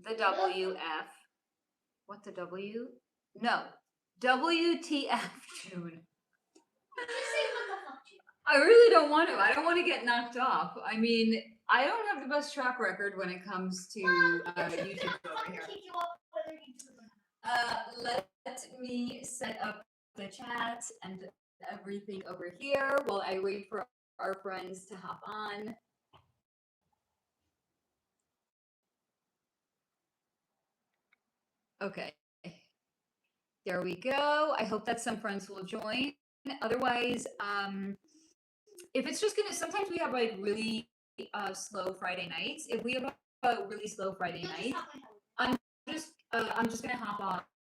The WF. What the W? No. WTF, June. I really don't want to. I don't want to get knocked off. I mean, I don't have the best track record when it comes to YouTube over here. Let me set up the chat and everything over here while I wait for our friends to hop on. Okay. There we go. I hope that some friends will join. Otherwise, if it's just gonna, sometimes we have like really slow Friday nights. If we have a really slow Friday night, I'm just gonna hop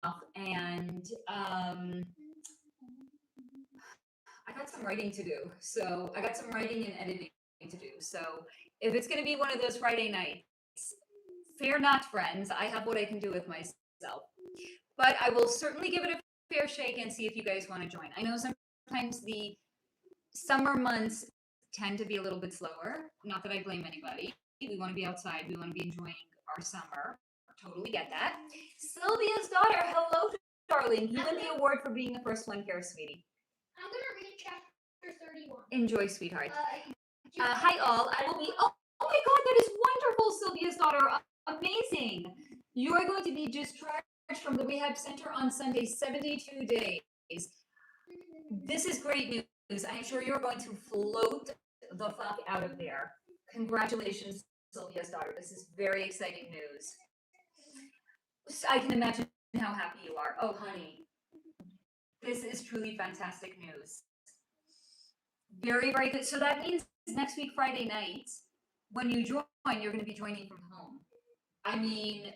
off and I got some writing to do. So I got some writing and editing to do. So if it's gonna be one of those Friday nights, fear not, friends. I have what I can do with myself. But I will certainly give it a fair shake and see if you guys want to join. I know sometimes the summer months tend to be a little bit slower. Not that I blame anybody. We want to be outside. We want to be enjoying our summer. Totally get that. Sylvia's daughter, hello, darling. You win the award for being the first one here, sweetie. I'm going to read chapter 31. Enjoy, sweetheart. Hi, all. I will be... Oh my God, that is wonderful, Sylvia's daughter. Amazing. You are going to be discharged from the rehab center on Sunday, 72 days. This is great news. I'm sure you're going to float the fuck out of there. Congratulations, Sylvia's daughter. This is very exciting news. I can imagine how happy you are. Oh, honey. This is truly fantastic news. Very, very good. So that means next week, Friday night, when you join, you're going to be joining from home. I mean,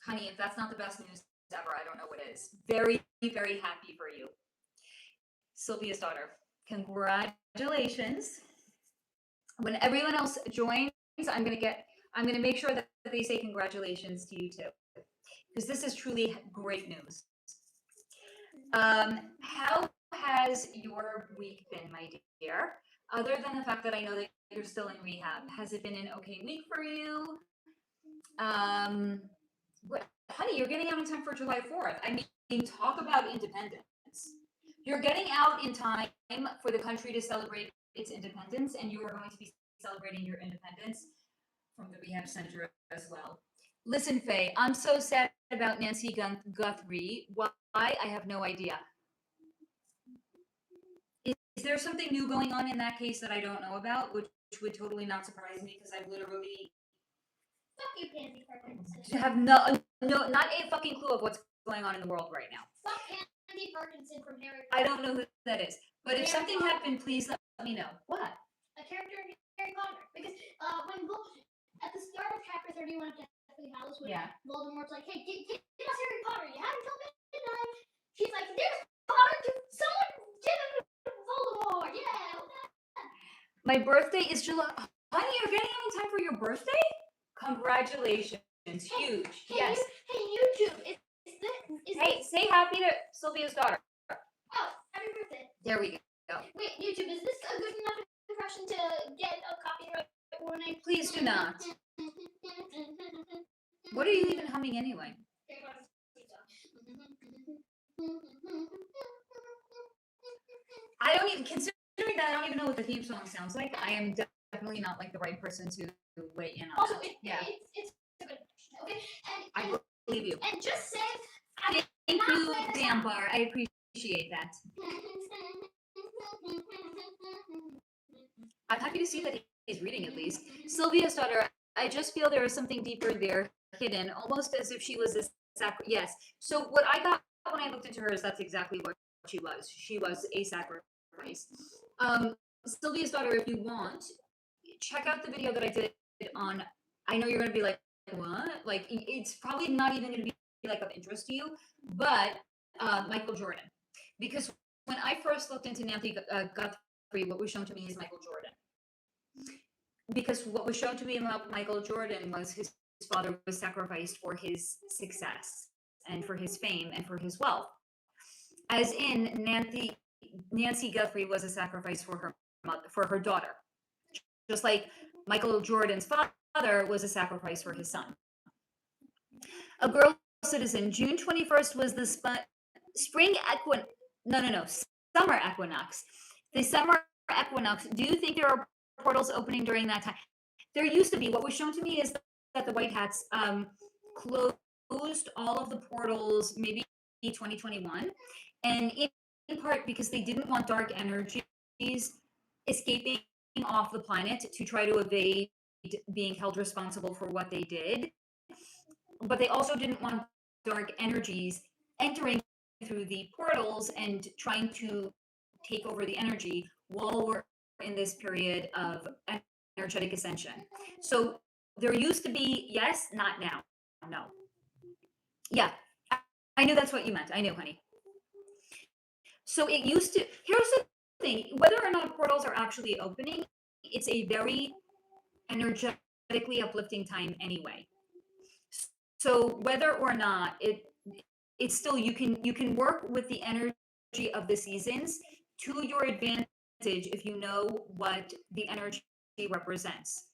honey, if that's not the best news ever, I don't know what is. Very, very happy for you. Sylvia's daughter, congratulations. When everyone else joins, I'm gonna make sure that they say congratulations to you too, because this is truly great news. How has your week been, my dear? Other than the fact that I know that you're still in rehab, has it been an okay week for you? What, honey, you're getting out in time for July 4th. I mean, talk about independence. You're getting out in time for the country to celebrate its independence, and you are going to be celebrating your independence from the rehab center as well. Listen, Faye, I'm so sad about Nancy Guthrie. Why? I have no idea. Is there something new going on in that case that I don't know about, which would totally not surprise me, because I've literally Fuck you, Pansy Parkinson. have not a fucking clue of what's going on in the world right now. Fuck Pansy Parkinson from Harry Potter. I don't know who that is, but if something happened, please let me know. What? A character in Harry Potter. Because when at the start of chapter 31 of Deathly Hallows, when Voldemort's like, hey, give us Harry Potter. You have until midnight. She's like, there's Potter to someone give him Voldemort. Yeah. My birthday is July. Honey, you're getting out in time for your birthday? Congratulations. Huge. Yes. Hey, YouTube. Hey, say happy to Sylvia's daughter. Oh, happy birthday. There we go. Wait, YouTube, is this a good enough impression to get a copyright warning? Please do not. What are you even humming anyway? I don't even, considering that I don't even know what the theme song sounds like, I am definitely not like the right person to weigh in on also, that. It's a good impression, okay? I believe you. And just say, Thank you, Dambar. I appreciate that. I'm happy to see that he's reading at least. Sylvia's daughter, I just feel there is something deeper there hidden, almost as if she was a yes. So what I got when I looked into her is that's exactly what she was. She was a sacrifice. Sylvia's daughter, if you want, check out the video that I did on, I know you're going to be like, what? Like, it's probably not even going to be like of interest to you, but Michael Jordan. Because when I first looked into Nancy Guthrie, what was shown to me is Michael Jordan. Because what was shown to me about Michael Jordan was his father was sacrificed for his success and for his fame and for his wealth. As in, Nancy Guthrie was a sacrifice for her daughter. Just like Michael Jordan's father was a sacrifice for his son. A girl citizen, June 21st was the spring equinox. No, summer equinox. The summer equinox. Do you think there are portals opening during that time? There used to be. What was shown to me is that the White Hats closed all of the portals maybe 2021, and in part because they didn't want dark energies escaping off the planet to try to evade being held responsible for what they did. But they also didn't want dark energies entering through the portals and trying to take over the energy while we're in this period of energetic ascension. So there used to be, yes, not now. No. Yeah, I knew that's what you meant. I knew, honey. So it used to, here's the thing, whether or not portals are actually opening, it's a very energetically uplifting time anyway. So whether or not it's still, you can work with the energy of the seasons to your advantage if you know what the energy represents.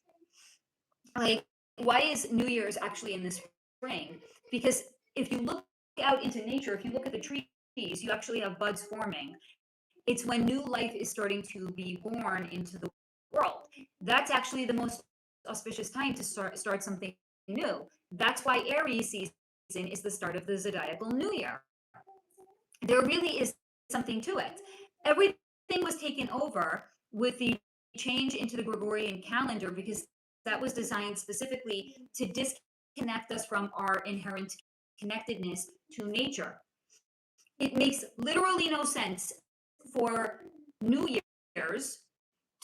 Like, why is New Year's actually in the spring? Because if you look out into nature, if you look at the trees, you actually have buds forming. It's when new life is starting to be born into the world. That's actually the most auspicious time to start something new. That's why Aries season is the start of the zodiacal new year. There really is something to it. Everything was taken over with the change into the Gregorian calendar because that was designed specifically to disconnect us from our inherent connectedness to nature. It makes literally no sense for New Year's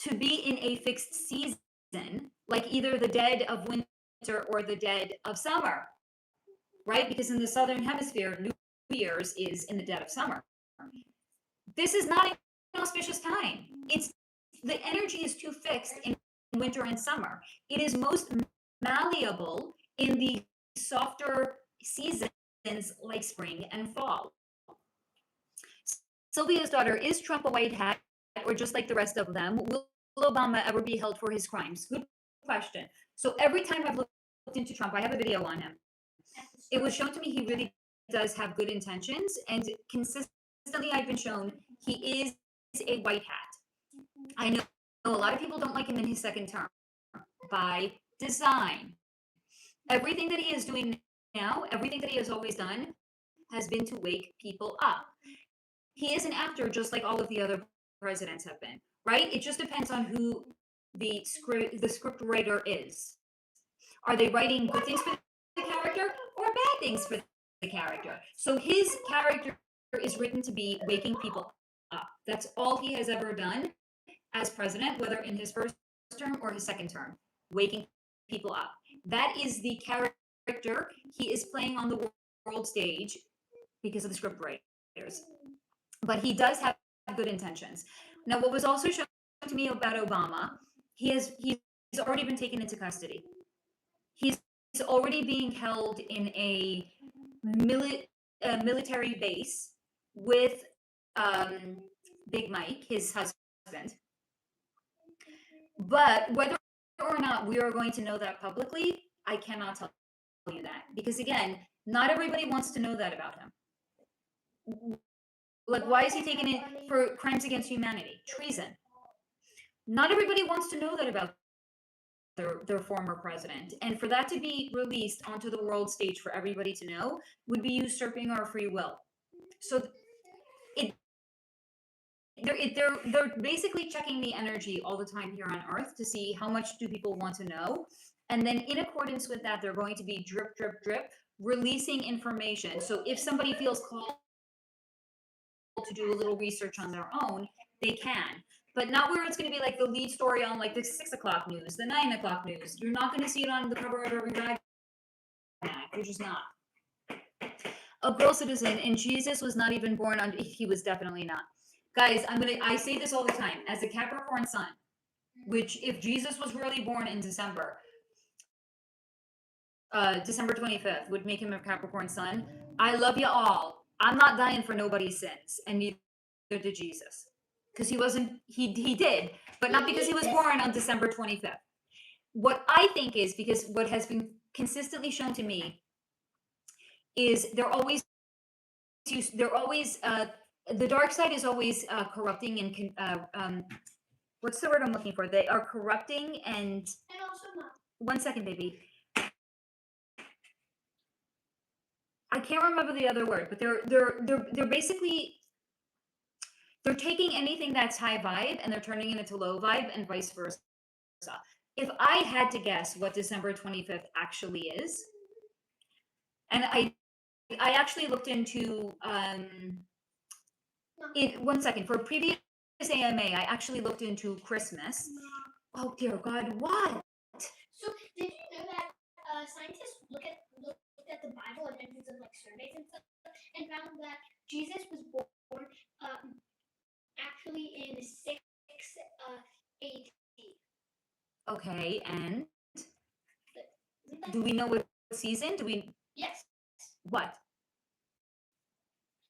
to be in a fixed season, like either the dead of winter or the dead of summer, right? Because in the Southern Hemisphere, New Year's is in the dead of summer. This is not an auspicious time. It's the energy is too fixed in winter and summer. It is most malleable in the softer seasons like spring and fall. Sylvia's daughter, is Trump a white hat or just like the rest of them? Will Obama ever be held for his crimes? Good question. So every time I've looked into Trump, I have a video on him. It was shown to me he really does have good intentions, and consistently I've been shown he is a white hat. I know a lot of people don't like him in his second term by design. Everything that he is doing now, everything that he has always done, has been to wake people up. He is an actor just like all of the other presidents have been, right? It just depends on who the script writer is. Are they writing good things for the character or bad things for the character? So his character is written to be waking people up. That's all he has ever done as president, whether in his first term or his second term, waking people up. That is the character he is playing on the world stage because of the script writers. But he does have good intentions. Now, what was also shown to me about Obama, he's already been taken into custody. He's already being held in a military base with Big Mike, his husband. But whether or not we are going to know that publicly, I cannot tell you that. Because again, not everybody wants to know that about him. Like, why is he taken in for crimes against humanity? Treason. Not everybody wants to know that about their former president. And for that to be released onto the world stage for everybody to know would be usurping our free will. So they're basically checking the energy all the time here on Earth to see how much do people want to know. And then in accordance with that, they're going to be drip, drip, drip, releasing information. So if somebody feels called to do a little research on their own, they can, but not where it's going to be like the lead story on like the 6 o'clock news, the 9 o'clock news. You're not going to see it on the cover of every rag. You're just not. A girl citizen, and Jesus was not even born on. He was definitely not. Guys, I say this all the time. As a Capricorn sun, which if Jesus was really born in December 25th would make him a Capricorn sun. I love you all. I'm not dying for nobody's sins, and neither did Jesus, because he wasn't. He did, but not because he was born on December 25th. What I think is because what has been consistently shown to me is they're always the dark side is always corrupting and what's the word I'm looking for? They are corrupting and also not. 1 second, baby. I can't remember the other word, but they're basically they're taking anything that's high vibe and they're turning it into low vibe and vice versa. If I had to guess what December 25th actually is, and I actually looked into it 1 second for previous AMA, I actually looked into Christmas. Oh dear God, what? So did you know that scientists looked at the Bible and did some like surveys and stuff and found that Jesus was born actually in 6 AD. Okay, and do we know what season? Do we? Yes. What?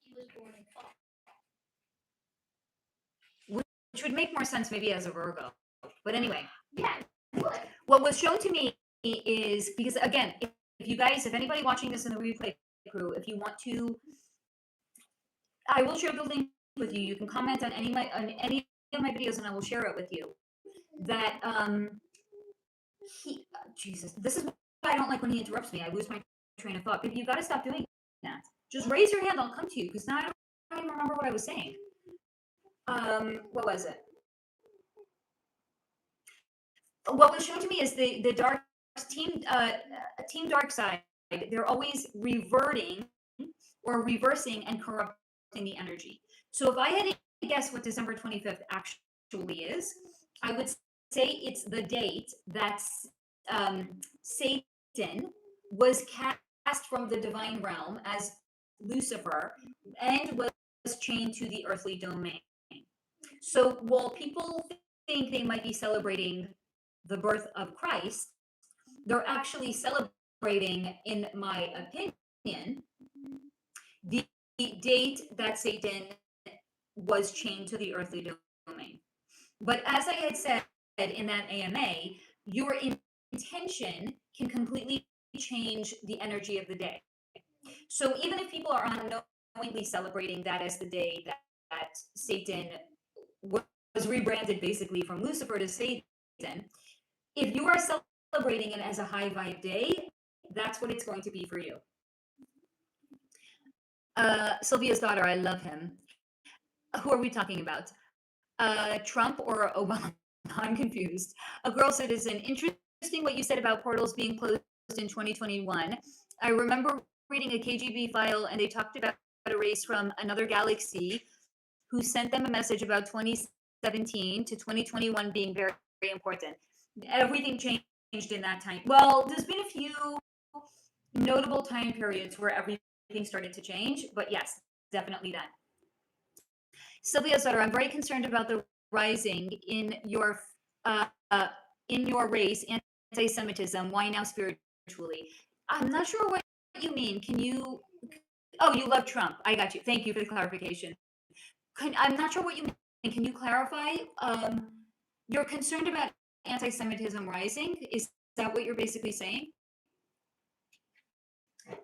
He was born in fall. Which would make more sense maybe as a Virgo. But anyway. Yeah. What was shown to me is because again, if anybody watching this in the replay crew, if you want to, I will share the link with you. You can comment on any of my videos, and I will share it with you. That Jesus, this is why I don't like when he interrupts me. I lose my train of thought. But you got to stop doing that. Just raise your hand. I'll come to you because now I don't even remember what I was saying. What was it? What was shown to me is the dark team dark side. They're always reverting or reversing and corrupting the energy. So if I had to guess what December 25th actually is, I would say it's the date that Satan was cast from the divine realm as Lucifer and was chained to the earthly domain. So while people think they might be celebrating the birth of Christ, they're actually celebrating, in my opinion, the date that Satan was chained to the earthly domain. But as I had said in that AMA, your intention can completely change the energy of the day. So even if people are unknowingly celebrating that as the day that Satan was rebranded basically from Lucifer to Satan, if you are celebrating it as a high vibe day, that's what it's going to be for you. Sylvia's daughter, I love him. Who are we talking about? Trump or Obama? I'm confused. A girl citizen. Interesting what you said about portals being closed in 2021. I remember reading a KGB file and they talked about a race from another galaxy who sent them a message about 2017 to 2021 being very, very important. Everything changed in that time. Well, there's been a few notable time periods where everything started to change, but yes, definitely that. Sylvia Sutter, I'm very concerned about the rising in your race anti-Semitism. Why now spiritually? I'm not sure what you mean. Can you? Oh, you love Trump. I got you. Thank you for the clarification. I'm not sure what you mean. Can you clarify? You're concerned about anti-Semitism rising. Is that what you're basically saying?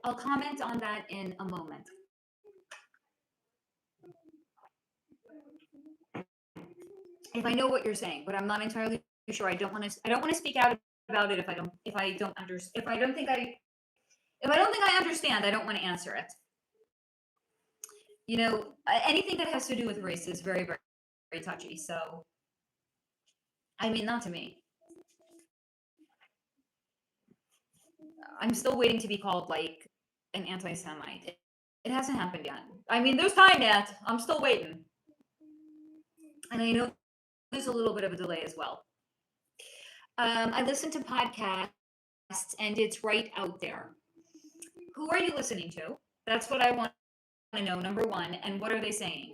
I'll comment on that in a moment. If I know what you're saying, but I'm not entirely sure. I don't want to speak out about it if I don't think I understand, I don't want to answer it. You know, anything that has to do with race is very, very, very touchy. So, I mean, not to me. I'm still waiting to be called like an anti-Semite. It hasn't happened yet. I mean, there's time yet. I'm still waiting. And I know there's a little bit of a delay as well. I listen to podcasts and it's right out there. Who are you listening to? That's what I want to know, number one. And what are they saying?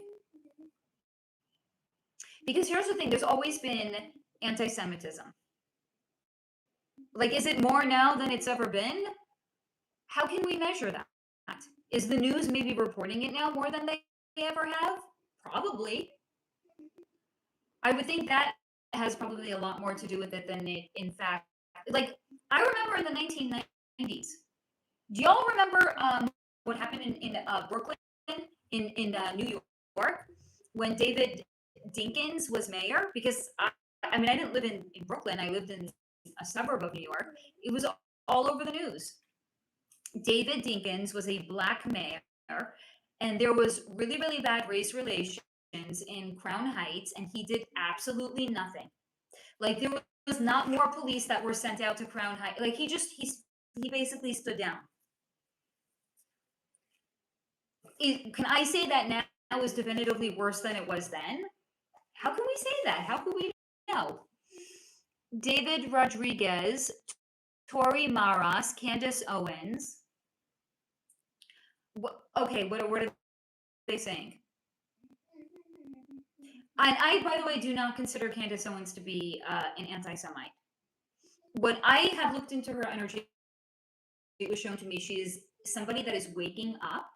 Because here's the thing, there's always been anti-Semitism. Like, is it more now than it's ever been? How can we measure that? Is the news maybe reporting it now more than they ever have? Probably. I would think that has probably a lot more to do with it than it, in fact, like, I remember in the 1990s. Do y'all remember what happened in Brooklyn, in New York, when David Dinkins was mayor, because I mean, I didn't live in Brooklyn, I lived in a suburb of New York. It was all over the news. David Dinkins was a black mayor, and there was really, really bad race relations in Crown Heights, and he did absolutely nothing. Like, there was not more police that were sent out to Crown Heights. Like, he basically stood down. Can I say that now is definitively worse than it was then? How can we say that? How can we know? David Rodriguez, Tori Maras, Candace Owens. Okay, what are they saying? And I, by the way, do not consider Candace Owens to be an anti-Semite. When I have looked into her energy, it was shown to me she is somebody that is waking up.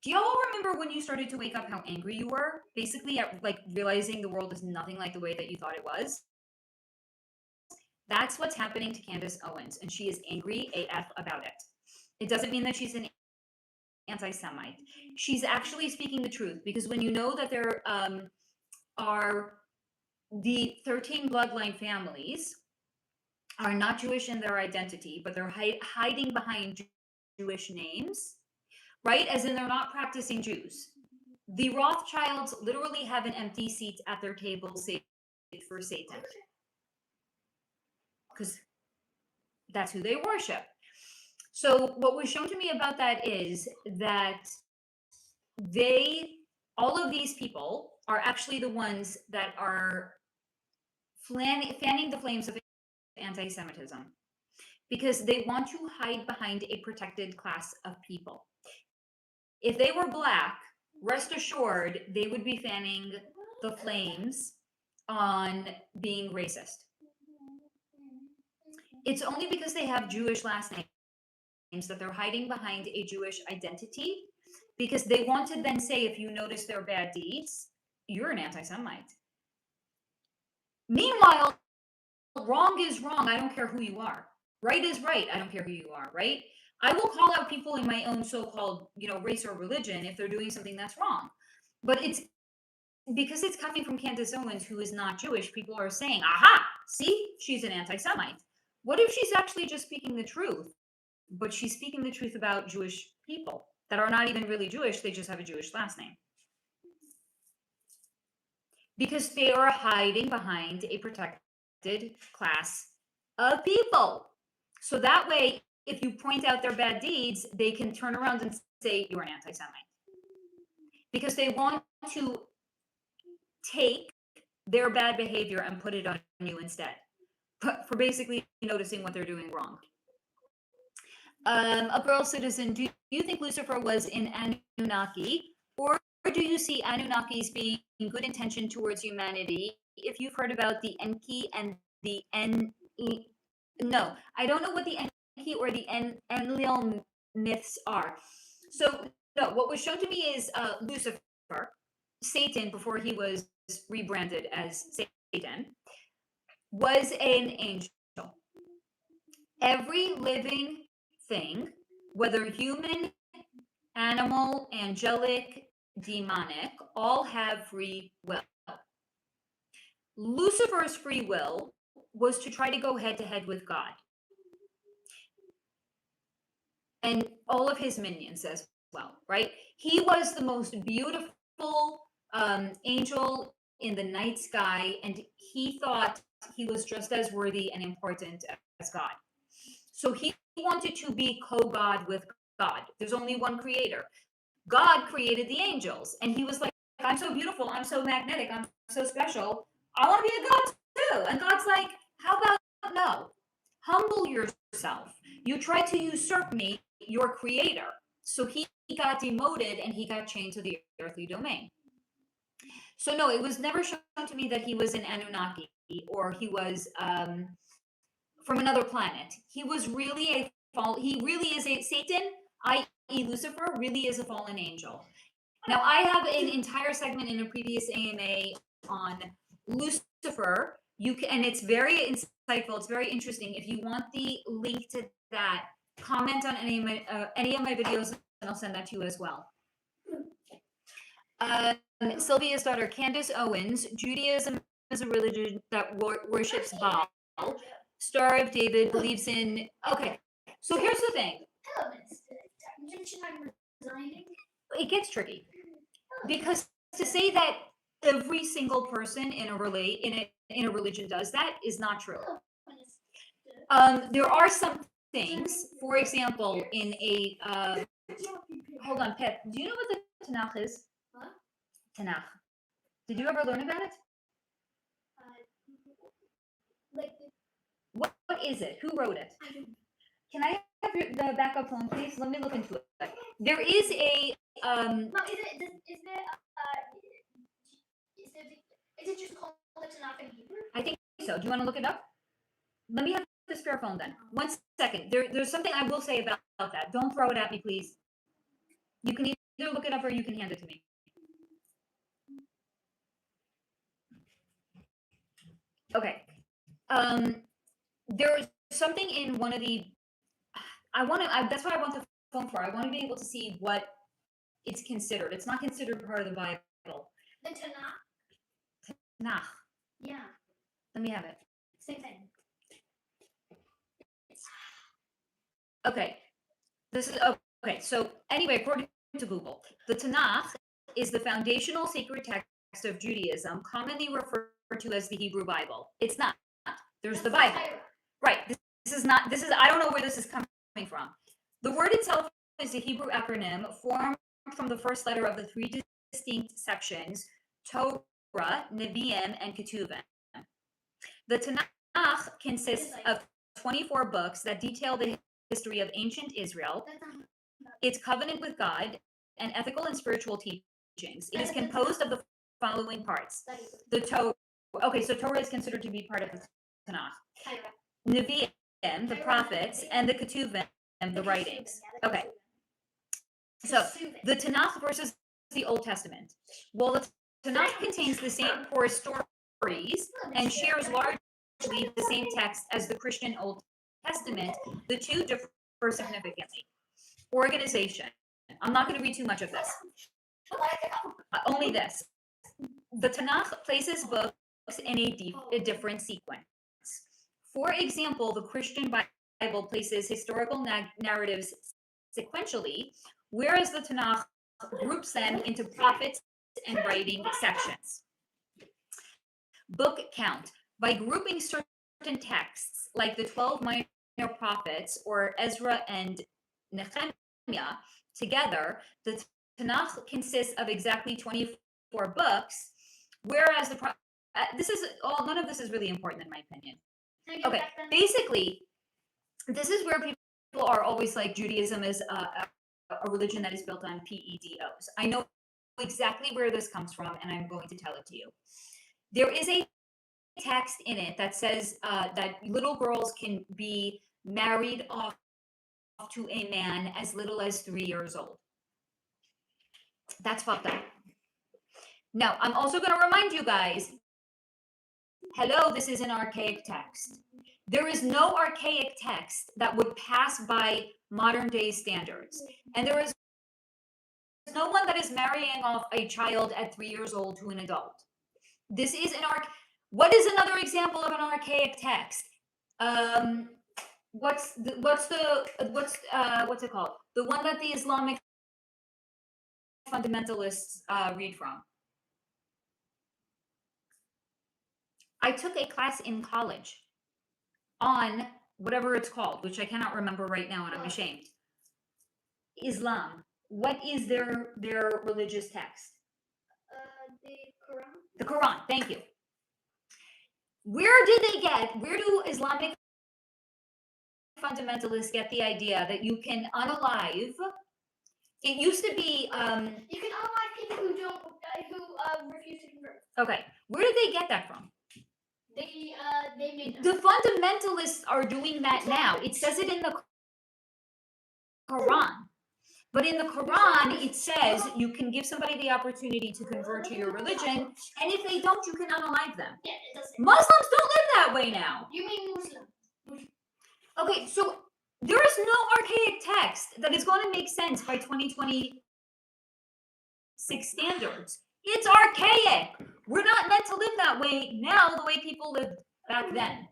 Do y'all remember when you started to wake up how angry you were? Basically, at, like, realizing the world is nothing like the way that you thought it was. That's what's happening to Candace Owens, and she is angry AF about it. It doesn't mean that she's an anti-Semite. She's actually speaking the truth, because when you know that there are the 13 bloodline families are not Jewish in their identity, but they're hiding behind Jewish names, right? As in, they're not practicing Jews. The Rothschilds literally have an empty seat at their table saved for Satan, because that's who they worship. So what was shown to me about that is that all of these people are actually the ones that are fanning the flames of anti-Semitism, because they want to hide behind a protected class of people. If they were black, rest assured, they would be fanning the flames on being racist. It's only because they have Jewish last names that they're hiding behind a Jewish identity, because they want to then say, if you notice their bad deeds, you're an anti-Semite. Meanwhile, wrong is wrong. I don't care who you are. Right is right. I don't care who you are, right? I will call out people in my own so-called, race or religion if they're doing something that's wrong. But it's because it's coming from Candace Owens, who is not Jewish. People are saying, aha, see, she's an anti-Semite. What if she's actually just speaking the truth? But she's speaking the truth about Jewish people that are not even really Jewish. They just have a Jewish last name. Because they are hiding behind a protected class of people. So that way, if you point out their bad deeds, they can turn around and say you're an anti-Semite. Because they want to take their bad behavior and put it on you instead, for basically noticing what they're doing wrong. A girl citizen, do you think Lucifer was in Anunnaki, or do you see Anunnakis being good intention towards humanity? If you've heard about the Enki and the no, I don't know what the Enki or the Enlil myths are. So no, what was shown to me is Lucifer, Satan, before he was rebranded as Satan, was an angel. Every living thing, whether human, animal, angelic, demonic, all have free will. Lucifer's free will was to try to go head to head with God and all of his minions as well, right? He was the most beautiful angel in the night sky, and he thought he was just as worthy and important as God. So he wanted to be co-God with God. There's only one creator. God created the angels, and he was like, I'm so beautiful, I'm so magnetic, I'm so special, I want to be a God too. And God's like, how about no? Humble yourself. You tried to usurp me, your creator. So he got demoted and he got chained to the earthly domain. So no, it was never shown to me that he was an Anunnaki or he was from another planet. He was really he really is a Satan, i.e. Lucifer, really is a fallen angel. Now, I have an entire segment in a previous AMA on Lucifer. And it's very insightful. It's very interesting. If you want the link to that, comment on any of my videos and I'll send that to you as well. Sylvia's daughter, Candace Owens, Judaism is a religion that worships Baal. Star of David believes in. Okay, so here's the thing. It gets tricky because to say that every single person in a religion does that is not true. There are some things, for example, in a hold on, Pep. Do you know what the Tanakh is? What? Tanakh. Did you ever learn about it? What is it? Who wrote it? Can I have the backup phone, please? Let me look into it. There is a Mom, is it just called the Tanakh in Hebrew? I think so. Do you want to look it up? Let me have the spare phone then. 1 second. There's something I will say about that. Don't throw it at me, please. You can either look it up or you can hand it to me. Okay. There is something in one of the. That's what I want the phone for. I want to be able to see what it's considered. It's not considered part of the Bible. The Tanakh. Tanakh. Yeah. Let me have it. Same thing. Okay. This is okay. So anyway, according to Google, the Tanakh is the foundational sacred text of Judaism, commonly referred to as the Hebrew Bible. It's not. There's the Bible. Right. This is not. This is. I don't know where this is coming from. The word itself is a Hebrew acronym formed from the first letter of the three distinct sections: Torah, Nevi'im, and Ketuvim. The Tanakh consists of 24 books that detail the history of ancient Israel, its covenant with God, and ethical and spiritual teachings. It is composed of the following parts: the Torah. Okay, so Torah is considered to be part of the Tanakh. Nevi'im, the prophets, and the Ketuvim, the writings. Okay. So the Tanakh versus the Old Testament. Well, the Tanakh contains the same core stories and shares largely the same text as the Christian Old Testament. The two differ significantly. Organization. I'm not going to read too much of this. Only this. The Tanakh places books in a different sequence. For example, the Christian Bible places historical narratives sequentially, whereas the Tanakh groups them into prophets and writing sections. Book count. By grouping certain texts, like the 12 minor prophets or Ezra and Nehemiah, together, the Tanakh consists of exactly 24 books, whereas none of this is really important in my opinion. Okay, basically, this is where people are always like Judaism is a religion that is built on PEDOs. I know exactly where this comes from, and I'm going to tell it to you. There is a text in it that says that little girls can be married off to a man as little as 3 years old. That's fucked up. Now, I'm also going to remind you guys, hello, this is an archaic text. There is no archaic text that would pass by modern day standards. And there is no one that is marrying off a child at 3 years old to an adult. This is what is another example of an archaic text? What's it called? The one that the Islamic fundamentalists read from. I took a class in college on whatever it's called, which I cannot remember right now, and I'm ashamed. Islam. What is their religious text? The Quran. The Quran. Thank you. Where do Islamic fundamentalists get the idea that you can unalive? It used to be you can unalive people who refuse to convert. Okay, where did they get that from? They made them. The fundamentalists are doing that now. It says it in the Quran. But in the Quran, it says you can give somebody the opportunity to convert to your religion, and if they don't, you can unalive them. Yeah, it does. Muslims don't live that way now. You mean Muslim? Okay, so There is no archaic text that is going to make sense by 2026 standards. It's archaic. We're not meant to live that way now, the way people lived back then.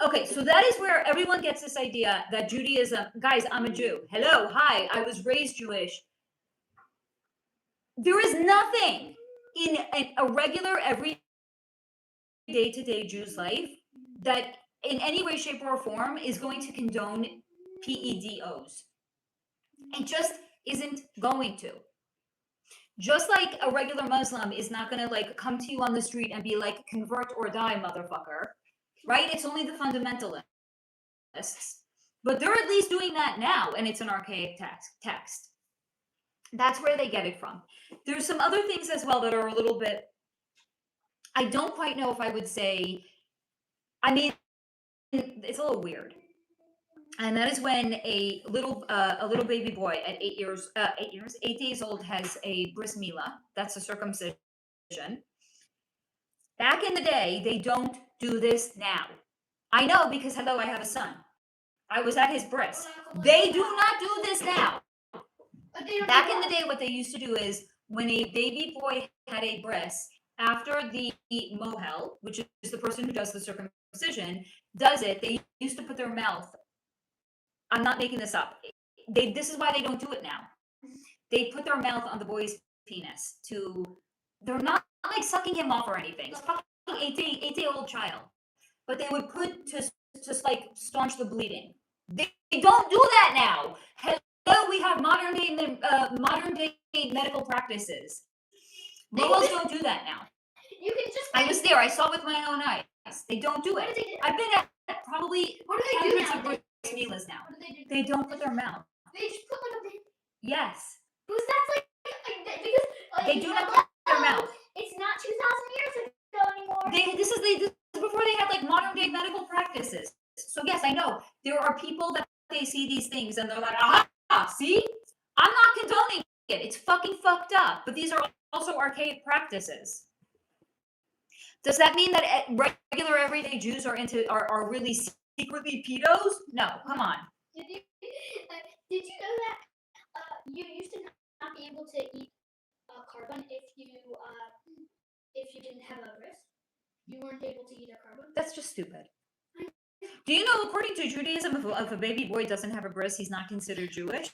Okay, so that is where everyone gets this idea that Judaism, guys, I'm a Jew. Hello, hi, I was raised Jewish. There is nothing in a regular, every day-to-day Jew's life that in any way, shape, or form is going to condone PEDOs. It just isn't going to. Just like a regular Muslim is not going to like come to you on the street and be like, convert or die, motherfucker. Right? It's only the fundamentalists. But they're at least doing that now, and it's an archaic text. That's where they get it from. There's some other things as well that are a little bit, I don't quite know if I would say, I mean, it's a little weird. And that is when a little baby boy at 8 days old has a bris milah. That's a circumcision. Back in the day, they don't do this now. I know because, hello, I have a son. I was at his bris. They do not do this now. Back in the day, what they used to do is when a baby boy had a bris, after the mohel, which is the person who does the circumcision, does it, they used to put their mouth, I'm not making this up. This is why they don't do it now. They put their mouth on the boy's penis they're not like sucking him off or anything. It's fucking 8-day-old child. But they would put to just like staunch the bleeding. They don't do that now. Hello, we have modern day medical practices. Mohels don't do that now. You can just. I was there. I saw with my own eyes. They don't do it. I've been at probably hundreds of bris milahs now. What do they do? They don't put their mouth. They just put like a. Yes. Because that's because They do not put their mouth. It's not 2,000 years ago anymore. This is before they had like modern day medical practices. So yes, I know there are people that they see these things and they're like, aha, see, I'm not condoning it. It's fucking fucked up. But these are also archaic practices. Does that mean that regular everyday Jews are are really secretly pedos? No, come on. Did you know that you used to not be able to eat carbon if you didn't have a bris? You weren't able to eat a carbon. That's just stupid. Do you know, according to Judaism, if a baby boy doesn't have a bris, he's not considered Jewish?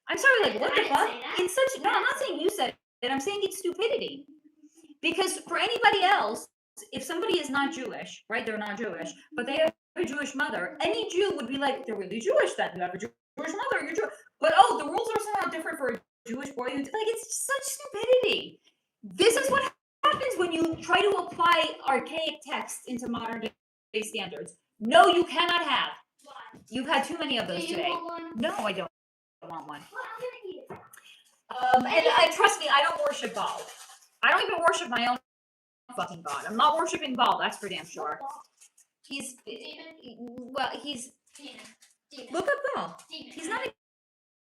I'm sorry, like, what the fuck? It's such, no, I'm not saying you said it, I'm saying it's stupidity. Because for anybody else, if somebody is not Jewish, right, they're not Jewish, but they have a Jewish mother, any Jew would be like, they're really Jewish, that you have a Jewish mother, you're Jewish. But oh, the rules are somehow different for a Jewish boy. Like, it's such stupidity. This is what happens when you try to apply archaic text into modern day standards. No, you cannot have. Why? You've had too many of those today. Want one? No, I don't want one. Well, I'm gonna eat it. And trust me, I don't worship Baal. I don't even worship my own fucking God. I'm not worshiping Baal, that's for damn sure. He's, well, he's, Demon. look up Baal. Demon. He's not a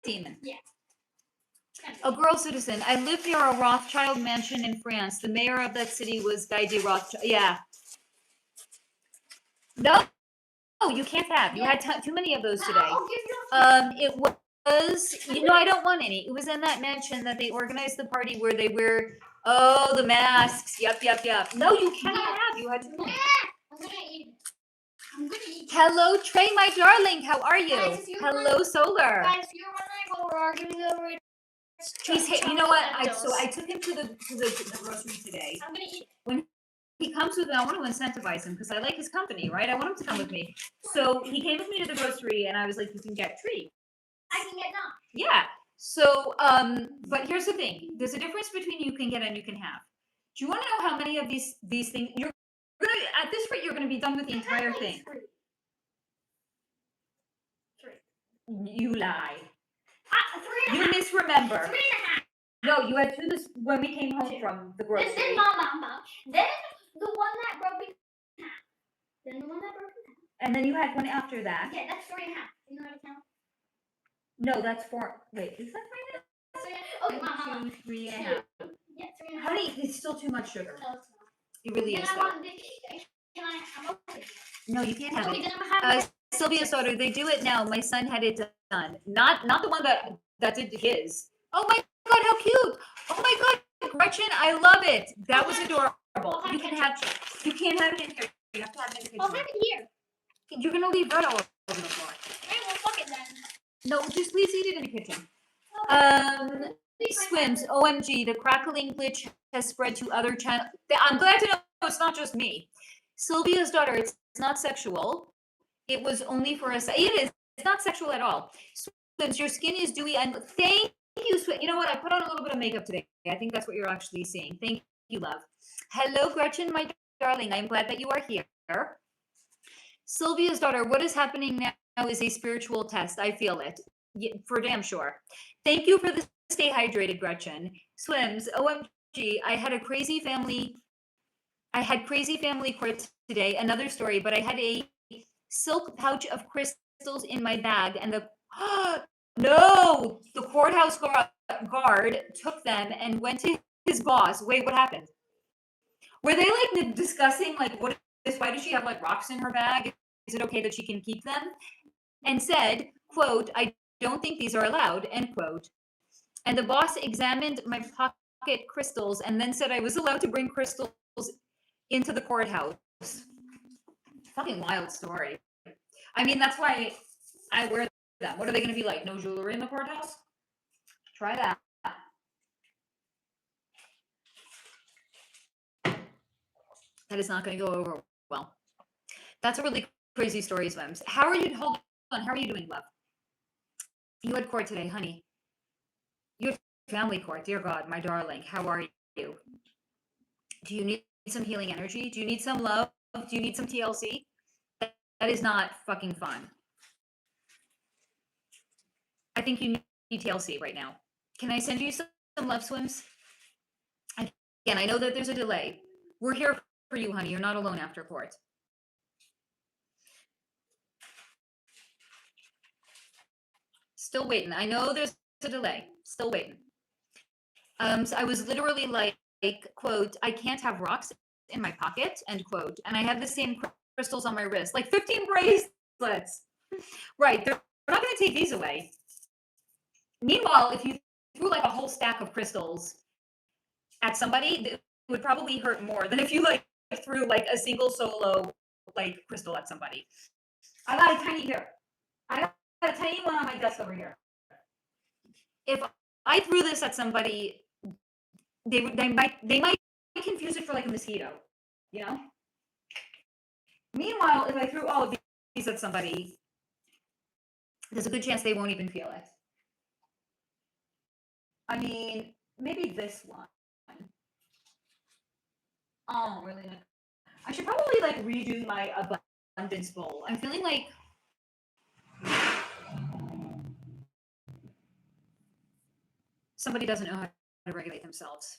demon. Yeah. A girl citizen. I lived near a Rothschild mansion in France. The mayor of that city was Guy de Rothschild. Yeah. No, you can't have. You had too many of those today. It was, I don't want any. It was in that mansion that they organized the party where they wear, the masks. Yep. No, you cannot have. You had too many. I'm gonna eat it. I'm gonna eat it. Hello, Trey, my darling. How are you? Guys, Hello, Solar. Guys, if you're wondering what we're arguing over, You know what? I took him to the grocery today. I'm gonna eat it. When he comes with me, I want to incentivize him because I like his company, right? I want him to come with me. So he came with me to the grocery, and I was like, "You can get treats." I can get none. Yeah. So, but here's the thing: there's a difference between you can get and you can have. Do you want to know how many of these things you're gonna? At this rate, you're gonna be done with the entire thing. Three. You lie. 3.5. You misremember. 3.5. No, you had two when we came home from the grocery. Then mom. Then the one that broke in half. Then the one that broke in half. And then you had one after that. Yeah, that's 3.5. You know how to count? No, that's 4. Wait, is that 3 Okay, mom. 2, 3 and a half. Yeah, 3.5. How many? It's still too much sugar. No, it's not. It really Then is. I Though. want can I? I'm okay. No, you can't have Okay, it. then I'm having Sylvia's daughter, they do it now. My son had it done. Not the one that did his. Oh my God, how cute! Oh my God, Gretchen, I love it. That was adorable. You can't have it in here. You have to have it in the I'll kitchen. have it here. You're gonna leave bread all over the floor. Alright, well, fuck it then. No, just please eat it in the kitchen. Please, Swims, OMG, the crackling glitch has spread to other channels. I'm glad to know it's not just me. Sylvia's daughter, it's not sexual. It was only for a it is. It's not sexual at all. Swims, your skin is dewy and thank you, Swim. You know what? I put on a little bit of makeup today. I think that's what you're actually seeing. Thank you, love. Hello, Gretchen, my darling. I'm glad that you are here. Sylvia's daughter, what is happening now is a spiritual test. I feel it. For damn sure. Thank you for the stay hydrated, Gretchen. Swims, OMG, I had crazy family court today. Another story, but I had a silk pouch of crystals in my bag and the no, the courthouse guard took them and went to his boss. Wait, what happened? Were they like discussing like what is why does she have like rocks in her bag? Is it okay that she can keep them? And said, quote, I don't think these are allowed, end quote. And the boss examined my pocket crystals and then said I was allowed to bring crystals into the courthouse. Fucking wild story. I mean, that's why I wear them. What are they going to be like? No jewelry in the courthouse? Try that. That is not going to go over well. That's a really crazy story, Swims. How are you? Hold on. How are you doing, love? You had court today, honey. You had family court. Dear God, my darling. How are you? Do you need some healing energy? Do you need some love? Do you need some TLC? That is not fucking fun. I think you need TLC right now. Can I send you some love, Swims? Again, I know that there's a delay. We're here for you, honey. You're not alone after court. Still waiting. I know there's a delay. Still waiting. So I was literally like, quote, I can't have rocks in my pocket, end quote. And I have the same crystals on my wrist, like 15 bracelets. Right. They're not going to take these away. Meanwhile, if you threw like a whole stack of crystals at somebody, it would probably hurt more than if you like threw like a single solo like crystal at somebody. I got a tiny here. I got a tiny one on my desk over here. If I threw this at somebody, they might confuse it for like a mosquito, you know? Meanwhile, if I threw all of these at somebody, there's a good chance they won't even feel it. I mean, maybe this one. Oh, really? I should probably like redo my abundance bowl. I'm feeling like somebody doesn't know how to regulate themselves.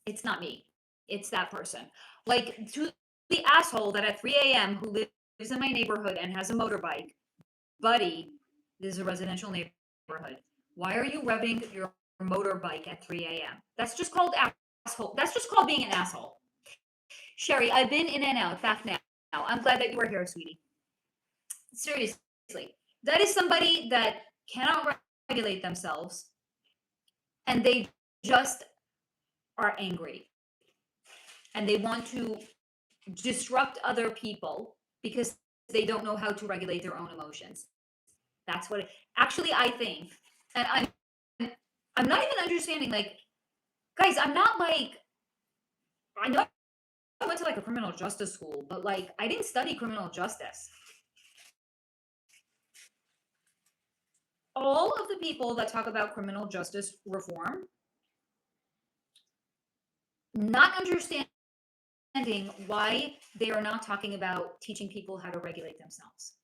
It's not me. It's that person. Like to the asshole that at 3 a.m. who lives in my neighborhood and has a motorbike. Buddy, this is a residential neighborhood. Why are you revving your motorbike at 3 a.m.? That's just called asshole. That's just called being an asshole. Sherry, I've been in and out. Back now. I'm glad that you are here, sweetie. Seriously, that is somebody that cannot regulate themselves and they just are angry and they want to disrupt other people because they don't know how to regulate their own emotions. That's what actually I think. And I'm not even understanding, like, guys, I'm not like, I know I went to like a criminal justice school, but like I didn't study criminal justice. All of the people that talk about criminal justice reform, not understanding why they are not talking about teaching people how to regulate themselves.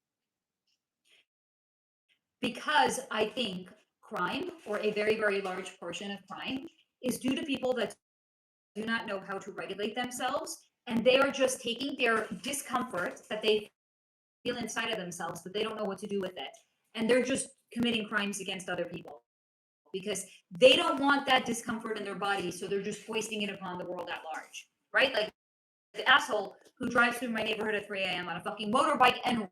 Because I think crime, or a very, very large portion of crime, is due to people that do not know how to regulate themselves, and they are just taking their discomfort that they feel inside of themselves, but they don't know what to do with it, and they're just committing crimes against other people because they don't want that discomfort in their body, so they're just foisting it upon the world at large, right? Like the asshole who drives through my neighborhood at 3 a.m. on a fucking motorbike and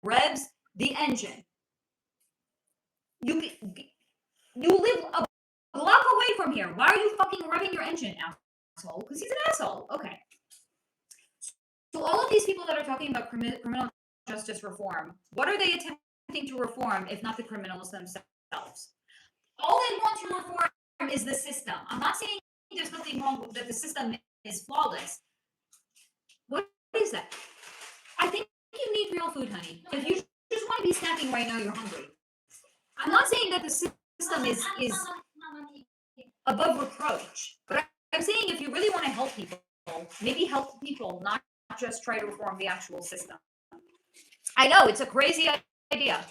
revs the engine. You live a block away from here. Why are you fucking revving your engine, asshole? Because he's an asshole. Okay. So all of these people that are talking about criminal justice reform, what are they attempting to reform if not the criminals themselves? All they want to reform is the system. I'm not saying there's nothing wrong, that the system is flawless. What is that? I think you need real food, honey. If you just want to be snacking right now, you're hungry. I'm not saying that the system is above reproach, but I'm saying if you really want to help people, maybe help people, not just try to reform the actual system. I know, it's a crazy idea.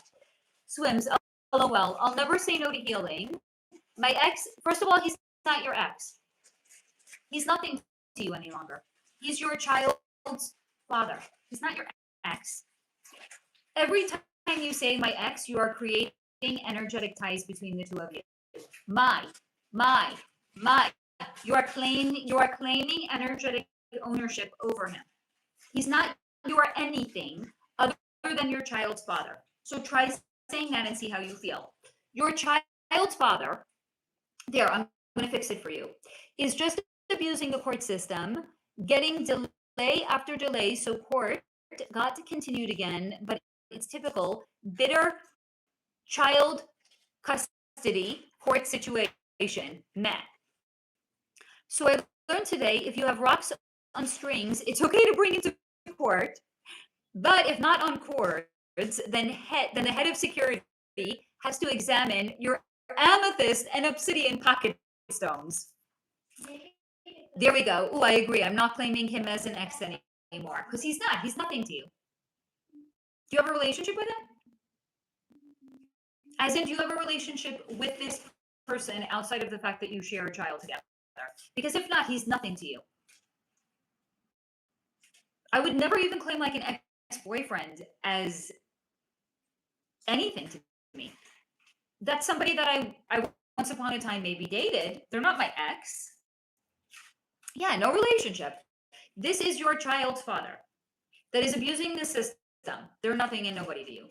Swims, LOL. I'll never say no to healing. My ex, first of all, he's not your ex. He's nothing to you any longer. He's your child's father. He's not your ex. Every time you say my ex, you are creating energetic ties between the two of you. My. You are claiming energetic ownership over him. He's not your anything other than your child's father. So try saying that and see how you feel. Your child's father, there, I'm going to fix it for you, is just abusing the court system, getting delay after delay, so court got continued again, but it's typical bitter child custody court situation met. So I learned today, if you have rocks on strings, it's okay to bring it to court, but if not on cords, then the head of security has to examine your amethyst and obsidian pocket stones. There we go. Oh, I agree. I'm not claiming him as an ex anymore because he's not. He's nothing to you. Do you have a relationship with him? As in, do you have a relationship with this person outside of the fact that you share a child together? Because if not, he's nothing to you. I would never even claim like an ex-boyfriend as anything to me. That's somebody that I once upon a time maybe dated. They're not my ex. Yeah, no relationship. This is your child's father that is abusing the system. They're nothing and nobody to you.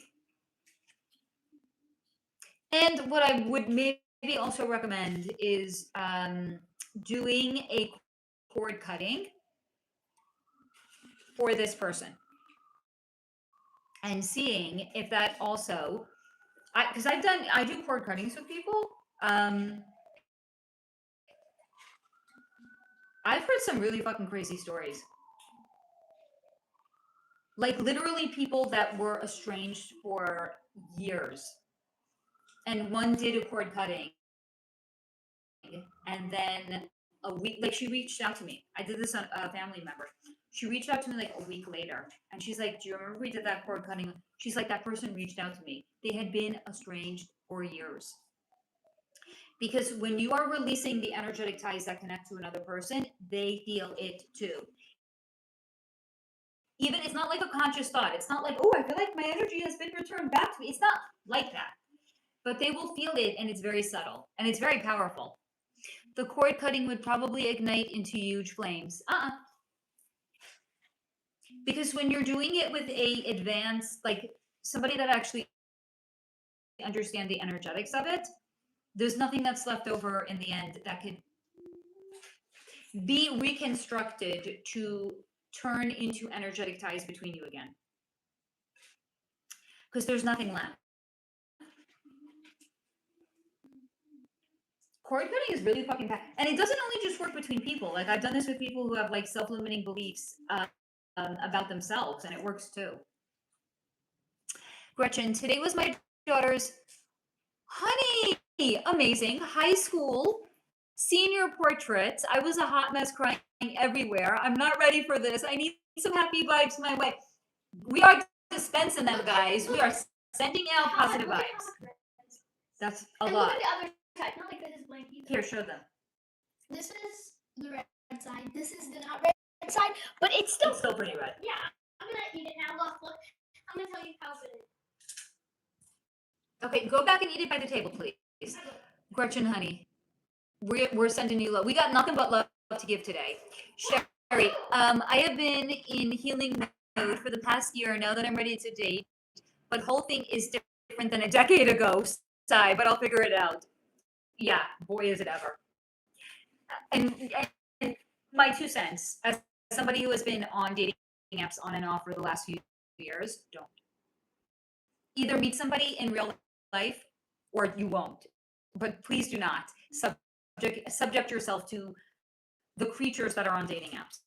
And what I would maybe also recommend is doing a cord cutting for this person and seeing if that also, because I do cord cuttings with people. I've heard some really fucking crazy stories. Like literally people that were estranged for years. And one did a cord cutting. And then a week, like she reached out to me. I did this on a family member. She reached out to me like a week later. And she's like, do you remember we did that cord cutting? She's like, that person reached out to me. They had been estranged for years. Because when you are releasing the energetic ties that connect to another person, they feel it too. Even it's not like a conscious thought. It's not like, oh, I feel like my energy has been returned back to me. It's not like that. But they will feel it, and it's very subtle, and it's very powerful. The cord cutting would probably ignite into huge flames. Because when you're doing it with a advanced, like somebody that actually understand the energetics of it, there's nothing that's left over in the end that could be reconstructed to turn into energetic ties between you again. Because there's nothing left. Cord cutting is really fucking bad. And it doesn't only just work between people. Like I've done this with people who have like self-limiting beliefs about themselves, and it works too. Gretchen, today was my daughter's, honey, amazing, high school senior portraits. I was a hot mess crying everywhere. I'm not ready for this. I need some happy vibes my way. We are dispensing them, guys. We are sending out positive vibes. That's a lot. Look at the other side. Not like this is blank either. Here, show them. This is the red side. This is the not red side, but it's still pretty red. Yeah, I'm gonna eat it now. Look. I'm gonna tell you how good it is. Okay, go back and eat it by the table, please. Gretchen, honey, we're sending you love. We got nothing but love to give today. Sherry, I have been in healing mode for the past year. Now that I'm ready to date, but whole thing is different than a decade ago. Sigh, but I'll figure it out. Yeah, boy, is it ever. And my 2 cents, as somebody who has been on dating apps on and off for the last few years, don't. Either meet somebody in real life or you won't. But please do not subject yourself to the creatures that are on dating apps.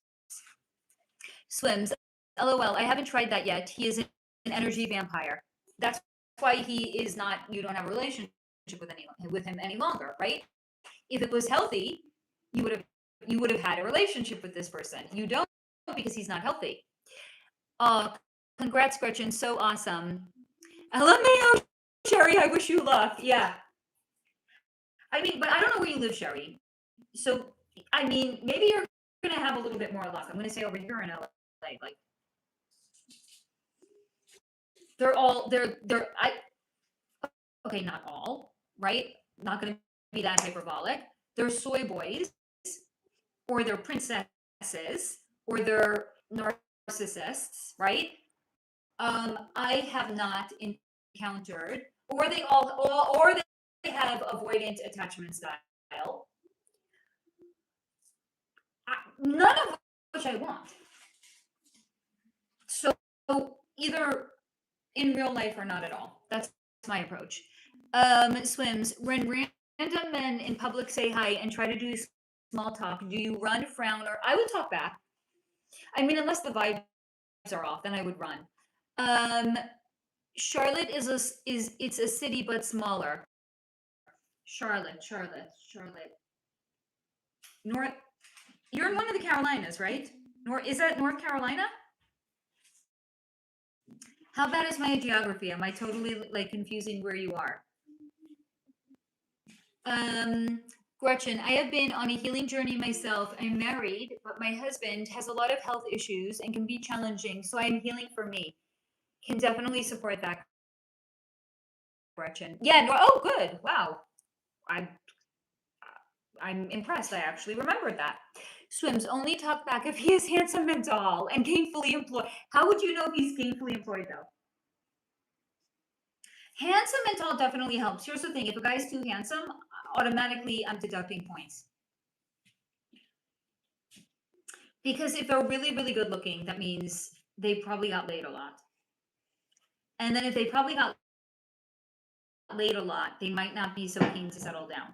Swims. LOL, I haven't tried that yet. He is an energy vampire. That's why he is not, you don't have a relationship with him any longer, right? If it was healthy, you would have had a relationship with this person. You don't, because he's not healthy. Congrats, Gretchen. So awesome. LMAO, Sherry, I wish you luck. Yeah. I mean, but I don't know where you live, Sherry. So, I mean, maybe you're going to have a little bit more luck. I'm going to say over here in LA, like, okay, not all, right? Not going to be that hyperbolic. They're soy boys, or they're princesses, or they're narcissists, right? I have not encountered, or they have avoidant attachment style. None of which I want. So either in real life or not at all. That's my approach. Swims. When random men in public say hi and try to do small talk, do you run, frown, or I would talk back? I mean, unless the vibes are off, then I would run. Charlotte it's a city but smaller. Charlotte. North. You're in one of the Carolinas, right? Is that North Carolina? How bad is my geography? Am I totally like confusing where you are? Gretchen, I have been on a healing journey myself. I'm married, but my husband has a lot of health issues and can be challenging. So I'm healing for me. Can definitely support that, Gretchen. Yeah, no, oh, good. Wow. I'm impressed. I actually remembered that. Swims, only talk back if he is handsome and tall and gainfully employed. How would you know if he's gainfully employed, though? Handsome and tall definitely helps. Here's the thing. If a guy's too handsome, automatically I'm deducting points. Because if they're really, really good looking, that means they probably got laid a lot. And then if they probably got laid a lot, they might not be so keen to settle down.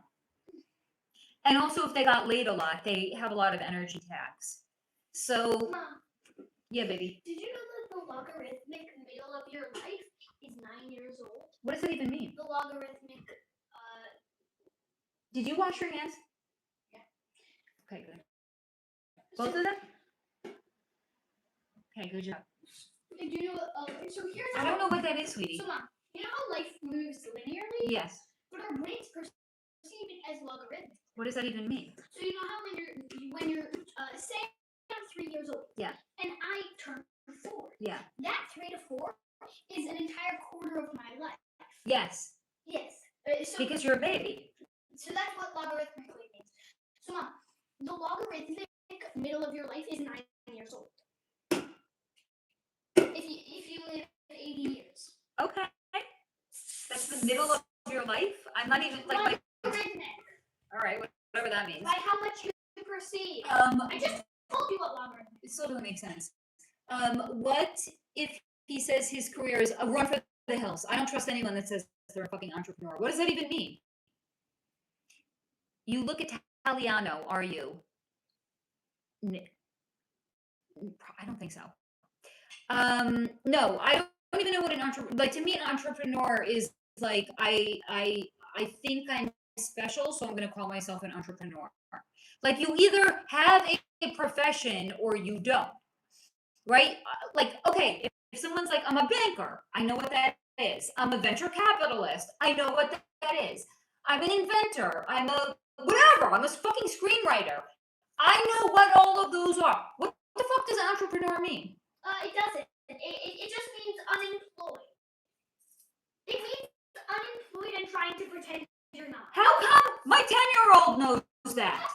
And also, if they got laid a lot, they have a lot of energy tax. So, Mom, yeah, baby. did you know that the logarithmic middle of your life is 9 years old? What does that even mean? The logarithmic, Did you wash your hands? Yeah. Okay, good. Both of them? Okay, good job. Did you know, so here's I don't know what that is, sweetie. So, Mom, you know how life moves linearly? Yes. But our brains perceive it as logarithmic. What does that even mean? So you know how when you're say I'm 3 years old. Yeah. And I turn 4. Yeah. That 3 to 4 is an entire quarter of my life. Yes. Yes. So, Because you're a baby. So that's what logarithmically means. So, Mom, the logarithmic middle of your life is 9 years old. If you live 80 years. Okay. That's the middle of your life? I'm not even like logarithmic. All right, whatever that means. By how much you perceive. I just told you what logarithmic. It still doesn't make sense. What if he says his career is a run for the hills? I don't trust anyone that says they're a fucking entrepreneur. What does that even mean? You look Italiano, are you? I don't think so. No, I don't even know what an entrepreneur. Like, to me, an entrepreneur is like I think I'm special, so I'm going to call myself an entrepreneur. Like, you either have a profession or you don't, right? Like, okay, if someone's like, I'm a banker, I know what that is. I'm a venture capitalist, I know what that is. I'm an inventor, I'm a whatever, I'm a fucking screenwriter. I know what all of those are. What the fuck does an entrepreneur mean? It doesn't. It just means unemployed. It means unemployed and trying to pretend you're not. How come my 10-year-old knows that?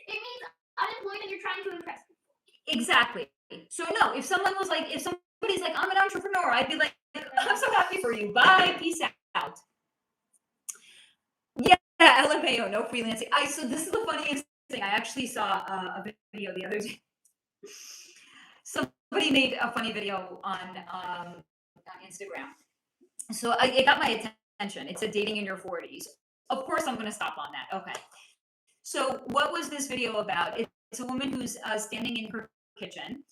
It means unemployed and you're trying to impress people. Exactly. So no, if somebody's like, I'm an entrepreneur, I'd be like, I'm so FAO, no freelancing. So this is the funniest thing. I actually saw a video the other day. Somebody made a funny video on Instagram. So it got my attention. It said dating in your 40s. Of course, I'm going to stop on that. Okay. So what was this video about? It's a woman who's standing in her kitchen.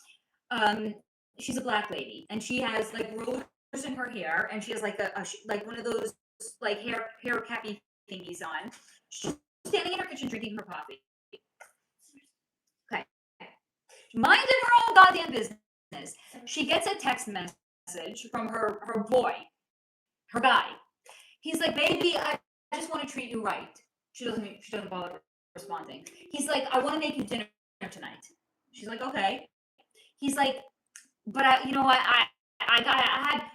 She's a black lady, and she has like rollers in her hair, and she has like like one of those like hair cappy thingies on. She's standing in her kitchen drinking her coffee. Okay. Minding her own goddamn business. She gets a text message from her boy, her guy. He's like, baby, I just want to treat you right. She doesn't bother responding. He's like, I want to make you dinner tonight. She's like, okay. He's like, but I had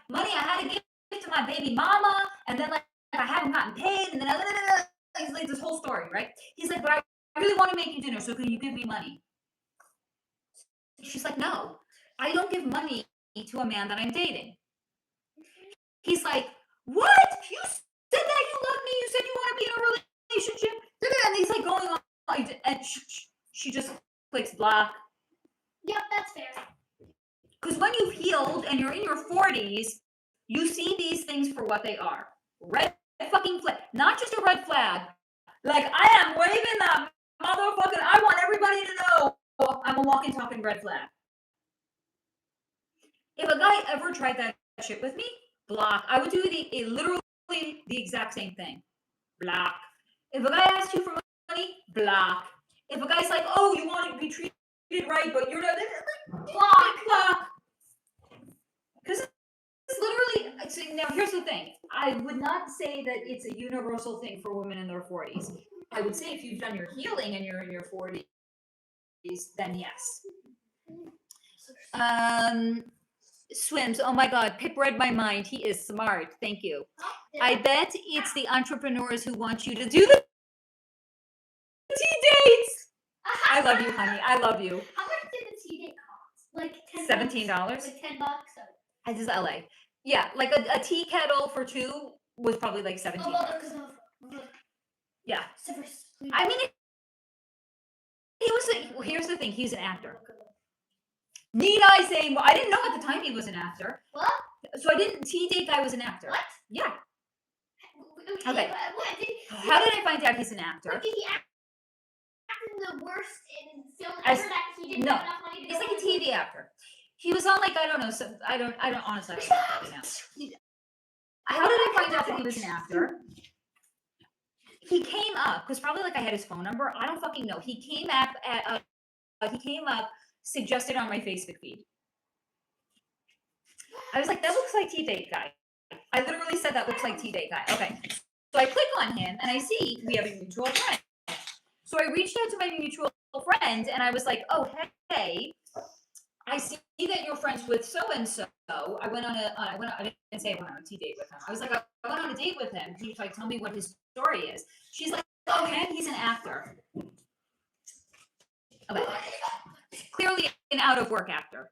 money I had to give to my baby mama, and then like I haven't gotten paid, and then he's like this whole story, right? He's like, but I really want to make you dinner, so can you give me money? She's like, no, I don't give money to a man that I'm dating. He's like, what? You said that you love me. You said you want to be in a relationship. And he's like going on, and she just clicks block. Yep, that's fair. Because when you've healed and you're in your 40s, you see these things for what they are. Red fucking flag. Not just a red flag. Like, I am waving that motherfucking, I want everybody to know I'm a walking, talking red flag. If a guy ever tried that shit with me, block. I would do literally the exact same thing. Block. If a guy asks you for money, block. If a guy's like, oh, you want to be treated right, but you're not, block. Because it's literally, now here's the thing. I would not say that it's a universal thing for women in their 40s. I would say if you've done your healing and you're in your 40s, then yes. Swims. Oh my God. Pip read my mind. He is smart. Thank you. I bet it's the entrepreneurs who want you to do the tea dates. I love you, honey. I love you. How much did the tea date cost? Like $17. Like $10. This is LA. Yeah, like a tea kettle for two was probably like $17. Yeah. I mean, here's the thing. He's an actor. Need I say more? I didn't know at the time he was an actor. What? So I didn't. Tea date guy was an actor. What? Yeah. Okay. How did I find out he's an actor? Did he act in the worst in film ever that he didn't have enough money to he's go like a TV actor. He was on like, I don't know. I don't honestly. I don't know. How did I find out that he was an actor? He came up because probably like I had his phone number. I don't fucking know. He came up suggested on my Facebook feed. I was like, that looks like T-Date guy. I literally said that looks like T-Date guy. Okay. So I click on him and I see we have a mutual friend. So I reached out to my mutual friend and I was like, oh, hey, I see that you're friends with so-and-so. I didn't say I went on a T-Date with him. I was like, I went on a date with him. Can you like tell me what his story is? She's like, oh, man, he's an actor. Okay. Clearly an out of work actor.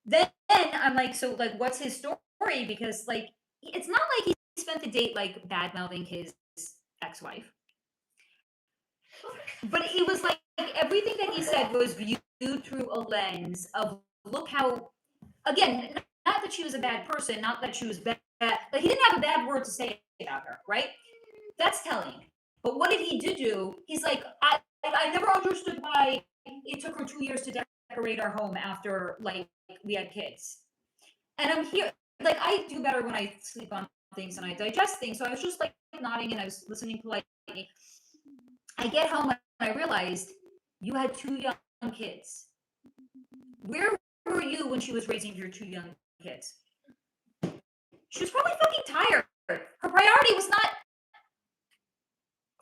Then I'm like, so like, what's his story? Because like, it's not like he spent the date like bad mouthing his ex-wife, but it was like everything that he said was viewed through a lens of look how, again, not that she was a bad person, not that she was bad, like he didn't have a bad word to say about her, right? That's telling. But what did he do? He's like, I never understood why it took her 2 years to decorate our home after like we had kids. And I'm here, like I do better when I sleep on things and I digest things. So I was just like nodding and I was listening politely. I get home and I realized you had 2 young kids. Where were you when she was raising your 2 young kids? She was probably fucking tired. Her priority was not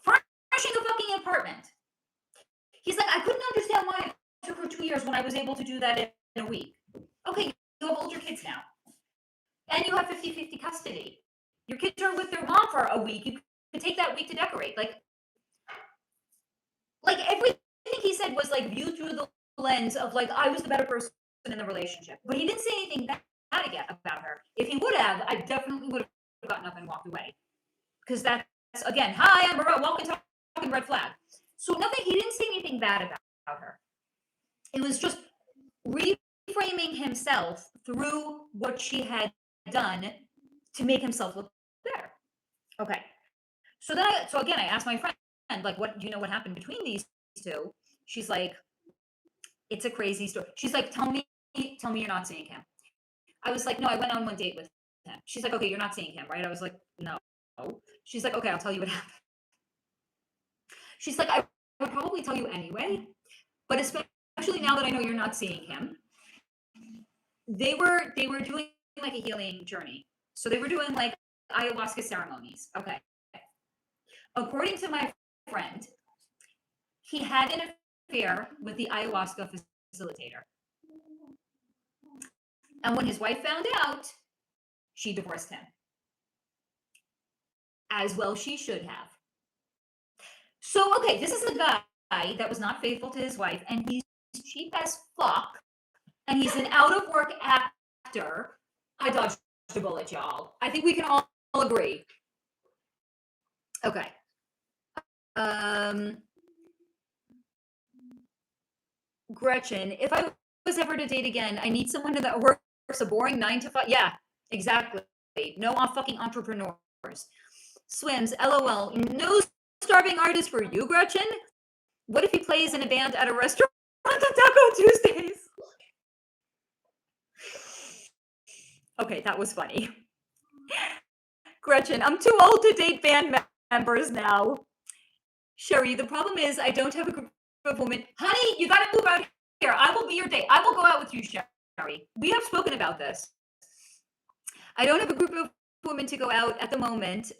furnishing a fucking apartment. He's like, I couldn't understand why it took her 2 years when I was able to do that in a week. Okay, you have older kids now. And you have 50-50 custody. Your kids are with their mom for a week. You could take that week to decorate. Like everything he said was like viewed through the lens of like, I was the better person in the relationship. But he didn't say anything bad about her. If he would have, I definitely would have gotten up and walked away. Because that's, again, hi, I'm Maria, welcome to red flag. So nothing, he didn't say anything bad about her. It was just reframing himself through what she had done to make himself look better. Okay. So then so again, I asked my friend, like, what do you know what happened between these two? She's like, it's a crazy story. She's like, tell me you're not seeing him. I was like, no, I went on one date with him. She's like, okay, you're not seeing him, right? I was like, no. She's like, okay, I'll tell you what happened. She's like, I would probably tell you anyway, but especially now that I know you're not seeing him. They were doing like a healing journey. So they were doing like ayahuasca ceremonies. Okay. According to my friend, he had an affair with the ayahuasca facilitator. And when his wife found out, she divorced him. As well she should have. So, okay, this is a guy that was not faithful to his wife, and he's cheap as fuck, and he's an out-of-work actor. I dodged a bullet, y'all. I think we can all agree. Okay. Gretchen, if I was ever to date again, I need someone that works a boring 9 to 5. Yeah, exactly. No fucking entrepreneurs. Swims, LOL. No starving artist for you, Gretchen? What if he plays in a band at a restaurant on Taco Tuesdays? Okay, that was funny. Gretchen, I'm too old to date band members now. Sherry, the problem is I don't have a group of women. Honey, you gotta move out here. I will be your date. I will go out with you, Sherry. We have spoken about this. I don't have a group of women to go out at the moment,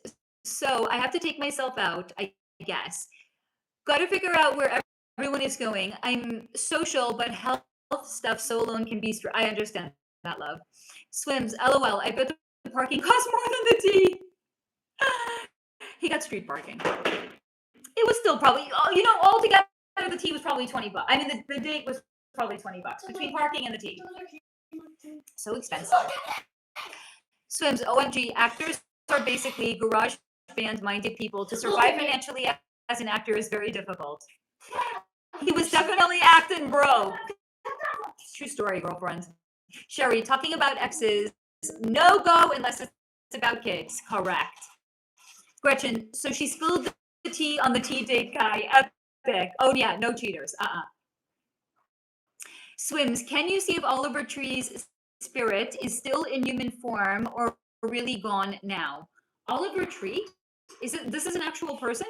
so I have to take myself out, I guess. Got to figure out where everyone is going. I'm social, but health stuff so alone can be I understand that, love. Swims, LOL. I bet the parking costs more than the tea. He got street parking. It was still probably, altogether the tea was probably $20. I mean, the date was probably $20 between parking and the tea. So expensive. Swims, OMG, actors are basically garage band-minded people. To survive financially as an actor is very difficult. He was definitely acting broke. True story, girlfriend. Sherry, talking about exes, no go unless it's about kids. Correct. Gretchen, so she spilled the tea on the tea date guy. Epic. Oh yeah, no cheaters. Swims, can you see if Oliver Tree's spirit is still in human form or really gone now? Oliver Tree? This is an actual person?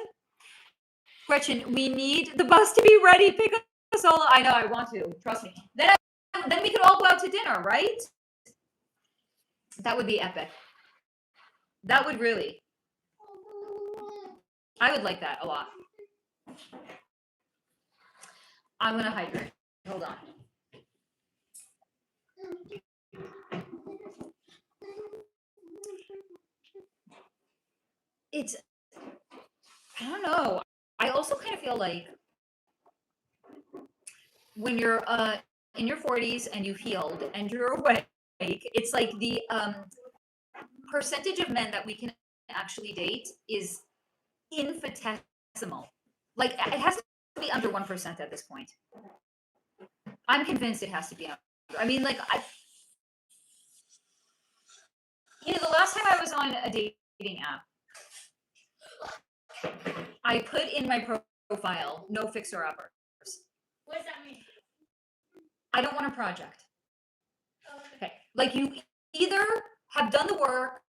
Gretchen, we need the bus to be ready. Pick up a solo. I know, I want to. Trust me. Then we could all go out to dinner, right? That would be epic. That would really. I would like that a lot. I'm going to hydrate. Hold on. I don't know. I also kind of feel like when you're in your 40s and you've healed and you're awake, it's like the percentage of men that we can actually date is infinitesimal. Like, it has to be under 1% at this point. I'm convinced it has to be under. I mean, like, the last time I was on a dating app, I put in my profile, no fixer-uppers. What does that mean? I don't want a project. Okay. Like, you either have done the work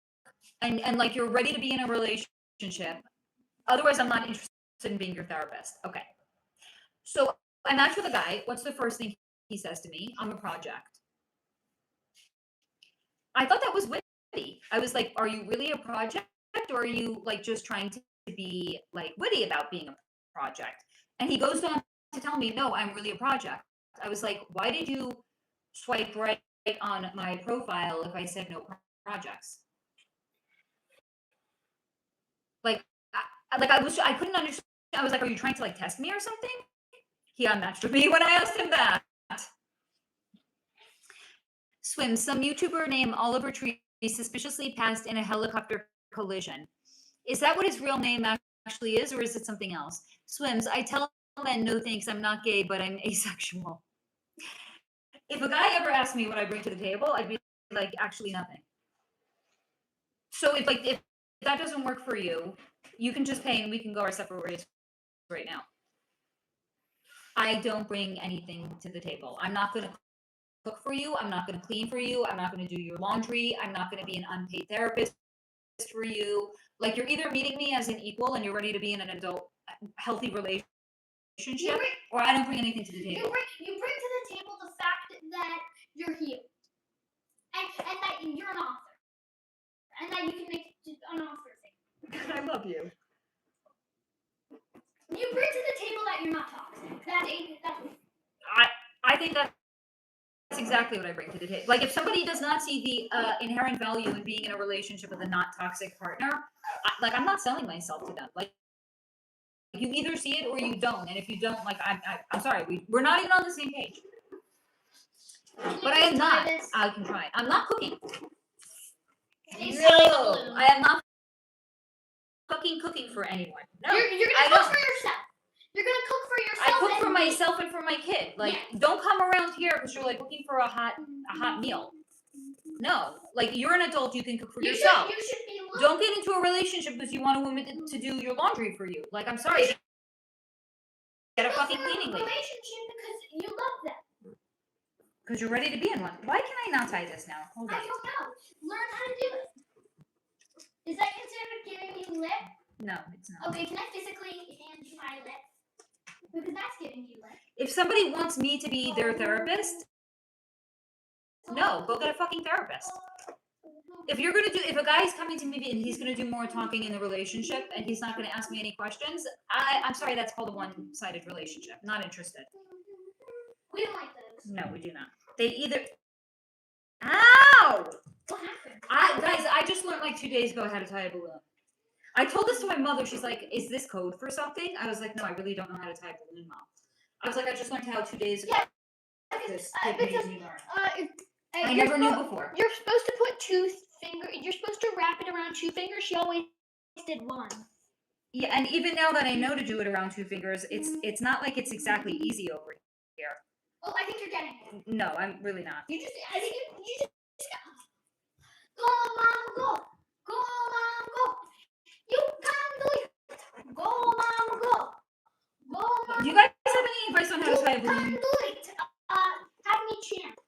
and like you're ready to be in a relationship. Otherwise, I'm not interested in being your therapist. Okay. So I match with a guy. What's the first thing he says to me? I'm a project. I thought that was witty. I was like, are you really a project, or are you like just trying to be like witty about being a project? And he goes on to tell me, no, I'm really a project. I was like, why did you swipe right on my profile if I said no projects? Like, I couldn't understand. I was like, are you trying to like test me or something? He unmatched with me when I asked him that. Swim, some YouTuber named Oliver Tree suspiciously passed in a helicopter collision. Is that what his real name actually is, or is it something else? Swims, I tell men no thanks, I'm not gay, but I'm asexual. If a guy ever asked me what I bring to the table, I'd be like, actually nothing. So if that doesn't work for you, you can just pay and we can go our separate ways right now. I don't bring anything to the table. I'm not going to cook for you. I'm not going to clean for you. I'm not going to do your laundry. I'm not going to be an unpaid therapist for you. Like, you're either meeting me as an equal and you're ready to be in an adult, healthy relationship, or I don't bring anything to the table. You bring to the table the fact that you're here, and that you're an author, and that you can make an author thing. I love you. You bring to the table that you're not toxic. I think that's exactly what I bring to the table. Like, if somebody does not see the inherent value in being in a relationship with a not toxic partner, I'm not selling myself to them. Like, you either see it or you don't. And if you don't, like, I'm sorry, we're not even on the same page. But I am not. I can try. I'm not cooking. No, I am not cooking for anyone. No, you're gonna cook for yourself. You're gonna cook for yourself. I cook for myself and for my kid. Like, don't come around here because you're like looking for a hot meal. No, like, you're an adult. You can cook for yourself. You should be. Don't get into a relationship because you want a woman to do your laundry for you. Like, I'm sorry. Get a fucking cleaning lady. Relationship because you love them. Because you're ready to be in one. Why can I not tie this now? Hold on. I don't know. Learn how to do it. Is that considered giving you lip? No, it's not. Okay, can I physically hand you my lip? Because that's giving you lip. If somebody wants me to be their therapist, no, go get a fucking therapist. If a guy's coming to me and he's gonna do more talking in the relationship and he's not gonna ask me any questions, I'm sorry, that's called a one-sided relationship. Not interested. We don't like those. No, we do not. They either. Ow! What happened? Guys, I just learned like 2 days ago how to tie a balloon. I told this to my mother. She's like, "Is this code for something?" I was like, "No, I really don't know how to tie a balloon, Mom." I was like, "I just learned how 2 days ago." Yeah, because I never knew before. You're supposed to put you're supposed to wrap it around 2 fingers. She always did 1. Yeah, and even now that I know to do it around 2 fingers, it's not like it's exactly easy over here. Well, I think you're getting it. No, I'm really not. I think you just go, Mom, go. Go, Mom, go. You can do it. Go, Mom, go. Go, Mom. Do you guys have any advice on how to tie a balloon? You can do it. Have me chant.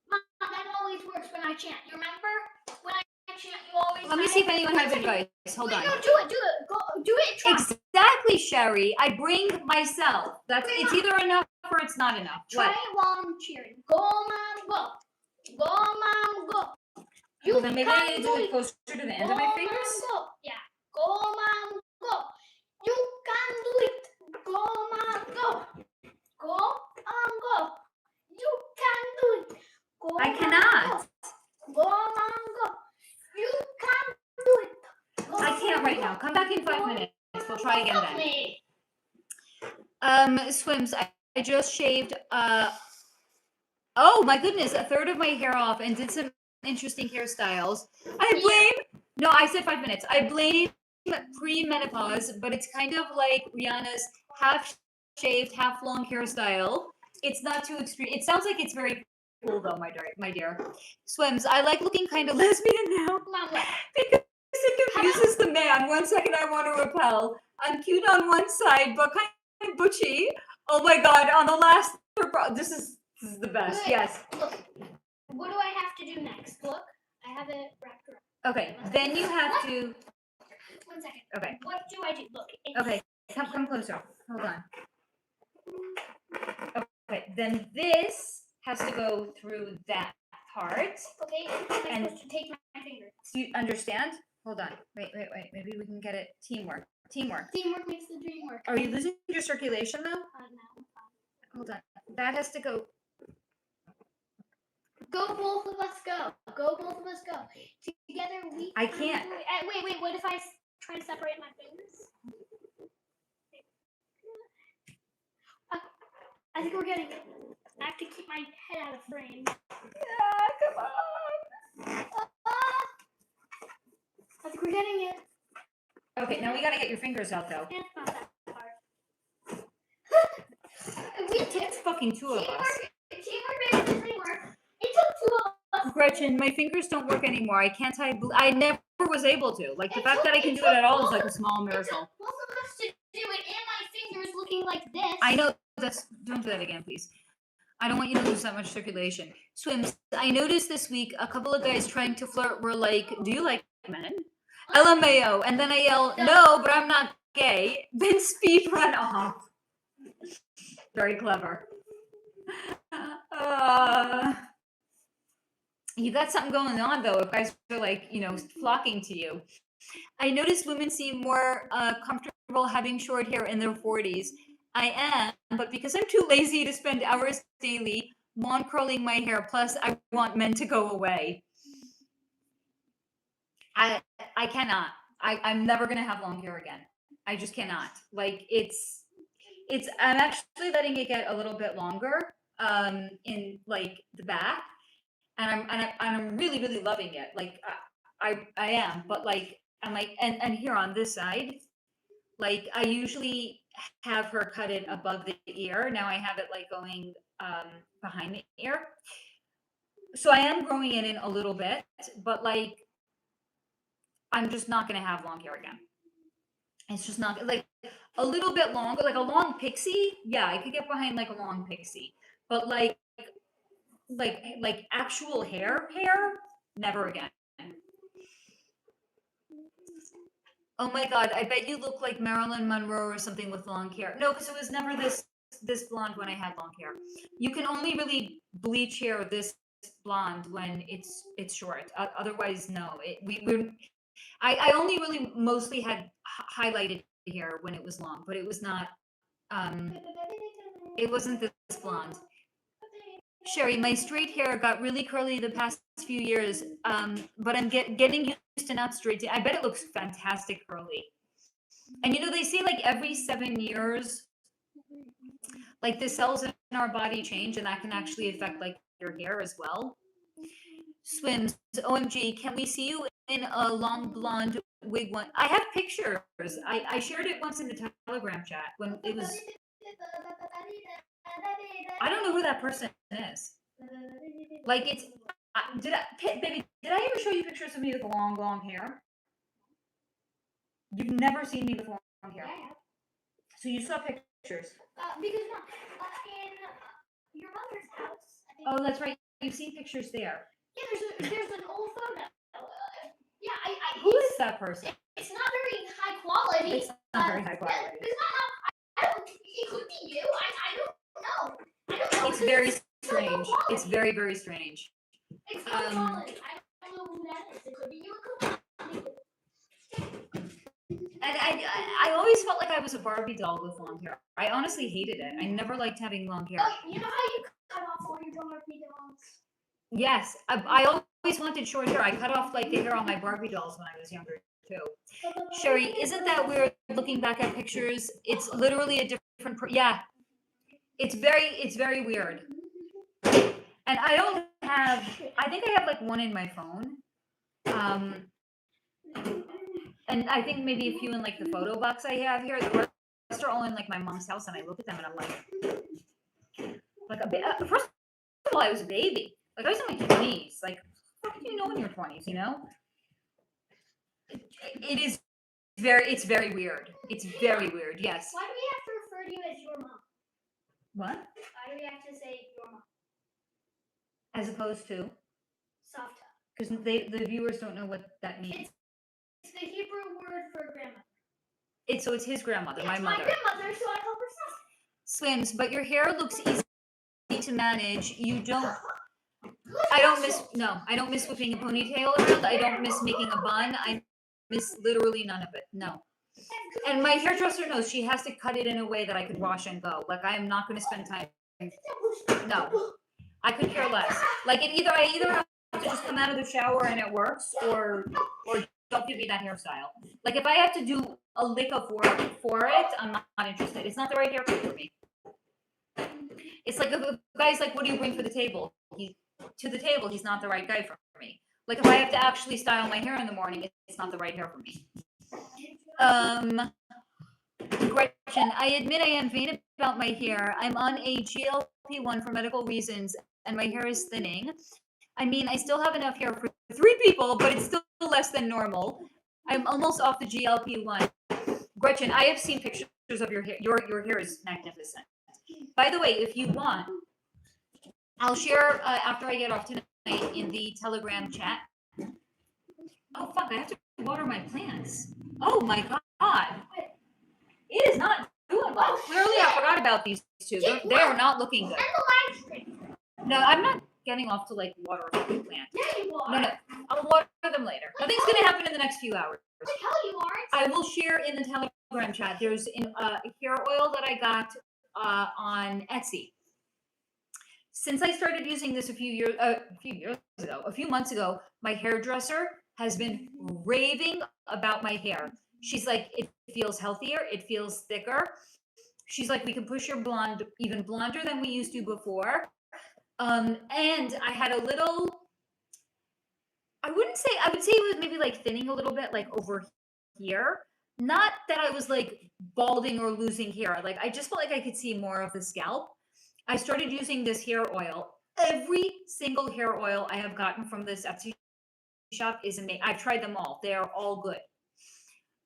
Mom, that always works when I chant. You remember? When I chant, you always. Let me see if anyone has advice. Hold on. No, do it. Go, do it. Try. Exactly, Sherry. I bring myself. It's either enough or it's not enough. Try it while I'm cheering. Go, Mom, go. Go, Mom, go. Well, then maybe I need to do it closer to the end of my fingers. Go. Yeah. Go, Mom, go. You can do it. Go, Mom, go. Go, go. You can do it. Go, I cannot. Go, Mom, go. You can do it. Go, I can't right now. Come back in 5 minutes. We'll try again then. Swims. I just shaved. Oh my goodness, a third of my hair off and did some interesting hairstyles. No, I said 5 minutes. I blame pre-menopause, but it's kind of like Rihanna's half shaved, half long hairstyle. It's not too extreme. It sounds like it's very cool though, my dear. Swims, I like looking kind of lesbian now. Because it confuses the man. 1 second I want to repel. I'm cute on one side, but kind of butchy. Oh my god, on the last, this is the best. Yes. Look, what do I have to do next? Look, I have it wrapped around. Okay, then you have to. 1 second. Okay. What do I do? Look. Okay, come closer. Hold on. Okay, then this has to go through that part. Okay, I'm supposed to take my finger. Do you understand? Hold on. Wait. Maybe we can get it. Teamwork. Teamwork makes the dream work. Are you losing your circulation though? No. Hold on. That has to go. Go, both of us go. Go, both of us go. Together we. I can't. Wait. What if I try to separate my fingers? I think we're getting it. I have to keep my head out of frame. Yeah, come on. I think we're getting it. Okay, now we gotta get your fingers out though. It's not that hard. We did. It's fucking two of us. Teamwork makes the dream work. It took two of us. Gretchen, my fingers don't work anymore. I can't tie. I never was able to. Like the fact that I can do it at all is like a small It miracle. took both of us to do it, and my fingers looking like this. I know that's. Don't do that again, please. I don't want you to lose that much circulation. Swims. I noticed this week a couple of guys trying to flirt were like, "Do you like men?" LMAO, and then I yell, "No, but I'm not gay." Then speed run off. Very clever. You got something going on though. If guys are like, flocking to you. I noticed women seem more comfortable having short hair in their 40s. I am, but because I'm too lazy to spend hours daily lawn curling my hair, plus I want men to go away. I cannot. I'm never gonna have long hair again. I just cannot. Like it's I'm actually letting it get a little bit longer in like the back, and I'm really really loving it. Like I am, but like I'm like and here on this side, like I usually have her cut it above the ear. Now I have it like going behind the ear. So I am growing it in a little bit, but like I'm just not gonna have long hair again. It's just not like a little bit longer, like a long pixie. Yeah, I could get behind like a long pixie, but like actual hair, never again. Oh my God, I bet you look like Marilyn Monroe or something with long hair. No, because it was never this blonde when I had long hair. You can only really bleach hair this blonde when it's short. Otherwise, no. I only really mostly had highlighted hair when it was long, but it was not. It wasn't this blonde. Sherry, my straight hair got really curly the past few years, but I'm getting used to not straight. I bet it looks fantastic curly. And they say like every 7 years, like the cells in our body change, and that can actually affect like your hair as well. Swims, OMG, can we see you in a long blonde wig one? I have pictures. I shared it once in the Telegram chat when it was. I don't know who that person is. Like it's. Baby, did I ever show you pictures of me with long hair? You've never seen me with long hair. Yeah. So you saw pictures. Because in your mother's house. I think. Oh, that's right. You've seen pictures there. Yeah, there's an old photo. Yeah, Who is that person? It's not very high quality. It's not very high quality. It's not. I don't. It could be you. I don't know. I don't know. It's very strange. It's very very strange. It's high quality. I don't know who that is. It could be you. It could be. And I always felt like I was a Barbie doll with long hair. I honestly hated it. I never liked having long hair. You know how you cut off all your Barbie dolls? Yes, I always wanted short hair. I cut off like the hair on my Barbie dolls when I was younger too. Sherry, isn't that weird? Looking back at pictures, it's literally a different. Yeah, it's very weird. And I don't have. I think I have like one in my phone. And I think maybe a few in like the photo box I have here. The rest are all in like my mom's house, and I look at them and I'm like a first of all, I was a baby. Like I was in my 20s. Like what do you know in your 20s? It's very weird. It's very weird. Yes. Why do we have to refer to you as your mom? What? Why do we have to say your mom? As opposed to? Softa. Because the viewers don't know what that means. It's the Hebrew word for grandmother. It's his grandmother, my mother. My grandmother, so I call her Softa. Swims, but your hair looks easy to manage. You don't. I don't miss whipping a ponytail around. I don't miss making a bun. I miss literally none of it. No. And my hairdresser knows she has to cut it in a way that I could wash and go. Like I am not going to spend time. No, I could care less. Like I either have to just come out of the shower and it works, or don't give me that hairstyle. Like if I have to do a lick of for it, I'm not interested. It's not the right haircut for me. It's like a guy's like, what do you bring for the table? He's not the right guy for me. Like if I have to actually style my hair in the morning, it's not the right hair for me. Gretchen, I admit I am vain about my hair. I'm on a GLP-1 for medical reasons, and my hair is thinning. I mean, I still have enough hair for 3 people, but it's still less than normal. I'm almost off the GLP-1. Gretchen, I have seen pictures of your hair. Your hair is magnificent. By the way, if you want, I'll share after I get off tonight in the Telegram chat. Oh fuck! I have to water my plants. Oh my god! It is not doing well. Clearly, I forgot about these two. They are not looking good. No, I'm not getting off to like water a fucking plant. Yeah, you are. No, I'll water them later. Nothing's gonna happen in the next few hours. Like hell you aren't. I will share in the Telegram chat. There's a hair oil that I got on Etsy. Since I started using this a few months ago, my hairdresser has been raving about my hair. She's like, it feels healthier, it feels thicker. She's like, we can push your blonde even blonder than we used to before. And I had a little, I would say it was maybe like thinning a little bit, like over here. Not that I was like balding or losing hair. Like I just felt like I could see more of the scalp. I started using this hair oil. Every single hair oil I have gotten from this Etsy shop is amazing. I've tried them all. They are all good.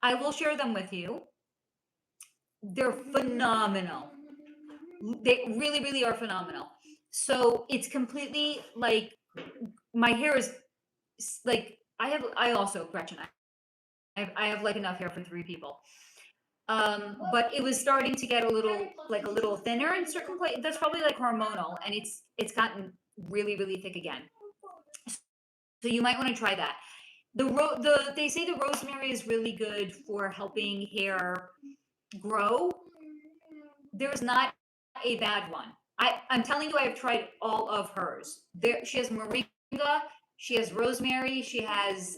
I will share them with you. They're phenomenal. They really, really are phenomenal. So it's completely like my hair is like I also, Gretchen, I have like enough hair for 3 people. But it was starting to get a little thinner in certain places. That's probably like hormonal, and it's gotten really, really thick again. So you might want to try that. They say the rosemary is really good for helping hair grow. There's not a bad one. I'm telling you, I've tried all of hers. She has moringa, she has rosemary, she has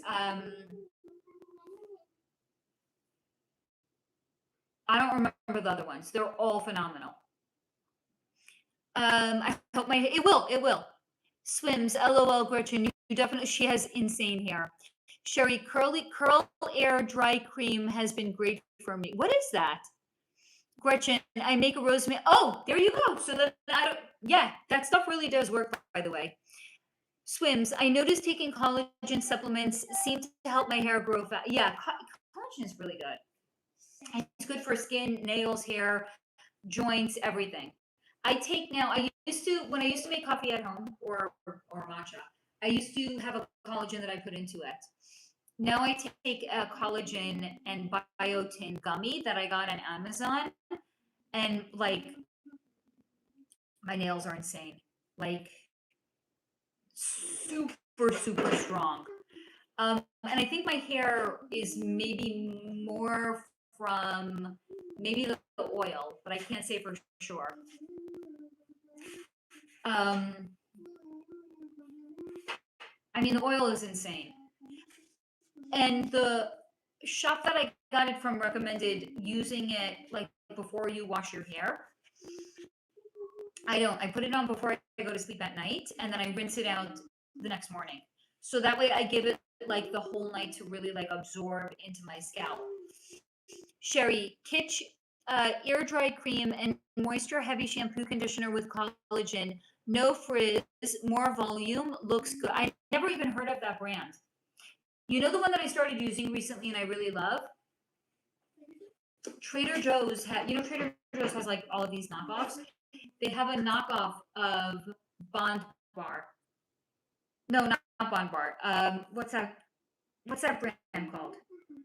I don't remember the other ones. They're all phenomenal. I hope it will. Swims, LOL, Gretchen. You definitely, she has insane hair. Sherry, Curl Air Dry Cream has been great for me. What is that? Gretchen, I make a rosemary. Oh, there you go. So then yeah, that stuff really does work, by the way. Swims, I noticed taking collagen supplements seem to help my hair grow fast. Yeah, collagen is really good. It's good for skin, nails, hair, joints, everything. I used to, when I used to make coffee at home or matcha, I used to have a collagen that I put into it. Now I take a collagen and biotin gummy that I got on Amazon, and like my nails are insane, like super, super strong. And I think my hair is maybe more from maybe the oil, but I can't say for sure. I mean, the oil is insane. And the shop that I got it from recommended using it like before you wash your hair. I don't. I put it on before I go to sleep at night, and then I rinse it out the next morning. So that way I give it like the whole night to really like absorb into my scalp. Sherry, Kitsch air dry cream and moisture heavy shampoo conditioner with collagen, no frizz, more volume, looks good. I never even heard of that brand. You know the one that I started using recently and I really love? Trader Joe's Trader Joe's has like all of these knockoffs. They have a knockoff of Bond Bar. No, not Bond Bar. What's that brand called?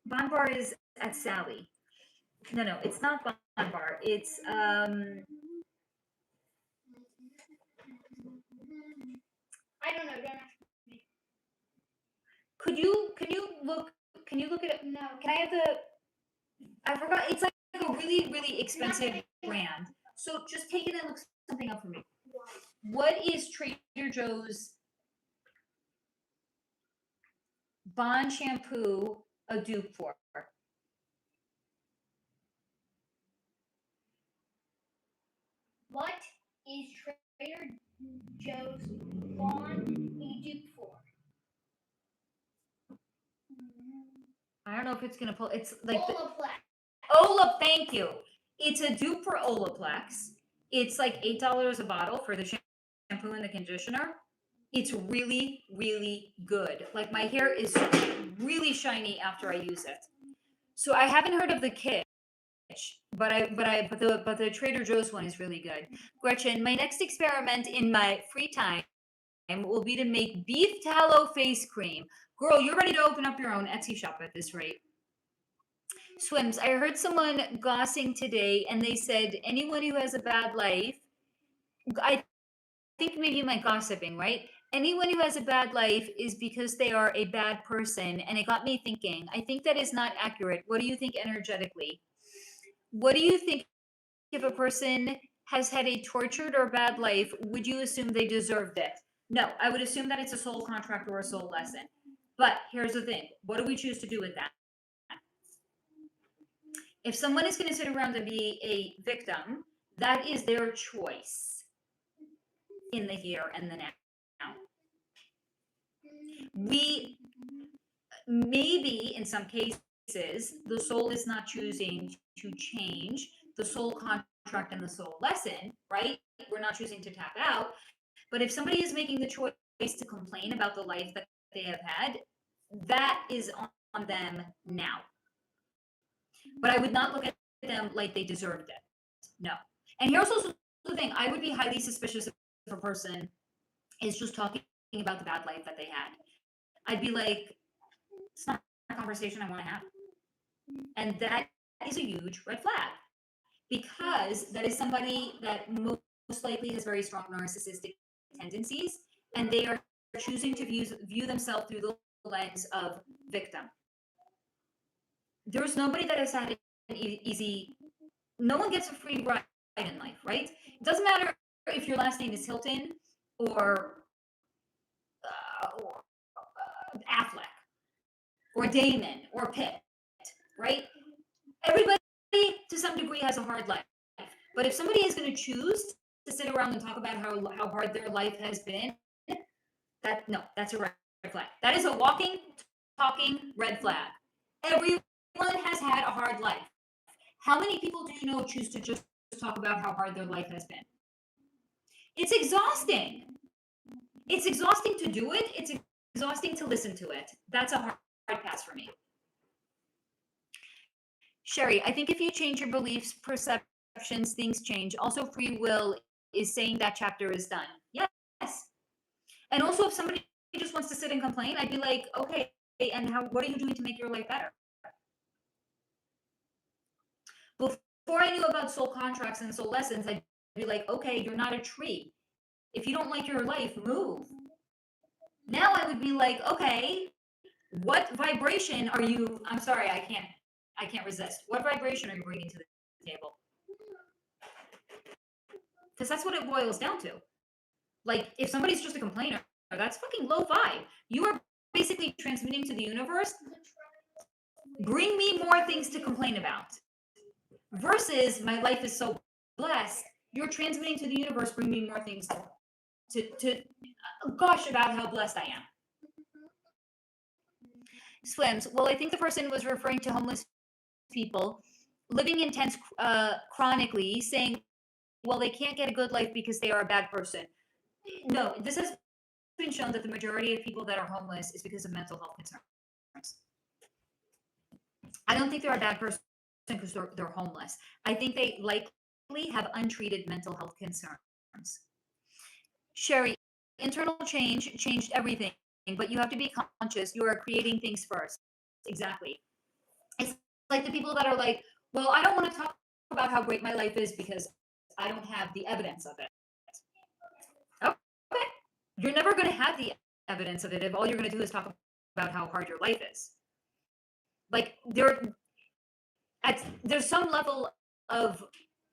Bond Bar is at Sally. No, it's not Bond Bar. It's I don't know. Don't ask me. Can you look at it? No. Can I have I forgot. It's like a really, really expensive brand. So just take it and look something up for me. What is Trader Joe's Bond shampoo a dupe for? What is Trader Joe's Bond a dupe for? I don't know if it's gonna pull. It's like Olaplex. Thank you. It's a dupe for Olaplex. It's like $8 a bottle for the shampoo and the conditioner. It's really, really good. Like my hair is really shiny after I use it. So I haven't heard of the Kitsch, but the Trader Joe's one is really good. Gretchen, my next experiment in my free time will be to make beef tallow face cream. Girl, you're ready to open up your own Etsy shop at this rate. Swims, I heard someone gossing today and they said anyone who has a bad life, I think maybe you meant gossiping, right? Anyone who has a bad life is because they are a bad person. And it got me thinking, I think that is not accurate. What do you think energetically? What do you think if a person has had a tortured or bad life, would you assume they deserved it? No, I would assume that it's a soul contract or a soul lesson. But here's the thing. What do we choose to do with that? If someone is going to sit around and be a victim, that is their choice in the here and the now. We maybe in some cases the soul is not choosing to change the soul contract and the soul lesson, right? We're not choosing to tap out. But if somebody is making the choice to complain about the life that they have had, that is on them now. But I would not look at them like they deserved it. No. And here's also the thing. I would be highly suspicious if a person is just talking about the bad life that they had. I'd be like, it's not a conversation I want to have. And that is a huge red flag. Because that is somebody that most likely has very strong narcissistic tendencies. And they are choosing to view themselves through the lens of victim. There's nobody that has had an easy, no one gets a free ride in life, right? It doesn't matter if your last name is Hilton or Affleck or Damon or Pitt, right? Everybody to some degree has a hard life. But if somebody is going to choose to sit around and talk about how hard their life has been, that's a red flag. That is a walking, talking red flag. Everyone has had a hard life. How many people do you know choose to just talk about how hard their life has been? It's exhausting. It's exhausting to do it. It's exhausting to listen to it. That's a hard pass for me. Sherry, I think if you change your beliefs, perceptions, things change. Also, free will is saying that chapter is done. Yes. And also, if somebody just wants to sit and complain, I'd be like, okay, and what are you doing to make your life better? Before I knew about soul contracts and soul lessons, I'd be like, okay, you're not a tree. If you don't like your life, move. Now I would be like, okay, what vibration are you? I'm sorry, I can't resist. What vibration are you bringing to the table? Because that's what it boils down to. Like, if somebody's just a complainer, that's fucking low vibe. You are basically transmitting to the universe, bring me more things to complain about. Versus, my life is so blessed, you're transmitting to the universe, bring me more things to gush about how blessed I am. Swims, well, I think the person was referring to homeless people living in tents chronically, saying, well, they can't get a good life because they are a bad person. No, this has been shown that the majority of people that are homeless is because of mental health concerns. I don't think they're a bad person because they're homeless. I think they likely have untreated mental health concerns. Sherry, internal change changed everything, but you have to be conscious. You are creating things first. Exactly. It's like the people that are like, well, I don't want to talk about how great my life is because I don't have the evidence of it. Okay. You're never going to have the evidence of it if all you're going to do is talk about how hard your life is. Like, there's some level of,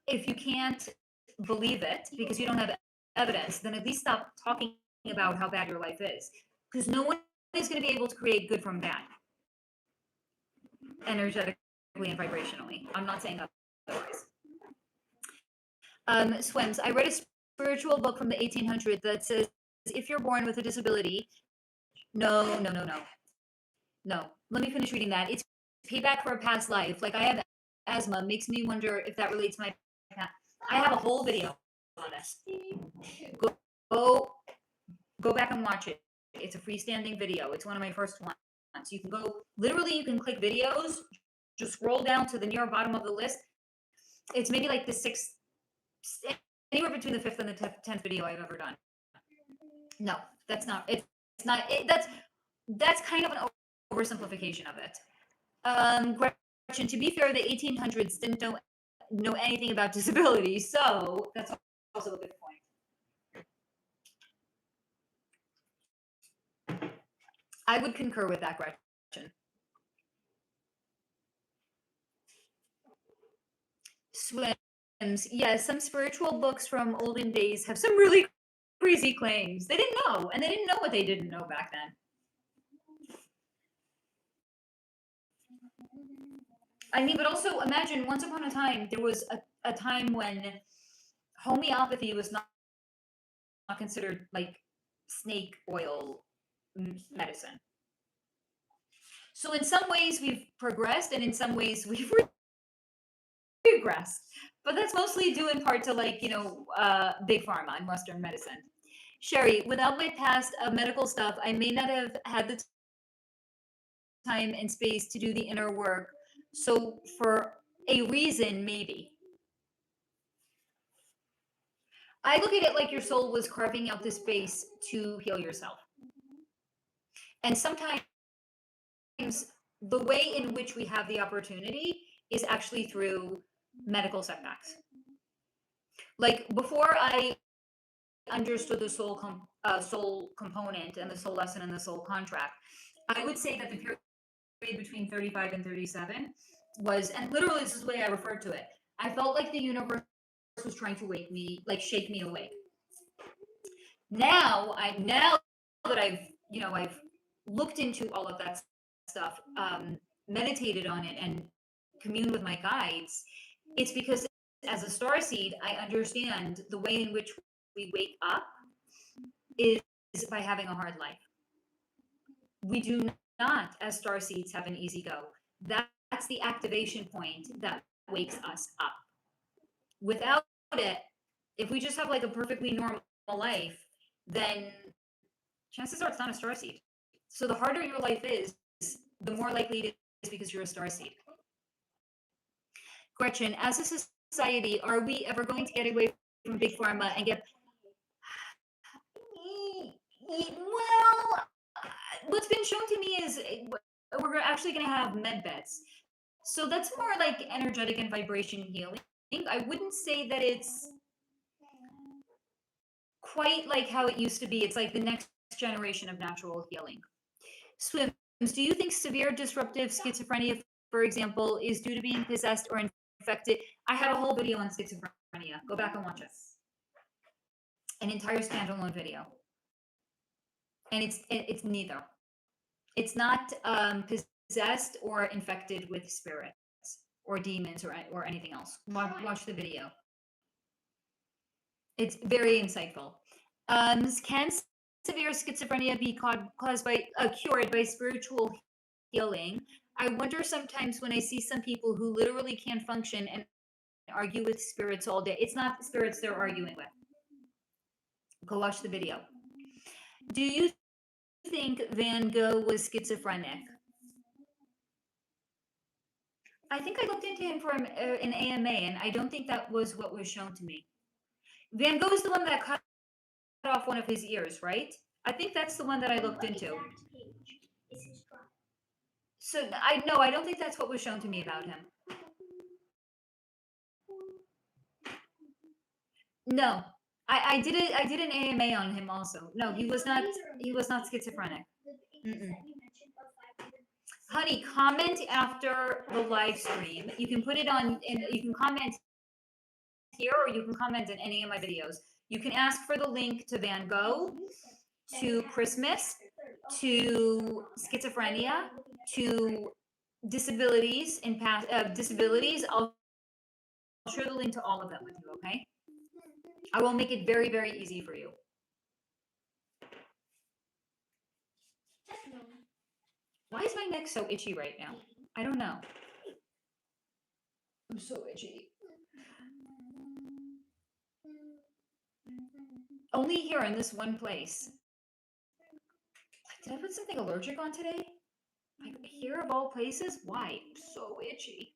if you can't believe it because you don't have evidence, then at least stop talking about how bad your life is. Because no one is going to be able to create good from bad, energetically and vibrationally. I'm not saying otherwise. Swims, I read a spiritual book from the 1800s that says, if you're born with a disability, no. Let me finish reading that. It's payback for a past life. Like I have asthma, makes me wonder if that relates to my past. I have a whole video on this. Go, go back and watch it. It's a freestanding video. It's one of my first ones. You can go, literally, you can click videos, just scroll down to the near bottom of the list. It's maybe like the sixth, anywhere between the fifth and the 10th video I've ever done. No, that's not. It's not. That's kind of an oversimplification of it. Gretchen, to be fair, the 1800s didn't know anything about disability, so that's also a good point. I would concur with that, Gretchen. Swims, yes, some spiritual books from olden days have some really crazy claims. They didn't know, and they didn't know what they didn't know back then. I mean, but also imagine once upon a time, there was a time when homeopathy was not considered like snake oil medicine. So in some ways we've progressed, and in some ways we've regressed. But that's mostly due in part to, like, big pharma and Western medicine. Sherry, without my past medical stuff, I may not have had the time and space to do the inner work. So for a reason, maybe. I look at it like your soul was carving out the space to heal yourself. And sometimes the way in which we have the opportunity is actually through medical setbacks. Like before I understood the soul component and the soul lesson and the soul contract, I would say that the period between 35 and 37 was, and literally this is the way I referred to it, I felt like the universe was trying to wake me, like shake me awake. Now that I've looked into all of that stuff, meditated on it, and communed with my guides, it's because as a starseed, I understand the way in which we wake up is by having a hard life. We do not, as starseeds, have an easy go. That's the activation point that wakes us up. Without it, if we just have like a perfectly normal life, then chances are it's not a starseed. So the harder your life is, the more likely it is because you're a starseed. Gretchen, as a society, are we ever going to get away from big pharma and get? Well, what's been shown to me is we're actually going to have med beds. So that's more like energetic and vibration healing. I wouldn't say that it's quite like how it used to be. It's like the next generation of natural healing. Swims, do you think severe disruptive schizophrenia, for example, is due to being possessed or infected? I have a whole video on schizophrenia. Go back and watch it. An entire standalone video. And it's neither. It's not possessed or infected with spirits or demons or anything else. Watch the video. It's very insightful. Can severe schizophrenia be caused by cured by spiritual healing? I wonder sometimes when I see some people who literally can't function and argue with spirits all day. It's not spirits they're arguing with. Go watch the video. Do you think Van Gogh was schizophrenic? I think I looked into him for an AMA, and I don't think that was what was shown to me. Van Gogh is the one that cut off one of his ears, right? I think that's the one that I looked into. So I don't think that's what was shown to me about him. No, I did an AMA on him also. No, he was not schizophrenic. Honey, comment after the live stream. You can put it on, and you can comment here, or you can comment in any of my videos. You can ask for the link to Van Gogh, to Christmas, to schizophrenia, to disabilities and past disabilities. I'll share the link to all of them with you. Okay, I will make it very, very easy for you. Why is my neck so itchy right now? I don't know. I'm so itchy. Only here in this one place. Did I put something allergic on today? Like here of all places? Why? I'm so itchy.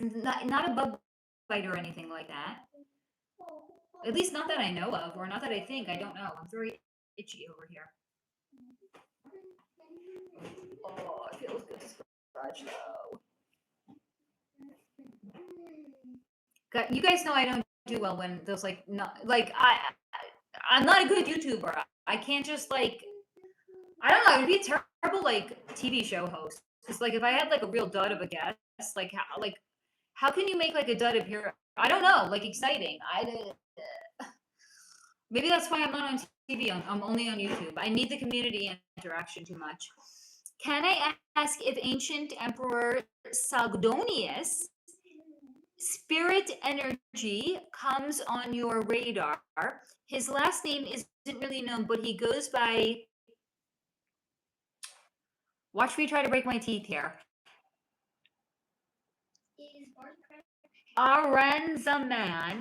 Not a bug bite or anything like that. At least not that I know of, or not that I think. I don't know. I'm very itchy over here. Oh, it feels good to scratch though. You guys know I don't do well when there's like not like I'm not a good YouTuber. I can't just like I don't know. It'd be a terrible like TV show host. Because like if I had like a real dud of a guest, how can you make like a dud appear? I don't know. Like exciting. Maybe that's why I'm not on TV. I'm only on YouTube. I need the community interaction too much. Can I ask if ancient Emperor Sogdonius spirit energy comes on your radar? His last name isn't really known, but he goes by. Watch me try to break my teeth here. Aranzaman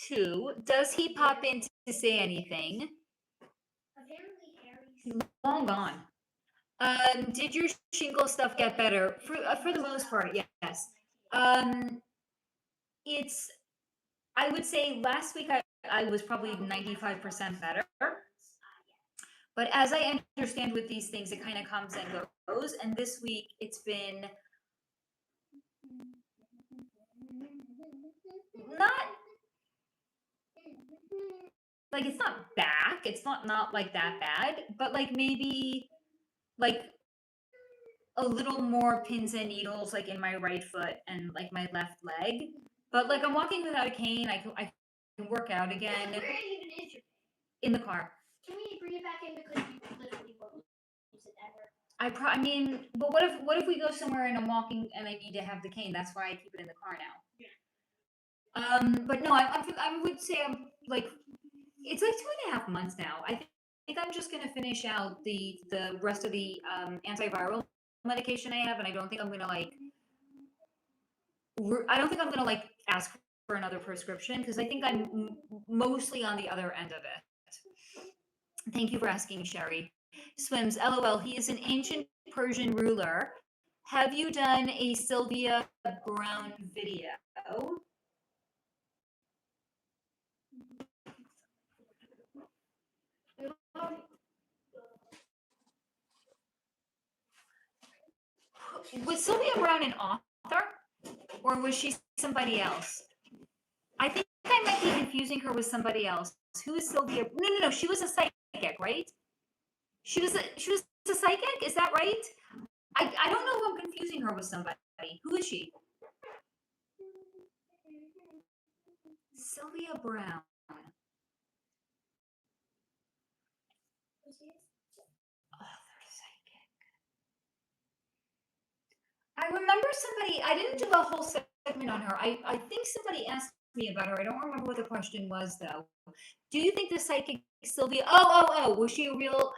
2. Does he pop in to say anything? Long gone. Did your shingle stuff get better? For the most part, yes. It's. I would say last week I was probably 95% better. But as I understand with these things, it kind of comes and goes. And this week it's been not like it's not back. It's not like that bad, but like maybe like a little more pins and needles like in my right foot and like my left leg. But like I'm walking without a cane. I can work out again. Where even is your in the car. Can we bring it back in because you literally won't use it ever? I mean, but what if we go somewhere and I'm walking and I need to have the cane? That's why I keep it in the car now. Yeah. But no, I would say I'm like it's like 2.5 months now. I think I'm just gonna finish out the rest of the antiviral medication I have, and I don't think I'm gonna like. I don't think I'm gonna like ask for another prescription because I think I'm mostly on the other end of it. Thank you for asking, Sherry. Swims, LOL. He is an ancient Persian ruler. Have you done a Sylvia Brown video? Was Sylvia Brown an author? Or was she somebody else? I think I might be confusing her with somebody else. Who is Sylvia? No. She was a psychic, right? She was a psychic. Is that right? I don't know if I'm confusing her with somebody. Who is she? Sylvia Brown. I remember somebody, I didn't do a whole segment on her. I think somebody asked me about her. I don't remember what the question was, though. Do you think the psychic Sylvia, was she a real,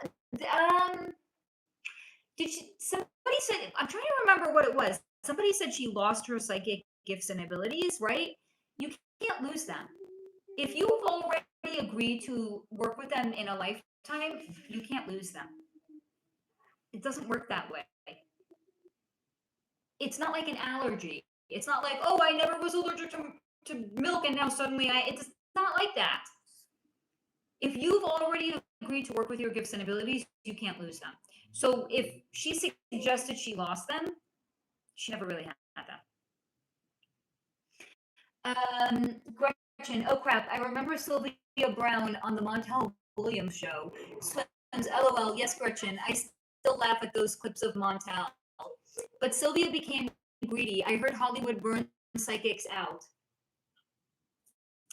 somebody said, I'm trying to remember what it was. Somebody said she lost her psychic gifts and abilities, right? You can't lose them. If you've already agreed to work with them in a lifetime, you can't lose them. It doesn't work that way. It's not like an allergy. It's not like, oh, I never was allergic to milk and now suddenly it's not like that. If you've already agreed to work with your gifts and abilities, you can't lose them. So if she suggested she lost them, she never really had them. Gretchen, oh crap, I remember Sylvia Brown on the Montel Williams show. Swims, LOL, yes, Gretchen, I still laugh at those clips of Montel. But Sylvia became greedy. I heard Hollywood burned psychics out.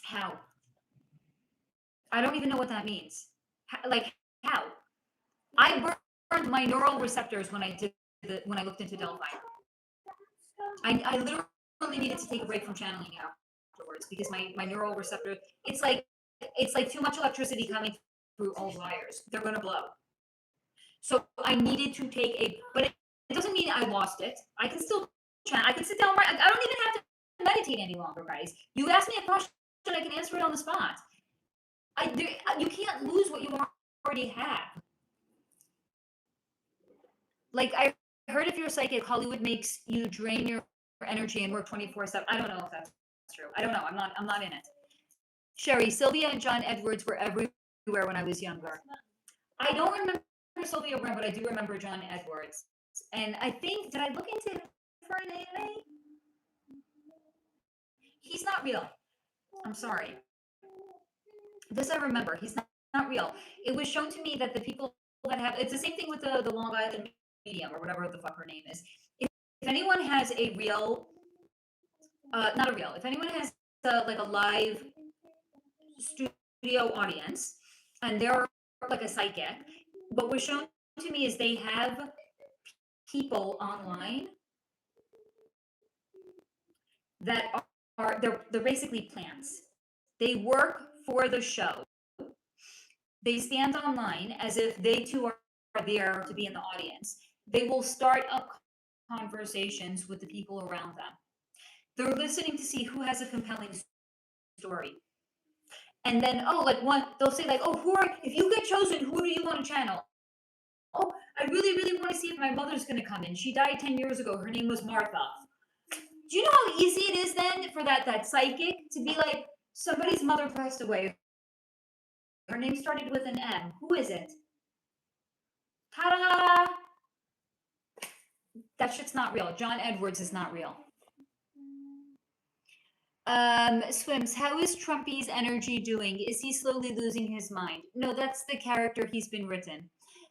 How? I don't even know what that means. How? I burned my neural receptors when I looked into Delphi. I literally needed to take a break from channeling afterwards because my neural receptor. It's like too much electricity coming through old wires. They're gonna blow. So I needed to take but doesn't mean I lost it. I can still chant. I can sit down. I don't even have to meditate any longer, guys. You ask me a question, I can answer it on the spot. You can't lose what you already have. Like, I heard if you're psychic, Hollywood makes you drain your energy and work 24/7. I don't know if that's true. I don't know. I'm not in it. Sherry, Sylvia and John Edwards were everywhere when I was younger. I don't remember Sylvia Brand, but I do remember John Edwards. And I think, did I look into him for an AMA? He's not real. I'm sorry. This I remember. He's not real. It was shown to me that the people that have, it's the same thing with the Long Island Medium or whatever the fuck her name is. If anyone has a real, not a real, if anyone has like a live studio audience and they're like a psychic, what was shown to me is they have people online that they're basically plants. They work for the show. They stand online as if they too are there to be in the audience. They will start up conversations with the people around them. They're listening to see who has a compelling story. And then, they'll say like, if you get chosen, who do you want to channel? Oh, I really, really want to see if my mother's going to come in. She died 10 years ago. Her name was Martha. Do you know how easy it is then for that psychic to be like, somebody's mother passed away. Her name started with an M. Who is it? Ta-da! That shit's not real. John Edwards is not real. Swims, how is Trumpy's energy doing? Is he slowly losing his mind? No, that's the character he's been written.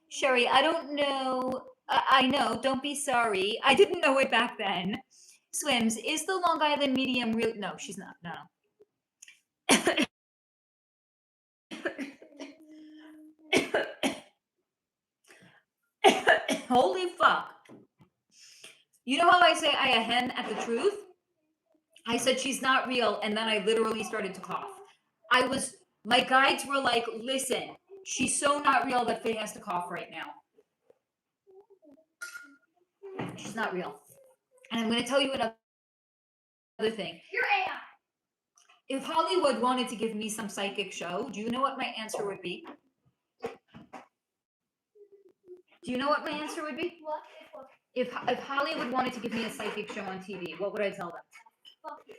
Sherry, I don't know. I know. Don't be sorry. I didn't know it back then. Swims, is the Long Island Medium real? No, she's not. No. Holy fuck. You know how I say I ahem at the truth? I said she's not real, and then I literally started to cough. My guides were like, listen, she's so not real that Faye has to cough right now. She's not real. And I'm going to tell you another thing. You're AI. If Hollywood wanted to give me some psychic show, do you know what my answer would be? Do you know what my answer would be? What? If Hollywood wanted to give me a psychic show on TV, what would I tell them? Fuck you.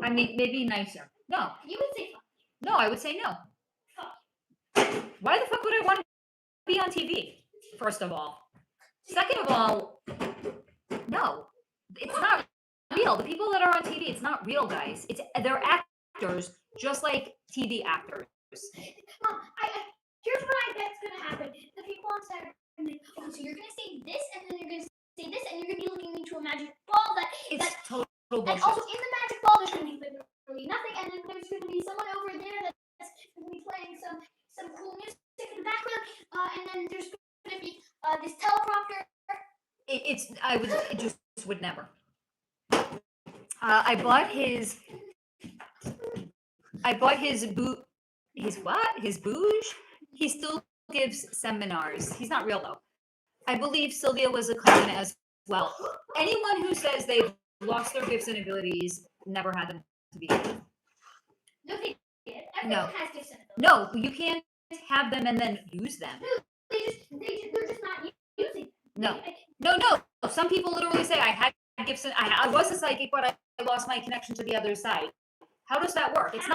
I mean, maybe nicer. No. You would say fuck. No, I would say no. Fuck. Why the fuck would I want to be on TV? First of all. Second of all, no. It's not real. The people that are on TV, it's not real, guys. They're actors, just like TV actors. Mom, here's what I bet's gonna happen. The people on set are gonna be, oh, so you're gonna say this, and then you're gonna say this, and you're gonna be looking into a magic ball It's total and bullshit. also in the magic ball there's gonna be literally nothing, and then there's gonna be someone over there that's gonna be playing some cool music in the background, and then there's gonna be this teleprompter. It just would never. I bought his bouge. He still gives seminars. He's not real though. I believe Sylvia was a clown as well. Anyone who says they've lost their gifts and abilities never had them to begin with. No, they did. Everyone has gifts and abilities. No, you can't have them and then use them. No, they're just not using them. No. Some people literally say I had gifts and I was a psychic, but I lost my connection to the other side. How does that work? It's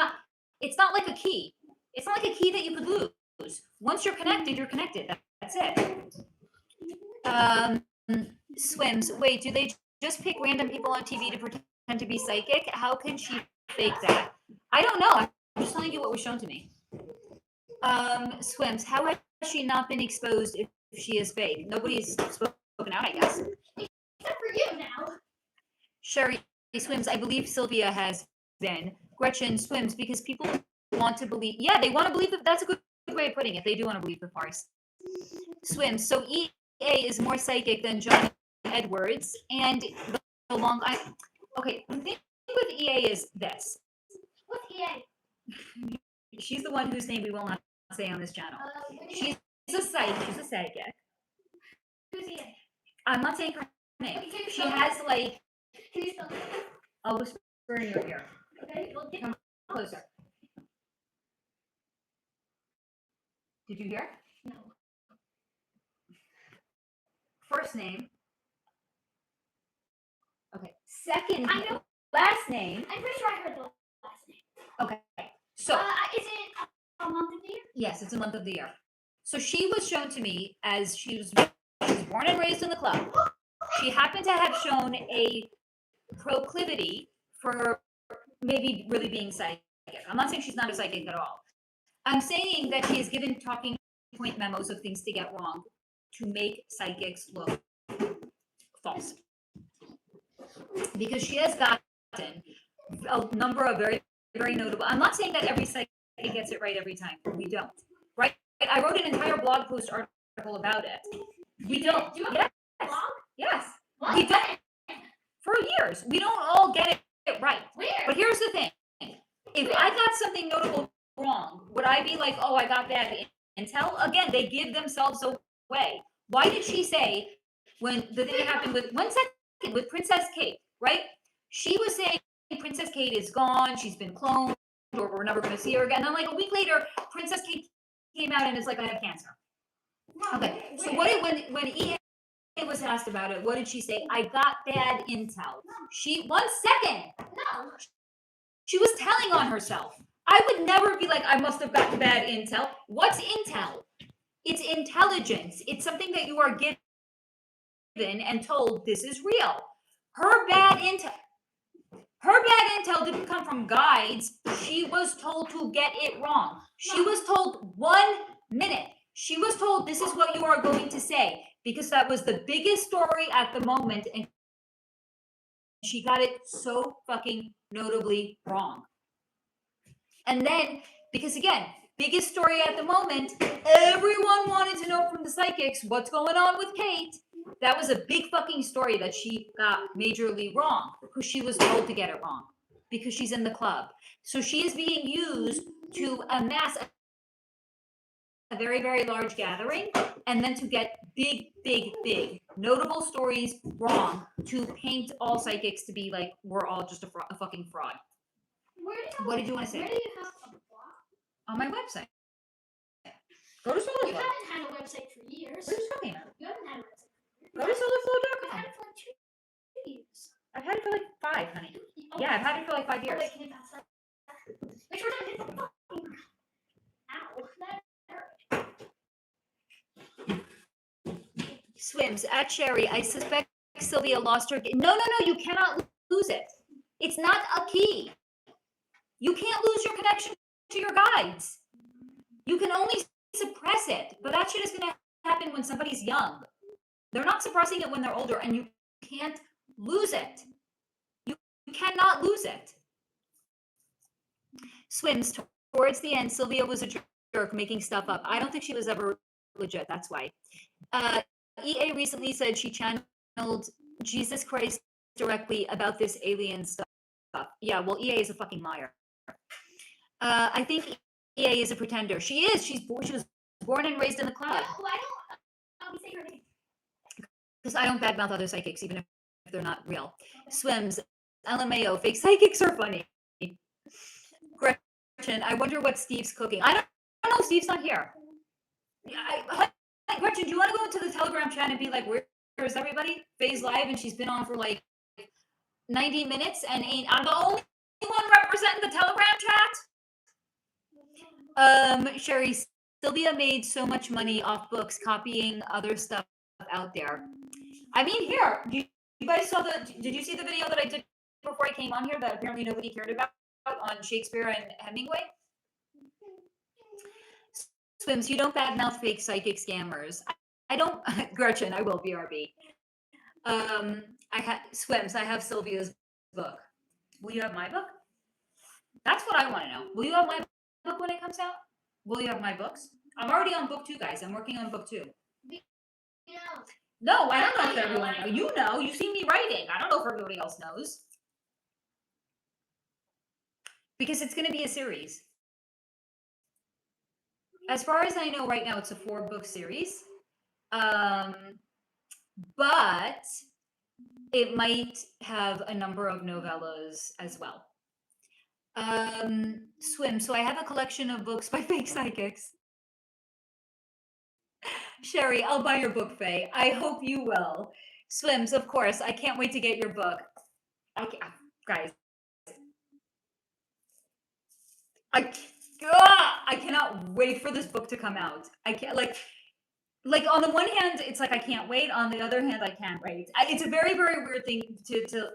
not like a key. It's not like a key that you could lose. Once you're connected, you're connected. That's it. Swims. Wait, do they just pick random people on TV to pretend to be psychic? How can she fake that? I don't know. I'm just telling you what was shown to me. Swims. How has she not been exposed if she is fake? Nobody's spoken out, I guess. Except for you now. Sherry Swims. I believe Sylvia has been. Gretchen Swims because people want to believe. Yeah, they want to believe that. That's a good way of putting it. They do want to believe the farce. Swims. So EA is more psychic than John Edwards, and the long. Okay, the thing with EA is this. What's EA? She's the one whose name we will not say on this channel. She's a psychic. She's a psychic. Who's EA? I'm not saying her name. Okay, can you She spell has like, Can you spell it? I'll whisper in your ear. Okay, well, Come closer. Did you hear? No. First name. Okay. Second, I know. last name. I'm pretty sure I heard the last name. Okay. So, Is it a month of the year? yes, it's a month of the year. So she was shown to me as she was born and raised in the club. She happened to have shown a proclivity for maybe really being psychic. I'm not saying she's not a psychic at all. I'm saying that she is given talking point memos of things to get wrong to make psychics look false. Because she has gotten a number of very, very notable. I'm not saying that every psychic gets it right every time. We don't. Right? I wrote an entire blog post article about it. We don't. Do you have Yes. a blog? Yes. What? We don't. For years. We don't all get it right. Where? But here's the thing. If I got something notable wrong, would I be like, oh, I got bad intel? Again, they give themselves away. Why did she say when the thing happened with 1 second with Princess Kate, right? She was saying Princess Kate is gone, she's been cloned, or we're never gonna see her again. And then like a week later, Princess Kate came out and is like, I have cancer. No, Okay. So where? what did when EA was asked about it, what did she say? I got bad intel. She 1 second. No. She was telling on herself. I would never be like, I must have gotten bad intel. What's intel? It's intelligence. It's something that you are given and told this is real. Her bad intel didn't come from guides. She was told to get it wrong. She was told 1 minute. She was told this is what you are going to say because that was the biggest story at the moment and she got it so fucking notably wrong. And then, because again, biggest story at the moment, everyone wanted to know from the psychics what's going on with Kate. That was a big fucking story that she got majorly wrong because she was told to get it wrong because she's in the club. So she is being used to amass a very, very large gathering and then to get big, big, big notable stories wrong to paint all psychics to be like, we're all just a fucking fraud. What did you want to say? Where do you have a blog? On my website. Go to You SolarFlow. haven't had a website for years. What are you talking about? You haven't had a website for years. Go to You've solarflow.com. had it for like 2 years. I've had it for like 5, honey. Oh, Yeah, I've had it for like 5 oh, years. wait, can you pass that? Make sure that it's fucking. Ow. That hurt. Swims at Sherry. I suspect Sylvia lost her. No. You cannot lose it. It's not a key. You can't lose your connection to your guides. You can only suppress it, but that shit is going to happen when somebody's young. They're not suppressing it when they're older, and you can't lose it. You cannot lose it. Swims towards the end. Sylvia was a jerk making stuff up. I don't think she was ever legit. That's why. EA recently said she channeled Jesus Christ directly about this alien stuff. Yeah, well, EA is a fucking liar. I think EA is a pretender. She is. She was born and raised in the club. Why don't we say her name? Because I don't badmouth other psychics, even if they're not real. Swims. LMAO. Fake psychics are funny. Gretchen, I wonder what Steve's cooking. I don't know. Steve's not here. Gretchen, do you want to go into the Telegram chat and be like, where's everybody? Faye's live and she's been on for like 90 minutes and I'm the only one representing the Telegram chat? Sherry, Sylvia made so much money off books copying other stuff out there. I mean, here, you guys saw did you see the video that I did before I came on here that apparently nobody cared about on Shakespeare and Hemingway? Swims, you don't badmouth fake psychic scammers. I don't, Gretchen, I will, BRB. Swims, I have Sylvia's book. Will you have my book? That's what I want to know. Will you have my book when it comes out? Will you have my books? I'm already on book 2, guys. I'm working on book 2. Yeah. No, I don't know if everyone knows. You know, you see me writing. I don't know if everybody else knows. Because it's going to be a series. As far as I know right now, it's a 4-book series. but it might have a number of novellas as well. Swim. So I have a collection of books by fake psychics. Sherry, I'll buy your book, Faye. I hope you will. Swims, of course. I can't wait to get your book. Guys, I cannot wait for this book to come out. I can't like on the one hand, it's like I can't wait. On the other hand, I can't wait. It's a very very weird thing to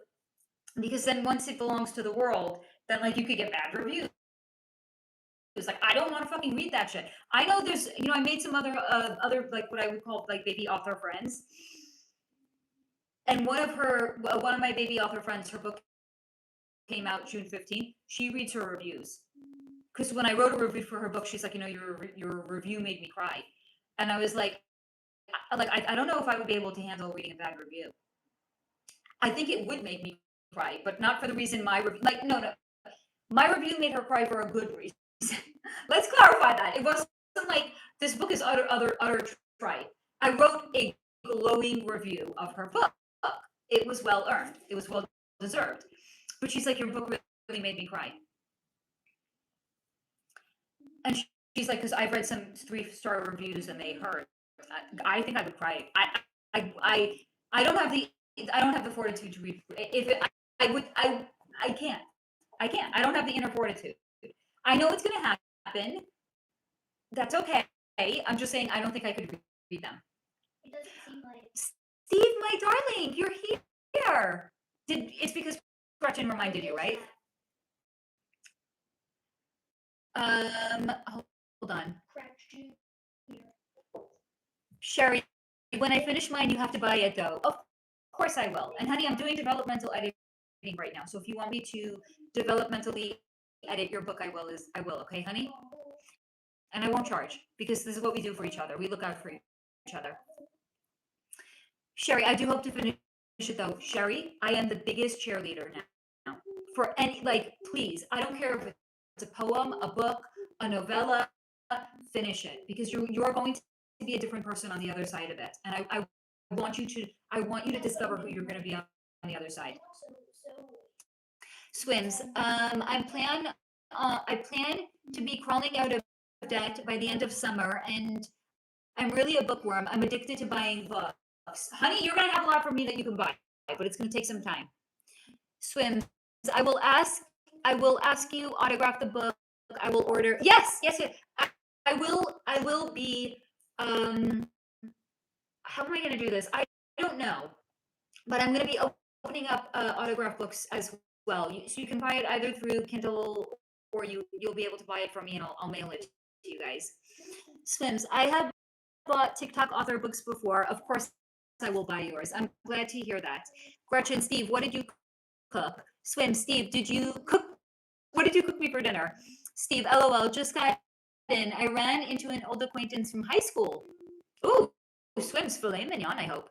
because then once it belongs to the world, then like you could get bad reviews. It's like I don't want to fucking read that shit. I know there's I made some other like what I would call like baby author friends, and one of my baby author friends, her book came out June 15th. She reads her reviews because when I wrote a review for her book, she's like, your review made me cry, and I was like I don't know if I would be able to handle reading a bad review. I think it would make me cry, but not for the reason my review. Like no, my review made her cry for a good reason. Let's clarify that. It wasn't like this book is utter tripe. I wrote a glowing review of her book. It was well earned. It was well deserved. But she's like, your book really made me cry. And she's like, because I've read some 3-star reviews and they hurt. I think I would cry. I don't have the fortitude to read. I can't. I don't have the inner fortitude. I know it's going to happen. That's okay. I'm just saying I don't think I could read them. It doesn't seem like... Steve, my darling, you're here. It's because Gretchen reminded you, right? Hold on. Sherry, when I finish mine, you have to buy it though. Of course I will. And honey, I'm doing developmental editing right now. So if you want me to developmentally edit your book, I will, okay, honey? And I won't charge because this is what we do for each other. We look out for each other. Sherry, I do hope to finish it though. Sherry, I am the biggest cheerleader now. For any, please, I don't care if it's a poem, a book, a novella, finish it because you're going to be a different person on the other side of it. And I want you to discover who you're going to be on the other side. Swims. I plan to be crawling out of debt by the end of summer, and I'm really a bookworm. I'm addicted to buying books. Honey, you're gonna have a lot from me that you can buy, but it's gonna take some time. Swims. I will ask you autograph the book. I will order. Yes. I will be. How am I gonna do this? I don't know, but I'm gonna be opening up autograph books as well. So you can buy it either through Kindle or you'll be able to buy it from me and I'll mail it to you guys. Swims. I have bought TikTok author books before. Of course, I will buy yours. I'm glad to hear that. Gretchen, Steve, what did you cook? Swim, Steve, did you cook? What did you cook me for dinner? Steve, LOL, just got in. I ran into an old acquaintance from high school. Ooh, Swims, filet mignon, I hope.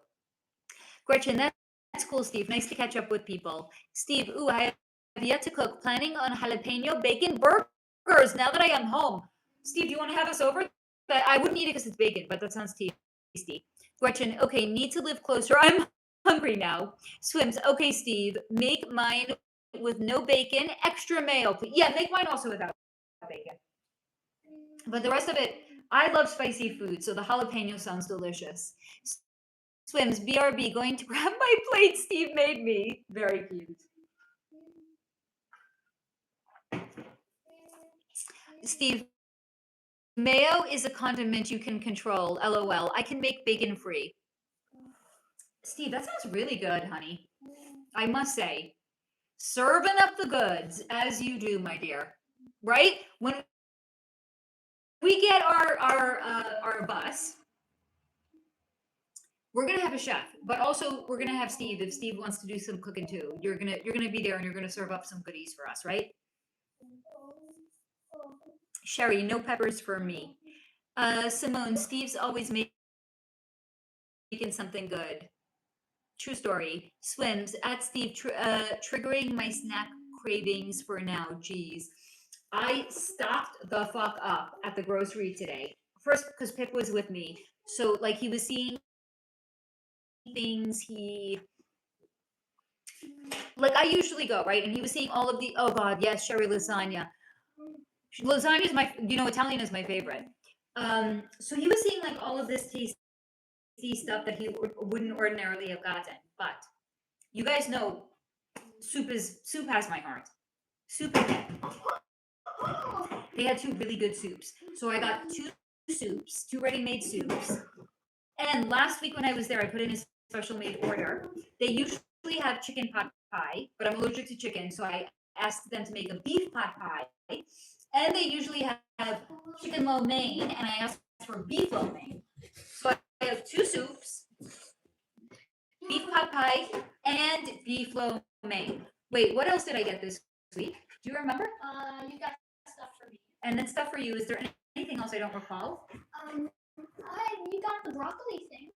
Gretchen, that's cool, Steve. Nice to catch up with people. Steve, ooh, I have yet to cook. Planning on jalapeno bacon burgers now that I am home. Steve, do you want to have us over? I wouldn't eat it because it's bacon, but that sounds tasty. Gretchen, okay, need to live closer. I'm hungry now. Swims, okay, Steve, make mine with no bacon, extra mayo. Yeah, make mine also without bacon. But the rest of it, I love spicy food, so the jalapeno sounds delicious. Swims, BRB, going to grab my plate Steve made me. Very cute. Steve, mayo is a condiment you can control. LOL. I can make bacon free. Steve, that sounds really good, honey. I must say. Serving up the goods as you do, my dear. Right? When we get our bus, we're gonna have a chef, but also we're gonna have Steve if Steve wants to do some cooking too. You're gonna be there and you're gonna serve up some goodies for us, right? Sherry, no peppers for me. Simone, Steve's always making something good. True story. Swims at Steve, triggering my snack cravings for now. Jeez. I stocked the fuck up at the grocery today. First, because Pip was with me. So, he was seeing things. Like I usually go, right? And he was seeing all of the, oh God, yes, Sherry lasagna. Lasagna is my, Italian is my favorite. So he was seeing like all of this tasty stuff that he wouldn't ordinarily have gotten. But you guys know, soup has my heart. Soup again. They had two really good soups. So I got two ready-made soups. And last week when I was there, I put in a special made order. They usually have chicken pot pie, but I'm allergic to chicken, so I asked them to make a beef pot pie. And they usually have chicken lo mein, and I asked for beef lo mein. So I have two soups, beef pot pie, and beef lo mein. Wait, what else did I get this week? Do you remember? You got stuff for me. And then stuff for you. Is there anything else I don't recall? You got the broccoli thing.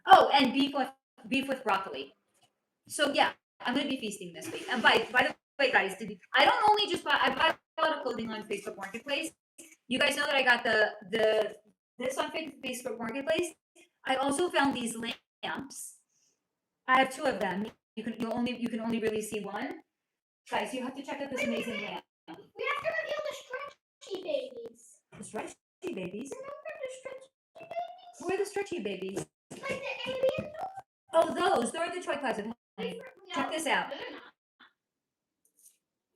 Oh, and beef with broccoli. So yeah, I'm gonna be feasting this week. And by the way, guys, I don't only just buy, I buy a lot of clothing on Facebook Marketplace. You guys know that I got this on Facebook Marketplace. I also found these lamps. I have two of them. You can only really see one. Guys, you have to check out this amazing lamp. We have to reveal the stretchy babies. The stretchy babies? Remember the stretchy babies? Who are the stretchy babies? Like the alien? Oh, those. They're in the toy closet. Check this out. No, they're not.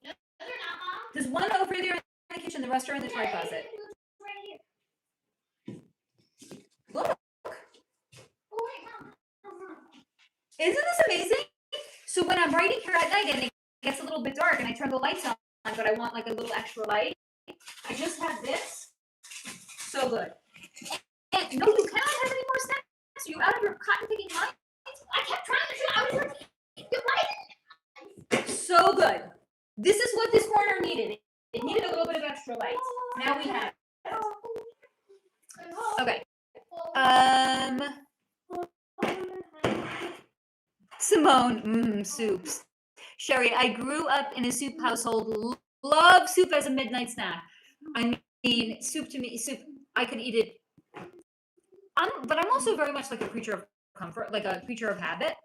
No, they're not, Mom. There's one over there in the kitchen. The rest are in the toy closet. Right here. Look. Oh, wait, Mom. Isn't this amazing? So when I'm writing here at night and it gets a little bit dark and I turn the lights on, but I want like a little extra light, I just have this. So good. And no, you cannot have any more snacks. Are you out of your cotton picking mind? I kept trying to show. I was like, So good. This is what this corner needed. It needed a little bit of extra light. Now we have it. Okay. Simone, soups. Sherry, I grew up in a soup household. Love soup as a midnight snack. I mean, soup, I could eat it. But I'm also very much like a creature of comfort, like a creature of habit.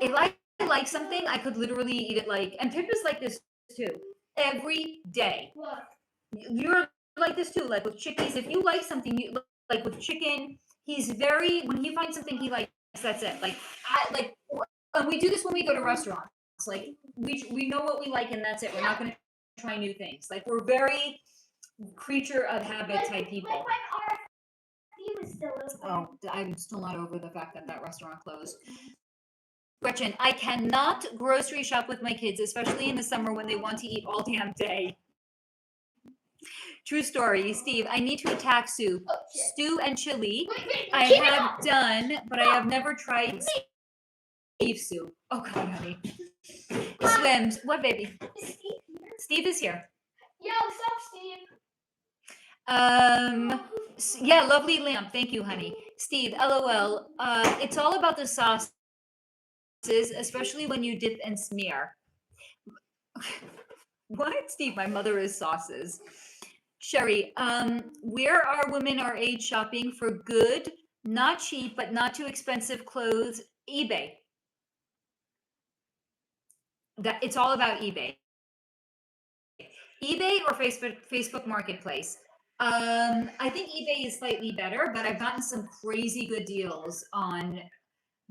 If I like something, I could literally eat it and Pip is like this too, every day. What? You're like this too, like with chickies. If you like something, like with chicken, when he finds something he likes, that's it. And we do this when we go to restaurants. Like we know what we like and that's it. We're not going to try new things. Like we're very creature of habit type people. Like when our was still open. Oh, I'm still not over the fact that restaurant closed. Gretchen, I cannot grocery shop with my kids, especially in the summer when they want to eat all damn day. True story. Steve, I need to attack soup. Oh, Stew and chili. Wait, I keep it have on. done, but I have never tried beef soup. Oh, God, honey. Swims. What, baby? Is Steve here? Steve is here. Yo, what's up, Steve? Yeah, lovely lamp. Thank you, honey. Steve, LOL. It's all about the sauces, especially when you dip and smear. What? Steve, my mother is sauces. Sherry, where are women our age shopping for good, not cheap, but not too expensive clothes? eBay. It's all about eBay. eBay or Facebook Marketplace. I think eBay is slightly better, but I've gotten some crazy good deals on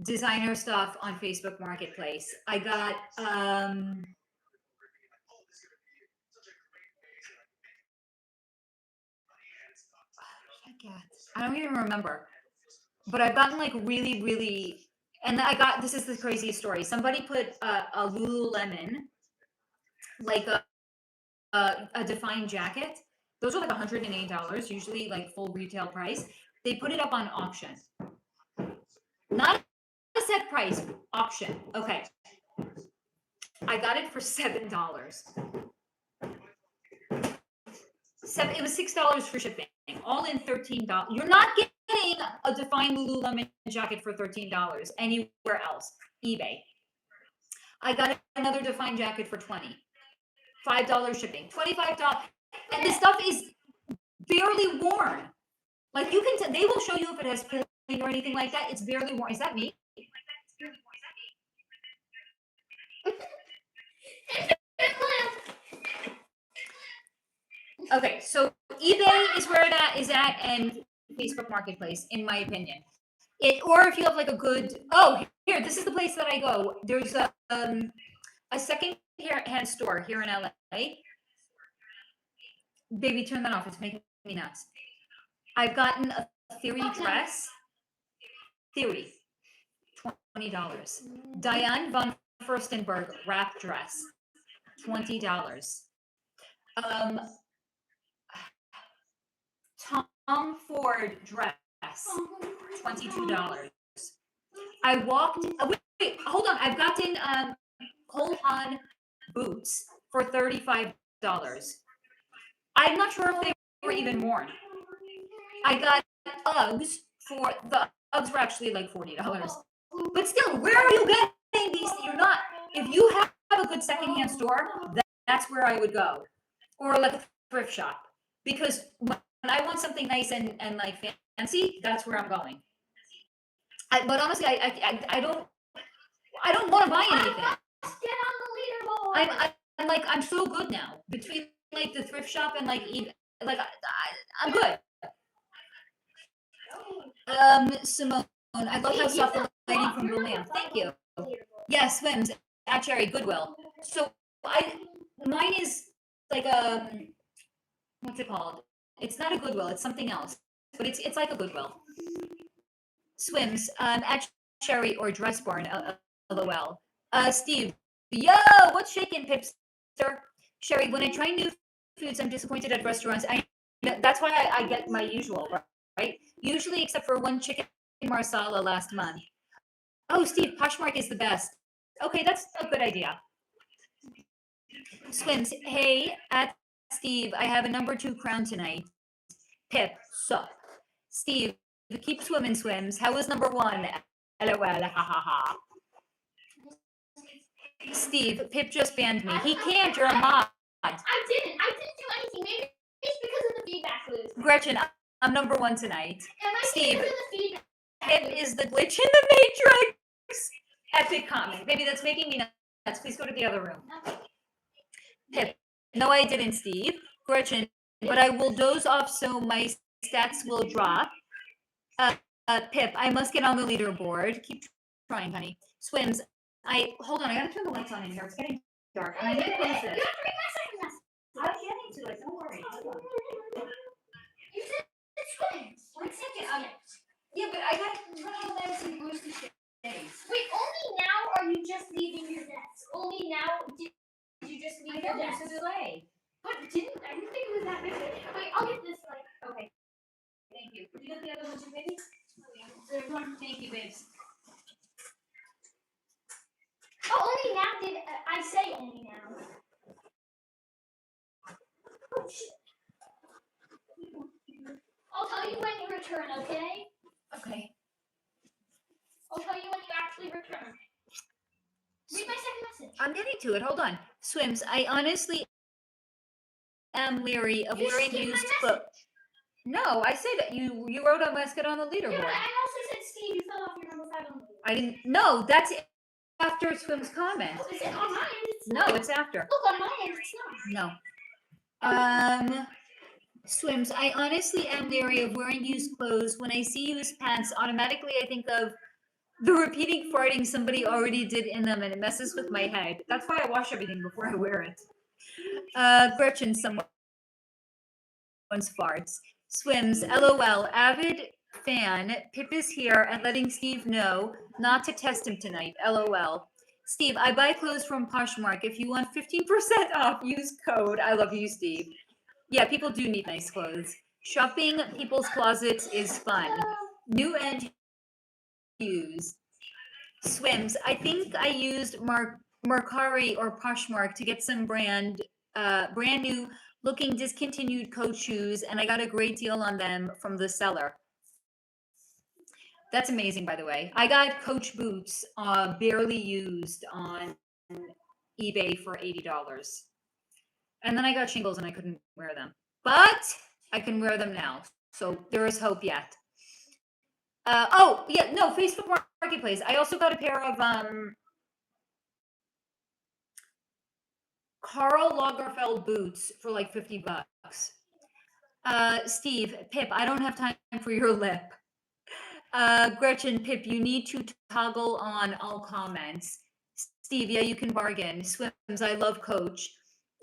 designer stuff on Facebook Marketplace. I got I don't even remember, but I've gotten like really, really, and this is the craziest story. Somebody put a Lululemon, like a defined jacket. Those are like $108, usually like full retail price. They put it up on auction. Not a set price, auction. Okay. I got it for $7. It was $6 for shipping. All in $13. You're not getting a defined Lululemon jacket for $13 anywhere else. eBay. I got another defined jacket for $20. $5 shipping. $25. And the stuff is barely worn. Like you can, they will show you if it has pillows or anything like that. It's barely worn. Is that me? Okay, so eBay is where that is at, and Facebook Marketplace, in my opinion. Or if you have like a good, here, this is the place that I go. There's a second hand store here in LA. Baby, turn that off. It's making me nuts. I've gotten a Theory dress. Theory. $20. Diane von Furstenberg wrap dress. $20. Tom Ford dress. $22. I walked. Wait, hold on. I've gotten Cole Haan boots for $35. I'm not sure if they were even worn. I got Uggs for the Uggs were actually like $40. But still, where are you getting these? You're not. If you have a good secondhand store, that's where I would go, or like a thrift shop. Because when I want something nice and like fancy, that's where I'm going. But honestly, I don't want to buy anything. Get on the leaderboard. I'm like, I'm so good now between like the thrift shop and like even like I'm good. Simone, I love how soft the lighting from the lamp. Thank you. Yes, swims at Cherry Goodwill. So mine is like what's it called? It's not a Goodwill. It's something else, but it's like a Goodwill. Swims at Cherry or Dress Barn. LOL. Steve. Yo, what's shaking, Pipster? Sherry, when I try new foods, I'm disappointed at restaurants. That's why I get my usual, right? Usually, except for one chicken marsala last month. Oh, Steve, Poshmark is the best. Okay, that's a good idea. Swims. Hey, at Steve, I have a number 2 crown tonight. Pip, sup. Steve, keep swimming, Swims. How was number 1? LOL, ha ha ha. Steve, Pip just banned me. He can't, you're a mod. I didn't do anything. Maybe it's because of the feedback loop. Gretchen, I'm number 1 tonight. Steve, Pip loop? is the glitch in the Matrix. Epic comment. Baby, that's making me nuts. Please go to the other room. Pip, no, I didn't, Steve. Gretchen, but I will doze off so my stats will drop. Pip, I must get on the leaderboard. Keep trying, honey. Swims, hold on. I gotta turn the lights on in here. It's getting dark. And I need to close this. I'm getting to it. Don't worry. Hold on. You said swims. 1 second. Yeah, but I got to turn on the lights and close the shades. Wait, only now are you just leaving your desk? Only now did you just leave your desk? There's a delay. But I didn't think it was that big. Wait, I'll get this light. Okay. Thank you. Would you get the other one too, baby? There's one. Thank you, babes. Oh, only now did I say only now? Oh, shit. I'll tell you when you return, okay? Okay. I'll tell you when you actually return. Read my second message. I'm getting to it. Hold on. Swims, I honestly am leery of wearing used clothes. No, I said that you wrote on let's get on the leaderboard. Yeah, but I also said, Steve, you fell off your number 5 on the leaderboard. I didn't. No, that's after Swim's comment. Oh, is it on my end? No, it's after. Look, on my end, it's not. No. Swims, I honestly am leery of wearing used clothes. When I see used pants, automatically I think of the repeating farting somebody already did in them, and it messes with my head. That's why I wash everything before I wear it. Gretchen, someone's farts. Swims, LOL, avid fan. Pip is here and letting Steve know not to test him tonight. LOL. Steve, I buy clothes from Poshmark. If you want 15% off, use code. I love you, Steve. Yeah, people do need nice clothes. Shopping people's closets is fun. New and used. Swims, I think I used Mercari or Poshmark to get some brand new looking discontinued Coach shoes, and I got a great deal on them from the seller. That's amazing, by the way. I got Coach boots barely used on eBay for $80. And then I got shingles and I couldn't wear them. But I can wear them now. So there is hope yet. Oh yeah, no, Facebook Marketplace. I also got a pair of Karl Lagerfeld boots for like $50. Steve, Pip, I don't have time for your lip. Gretchen, Pip, you need to toggle on all comments. Steve, yeah, you can bargain. Swims, I love Coach.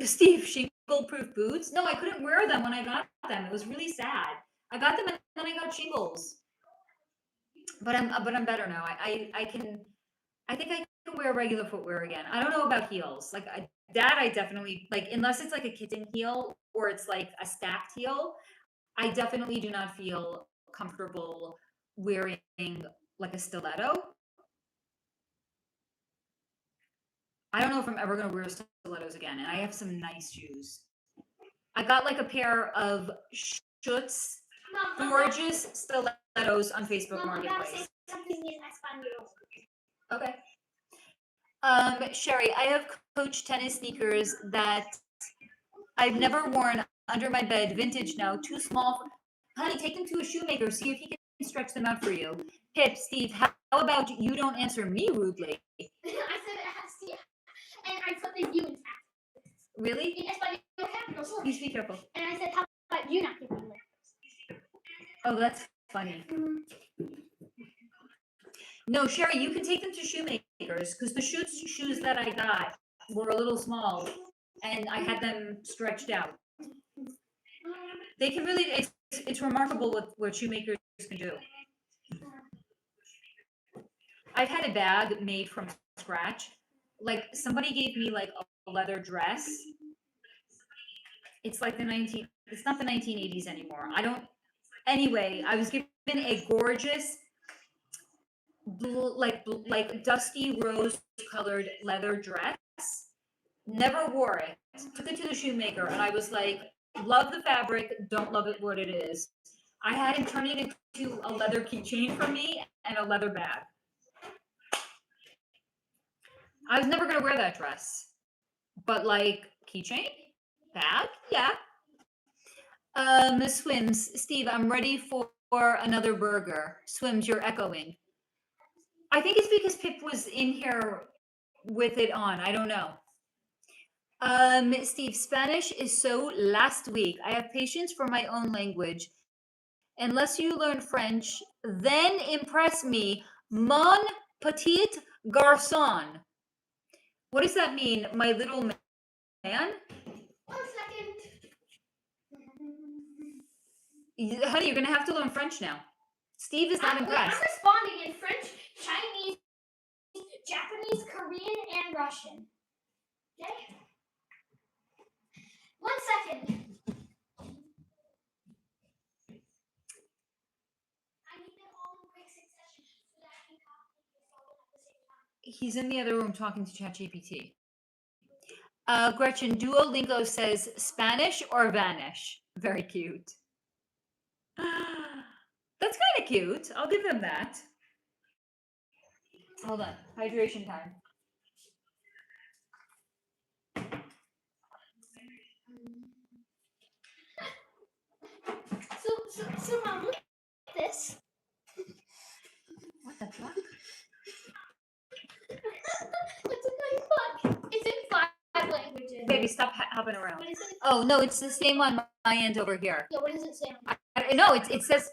Steve, shingle-proof boots? No, I couldn't wear them when I got them. It was really sad. I got them and then I got shingles. But I'm better now. I can I think I can wear regular footwear again. I don't know about heels. Like that I definitely like unless it's like a kitten heel or it's like a stacked heel, I definitely do not feel comfortable wearing like a stiletto. I don't know if I'm ever going to wear stilettos again. And I have some nice shoes. I got like a pair of Schutz gorgeous stilettos on Facebook Marketplace. Okay. Sherry, I have Coach tennis sneakers that I've never worn under my bed, vintage now, too small. Honey, take them to a shoemaker, see if he can stretch them out for you. Pip, Steve, how about you don't answer me rudely? I said it has to, and I put the you in fact. Really? In Espanol capitals. Please be careful. And I said, how about you not giving me that? Oh, that's funny. No, Sherry, you can take them to shoemakers because the shoes that I got were a little small and I had them stretched out. They can really, it's remarkable what shoemakers can do. I've had a bag made from scratch. Like somebody gave me like a leather dress. It's like it's not the 1980s anymore. Anyway, I was given a gorgeous like dusty rose colored leather dress. Never wore it. Took it to the shoemaker and I was like, love the fabric, don't love it what it is. I had him turn it into a leather keychain for me and a leather bag. I was never gonna wear that dress. But like keychain? Bag? Yeah. Swims, Steve, I'm ready for another burger. Swims, you're echoing. I think it's because Pip was in here with it on. I don't know. Steve, Spanish is so last week. I have patience for my own language. Unless you learn French, then impress me. Mon petit garçon. What does that mean, my little man? 1 second. Honey, you're gonna have to learn French now. Steve is not impressed. I'm responding in French, Chinese, Japanese, Korean, and Russian. Okay? 1 second. I need them all in quick succession so that I can copy and follow at the same time. He's in the other room talking to ChatGPT. Gretchen, Duolingo says Spanish or vanish. Very cute. That's kind of cute. I'll give him that. Hold on. Hydration time. So Mom, look at this. What the fuck? It's a nice book. It's in 5 languages. Baby, stop hopping around. What is it? Oh, no, it's the same on my end over here. Yeah, what does it say? No, it says,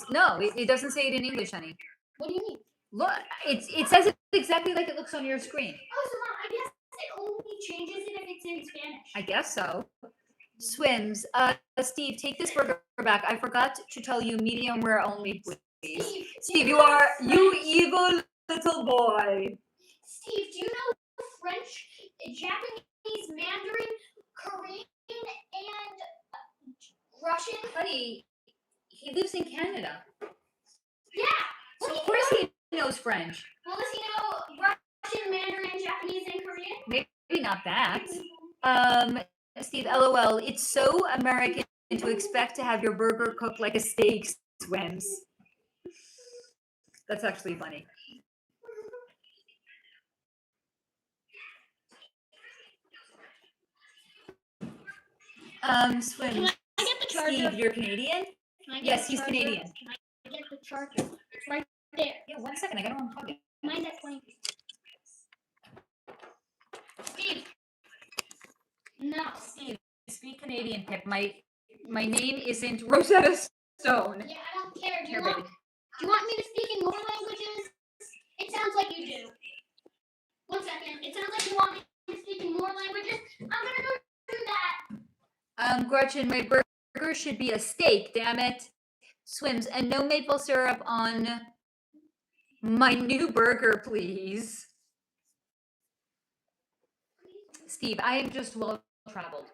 no, it doesn't say it in English, honey. What do you mean? Look, it says it exactly like it looks on your screen. Oh, so Mom, I guess it only changes it if it's in Spanish. I guess so. Swims. Steve, take this burger back. I forgot to tell you medium rare only, please. Steve, you evil little boy. Steve, do you know French, Japanese, Mandarin, Korean, and Russian? Honey, he lives in Canada. Yeah. So of course he knows French. Well, does he know Russian, Mandarin, Japanese, and Korean? Maybe not that. Steve, LOL, it's so American to expect to have your burger cooked like a steak. Swims. That's actually funny. Swims. Can I get the charger? Steve, you're Canadian? Yes, he's Canadian. Can I get the charger? there. Yeah, 1 second. I gotta unplug it. Mine's at 20. Steve. No. Steve, speak Canadian, Pip. My name isn't Rosetta Stone. Yeah, I don't care. Do Here, you baby. want me to speak in more languages? It sounds like you do. 1 second. It sounds like you want me to speak in more languages. I'm gonna go do that. Gretchen, my burger should be a steak, damn it. Swims, and no maple syrup on my new burger, please. Steve, I am just well traveled.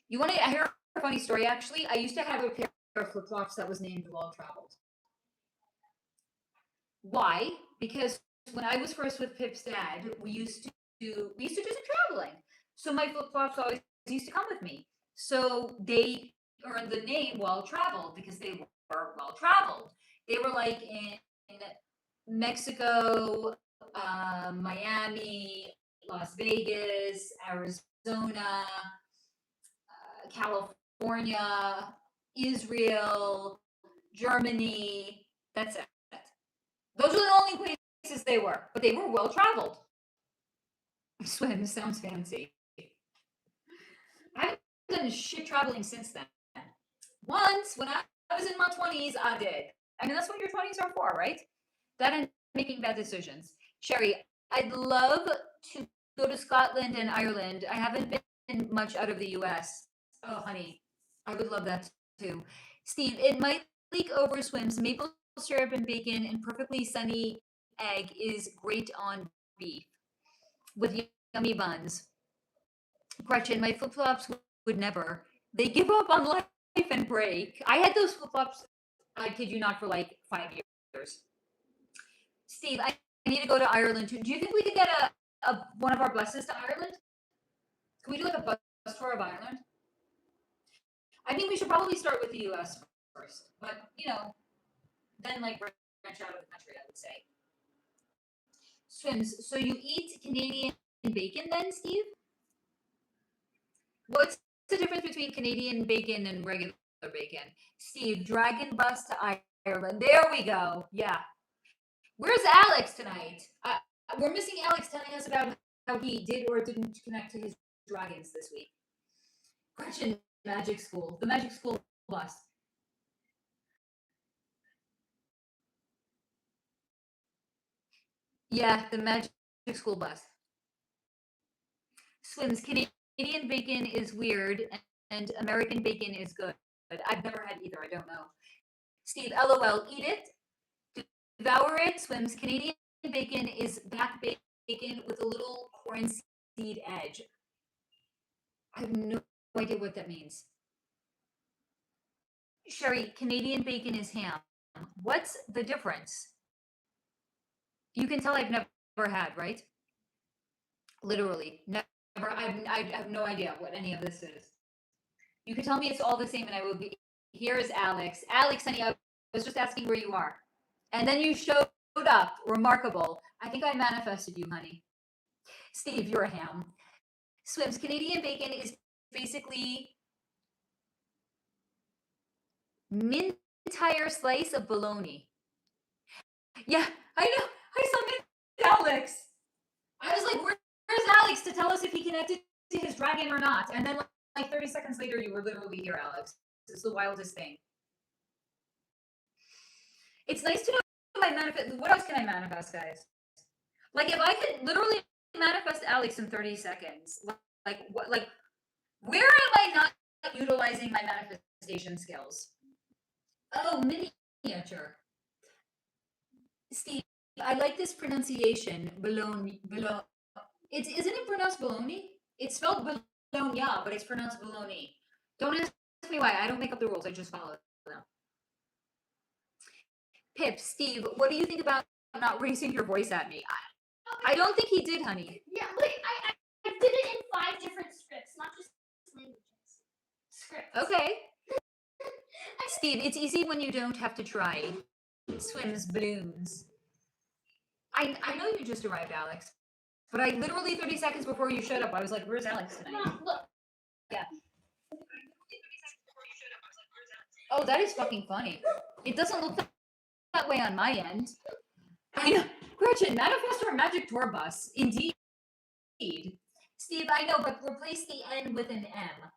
You want to hear a funny story? Actually, I used to have a pair of flip flops that was named Well Traveled. Why? Because when I was first with Pip's dad, we used to do some traveling. So my flip flops always used to come with me. So they earned the name Well Traveled because they were well traveled. They were like in Mexico, Miami, Las Vegas, Arizona, California, Israel, Germany. That's it. Those are the only places they were, but they were well traveled. Swim sounds fancy. I haven't done shit traveling since then. Once, when I was in my 20s, I did. I mean, that's what your 20s are for, right? That and making bad decisions. Sherry, I'd love to go to Scotland and Ireland. I haven't been much out of the US. Oh, honey, I would love that too. Steve, it might leak over. Swims. Maple syrup and bacon and perfectly sunny egg is great on beef with yummy buns. Gretchen, my flip-flops would never. They give up on life and break. I had those flip-flops, I kid you not, for like 5 years. Steve, I need to go to Ireland too. Do you think we could get one of our buses to Ireland? Can we do like a bus tour of Ireland? I think we should probably start with the US first, but then like branch out of the country, I would say. Swims, so you eat Canadian bacon then, Steve? What's the difference between Canadian bacon and regular bacon? Steve, dragon bus to Ireland. There we go. Yeah. Where's Alex tonight? We're missing Alex telling us about how he did or didn't connect to his dragons this week. Gretchen, Magic School. The Magic School bus. Yeah, the Magic School bus. Swims, Canadian bacon is weird and American bacon is good. I've never had either. I don't know. Steve, LOL, eat it. Devour it. Swims, Canadian bacon is back bacon with a little corn seed edge. I have no idea what that means. Sherry, Canadian bacon is ham. What's the difference? You can tell I've never had, right? Literally, never. I have no idea what any of this is. You can tell me it's all the same and I will be. Here's Alex. Alex, honey, I was just asking where you are. And then you showed up. Remarkable. I think I manifested you, honey. Steve, you're a ham. Swims, Canadian bacon is basically entire slice of bologna. Yeah, I know. I saw Alex. I was like, where's Alex to tell us if he connected to his dragon or not? And then like 30 seconds later, you were literally here, Alex. It's the wildest thing. It's nice to know my manifest. What else can I manifest, guys? Like if I could literally manifest Alex in 30 seconds, like what? Like where am I not utilizing my manifestation skills? Oh, miniature. Steve, I like this pronunciation. Bologna. Isn't it pronounced bologna? It's spelled bologna, but it's pronounced bologna. Don't ask me why. I don't make up the rules. I just follow them. Pip, Steve, what do you think about not raising your voice at me? I don't think he did, honey. Yeah, wait, I did it in 5 different scripts, not just languages. Scripts. Okay. Steve, it's easy when you don't have to try. Swims balloons. I know you just arrived, Alex. But I literally 30 seconds before you showed up, I was like, where's Alex tonight? Mom, look. Yeah. Oh, that is fucking funny. It doesn't look that way on my end. I know. Gretchen, manifest our magic tour bus. Indeed. Steve, I know, but replace the N with an M.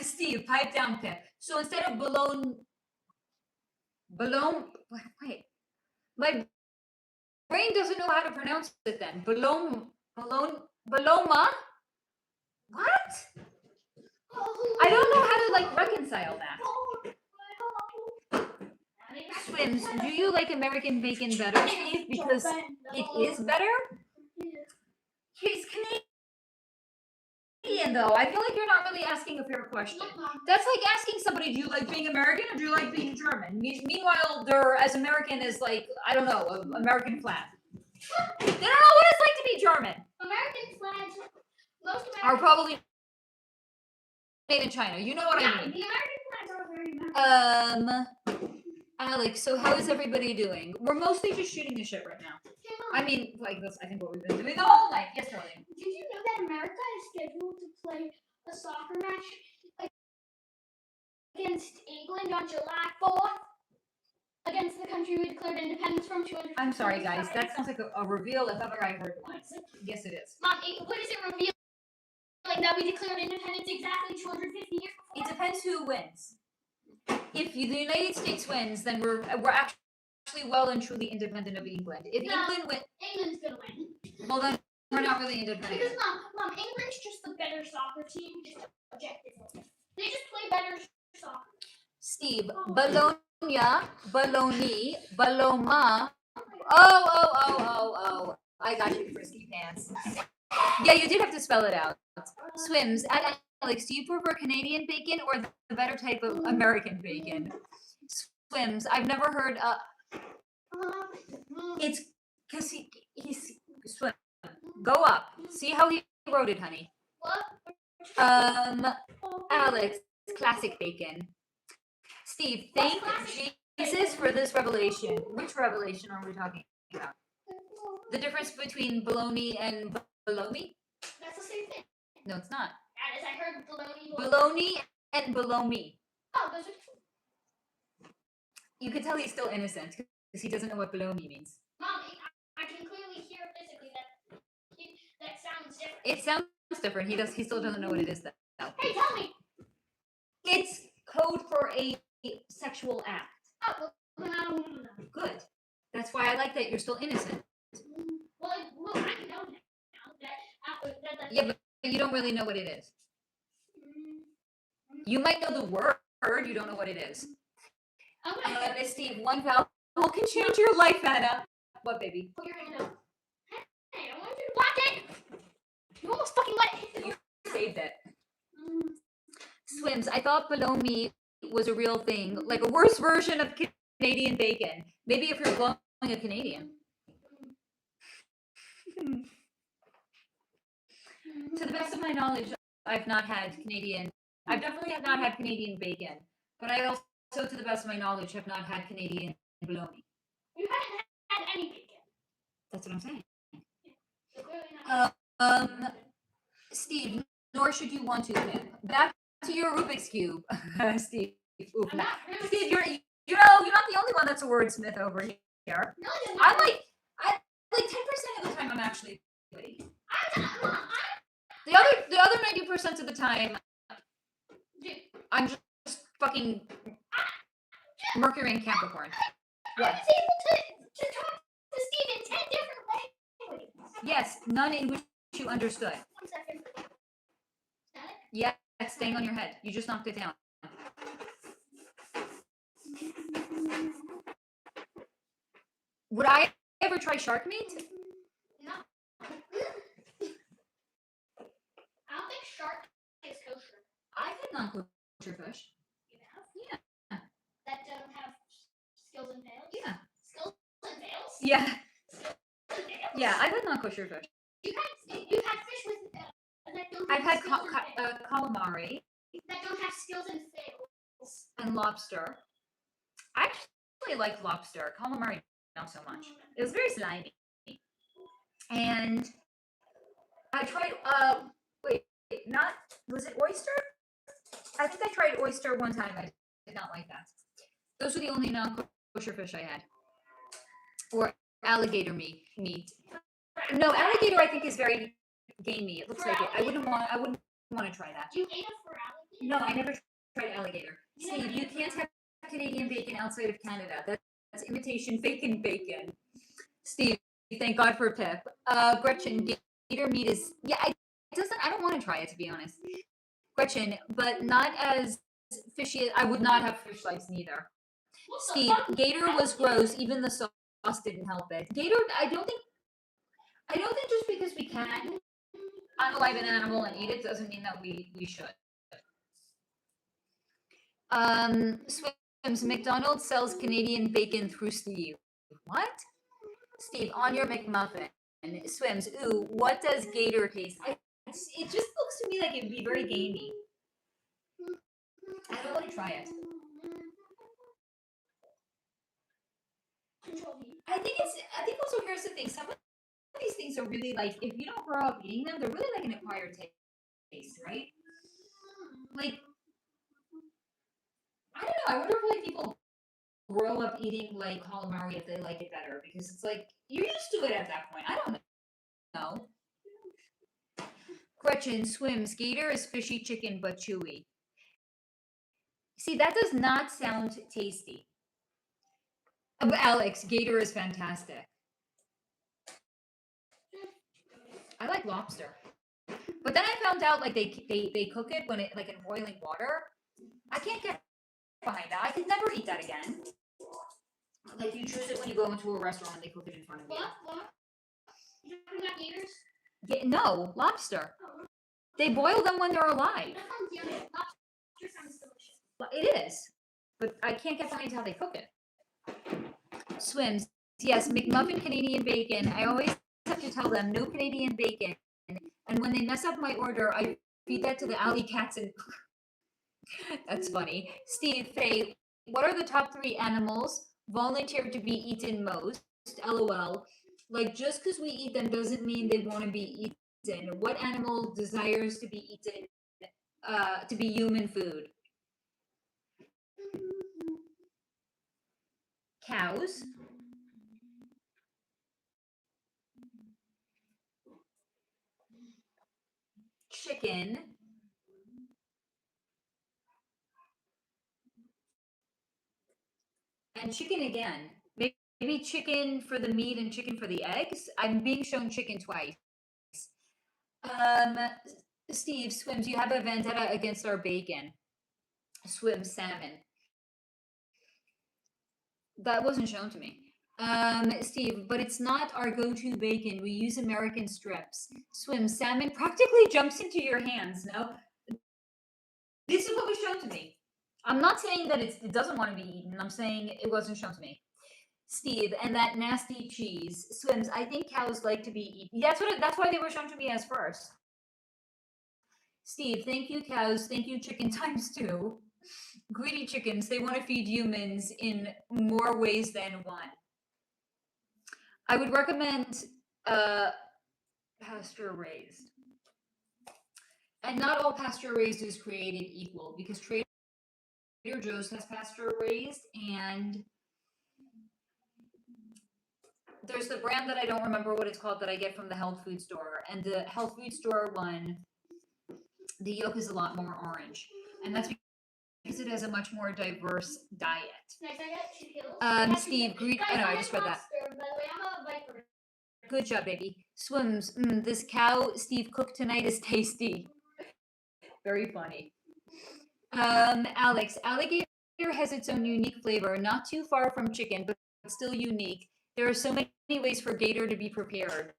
Steve, pipe down, Pip. So instead of wait. My brain doesn't know how to pronounce it then. Baloma? What? I don't know how to like reconcile that. Swims, do you like American bacon better, Steve? Because it is better? He's Canadian, though. I feel like you're not really asking a fair question. That's like asking somebody, do you like being American or do you like being German? Meanwhile, they're as American as, like, I don't know, an American flag. They don't know what it's like to be German. American flags, most American are probably made in China. You know what I mean. The American flags are very American. Alex, so how is everybody doing? We're mostly just shooting the shit right now. Hey, I mean, like, that's, I think, what we've been doing the whole night. Yes, darling. Did you know that America is scheduled to play a soccer match against England on July 4th? Against the country we declared independence from 200. I'm sorry, guys. That sounds like a reveal if ever I heard one. Yes, it is. Mom, what is it revealing that we declared independence exactly 250 years before? It depends who wins. If the United States wins, then we're actually well and truly independent of England. If England wins, England's gonna win. well then we're not really independent. Because Mom, England's just the better soccer team, just objectively. They just play better soccer. Steve, Bologna, Baloma. Oh. I got you, frisky pants. Yeah, you did have to spell it out. Swims. Alex, do you prefer Canadian bacon or the better type of American bacon? Swims. I've never heard. It's because he's swim. Go up. See how he wrote it, honey. What? Alex, classic bacon. Steve, thank Jesus for this revelation. Which revelation are we talking about? The difference between bologna and bologna? That's the same thing. No, it's not. As I heard bologna. Bologna and bologna. Oh, those are two. You can tell he's still innocent because he doesn't know what bologna means. Mom, I can clearly hear physically that sounds different. It sounds different. He still doesn't know what it is though. Hey, tell me. It's code for a sexual act. Oh, well, I don't want to know. Good. That's why I like that you're still innocent. Well, I know now that. Yeah, but you don't really know what it is. You might know the word, you don't know what it is. Miss Steve, one vowel can change your life, Anna. What, baby? Put your hand up. Hey, I want you to block it. You almost fucking let it. You saved it. Swims, I thought bologna was a real thing, like a worse version of Canadian bacon. Maybe if you're blowing a Canadian. To the best of my knowledge, I've definitely have not had Canadian bacon, but I also, to the best of my knowledge, have not had Canadian bologna. You haven't had any bacon. That's what I'm saying. So clearly not. Steve, nor should you want to, Pip. Back to your Rubik's Cube, Steve. Oof. I'm not really. Steve, you're not the only one that's a wordsmith over here. No, I'm like 10% of the time I'm actually witty. The other 90% of the time, I'm just fucking Mercury and Capricorn. What? I was able to talk to Steve in 10 different languages. Yes, none in which you understood. 1 second. Static? Yeah, it's staying on your head. You just knocked it down. Would I ever try shark meat? No. I don't think shark is kosher. I've had non-kosher fish. You have? Yeah. That don't have skills and fails? Yeah. Skills and fails? Yeah. Skills and fails? Yeah, I've had non-kosher fish. You've had fish with that don't I've have had skills and fails. calamari That don't have skills and fails. and lobster. I actually like lobster. Calamari, not so much. It was very slimy. And I tried, was it oyster? I think I tried oyster one time. I did not like that. Those were the only non-kosher fish I had. Or alligator meat. No, alligator I think is very gamey. It looks like it. I wouldn't want to try that. You ate it for alligator? No, I never tried alligator. Steve, you can't have Canadian bacon outside of Canada. That's imitation bacon bacon. Steve, thank God for Pip. Gretchen, gator meat is I don't want to try it, to be honest. Gretchen, but not as fishy. I would not have fish lights neither. Steve, gator was gross. Even the sauce didn't help it. Gator, I don't think just because we can unalive an animal and eat it doesn't mean that we should. Swims, McDonald's sells Canadian bacon through Steve. What? Steve, on your McMuffin. Swims, ooh, what does gator taste like? It just looks to me like it would be very gamey. I don't want to try it. I think also here's the thing. Some of these things are really like, if you don't grow up eating them, they're really like an acquired taste, right? Like, I don't know. I wonder if like people grow up eating like calamari if they like it better, because it's like you're used to it at that point. I don't know. Gretchen, Swims, gator is fishy chicken but chewy. See, that does not sound tasty. Alex, gator is fantastic. I like lobster. But then I found out like they cook it when it like in boiling water. I can't get behind that. I could never eat that again. Like you choose it when you go into a restaurant and they cook it in front of you. What? You talking about gators? No, lobster. They boil them when they're alive. That sounds yummy. Lobster sounds delicious. It is, but I can't get behind how they cook it. Swims, yes, McMuffin Canadian bacon. I always have to tell them no Canadian bacon, and when they mess up my order, I feed that to the alley cats and. That's funny. Steve, Faye, what are the top 3 animals volunteered to be eaten most? LOL. Like, just because we eat them doesn't mean they want to be eaten. What animal desires to be eaten, to be human food? Cows. Chicken. And chicken again. Maybe chicken for the meat and chicken for the eggs. I'm being shown chicken twice. Steve, Swims, you have a vendetta against our bacon. Swims, salmon. That wasn't shown to me. Steve, but it's not our go-to bacon. We use American strips. Swims, salmon practically jumps into your hands. No, this is what was shown to me. I'm not saying that it doesn't want to be eaten. I'm saying it wasn't shown to me. Steve, and that nasty cheese. Swims, I think cows like to be eaten. That's why they were shown to me as first. Steve, thank you, cows. Thank you, chicken times 2. Greedy chickens, they want to feed humans in more ways than one. I would recommend pasture raised. And not all pasture raised is created equal, because Trader Joe's has pasture raised, and there's the brand that I don't remember what it's called that I get from the health food store, and the health food store one, the yolk is a lot more orange, and that's because it has a much more diverse diet. Steve, Greek. I know, I just read that. By the way, I'm a Viper. Good job, baby. Swims. This cow Steve cooked tonight is tasty. Very funny. Alex, alligator has its own unique flavor, not too far from chicken, but still unique. There are so many ways for gator to be prepared.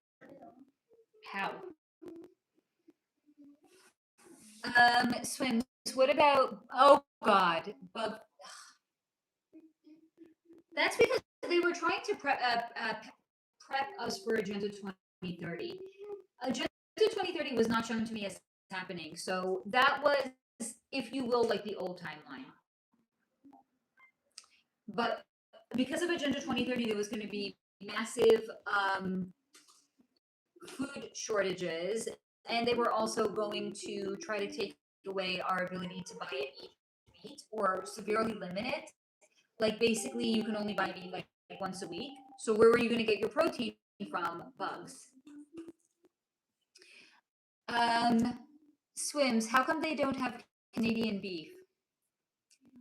How? Swims. What about? Oh God, bug. That's because they were trying to prep us for Agenda 2030. Agenda 2030 was not shown to me as happening, so that was, if you will, like the old timeline. But because of Agenda 2030, there was going to be massive food shortages, and they were also going to try to take away our ability to buy and eat meat or severely limit it. Like basically, you can only buy meat like once a week. So where are you going to get your protein from? Bugs. Swims. How come they don't have Canadian beef?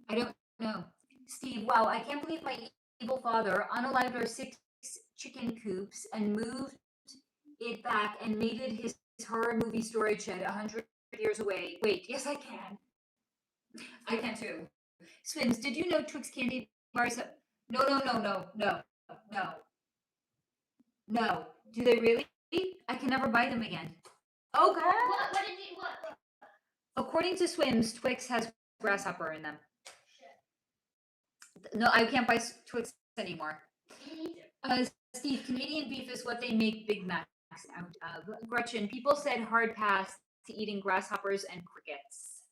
I don't know. Steve, wow, I can't believe my evil father unallowed our 6 chicken coops and moved it back and made it his horror movie storage shed 100 years away. Wait, yes, I can. I can too. Swims, did you know Twix candy bars have... No. No. Do they really? I can never buy them again. Oh, God. What did you, what? According to Swims, Twix has grasshopper in them. No, I can't buy Twix anymore. Steve, Canadian beef is what they make Big Macs out of. Gretchen, people said hard pass to eating grasshoppers and crickets.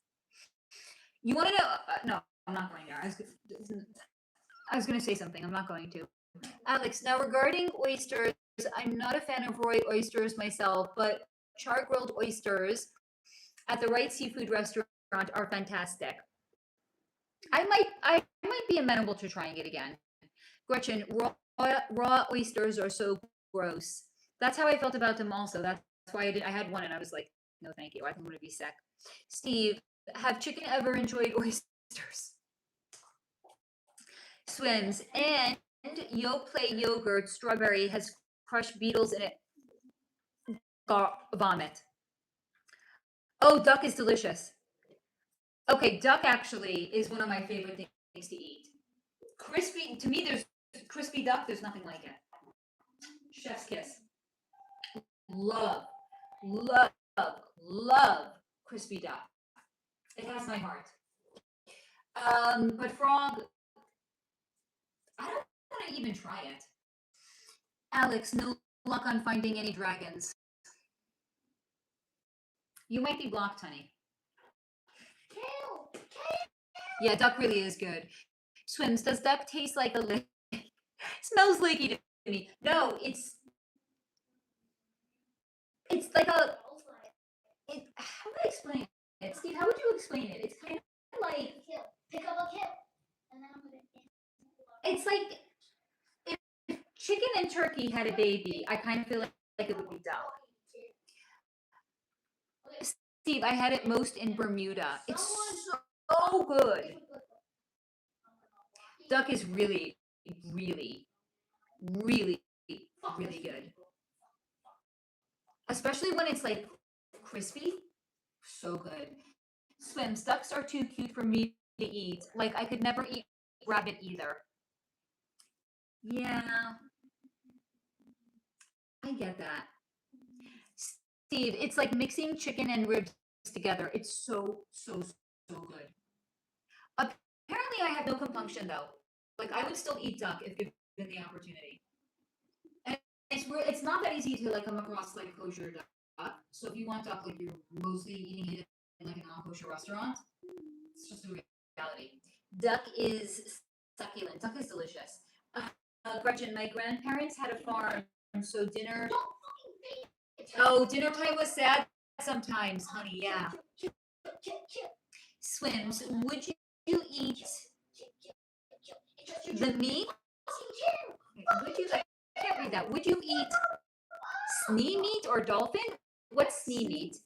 You want to know? No, I'm not going there. I was going to say something. I'm not going to. Alex, now regarding oysters, I'm not a fan of roy oysters myself, but char-grilled oysters at the right seafood restaurant are fantastic. I might be amenable to trying it again. Gretchen, raw oysters are so gross. That's how I felt about them also. That's why I had one and I was like, no, thank you. I think I'm going to be sick. Steve, have chicken ever enjoyed oysters? Swims. And Yoplait yogurt strawberry has crushed beetles in it. Vomit. Oh, duck is delicious. Okay, duck actually is one of my favorite things to eat. Crispy, to me, there's crispy duck, there's nothing like it. Chef's kiss. Love crispy duck. It has my heart. But frog, I don't want to even try it. Alex, no luck on finding any dragons. You might be blocked, honey. Kale. Yeah, duck really is good. Swims, does duck taste like a lake? Smells lakey to me. No, it's like a... how would I explain it? Steve, how would you explain it? It's kind of like... Pick up a kill. And then I'm gonna... It's like if chicken and turkey had a baby, I kind of feel like it would be duck. Steve, I had it most in Bermuda. It's so good. Duck is really good. Especially when it's like crispy. So good. Swims, ducks are too cute for me to eat. Like I could never eat rabbit either. Yeah. I get that. Steve, it's like mixing chicken and ribs together. It's so good. Apparently, I have no compunction though. Like I would still eat duck if given the opportunity. And it's not that easy to like come across like kosher duck. So if you want duck, like you're mostly eating it in like a non-kosher restaurant. It's just a reality. Duck is succulent. Duck is delicious. Gretchen, my grandparents had a farm, so dinner. Oh, dinner time was sad sometimes, honey. Yeah. Swims, would you eat the meat? Would you? I can't read that. Would you eat snee meat or dolphin? What's snee meat?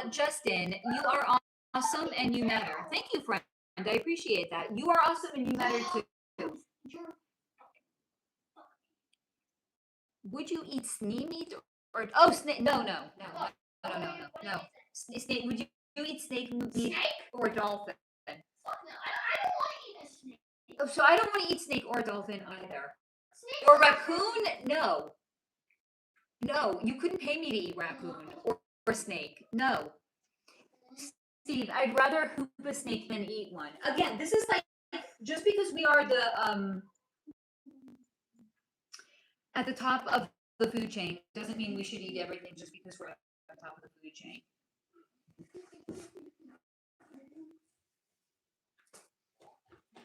Justin, you are awesome and you matter. Thank you, friend. I appreciate that. You are awesome and you matter too. Would you eat snee meat or snake? No. Snake. Would you eat snake meat or dolphin? Fuck no, I don't want to eat a snake. Oh, so I don't want to eat snake or dolphin either. Snake or raccoon? No, you couldn't pay me to eat raccoon or snake. No. Steve, I'd rather hoop a snake than eat one. Again, this is like, just because we are the at the top of the food chain doesn't mean we should eat everything just because we're at the top of the food chain.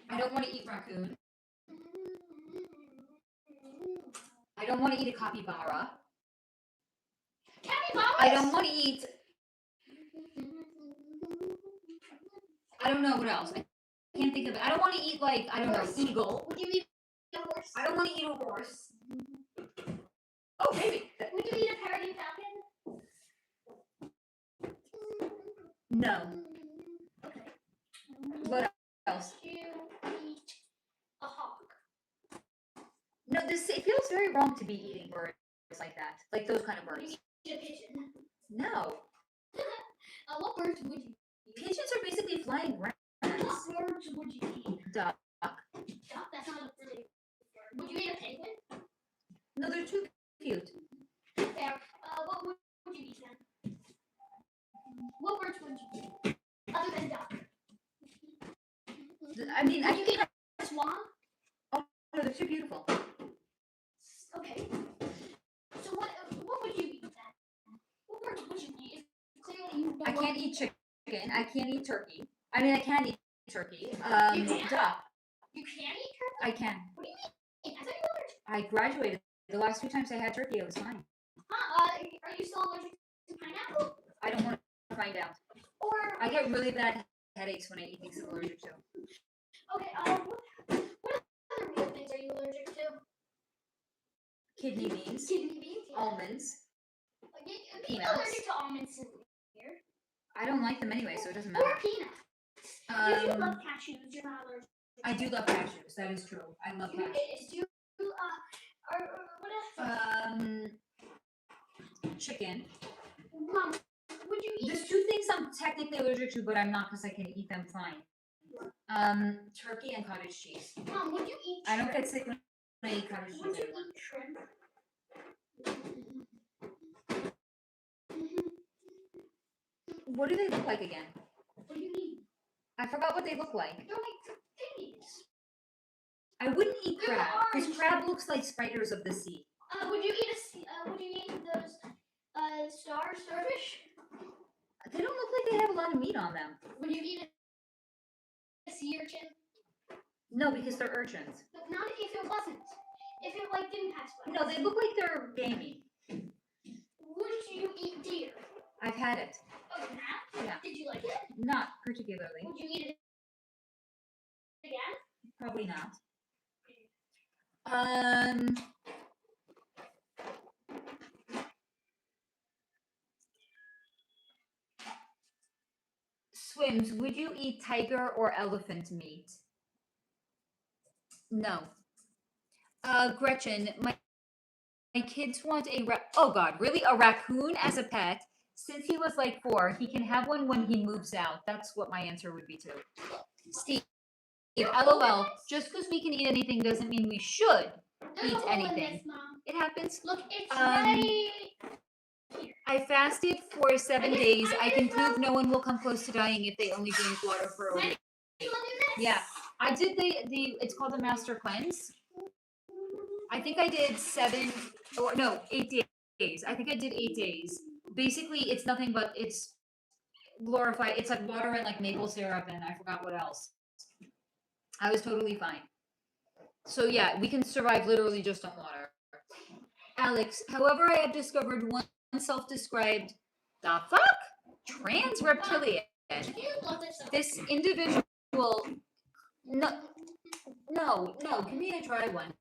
I don't want to eat raccoon. I don't want to eat a capybara. I don't want to eat... I don't know what else. I can't think of it. I don't want to eat like, I don't know, eagle. Would you eat a horse? horse? I don't want to eat a horse. Oh, maybe. Would you eat a peregrine falcon? No. Okay. What else? Would you eat a hawk? No, it feels very wrong to be eating birds like that. Like those kind of Would birds. you eat a pigeon? No. What birds would you eat? Pigeons are basically flying rats. What birds would you eat? Duck. Duck? That's not a really bird. Would you eat a penguin? No, they're too cute. Fair. What would you eat then? What birds would you eat? Other than duck. I mean, I Would you think. eat a swan? Oh, no, they're too beautiful. Okay. So what would you eat then? What birds would you eat? If clearly you I can't eat chicken. I can't eat turkey. I mean, I can eat turkey. You can? Duck. You can't eat turkey? I can. What do you mean? I thought you were allergic. I graduated. The last 2 times I had turkey, it was fine. Are you still allergic to pineapple? I don't want to find out. Or I get really bad headaches when I eat things I'm allergic to. okay, what other weird things are you allergic to? Kidney beans, Kidney beans? Yeah. almonds. Being Peanuts. allergic to almonds is weird. I don't like them anyway, so it doesn't Or matter. peanuts. If you love cashews, you're not allergic. I do love cashews. That is true. I love cashews. Do you what else? Chicken. Mom, would you eat? There's 2 things I'm technically allergic to, but I'm not because I can eat them fine. Turkey and cottage cheese. Mom, would you eat? I don't shrimp? get sick when I eat cottage cheese. Would you anymore. eat shrimp? What do they look like again? What do you mean? I forgot what they look like. They're like thingies. I wouldn't eat They're crab because orange. crab looks like spiders of the sea. Would you eat would you eat those starfish? They don't look like they have a lot of meat on them. Would you eat a sea urchin? No, because they're urchins. But not if it wasn't. If it like didn't have spikes. No, they look like they're gamey. Would you eat deer? I've had it. Oh, you have? Yeah. Did you like it? Not particularly. Would you eat it again? Probably not. Swims, would you eat tiger or elephant meat? No. Gretchen, my kids want oh God, really? A raccoon as a pet? Since he was like 4, he can have one when he moves out. That's what my answer would be too. Steve, LOL, just because we can eat anything doesn't mean we should There's eat a hole in anything. this, Mom. It happens. Look, it's Um, right. I fasted for 7 days. I can just prove no one will come close to dying if they only drink water for a week. You wanna do this? Yeah, I did it's called the Master Cleanse. I think I did 8 days. I think I did 8 days. Basically, it's nothing but it's glorified. It's like water and like maple syrup and I forgot what else. I was totally fine. So yeah, we can survive literally just on water. Alex, however, I have discovered one self-described, the fuck? Trans reptilian. You love this stuff. This individual, no, give me a dry one.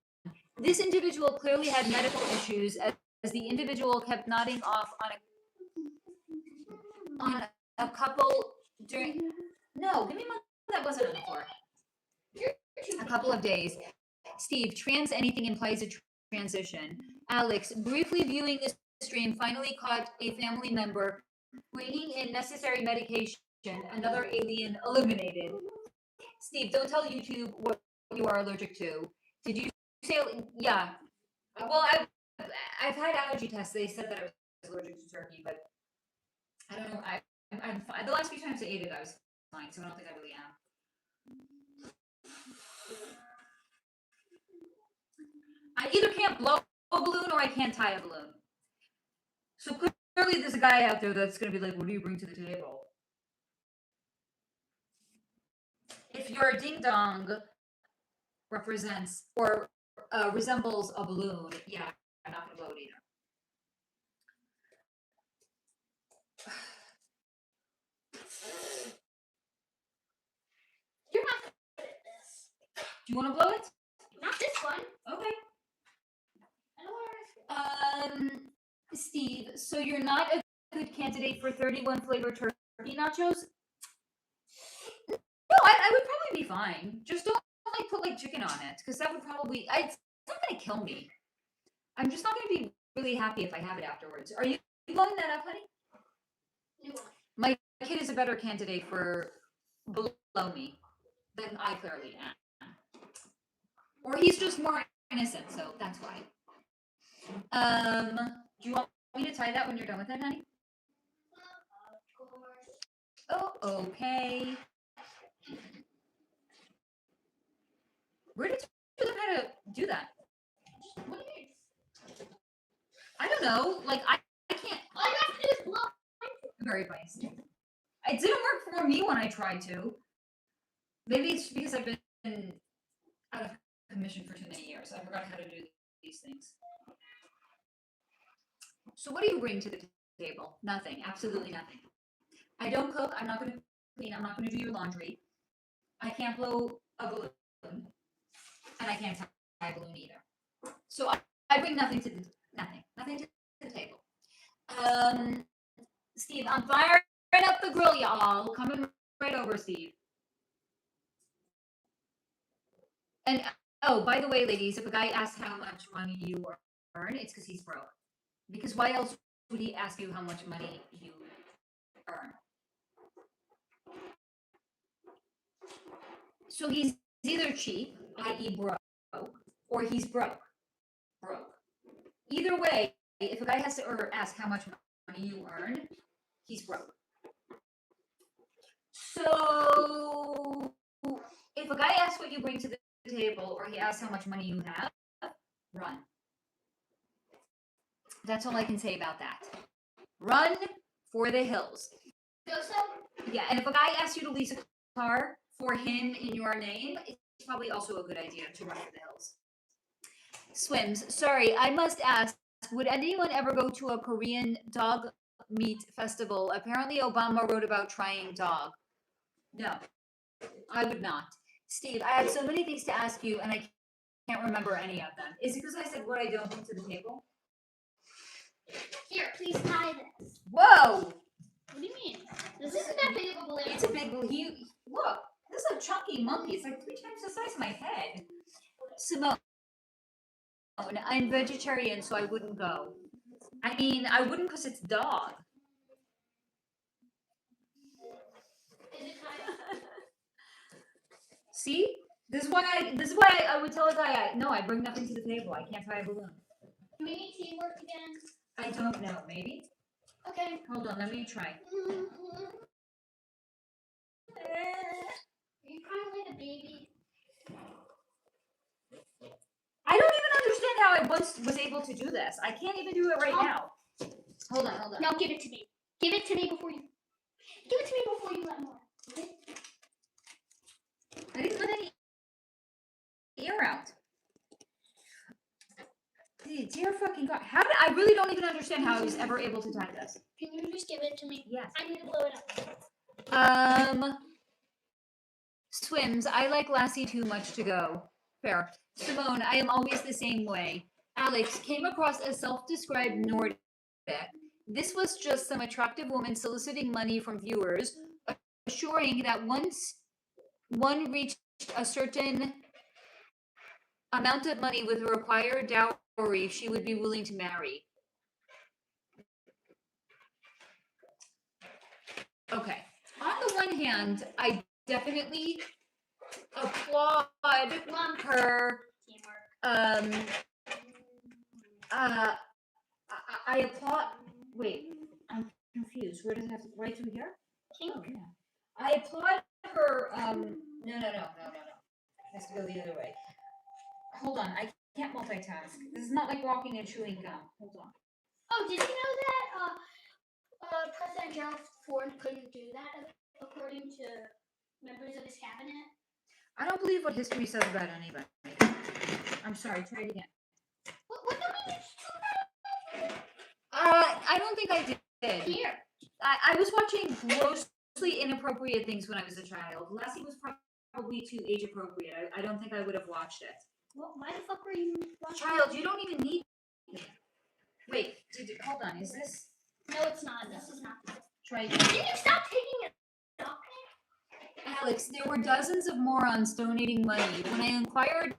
This individual clearly had medical issues as the individual kept nodding off on a couple during, no, give me one that wasn't on the floor. A couple of days. Steve, trans anything implies a transition. Alex, briefly viewing this stream, finally caught a family member bringing in necessary medication. Another alien eliminated. Steve, don't tell YouTube what you are allergic to. Did you say? Yeah. Well, I've had allergy tests. They said that I was allergic to turkey, but I don't know. I'm fine. The last few times I ate it, I was fine, so I don't think I really am. I either can't blow a balloon or I can't tie a balloon. So clearly there's a guy out there that's going to be like, what do you bring to the table? If your ding-dong represents or resembles a balloon, yeah, I'm not going to blow it either. You're not good at this. Do you want to blow it? Not this one. Steve, so you're not a good candidate for 31 flavor turkey nachos? No, I would probably be fine. Just don't like put like chicken on it, because that would probably it's not gonna kill me. I'm just not gonna be really happy if I have it afterwards. Are you blowing that up, honey? No. My kid is a better candidate for below me than I clearly am. Or he's just more innocent, so that's why. Do you want me to tie that when you're done with it, honey? Oh, okay. Where did you learn how to do that? What do you mean? I don't know. Like, I can't. All you have to do is blow. Very funny. It didn't work for me when I tried to. Maybe it's because I've been out of commission for too many years. I forgot how to do these things. So what do you bring to the table? Nothing. Absolutely nothing. I don't cook. I'm not going to clean. I'm not going to do your laundry. I can't blow a balloon. And I can't tie a balloon either. So I bring nothing to the table. Steve, I'm firing up the grill, y'all. Coming right over, Steve. And oh, by the way, ladies, if a guy asks how much money you earn, it's because he's broke. Because why else would he ask you how much money you earn? So he's either cheap, i.e. broke, or he's broke. Either way, if a guy has to ask how much money you earn, he's broke. So if a guy asks what you bring to the table, or he asks how much money you have, run. That's all I can say about that. Run for the hills. Yeah, and if a guy asks you to lease a car for him in your name, it's probably also a good idea to run for the hills. Swims. Sorry, I must ask, would anyone ever go to a Korean dog meat festival? Apparently Obama wrote about trying dog. No, I would not. Steve, I have so many things to ask you, and I can't remember any of them. Is it because I said what I don't bring to the table? Here, please tie this. Whoa! What do you mean? This isn't that big of a balloon. It's a big balloon. Look, this is a chunky monkey. It's like 3 times the size of my head. Simone, I'm vegetarian, so I wouldn't go. I mean, I wouldn't because it's dog. See? This is why I would tell a guy, no, I bring nothing to the table. I can't tie a balloon. Do we need teamwork again? I don't know. Maybe? Okay. Hold on. Let me try. Are you crying like a baby? I don't even understand how I once was able to do this. I can't even do it right now. Hold on. No, give it to me. Give it to me before you let more. Okay? I didn't let any air out. Dear fucking God. I really don't even understand how I was ever able to tie this. Can you just give it to me? Yes. I need to blow it up. Swims. I like Lassie too much to go. Fair. Simone, I am always the same way. Alex, came across a self-described Nordic. This was just some attractive woman soliciting money from viewers, assuring that once one reached a certain amount of money with a required dowry, she would be willing to marry. Okay. On the one hand, I definitely applaud her. I applaud. Wait, I'm confused. Where does it have to? Right through here? Oh, yeah. I applaud her. No. It has to go the other way. Hold on. I can't multitask. This is not like walking and chewing gum. Hold on. Oh, did you know that President Gerald Ford couldn't do that according to members of his cabinet? I don't believe what history says about anybody. I'm sorry. Try it again. What do you mean it's too bad? I don't think I did. Here. I was watching grossly inappropriate things when I was a child. Lassie was probably too age appropriate. I don't think I would have watched it. Well, why the fuck were you watching? Child, you don't even need me. Wait, hold on. Is this? No, it's not. This is not. Try Can you stop taking it off? Alex, there were dozens of morons donating money. When I inquired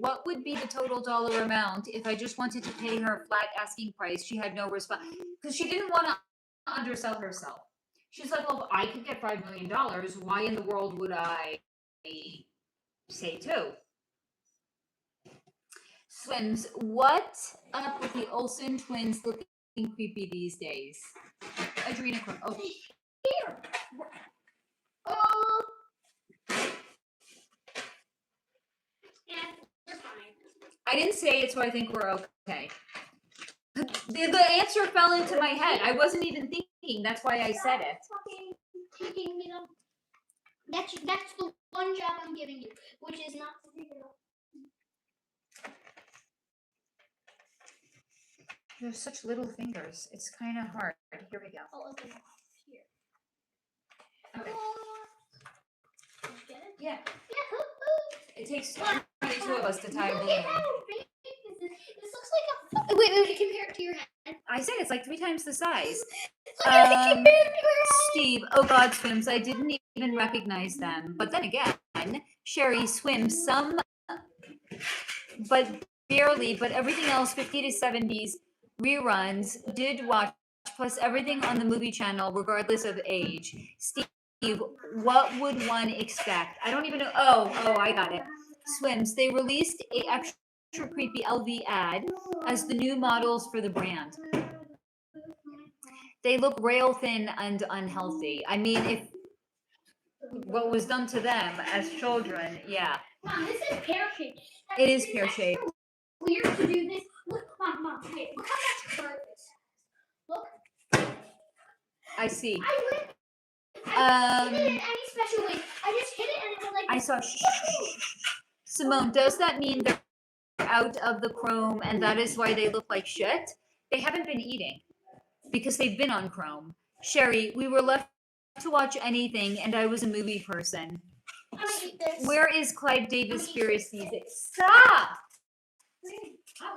what would be the total dollar amount if I just wanted to pay her flat asking price, she had no response because she didn't want to undersell herself. She's like, well, if I could get $5 million, why in the world would I say two? Swims, what up with the Olsen twins looking creepy these days? Adrenochrome. Oh, Here. Oh. Yeah, we're fine. I didn't say it, so I think we're okay. The answer fell into my head. I wasn't even thinking. That's why I said it. Taking me up. That's the one job I'm giving you, which is not to take it off. You have such little fingers. It's kind of hard. Here we go. Oh, okay. Here. Okay. Did you get it? Yeah. Yeah. It takes 22 of us to tie a Look balloon. at how big this is. This looks like a. Wait, compare it to your head. I said it's like 3 times the size. Steve, oh God, Swims. I didn't even recognize them. But then again, Sherry Swims some, but barely. But everything else, 50 to 70s reruns, did watch. Plus everything on the movie channel, regardless of age. Steve, what would one expect? I don't even know. Oh, I got it. Swims. They released a extra creepy LV ad as the new models for the brand. They look rail thin and unhealthy. I mean, if what was done to them as children, yeah. Mom, this is pear-shaped. It is pear-shaped. Weird to do this. Look, Mom, hey, look how much curve this has. Look. I see. I didn't hit it in any special way. I just hit it and it was like. I saw. Simone, does that mean they're out of the chrome and that is why they look like shit? They haven't been eating because they've been on chrome. Sherry, we were left to watch anything and I was a movie person. I'm gonna eat this. Where is Clive Davis Furious these days? Stop!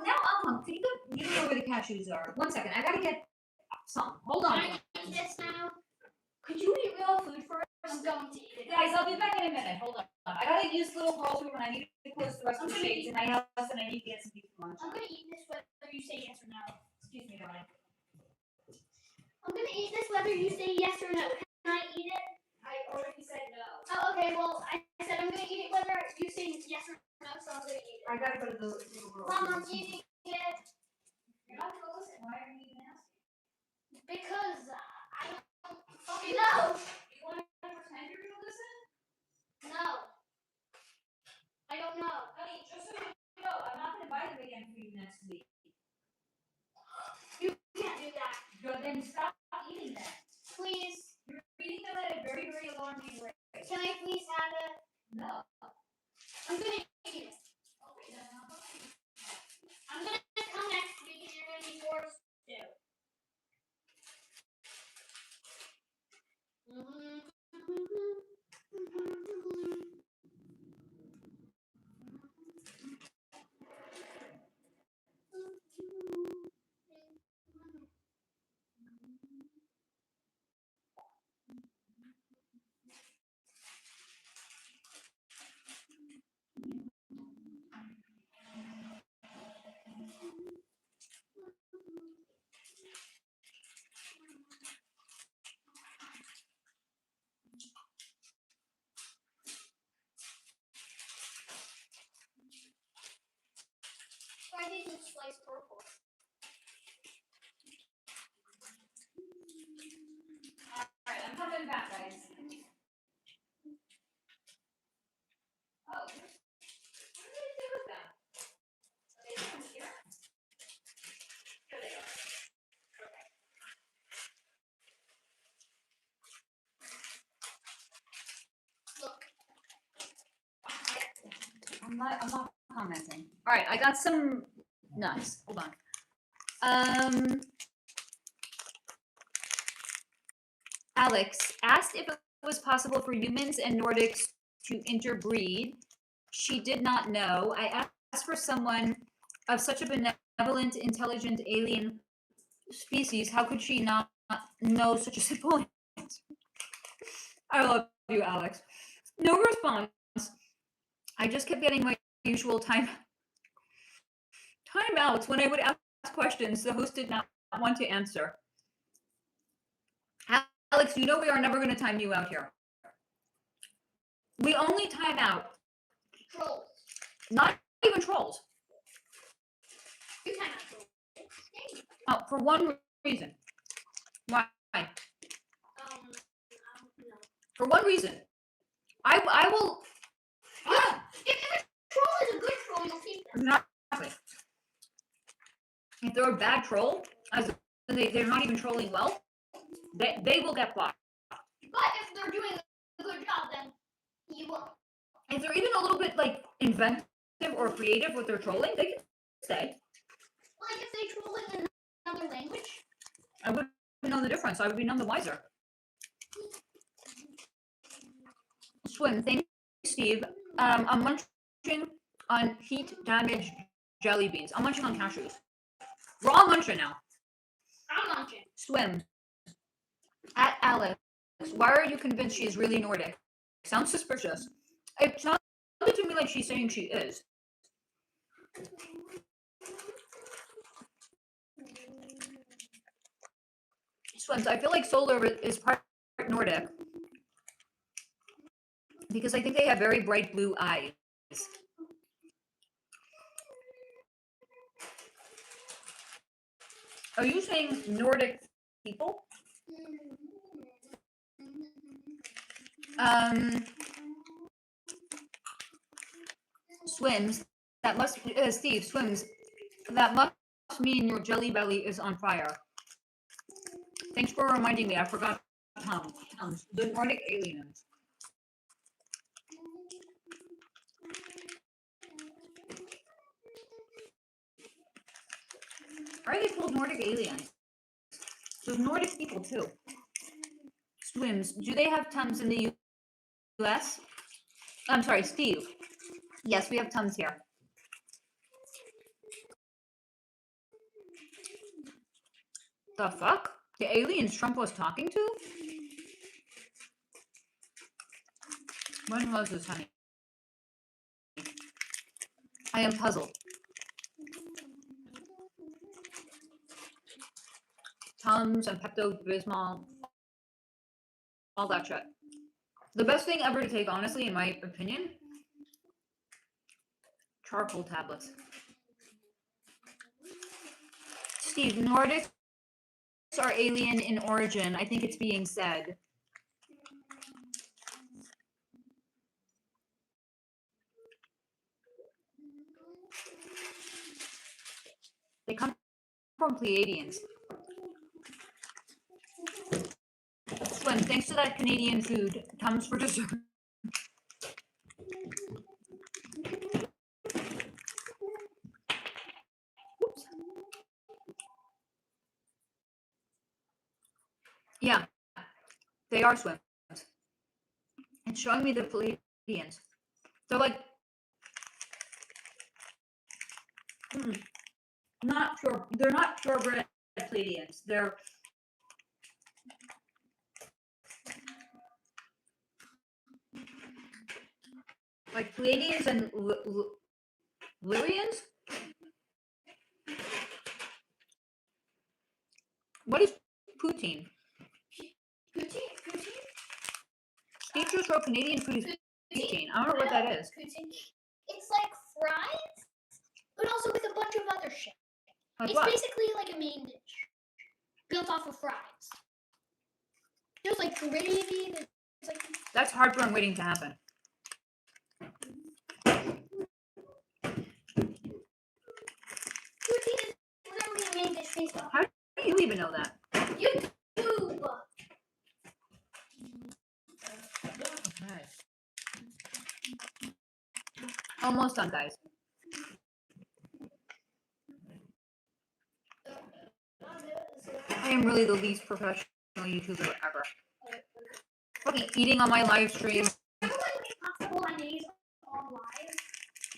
Now I'm hungry. You don't know where the cashews are. 1 second. I gotta get some. Hold on. Can I eat this now? Could you eat real food first? I'm going to eat it. Guys, I'll be back in a minute. Hold on. I gotta use little girl's room and I need to close the rest of the shades in my house and I need to get some people lunch. I'm gonna eat this whether you say yes or no. Excuse me, darling. I'm gonna eat this whether you say yes or no. Can I eat it? I already said no. Oh, okay. Well, I said I'm gonna eat it whether you say yes or no, so I'm gonna eat it. I gotta go to the little girl's Mom, room. I'm eating it You're not gonna listen. Why are you even asking? because I don't fucking know. You wanna pretend you're gonna listen? No. I don't know. Honey, just so you know, I'm not gonna buy them again for you next week. You can't do that. Good, then stop eating them. Please. You're eating them at a very, very alarming rate. Can I please have it? No. I'm gonna eat it. I'm gonna come next week and you're gonna be forced to. Why did you slice purple? Alright, I'm coming back, guys. Oh, what did I do with them? Are they down here? Here they are. Okay. Look. I'm not commenting. Alright, I got some nuts. Hold on. Alex asked if it was possible for humans and Nordics to interbreed. She did not know. I asked for someone of such a benevolent, intelligent alien species. How could she not know such a simple answer? I love you, Alex. No response. I just kept getting my usual timeouts when I would ask questions the host did not want to answer. Alex, you know we are never going to time you out here. We only time out Trolls. not even trolls. You time out trolls. Oh, for one reason. Why? No. For one reason. I will. Yeah. If a troll is a good troll, you'll keep them. Exactly. If they're a bad troll, as they're not even trolling well, they will get blocked. But if they're doing a good job, then you won't. If they're even a little bit like inventive or creative with their trolling, they can stay. Like if they troll in another language. I wouldn't know the difference. I would be none the wiser. Swim. Thanks, Steve. I'm munching on heat-damaged jelly beans. I'm munching on cashews. We're all munching now. I'm munching. Swim. At Alex. Why are you convinced she is really Nordic? Sounds suspicious. It sounded to me like she's saying she is. Swims. I feel like Solar is part Nordic because I think they have very bright blue eyes. Are you saying Nordic people? Swims. That must Steve swims. That must mean your jelly belly is on fire. Thanks for reminding me. I forgot the Nordic aliens. Why are they called Nordic aliens? There's Nordic people too. Swims. Do they have Tums in the US? I'm sorry, Steve. Yes, we have Tums here. The fuck? The aliens Trump was talking to? When was this, honey? I am puzzled. Tums and Pepto-Bismol. All that shit. The best thing ever to take, honestly, in my opinion, charcoal tablets. Steve, Nordics are alien in origin. I think it's being said. They come from Pleiadians. Swim, thanks to that Canadian food, Tums for dessert. Oops. Yeah, they are swims. It's showing me the Pleiadians. They're like not pure. They're not purebred Pleiadians. They're like Pleiadians and Lyrians. What is poutine? Poutine. Teachers wrote Canadian food is poutine. I don't know what that is. Poutine. It's like fries, but also with a bunch of other shit. Like It's what? basically like a main dish built off of fries. There's like gravy. There's like That's heartburn waiting to happen. poutine is literally a main dish based off. How do you even know that? YouTube. Okay. Almost done, guys. I am really the least professional YouTuber ever. Fucking eating on my live stream. Possible mayonnaise on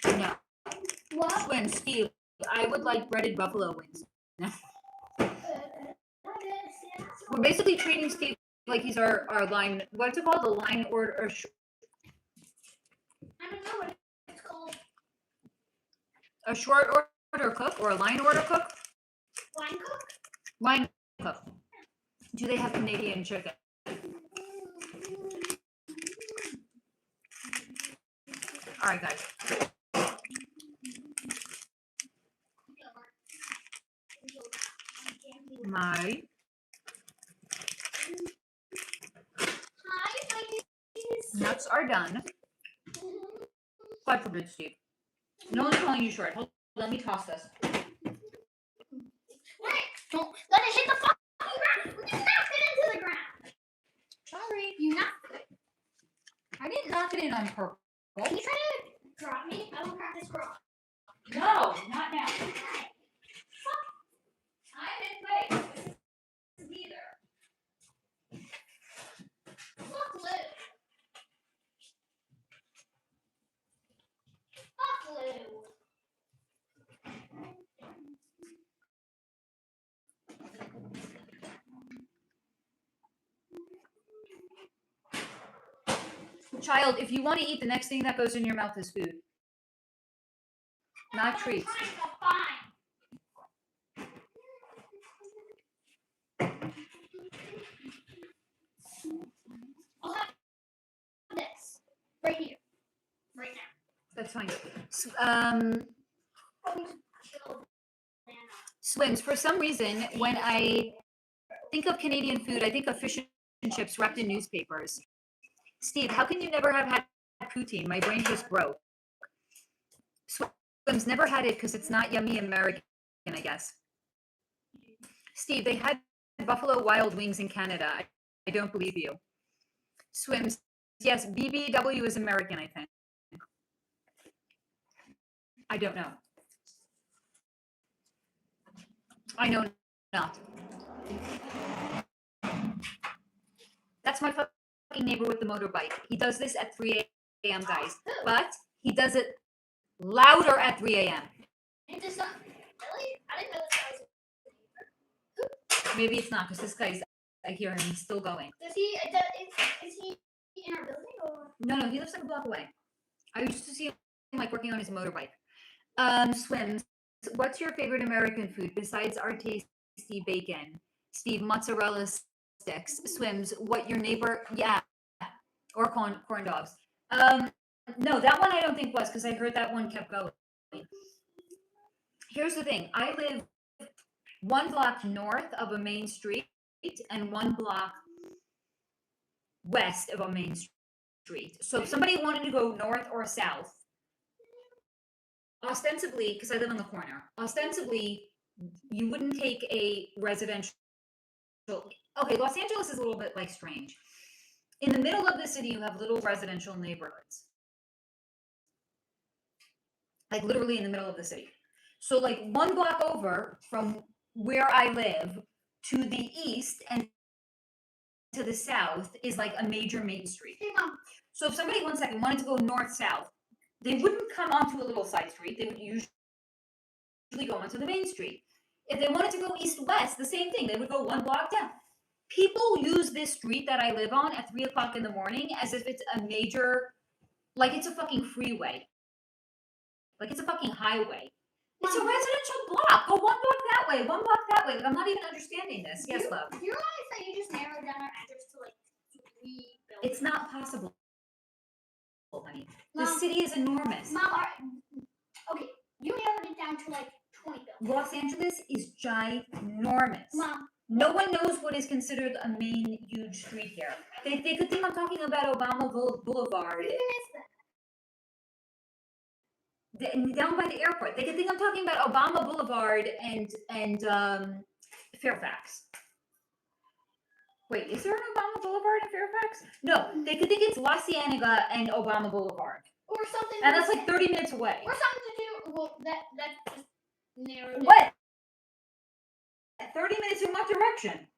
live. No. What? Swim, Steve. I would like breaded buffalo wings. Okay, yeah. We're basically treating Steve like he's our line. What's it called? The line order. I don't know what it's called. A short order cook or a line order cook? Line cook? Line cook. Do they have Canadian chicken? All right, guys. My Hi, my name is. nuts are done. God forbid, Steve. No one's calling you short. Hold on, let me toss this. Wait, don't let it hit the fucking ground. You knocked it into the ground. Sorry. You knocked it. I didn't knock it in on purpose. Can you try to drop me? I will practice cross. No, not now. I'm in place. Neither. Fuck Lou. Fuck Lou. Child, if you want to eat, the next thing that goes in your mouth is food, not That's treats. what I'm trying to find. I'll have this right here, right now. That's fine. Oh, Swims. For some reason, when I think of Canadian food, I think of fish and chips wrapped in newspapers. Steve, how can you never have had poutine? My brain just broke. Swims, never had it because it's not yummy American, I guess. Steve, they had Buffalo Wild Wings in Canada. I don't believe you. Swims, yes, BBW is American, I think. I don't know. I know not. That's my fucking neighbor with the motorbike. He does this at 3 a.m., guys. But he does it louder at 3 a.m. It does not. Really? I didn't know this guy was. Maybe it's not because this guy's, I hear him, he's still going. Does he? Is he in our building or? No, he lives like a block away. I used to see him like working on his motorbike. Swims, what's your favorite American food besides our tasty bacon? Steve, mozzarella sticks. Swims, what your neighbor? Yeah, or corn dogs. No, that one I don't think was because I heard that one kept going. Here's the thing: I live 1 block north of a main street and 1 block west of a main street. So if somebody wanted to go north or south, ostensibly, because I live on the corner, ostensibly, you wouldn't take a residential. Okay, Los Angeles is a little bit like strange. In the middle of the city, you have little residential neighborhoods. Like literally in the middle of the city. So like 1 block over from where I live to the east and to the south is like a major main street. Hey, Mom. So if somebody, 1 second, wanted to go north-south, they wouldn't come onto a little side street. They would usually go onto the main street. If they wanted to go east-west, the same thing. They would go 1 block down. People use this street that I live on at 3 o'clock in the morning as if it's a major, like it's a fucking freeway. Like it's a fucking highway. It's a residential block. Go 1 block that way, 1 block that way. Like, I'm not even understanding this. Yes, love. Do you realize that you just narrowed down our address to like 3 buildings? It's not possible, honey. The Mom. city is enormous. Mom, okay, you narrowed it down to like 20 buildings. Los Angeles is ginormous. Mom. No one knows what is considered a main huge street here. They could think I'm talking about Obama Boulevard. Even is that? Down by the airport. They could think I'm talking about Obama Boulevard and Fairfax. Wait, is there an Obama Boulevard in Fairfax? No, they could think it's La Cienega and Obama Boulevard. Or something. And that's like 30 minutes away. Or something to do. Well, that just narrowed it. What? 30 minutes in what direction?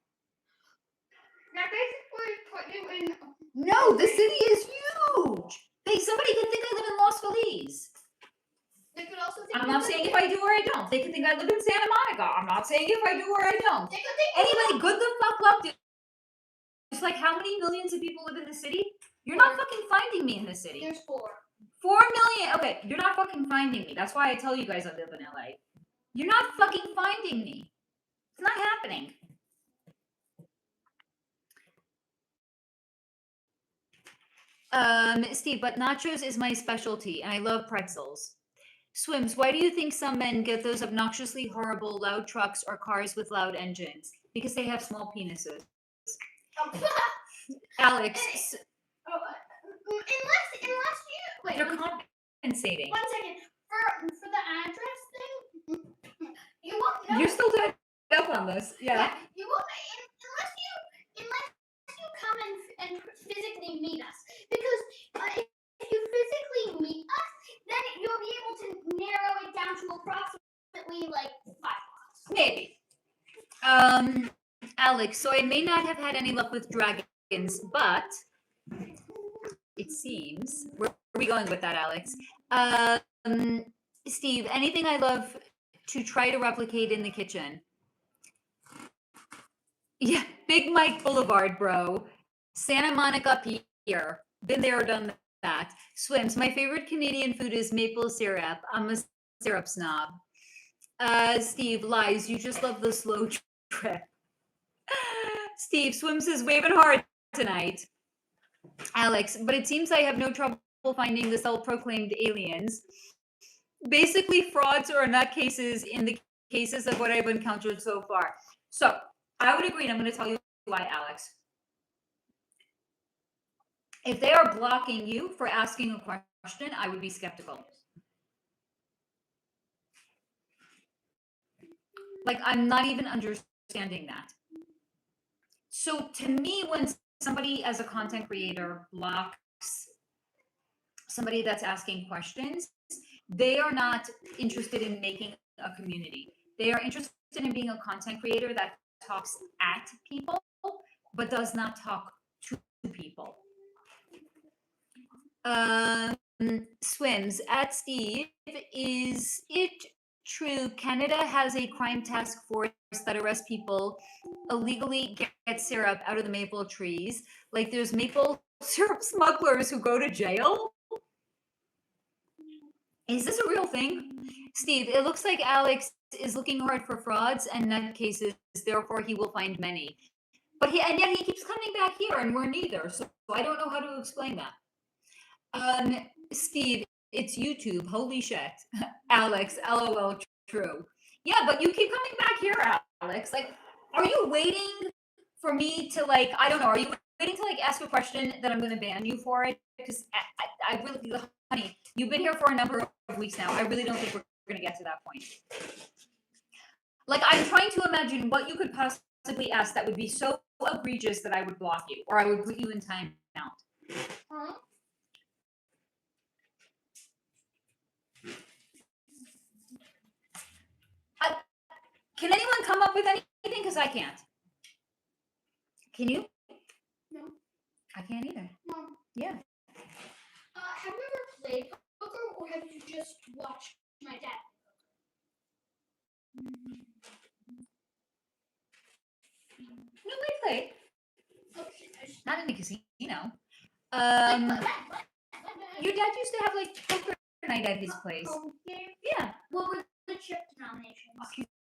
That basically put you in. No, the city is huge. Somebody could think I live in Los Feliz. They could also think I'm not saying if I do or I don't. They can think I live in Santa Monica. I'm not saying if I do or I don't. Anyway, good the fuck luck, dude. It's like, how many millions of people live in the city? You're not fucking finding me in the city. There's 4. 4 million. Okay, you're not fucking finding me. That's why I tell you guys I live in LA. You're not fucking finding me. It's not happening. Steve, but nachos is my specialty, and I love pretzels. Swims, why do you think some men get those obnoxiously horrible loud trucks or cars with loud engines? Because they have small penises. Alex. Unless you wait. They're compensating. 1 second. For the address thing, you won't know. You're still tied up on this. Yeah. You won't unless you come and physically meet us. Because if you physically meet us, then you'll be able to narrow it down to approximately like 5 blocks. Maybe. Alex, so I may not have had any luck with dragons, but it seems. Where are we going with that, Alex? Steve, anything I love to try to replicate in the kitchen? Yeah, Big Mike Boulevard, bro. Santa Monica Pier. Been there, done that. Swims. My favorite Canadian food is maple syrup. I'm a syrup snob. Steve, lies. You just love the slow trip. Steve, Swims is waving hard tonight. Alex, but it seems I have no trouble finding the self-proclaimed aliens. Basically, frauds or nutcases in the cases of what I've encountered so far. So, I would agree, and I'm going to tell you why, Alex. If they are blocking you for asking a question, I would be skeptical. Like, I'm not even understanding that. So, to me, when somebody as a content creator blocks somebody that's asking questions, they are not interested in making a community. They are interested in being a content creator that talks at people, but does not talk to people. Swims at Steve, is it true Canada has a crime task force that arrests people illegally get syrup out of the maple trees? Like there's maple syrup smugglers who go to jail? Is this a real thing? Steve, it looks like Alex is looking hard for frauds and nutcases, therefore he will find many. But yet he keeps coming back here and we're neither, so I don't know how to explain that. Steve, it's YouTube. Holy shit. Alex, LOL, true. Yeah, but you keep coming back here, Alex. Like, are you waiting for me to, like, I don't know, are you waiting to, like, ask a question that I'm going to ban you for it? Because I really, honey, you've been here for a number of weeks now. I really don't think we're going to get to that point. Like, I'm trying to imagine what you could possibly ask that would be so egregious that I would block you, or I would put you in timeout. Huh? Can anyone come up with anything? Because I can't. Can you? No. I can't either. No. Yeah. Have you ever played poker, or have you just watched my dad? No, we played. Okay. Not in a casino. What? Your dad used to have like poker night at his place. Okay. Yeah. What were the chip denominations?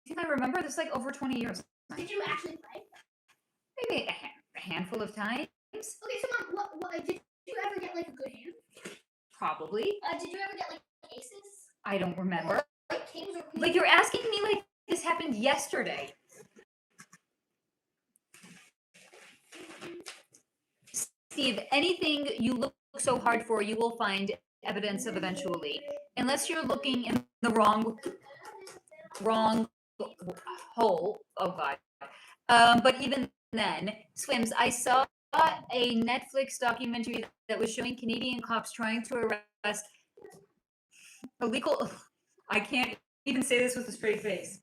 You think I remember? This like over 20 years. Did you actually play? Maybe a handful of times. Okay, so Mom, what did you ever get like a good hand? Probably. Did you ever get like aces? I don't remember. Like kings or queens? Like you're asking me like this happened yesterday. Steve, anything you look so hard for, you will find evidence of eventually. Unless you're looking in the wrong hole. Oh God. But even then, Swims, I saw a Netflix documentary that was showing Canadian cops trying to arrest illegal. I can't even say this with a straight face.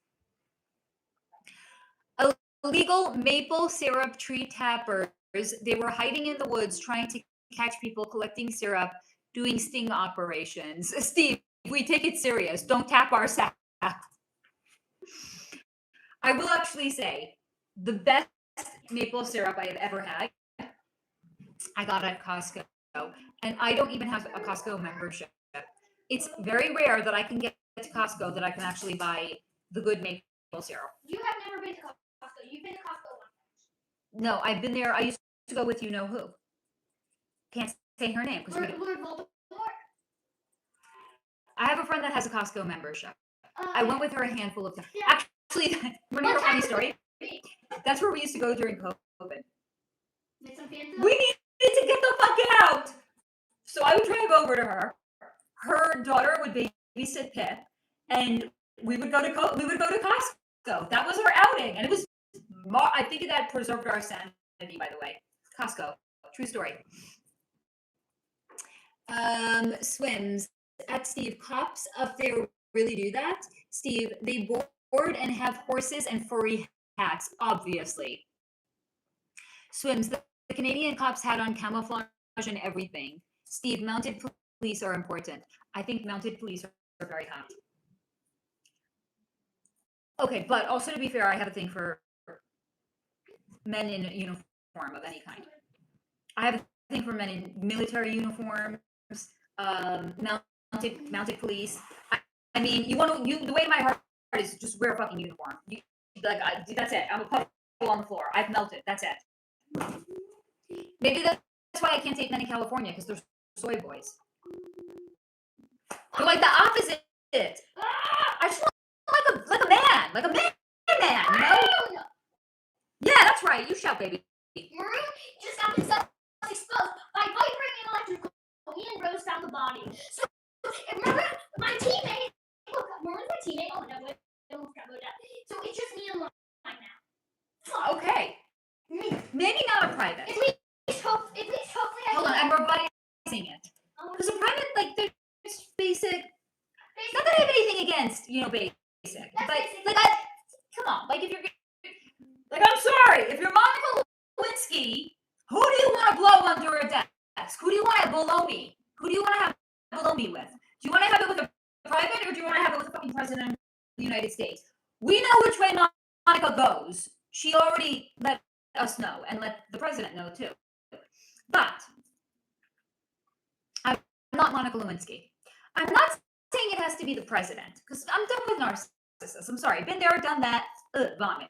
Illegal maple syrup tree tappers. They were hiding in the woods trying to catch people collecting syrup, doing sting operations. Steve, we take it serious. Don't tap our sack. I will actually say the best maple syrup I have ever had, I got at Costco. And I don't even have a Costco membership. It's very rare that I can get to Costco that I can actually buy the good maple syrup. You have never been to Costco. You've been to Costco once. No, I've been there. I used to go with you know who. Can't say her name. Lord Voldemort. I have a friend that has a Costco membership. I went with her a handful of times. Yeah. Actually, remember a funny story? That's where we used to go during COVID. Make some fans We needed to get the fuck out. So I would drive over to her. Her daughter would babysit Pip, and we would go to Costco. That was our outing, and it was. I think that preserved our sanity. By the way, Costco, true story. Swims at Steve. Cops up there really do that. Steve, they board and have horses and furry hats, obviously. Swims, the Canadian cops had on camouflage and everything. Steve, mounted police are important. I think mounted police are very hot. Okay, but also to be fair, I have a thing for men in a uniform of any kind. I have a thing for men in military uniforms, mounted police. I mean, the way my heart is just wear a fucking uniform. That's it. I'm a puddle on the floor. I've melted. That's it. Maybe that's why I can't take men in California, because they're soy boys. They're like the opposite. I just want like a man, you know? Yeah, that's right. You shout, baby. Maroon just got himself exposed by vibrating electrical. He and Rose found the body. So remember, my teammate. Look, Maroon's my teammate. Oh no, wait, don't go down. So it's just me and Lauren right now. Okay. Maybe not a private. At least hopefully Hold on, I'm revising it. Because a private, like, there's basic. Not that I have anything against, basic. But, come on. Like, if you're. Like, I'm sorry. If you're Monica Lewinsky, who do you want to blow under a desk? Who do you want to have below me? Who do you want to have below me with? Do you want to have it with a private, or do you want to have it with the fucking president of the United States? We know which way Monica goes. She already let us know, and let the president know, too. But I'm not Monica Lewinsky. I'm not saying it has to be the president, because I'm done with narcissists. I'm sorry. Been there, done that. Vomit.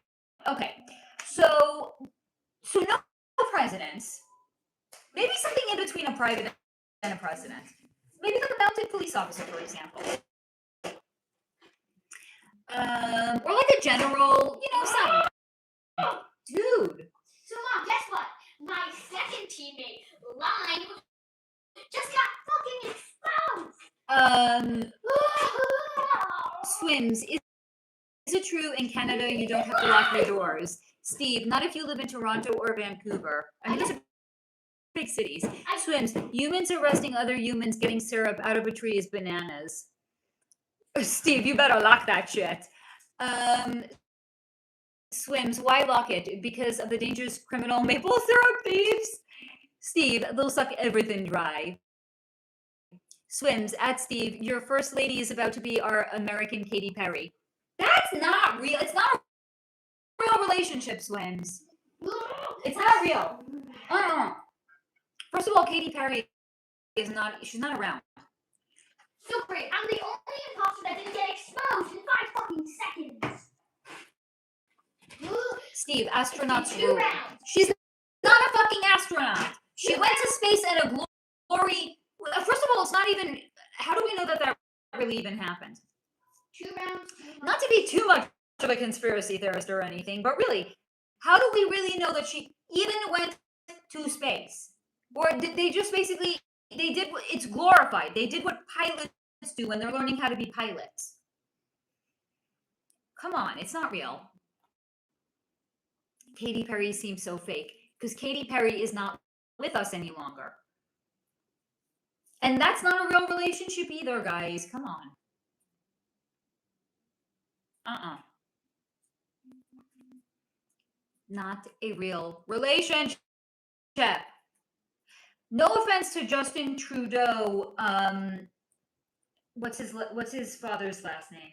Okay. So no presidents. Maybe something in between a private and a president. Maybe like a mounted police officer, for example. Or like a general, something. Dude. So Mom, guess what? My second teammate, Lime, just got fucking exposed. Swims. Is it true in Canada you don't have to lock your doors? Steve, not if you live in Toronto or Vancouver. I mean, those are big cities. Swims, humans arresting other humans getting syrup out of a tree is bananas. Steve, you better lock that shit. Swims, why lock it? Because of the dangerous criminal maple syrup thieves? Steve, they'll suck everything dry. Swims, at Steve, your first lady is about to be our American Katy Perry. That's not real. It's not a real relationship, Swims. It's not real. First of all, Katy Perry she's not around. So great. I'm the only imposter that didn't get exposed in 5 fucking seconds. Steve, astronauts 2 rule. rounds. She's not a fucking astronaut. She went to space in a glory. First of all, it's not even. How do we know that really even happened? 2 rounds. Not to be too much of a conspiracy theorist or anything, but really, how do we really know that she even went to space? Or did they just basically, it's glorified. They did what pilots do when they're learning how to be pilots. Come on, it's not real. Katy Perry seems so fake because Katy Perry is not with us any longer. And that's not a real relationship either, guys. Come on. Not a real relationship. No offense to Justin Trudeau what's his father's last name?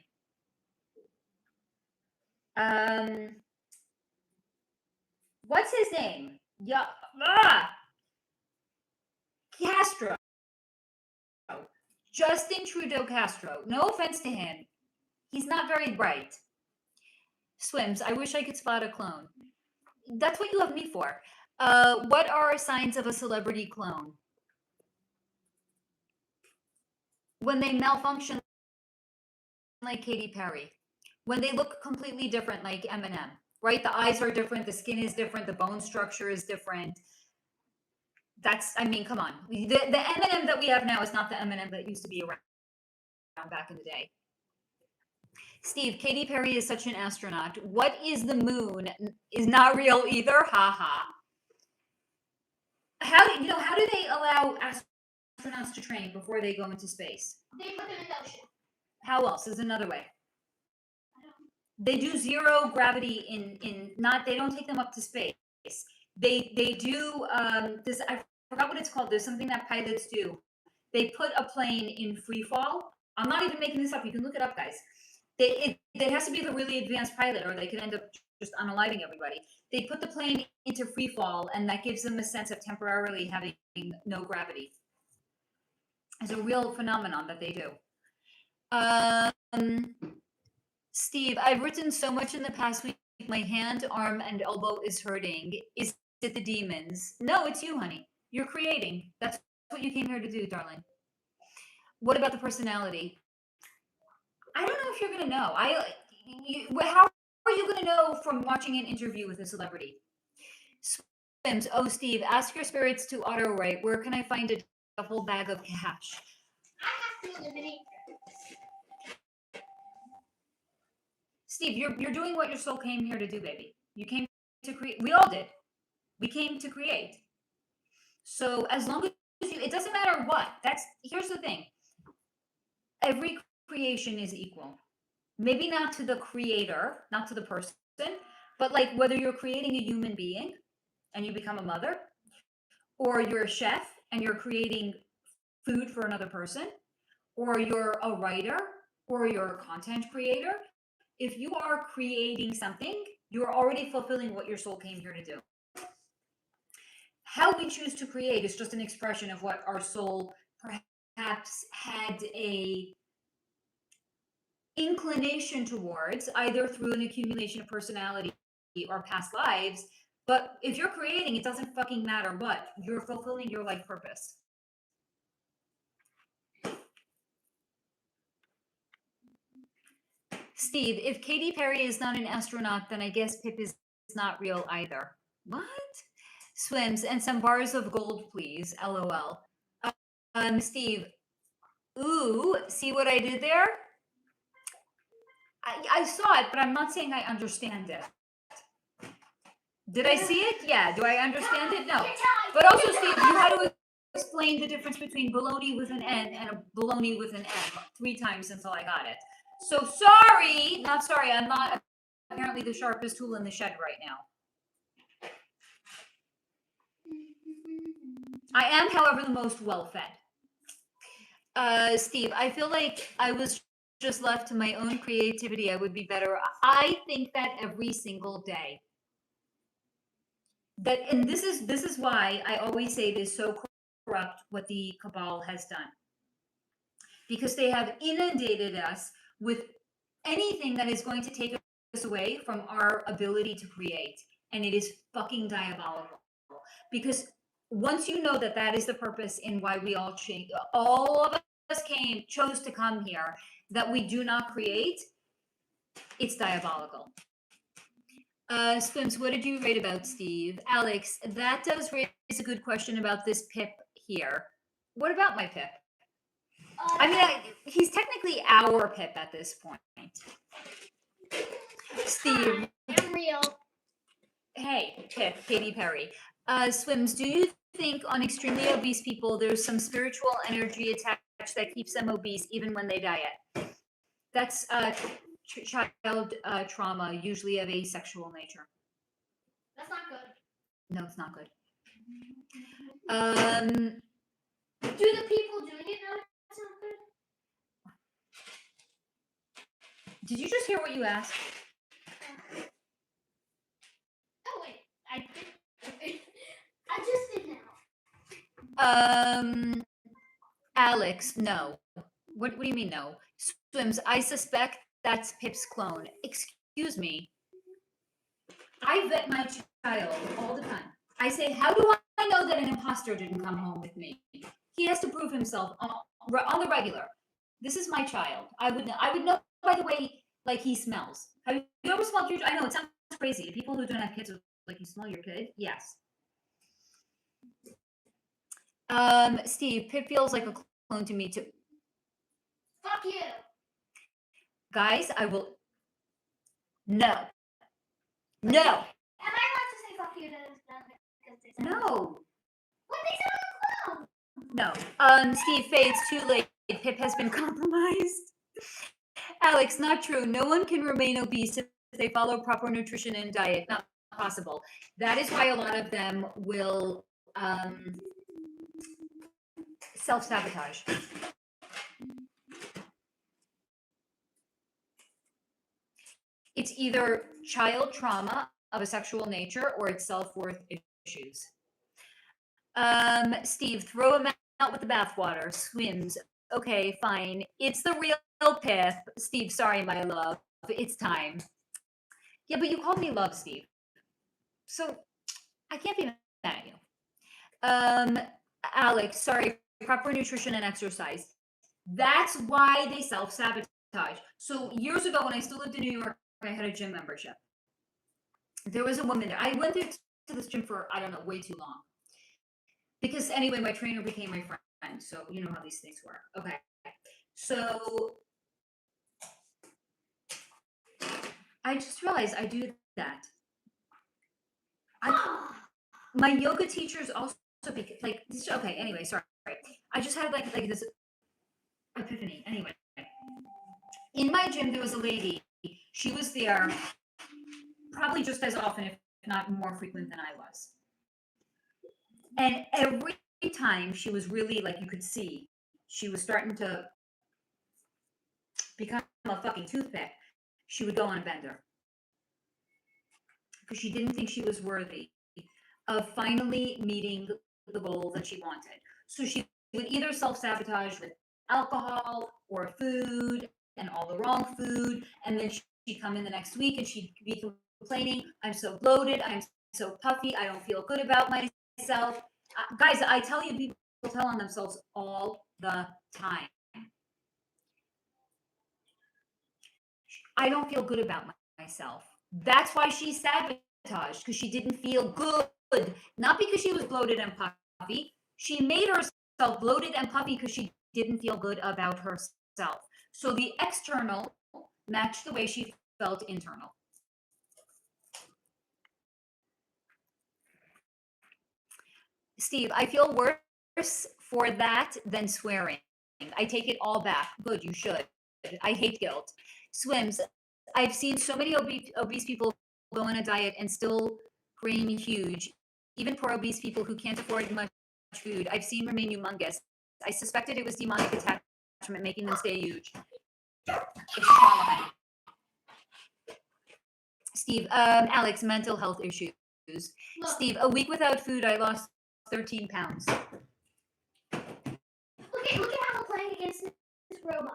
What's his name? Yeah, Castro. Justin Trudeau Castro. No offense to him. He's not very bright. Swims. I wish I could spot a clone. That's what you have me for. What are signs of a celebrity clone? When they malfunction like Katy Perry. When they look completely different like Eminem. Right? The eyes are different. The skin is different. The bone structure is different. That's, I mean, come on. The Eminem that we have now is not the Eminem that used to be around back in the day. Steve, Katy Perry is such an astronaut. What is the moon is not real either. Ha ha. How do they allow astronauts to train before they go into space? They put them in the ocean. How else is another way? They do zero gravity in not, they don't take them up to space. They do this, I forgot what it's called. There's something that pilots do. They put a plane in free fall. I'm not even making this up. You can look it up, guys. It has to be the really advanced pilot, or they could end up just unaliving everybody. They put the plane into free fall, and that gives them a sense of temporarily having no gravity. It's a real phenomenon that they do. Steve, I've written so much in the past week. My hand, arm, and elbow is hurting. Is it the demons? No, it's you, honey. You're creating. That's what you came here to do, darling. What about the personality? I don't know if you're going to know. How are you going to know from watching an interview with a celebrity? Swims. Oh, Steve, ask your spirits to auto write. Where can I find a whole bag of cash? I have to eliminate. Steve, you're doing what your soul came here to do, baby. You came to create. We all did. We came to create. So as long as it doesn't matter what. Here's the thing. Every creation is equal. Maybe not to the creator, not to the person, but like whether you're creating a human being and you become a mother, or you're a chef and you're creating food for another person, or you're a writer, or you're a content creator. If you are creating something, you're already fulfilling what your soul came here to do. How we choose to create is just an expression of what our soul perhaps had a inclination towards, either through an accumulation of personality or past lives. But if you're creating, it doesn't fucking matter what. You're fulfilling your life purpose. Steve, if Katy Perry is not an astronaut, then I guess Pip is not real either. What? Swims, and some bars of gold, please. LOL. Steve. Ooh, see what I did there? I saw it, but I'm not saying I understand it. Did I see it? Yeah. Do I understand it? No. But also, Steve, you had to explain the difference between baloney with an N and a baloney with an M 3 times until I got it. So sorry, not sorry. I'm not apparently the sharpest tool in the shed right now. I am, however, the most well-fed. Steve, I feel like I was just left to my own creativity. I would be better. I think that every single day. And this is why I always say it is so corrupt what the cabal has done. Because they have inundated us with anything that is going to take us away from our ability to create. And it is fucking diabolical. Because once you know that that is the purpose in why we all change, all of us chose to come here, that we do not create, it's diabolical. Swims, what did you write about, Steve? Alex, that does raise a good question about this Pip here. What about my Pip? I mean, he's technically our Pip at this point. Steve. I'm real. Hey, Pip, Katy Perry. Swims, do you think on extremely obese people there's some spiritual energy attached that keeps them obese even when they diet? That's child trauma, usually of a sexual nature. That's not good. No, it's not good. Do the people doing it know it's not good? Did you just hear what you asked? Oh wait, I did. I just did now. Alex, no. What do you mean no? Swims, I suspect that's Pip's clone. Excuse me. I vet my child all the time. I say, how do I know that an imposter didn't come home with me? He has to prove himself on the regular. This is my child. I would know by the way, like he smells. Have you ever smelled your? I know it sounds crazy. People who don't have kids are like, you smell your kid. Yes. Steve, Pip feels like a clone to me too. Fuck you. Guys, I will. No. No. Am I allowed to say fuck you to them because they said No. what they said on the clone? No. Steve, Faye, it's too late. Pip has been compromised. Alex, not true. No one can remain obese if they follow proper nutrition and diet. Not possible. That is why a lot of them will self-sabotage. It's either child trauma of a sexual nature or it's self-worth issues. Steve, throw him out with the bathwater. Swims. Okay, fine. It's the real Pip. Steve, sorry, my love. It's time. Yeah, but you called me love, Steve. So I can't be mad at you. Alex, sorry, proper nutrition and exercise. That's why they self-sabotage. So years ago, when I still lived in New York, I had a gym membership. There was a woman there. I went there to this gym for, I don't know, way too long. Because anyway, my trainer became my friend. So you know how these things work. Okay. So I just realized I do that. My yoga teachers also like this. Okay. Anyway, sorry. I just had like this epiphany. Anyway, in my gym there was a lady. She was there probably just as often, if not more frequent than I was. And every time she was really like, you could see she was starting to become a fucking toothpick. She would go on a bender because she didn't think she was worthy of finally meeting the goal that she wanted. So she would either self-sabotage with alcohol or food and all the wrong food, and then she'd come in the next week and she'd be complaining, I'm so bloated, I'm so puffy, I don't feel good about myself. Guys, I tell you, people tell on themselves all the time. I don't feel good about myself. That's why she sabotaged, because she didn't feel good. Not because she was bloated and puffy. She made herself bloated and puffy because she didn't feel good about herself. So the external matched the way she felt internal. Steve, I feel worse for that than swearing. I take it all back. Good, you should. I hate guilt. Swims, I've seen so many obese people go on a diet and still remain huge. Even poor obese people who can't afford much food, I've seen remain humongous. I suspected it was demonic attachment making them stay huge. Steve, Alex, mental health issues. Look. Steve, a week without food, I lost 13 pounds. Look at how we're playing against this robot.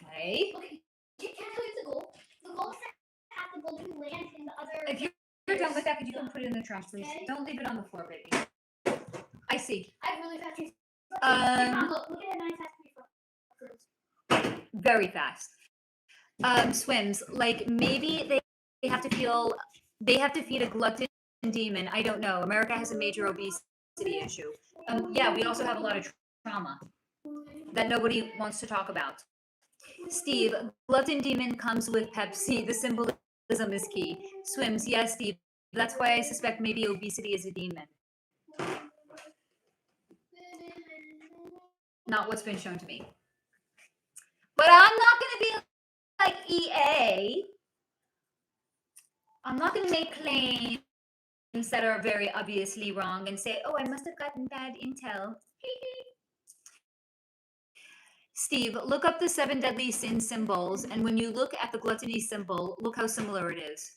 Okay. Okay, can I tell you the goal? The goal is to have the golden land in the other. If you're done with that, could you come put it in the trash, please? Okay. Don't leave it on the floor, baby. I see. I have really fast trees. Look at nice fast trees. Very fast. Swims, like maybe they have to feed a glutton demon. I don't know. America has a major obesity issue. Yeah, we also have a lot of trauma that nobody wants to talk about. Steve, glutton demon comes with Pepsi. The symbolism is key. Swims, yes, Steve. That's why I suspect maybe obesity is a demon. Not what's been shown to me. But I'm not going to be like EA. I'm not going to make claims that are very obviously wrong and say, oh, I must have gotten bad intel. Steve, look up the 7 deadly sin symbols, and when you look at the gluttony symbol, look how similar it is.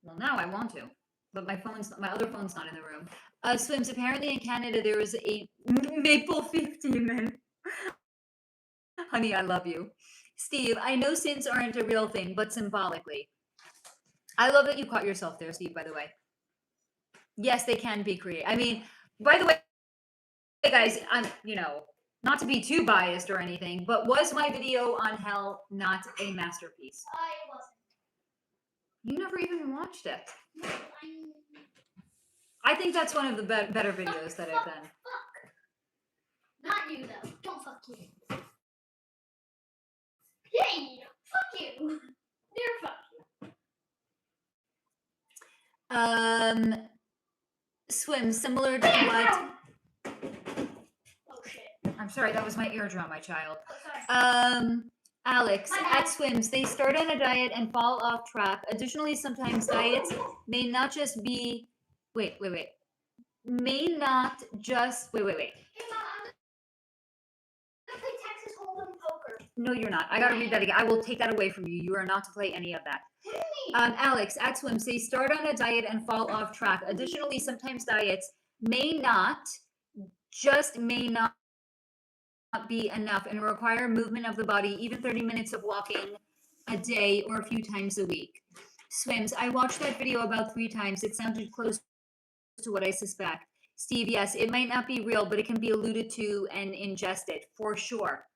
Well, now I want to, but my other phone's not in the room. Swims, apparently in Canada there is a maple 50 man. Honey, I love you. Steve, I know sins aren't a real thing, but symbolically. I love that you caught yourself there, Steve, by the way. Yes, they can be created. I mean, by the way, guys, I'm, not to be too biased or anything, but was my video on hell not a masterpiece? It wasn't. You never even watched it. No, I think that's one of the better videos that I've done. Fuck. Not you, though. Don't fuck you. Yay! Fuck you. Dear fuck you. Swim, similar to what? Oh shit. I'm sorry, that was my eardrum, my child. Oh, sorry. Alex, at Swims, they start on a diet and fall off track. Additionally, sometimes diets may not just be, may not just, Hey, Mom, I'm gonna play Texas Hold'em poker. No, you're not. I gotta read that again. I will take that away from you. You are not to play any of that. What do you mean? Alex, at Swims, they start on a diet and fall off track. Additionally, sometimes diets may not be enough and require movement of the body, even 30 minutes of walking a day or a few times a week. Swims, I watched that video about 3 times. It sounded close to what I suspect. Steve, yes, it might not be real, but it can be alluded to and ingested for sure.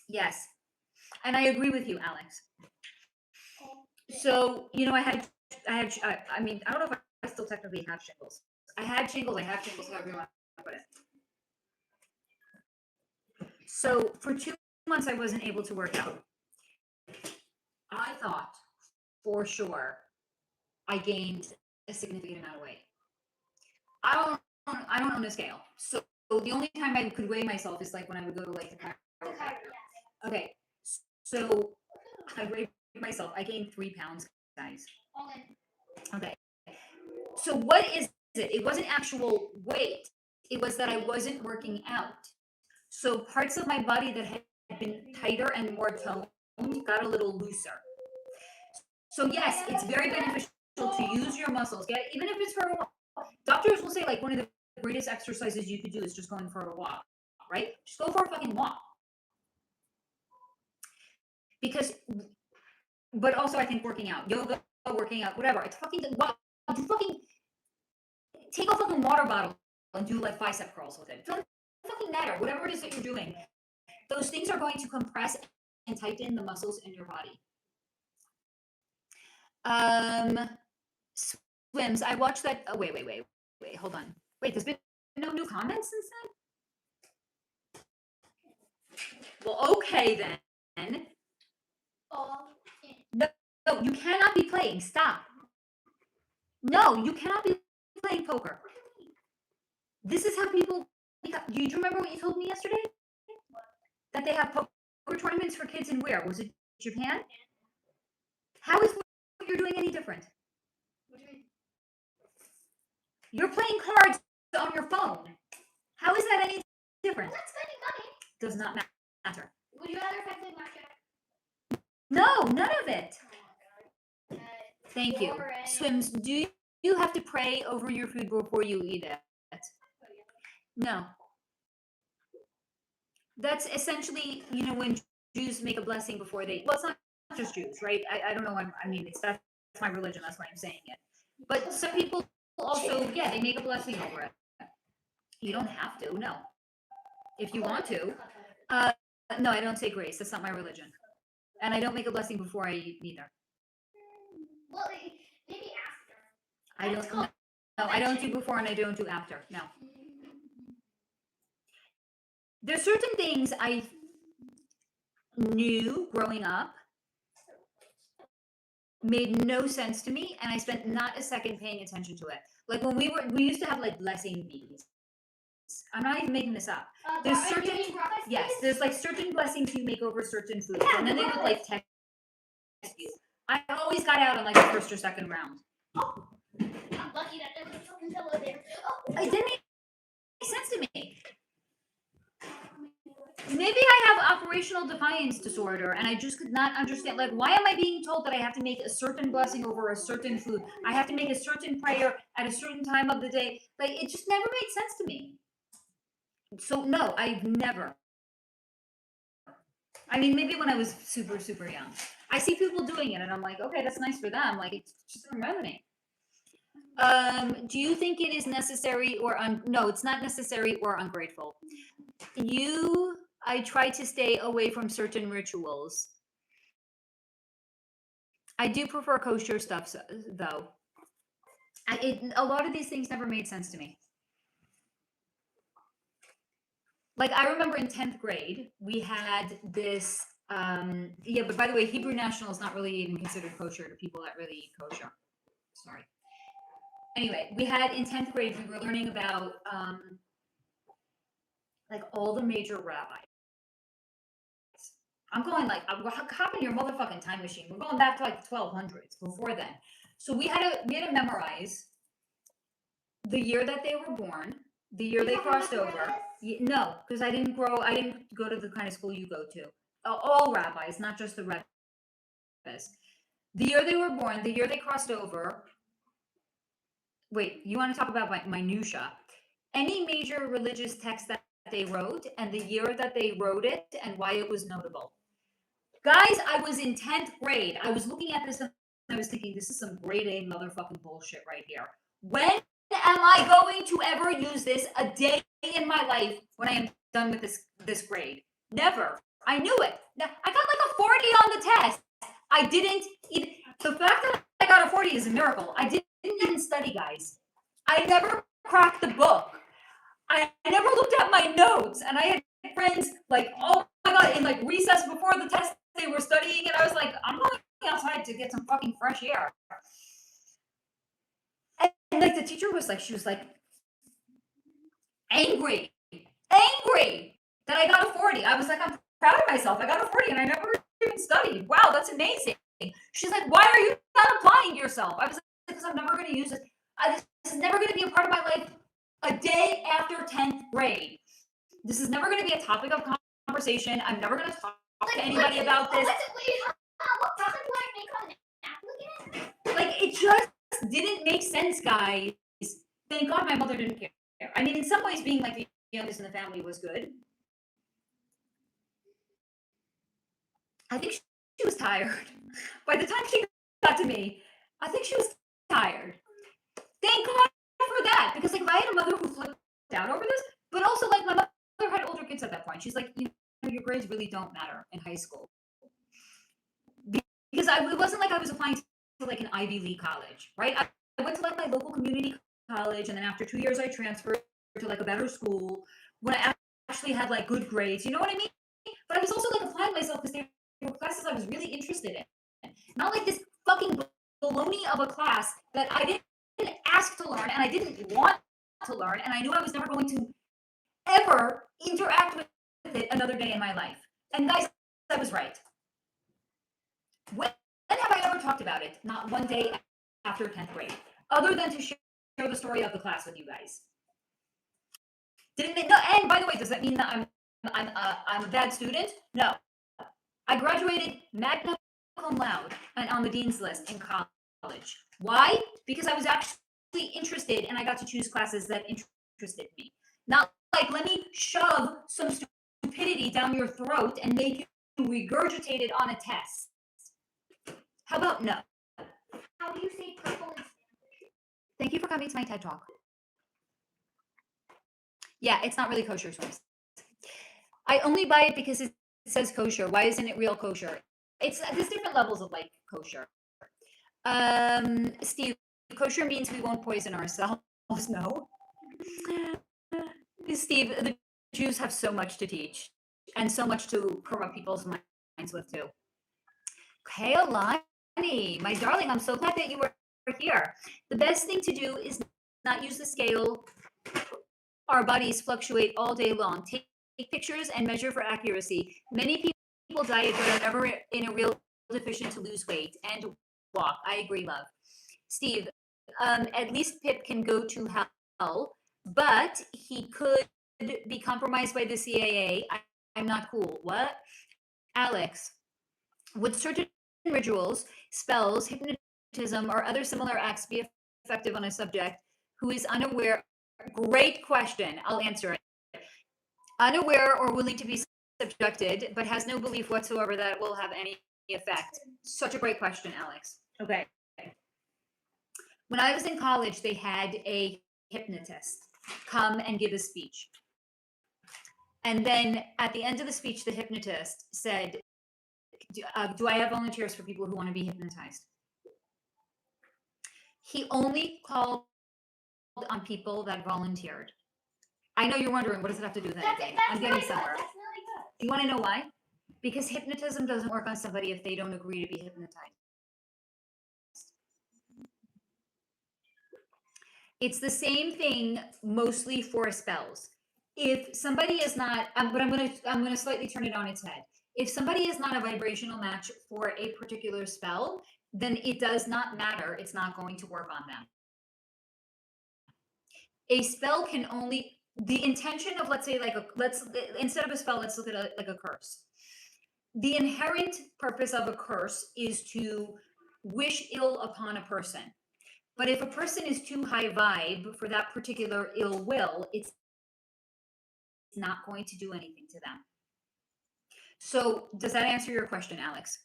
Yes. And I agree with you, Alex. So, I mean, I don't know if I still technically have shingles. I have shingles, however you want to put it. So for 2 months, I wasn't able to work out. I thought for sure I gained a significant amount of weight. I don't own a scale. So the only time I could weigh myself is like when I would go to like the chiropractor. Okay. So I weighed myself. I gained 3 pounds, guys. Okay. So what is it? It wasn't actual weight. It was that I wasn't working out. So parts of my body that had been tighter and more toned got a little looser. So yes, it's very beneficial to use your muscles. Even if it's for a walk. Doctors will say like one of the greatest exercises you could do is just going for a walk, right? Just go for a fucking walk. But also I think working out, yoga, working out, whatever. It's fucking take a fucking water bottle and do like bicep curls with it. It doesn't fucking matter. Whatever it is that you're doing, those things are going to compress and tighten the muscles in your body. Swims, I watched that. Oh, wait, hold on. Wait, there's been no new comments since then? Well, okay then. No, you cannot be playing. Stop. No, you cannot be playing poker. This is how people. Do you remember what you told me yesterday? That they have poker tournaments for kids in where? Was it Japan? How is what you're doing any different? You're playing cards on your phone. How is that any different? I'm not spending money. Does not matter. Would you rather if I played blackjack? No, none of it. Oh my god. Thank you. Swims, do you have to pray over your food before you eat it? No. That's essentially, when Jews make a blessing before they, well, it's not just Jews, right? I don't know. I mean, that's my religion. That's why I'm saying it. But some people also, they make a blessing over it. You don't have to, no. If you want to. No, I don't say grace. That's not my religion. And I don't make a blessing before I eat either. Well, maybe after. I don't do before and I don't do after. No. There's certain things I knew growing up made no sense to me, and I spent not a second paying attention to it. Like when we used to have like blessing meetings. I'm not even making this up. There's there's like certain blessings you make over certain foods, and then they would like text you. I always got out on like the first or second round. I'm lucky that there was a fucking pillow there. It didn't make sense to me. Maybe I have operational defiance disorder and I just could not understand. Like, why am I being told that I have to make a certain blessing over a certain food? I have to make a certain prayer at a certain time of the day. Like, it just never made sense to me. So, no, I've never. I mean, maybe when I was super, super young. I see people doing it and I'm like, okay, that's nice for them. Like, it just doesn't resonate. Do you think it is necessary or no, it's not necessary or ungrateful. I try to stay away from certain rituals. I do prefer kosher stuff though. A lot of these things never made sense to me. Like I remember in 10th grade, we had this yeah, but by the way, Hebrew National is not really even considered kosher to people that really eat kosher. Sorry. Anyway, we had in 10th grade, we were learning about like all the major rabbis. I'm going like, hop in your motherfucking time machine. We're going back to like the 1200s before then. So we had to memorize the year that they were born, the year they crossed over. No, because I didn't go to the kind of school you go to. All rabbis, not just the rabbis. The year they were born, the year they crossed over. Wait, you want to talk about minutia? Any major religious text that they wrote and the year that they wrote it and why it was notable. Guys, I was in 10th grade. I was looking at this and I was thinking, this is some grade A motherfucking bullshit right here. When am I going to ever use this a day in my life when I am done with this grade? Never. I knew it. I got like a 40 on the test. I didn't even, the fact that I got a 40 is a miracle. I didn't even study, guys. I never cracked the book. I never looked at my notes, and I had friends like, oh my god, in like recess before the test, they were studying, and I was like, I'm going outside to get some fucking fresh air. And like the teacher was like, she was like angry that I got a 40. I was like, I'm proud of myself. I got a 40 and I never even studied. Wow, that's amazing. She's like, why are you not applying yourself? I was like, because I'm never going to use it. This is never going to be a part of my life a day after 10th grade. This is never going to be a topic of conversation. I'm never going to talk to anybody about this. Like, it just didn't make sense, guys. Thank God my mother didn't care. I mean, in some ways, being like the youngest in the family was good. I think she was tired. By the time she got to me, I think she was tired. Thank God for that, because like I had a mother who flipped out over this, but also like my mother had older kids at that point. She's like, your grades really don't matter in high school, because it wasn't like I was applying to like an Ivy League college, right? I went to like my local community college, and then after 2 years, I transferred to like a better school when I actually had like good grades. You know what I mean? But I was also like applying myself because they were classes I was really interested in, not like this fucking baloney of a class that I didn't ask to learn and I didn't want to learn, and I knew I was never going to ever interact with it another day in my life. And guys, I was right. When have I ever talked about it? Not one day after 10th grade, other than to share the story of the class with you guys. Didn't it? No, and by the way, does that mean that I'm a bad student? No. I graduated magna cum laude and on the dean's list in college. Why? Because I was actually interested and I got to choose classes that interested me. Not like, let me shove some stupidity down your throat and make you regurgitate it on a test. How about no? How do you say purple in Spanish? Thank you for coming to my TED Talk. Yeah, it's not really kosher choice. I only buy it because it says kosher. Why isn't it real kosher? There's different levels of like kosher. Steve, kosher means we won't poison ourselves. No. Steve, the Jews have so much to teach and so much to corrupt people's minds with too. Kailani, my darling, I'm so glad that you were here. The best thing to do is not use the scale. Our bodies fluctuate all day long. Take pictures and measure for accuracy. Many people diet but are never in a real deficient to lose weight and walk. I agree, love. Steve, at least Pip can go to hell, but he could be compromised by the CIA. I'm not cool. What? Alex, would certain rituals, spells, hypnotism, or other similar acts be effective on a subject who is unaware? Great question. I'll answer it. Unaware or willing to be subjected, but has no belief whatsoever that it will have any effect. Such a great question, Alex. Okay. When I was in college, they had a hypnotist come and give a speech. And then at the end of the speech, the hypnotist said, do I have volunteers for people who want to be hypnotized? He only called on people that volunteered. I know you're wondering, what does it have to do with anything? I'm getting somewhere. That's really good. Do you want to know why? Because hypnotism doesn't work on somebody if they don't agree to be hypnotized. It's the same thing mostly for spells. If somebody is not, but I'm gonna slightly turn it on its head. If somebody is not a vibrational match for a particular spell, then it does not matter. It's not going to work on them. A spell can only, the intention of, let's say, instead of a spell, let's look at like a curse. The inherent purpose of a curse is to wish ill upon a person. But if a person is too high vibe for that particular ill will, it's not going to do anything to them. So does that answer your question, Alex?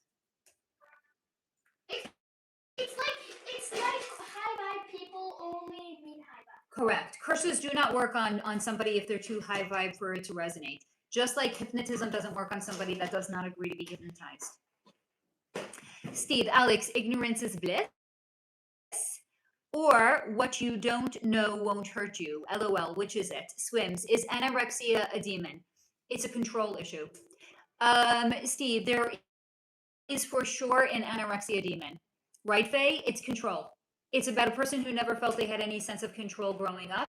It's like high vibe people only mean high vibe. Correct. Curses do not work on somebody if they're too high vibe for it to resonate. Just like hypnotism doesn't work on somebody that does not agree to be hypnotized. Steve, Alex, ignorance is bliss. Or what you don't know won't hurt you. LOL, which is it? Swims. Is anorexia a demon? It's a control issue. Steve, there is for sure an anorexia demon. Right, Faye? It's control. It's about a person who never felt they had any sense of control growing up.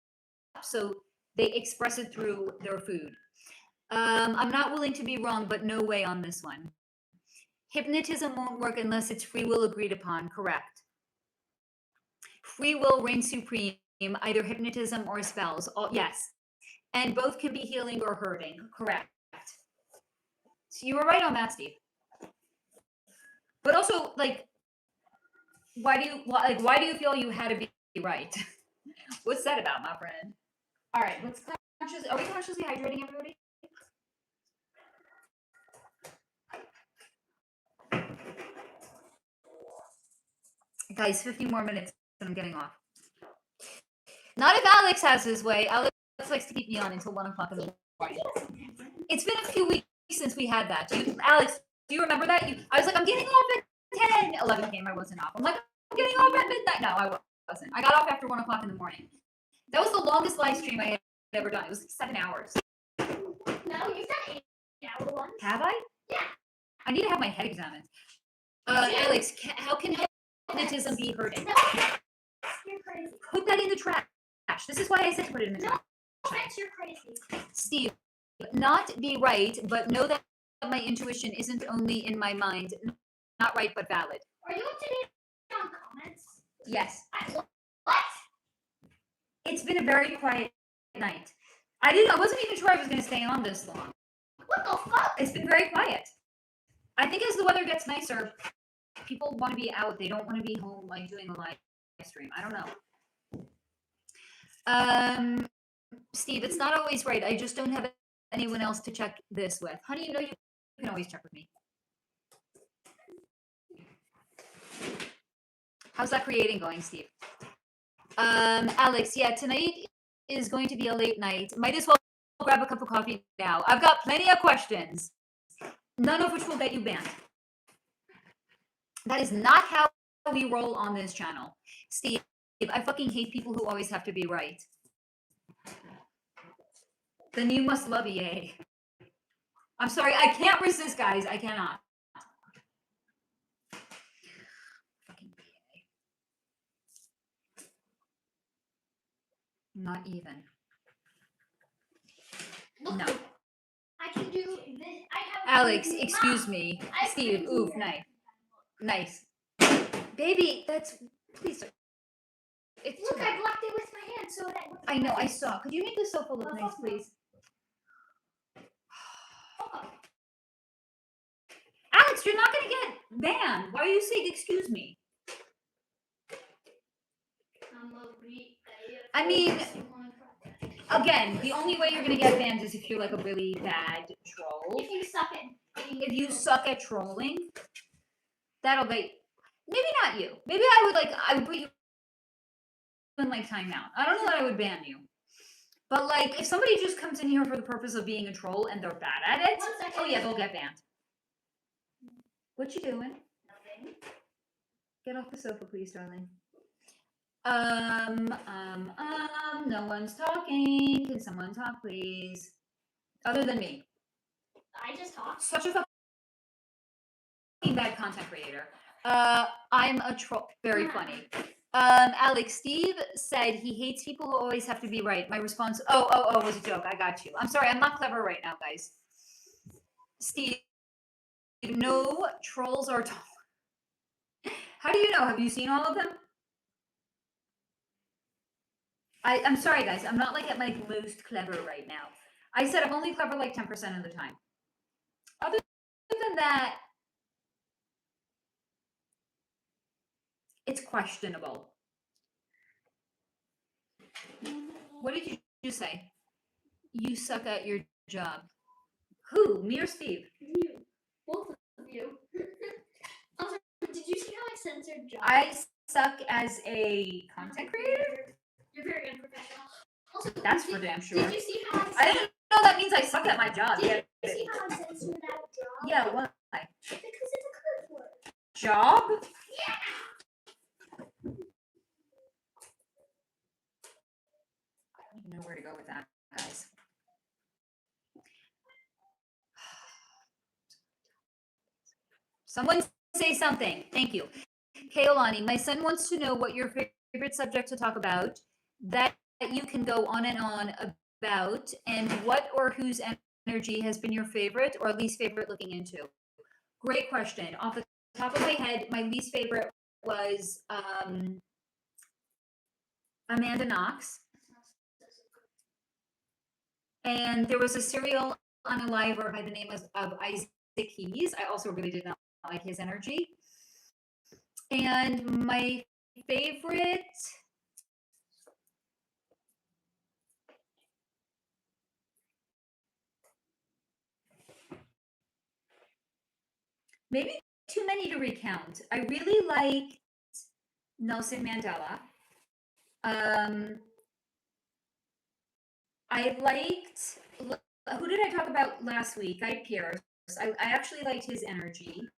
So they express it through their food. I'm not willing to be wrong, but no way on this one. Hypnotism won't work unless it's free will agreed upon. Correct. Free will reigns supreme, either hypnotism or spells. Yes. And both can be healing or hurting. Correct. So you were right on that, Steve. But also, like, why do you feel you had to be right? What's that about, my friend? All right, let's are we consciously hydrating, everybody? Guys, 50 more minutes and I'm getting off. Not if Alex has his way. Alex likes to keep me on until 1 o'clock in the morning. It's been a few weeks since we had that. Alex, do you remember that? I was like, I'm getting off at 10. 11 came, I wasn't off. I'm like, I'm getting off at midnight. No, I wasn't. I got off after 1 o'clock in the morning. That was the longest live stream I had ever done. It was like 7 hours. No, you've done 8-hour ones. Have I? Yeah. I need to have my head examined. Alex, how can hypnotism be hurting? No, you're crazy. Put that in the trash. This is why I said to put it in the trash. No, you're crazy. Steve, not be right, but know that my intuition isn't only in my mind. Not right, but valid. Are you up to date on comments? Yes. What? It's been a very quiet night. I wasn't even sure I was going to stay on this long. What the fuck? It's been very quiet. I think as the weather gets nicer, people want to be out. They don't want to be home, like, doing a live stream. I don't know. Steve, it's not always right. I just don't have anyone else to check this with. Honey, you know you can always check with me. How's that creating going, Steve? Alex, yeah, tonight is going to be a late night. Might as well grab a cup of coffee now. I've got plenty of questions, none of which will get you banned. That is not how we roll on this channel. Steve, I fucking hate people who always have to be right. Then you must love EA. I'm sorry, I can't resist, guys. I cannot. Fucking EA. Not even. Look, No. I can do this. Alex, excuse me. Steve, oof, nice. Nice. Baby, that's, please. It's Look, I blocked it with my hand so that. I know, I saw. Could you make this so full of things, please? Alex, you're not gonna get banned. Why are you saying excuse me? I mean, again, the only way you're gonna get banned is if you're like a really bad troll. If you suck at trolling, that'll be maybe not you. Maybe I would put you in like timeout. I don't know that I would ban you. But like if somebody just comes in here for the purpose of being a troll and they're bad at it, oh yeah, they'll get banned. What you doing? Nothing. Get off the sofa, please, darling. No one's talking. Can someone talk, please? Other than me. I just talked. Such a fucking bad content creator. I'm a troll. Very funny. Alex, Steve said he hates people who always have to be right. My response, oh, was a joke. I got you. I'm sorry. I'm not clever right now, guys. Steve, no trolls are tall. How do you know? Have you seen all of them? I'm sorry, guys. I'm not like at my most clever right now. I said I'm only clever like 10% of the time. Other than that, it's questionable. What did you just say? You suck at your job. Who? Me or Steve? You. Both of you. Also, did you see how I censored job? I suck as a content creator? You're very unprofessional. Also, that's for damn sure. Did you see how I didn't know that means I suck at my job. Did you see how I censored that job? Yeah, why? Because it's a curse word. Job? Yeah. I don't even know where to go with that, guys. Someone say something. Thank you. Kaolani, my son wants to know what your favorite subject to talk about that you can go on and on about, and what or whose energy has been your favorite or least favorite looking into. Great question. Off the top of my head, my least favorite was Amanda Knox. And there was a serial unaliver by the name of Isaac Keys. I also really did not like his energy. And my favorite, maybe too many to recount. I really liked Nelson Mandela. I liked, who did I talk about last week? Guy Pearce. I actually liked his energy.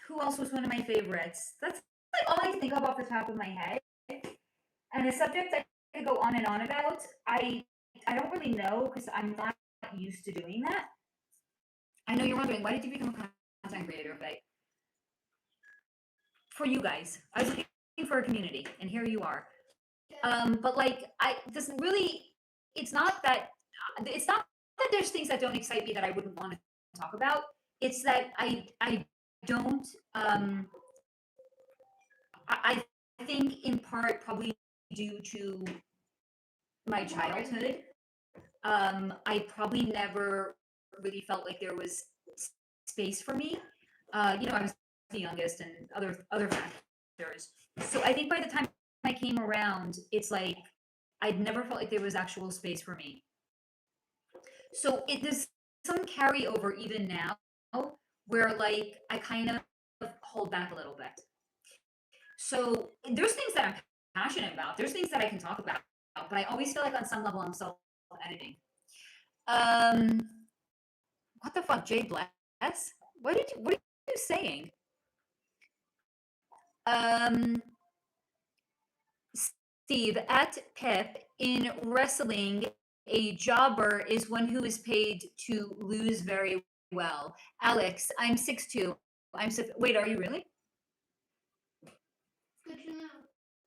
Who else was one of my favorites? That's like all I can think of off the top of my head. And a subject I could go on and on about, I don't really know because I'm not used to doing that. I know you're wondering, why did you become a content creator? But for you guys, I was looking for a community, and here you are. But like, it's not that there's things that don't excite me that I wouldn't want to talk about. It's that I don't, I think in part probably due to my childhood, I probably never really felt like there was space for me. I was the youngest and other factors. So I think by the time I came around, it's like I'd never felt like there was actual space for me. So there's some carryover even now where like I kind of hold back a little bit. So there's things that I'm passionate about. There's things that I can talk about, but I always feel like on some level I'm self-editing. What the fuck, Jay Bless? What are you saying? Steve, at Pip, in wrestling, a jobber is one who is paid to lose very well. Alex, I'm 6'2". Wait, are you really? Good to know.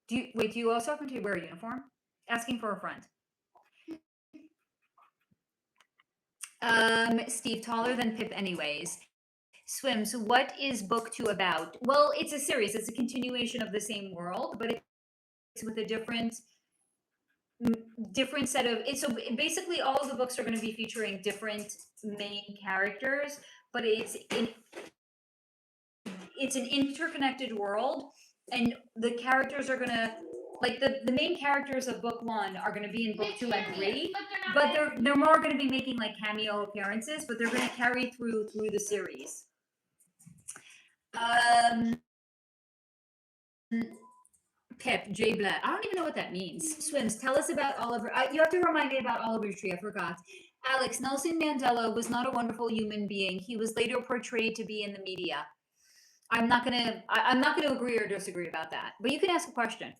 Do you also happen to wear a uniform? Asking for a friend. Steve, taller than Pip anyways. Swims, what is book 2 about? Well, it's a series. It's a continuation of the same world, but it's with a different different set of it. So basically, all of the books are going to be featuring different main characters, but it's an interconnected world, and the characters are going to like the main characters of book 1 are going to be in book 2 and 3, but they're more going to be making like cameo appearances, but they're going to carry through the series. Pip J Blatt. I don't even know what that means. Swims. Tell us about Oliver. You have to remind me about Oliver Tree. I forgot. Alex, Nelson Mandela was not a wonderful human being. He was later portrayed to be in the media. I'm not gonna agree or disagree about that. But you can ask a question.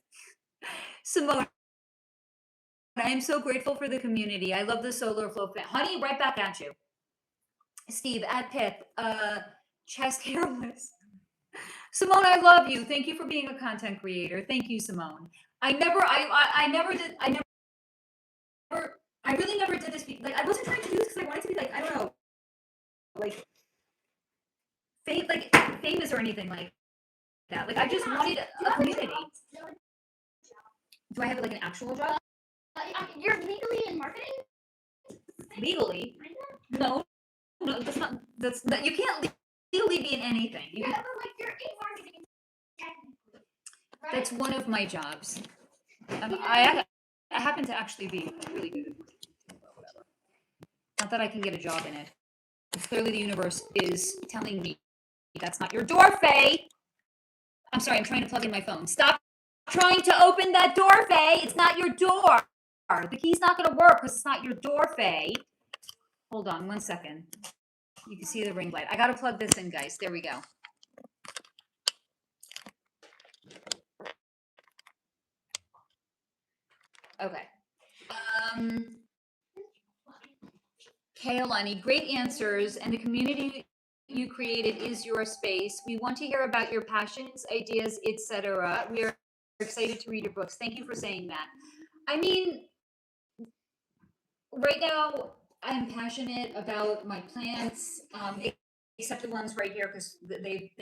Simone, I am so grateful for the community. I love the solar flow. Honey, right back at you. Steve at Pip. Chest hairless. Simone, I love you. Thank you for being a content creator. Thank you, Simone. I really never did this. Like, I wasn't trying to do this because I wanted to be like, I don't know, like, famous or anything like that. Like, I just wanted a community. Do I have like an actual job? You're legally in marketing? Legally? No, that's not. You can't legally be in anything. Yeah, but like you're in marketing technically. Right? That's one of my jobs. I happen to actually be really good at whatever. Not that I can get a job in it. Clearly, the universe is telling me that's not your door, Faye. I'm sorry, I'm trying to plug in my phone. Stop trying to open that door, Faye. It's not your door. The key's not going to work because it's not your door, Faye. Hold on 1 second. You can see the ring light. I got to plug this in, guys. There we go. Okay. Kaolani, great answers, and the community you created is your space. We want to hear about your passions, ideas, etc. We are excited to read your books. Thank you for saying that. I mean, right now I'm passionate about my plants, except the ones right here because they've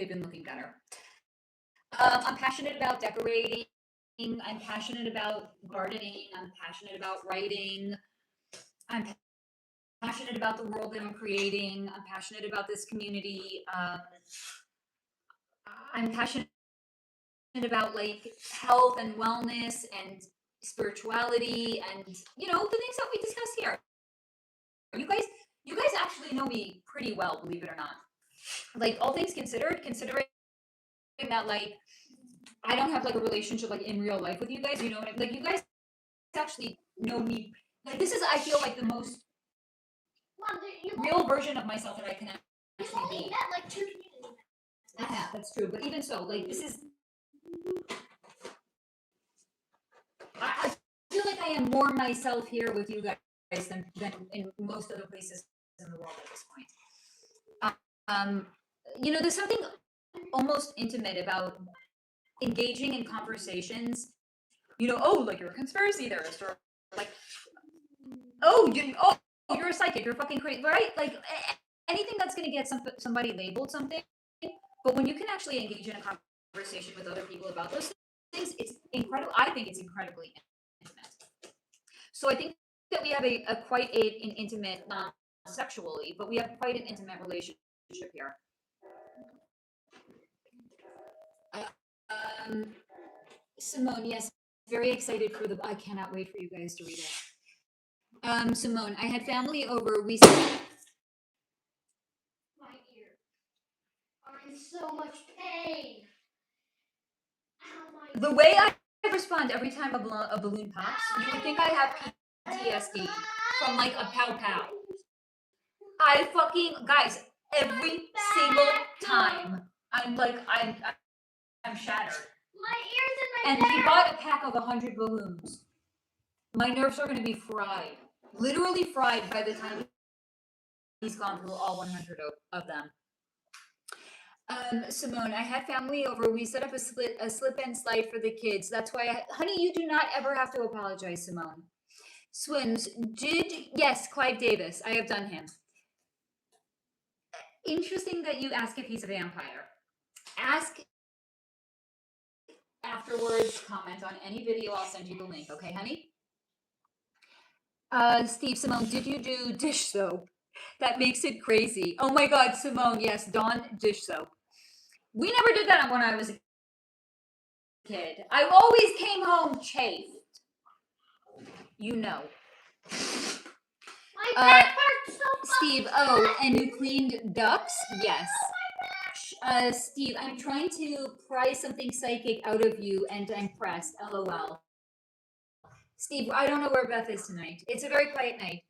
been looking better. I'm passionate about decorating. I'm passionate about gardening. I'm passionate about writing. I'm passionate about the world that I'm creating. I'm passionate about this community. I'm passionate about like health and wellness and spirituality and the things that we discuss here. You guys actually know me pretty well, believe it or not. Like, all things considered, considering that like I don't have like a relationship like in real life with you guys, you know what I mean? Like, you guys actually know me. Like, this is, I feel like, the most real version of myself that I can actually be. Met like 2 communities. That's true. But even so, like, this is, I feel like I am more myself here with you guys than in most other places in the world at this point. There's something almost intimate about engaging in conversations. Like, you're a conspiracy theorist, or like, you're a psychic, you're fucking crazy, right? Like, anything that's going to get somebody labeled something. But when you can actually engage in a conversation with other people about those things, it's incredible. I think it's incredibly intimate. So I think that we have a quite an intimate, not sexually, but we have quite an intimate relationship here. Simone, yes, very excited for I cannot wait for you guys to read it. Simone, I had family over. My ear are in so much pain. The way I respond every time a balloon pops, you would think I have PTSD from like a pow pow. I fucking, guys, every single time I'm shattered. My ears and my And he bought a pack of 100 balloons. My nerves are going to be fried. Literally fried by the time he's gone through all 100 of them. Simone, I had family over. We set up a slip and slide for the kids. That's why, honey, you do not ever have to apologize, Simone. Swims, yes, Clive Davis. I have done him. Interesting that you ask if he's a vampire. afterwards, comment on any video. I'll send you the link. Okay, honey? Steve, Simone, did you do dish soap? That makes it crazy. Oh my God, Simone, yes, Dawn dish soap. We never did that when I was a kid. I always came home chafed. You know. My back hurts so Steve, oh, and you cleaned ducks? Yes. Steve, I'm trying to pry something psychic out of you and I'm pressed. LOL. Steve, I don't know where Beth is tonight. It's a very quiet night.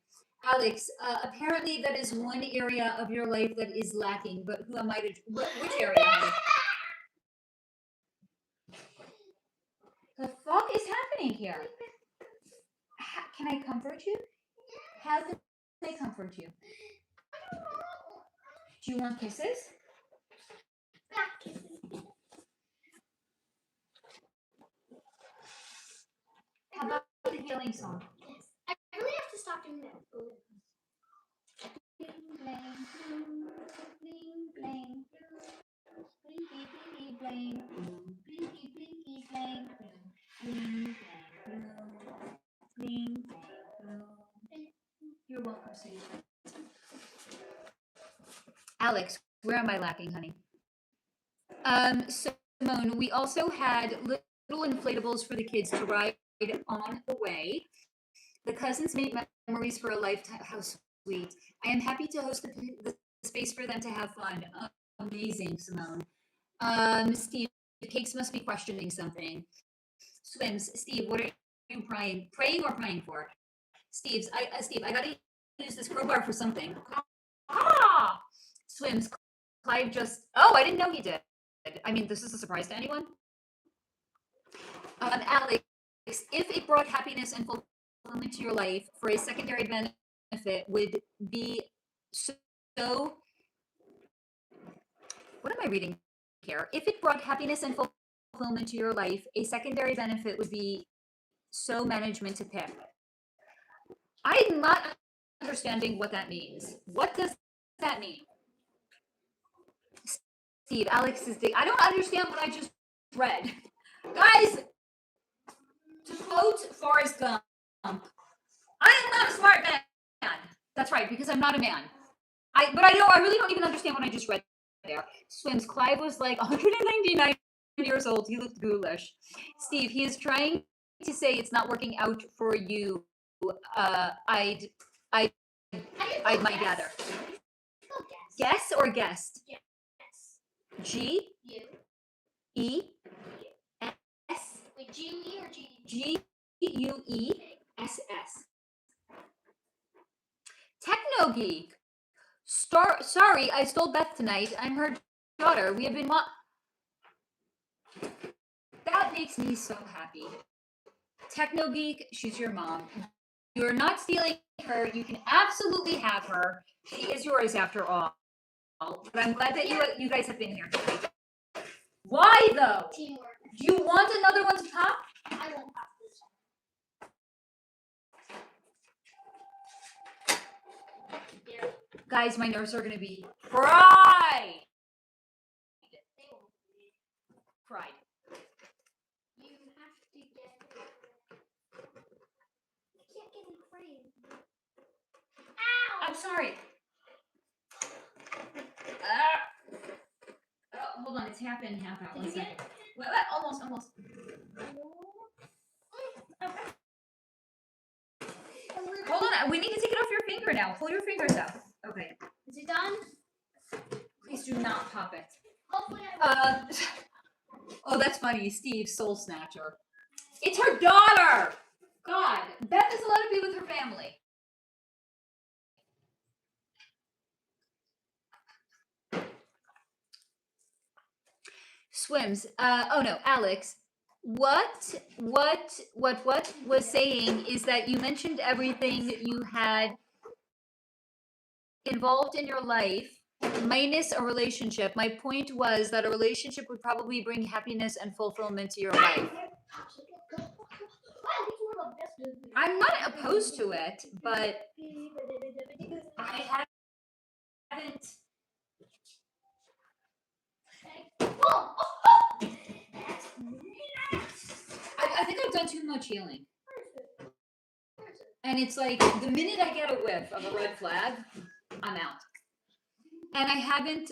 Alex, apparently that is one area of your life that is lacking, but who am I to... Which area? The fuck is happening here? Can I comfort you? How can I comfort you? Do you want kisses? back kisses. How about the healing song? I really have to stop doing that. Bling, bling, blinky, blinky, bling, blinky, blinky, bling, bling, bling, bling. You're welcome, sweetie. Alex, where am I lacking, honey? Simone, we also had little inflatables for the kids to ride on the way. The cousins made memories for a lifetime. How sweet. I am happy to host the space for them to have fun. Amazing, Simone. Steve, Cakes must be questioning something. Swims, Steve, what are you praying or crying for? Steve, I gotta use this crowbar for something. Ah! Swims, Clive just, oh, I didn't know he did. I mean, this is a surprise to anyone. Alex, if it brought happiness and fulfillment to your life for a secondary benefit would be so, what am I reading here? If it brought happiness and fulfillment to your life, a secondary benefit would be so management to pick. I'm not understanding what that means. What does that mean? Steve, Alex is I don't understand what I just read. Guys, to quote Forrest Gump, I am not a smart man. That's right, because I'm not a man. I really don't even understand what I just read there. Swims, Clive was like 199 years old. He looked ghoulish. Steve, he is trying to say it's not working out for you. I might gather. Guess or guest? Yes. G You. E S Wait, G-U-E or G? G-U-E-S-S. Techno Geek. Sorry, I stole Beth tonight. I'm her daughter. We have been That makes me so happy. Techno Geek, she's your mom. You're not stealing her. You can absolutely have her. She is yours after all. But I'm glad that you guys have been here tonight. Why though? Teamwork. Do you want another one to pop? I won't pop this one. Here. Guys, my nerves are gonna be fried. They won't. Fried. You have to get. I can't get it framed. Ow! I'm sorry. Hold on, it's half in, half out. 1 second. Wait, almost. Hold on, we need to take it off your finger now. Pull your fingers out. Okay. Is it done? Please do not pop it. Hopefully I Oh, that's funny. Steve, soul snatcher. It's her daughter. God, Beth is allowed to be with her family. Swims. Oh no, Alex. What was saying is that you mentioned everything you had involved in your life minus a relationship. My point was that a relationship would probably bring happiness and fulfillment to your life. I'm not opposed to it, but I haven't. done too much healing. Where is it? Where is it? And it's like the minute I get a whiff of a red flag, I'm out. And I haven't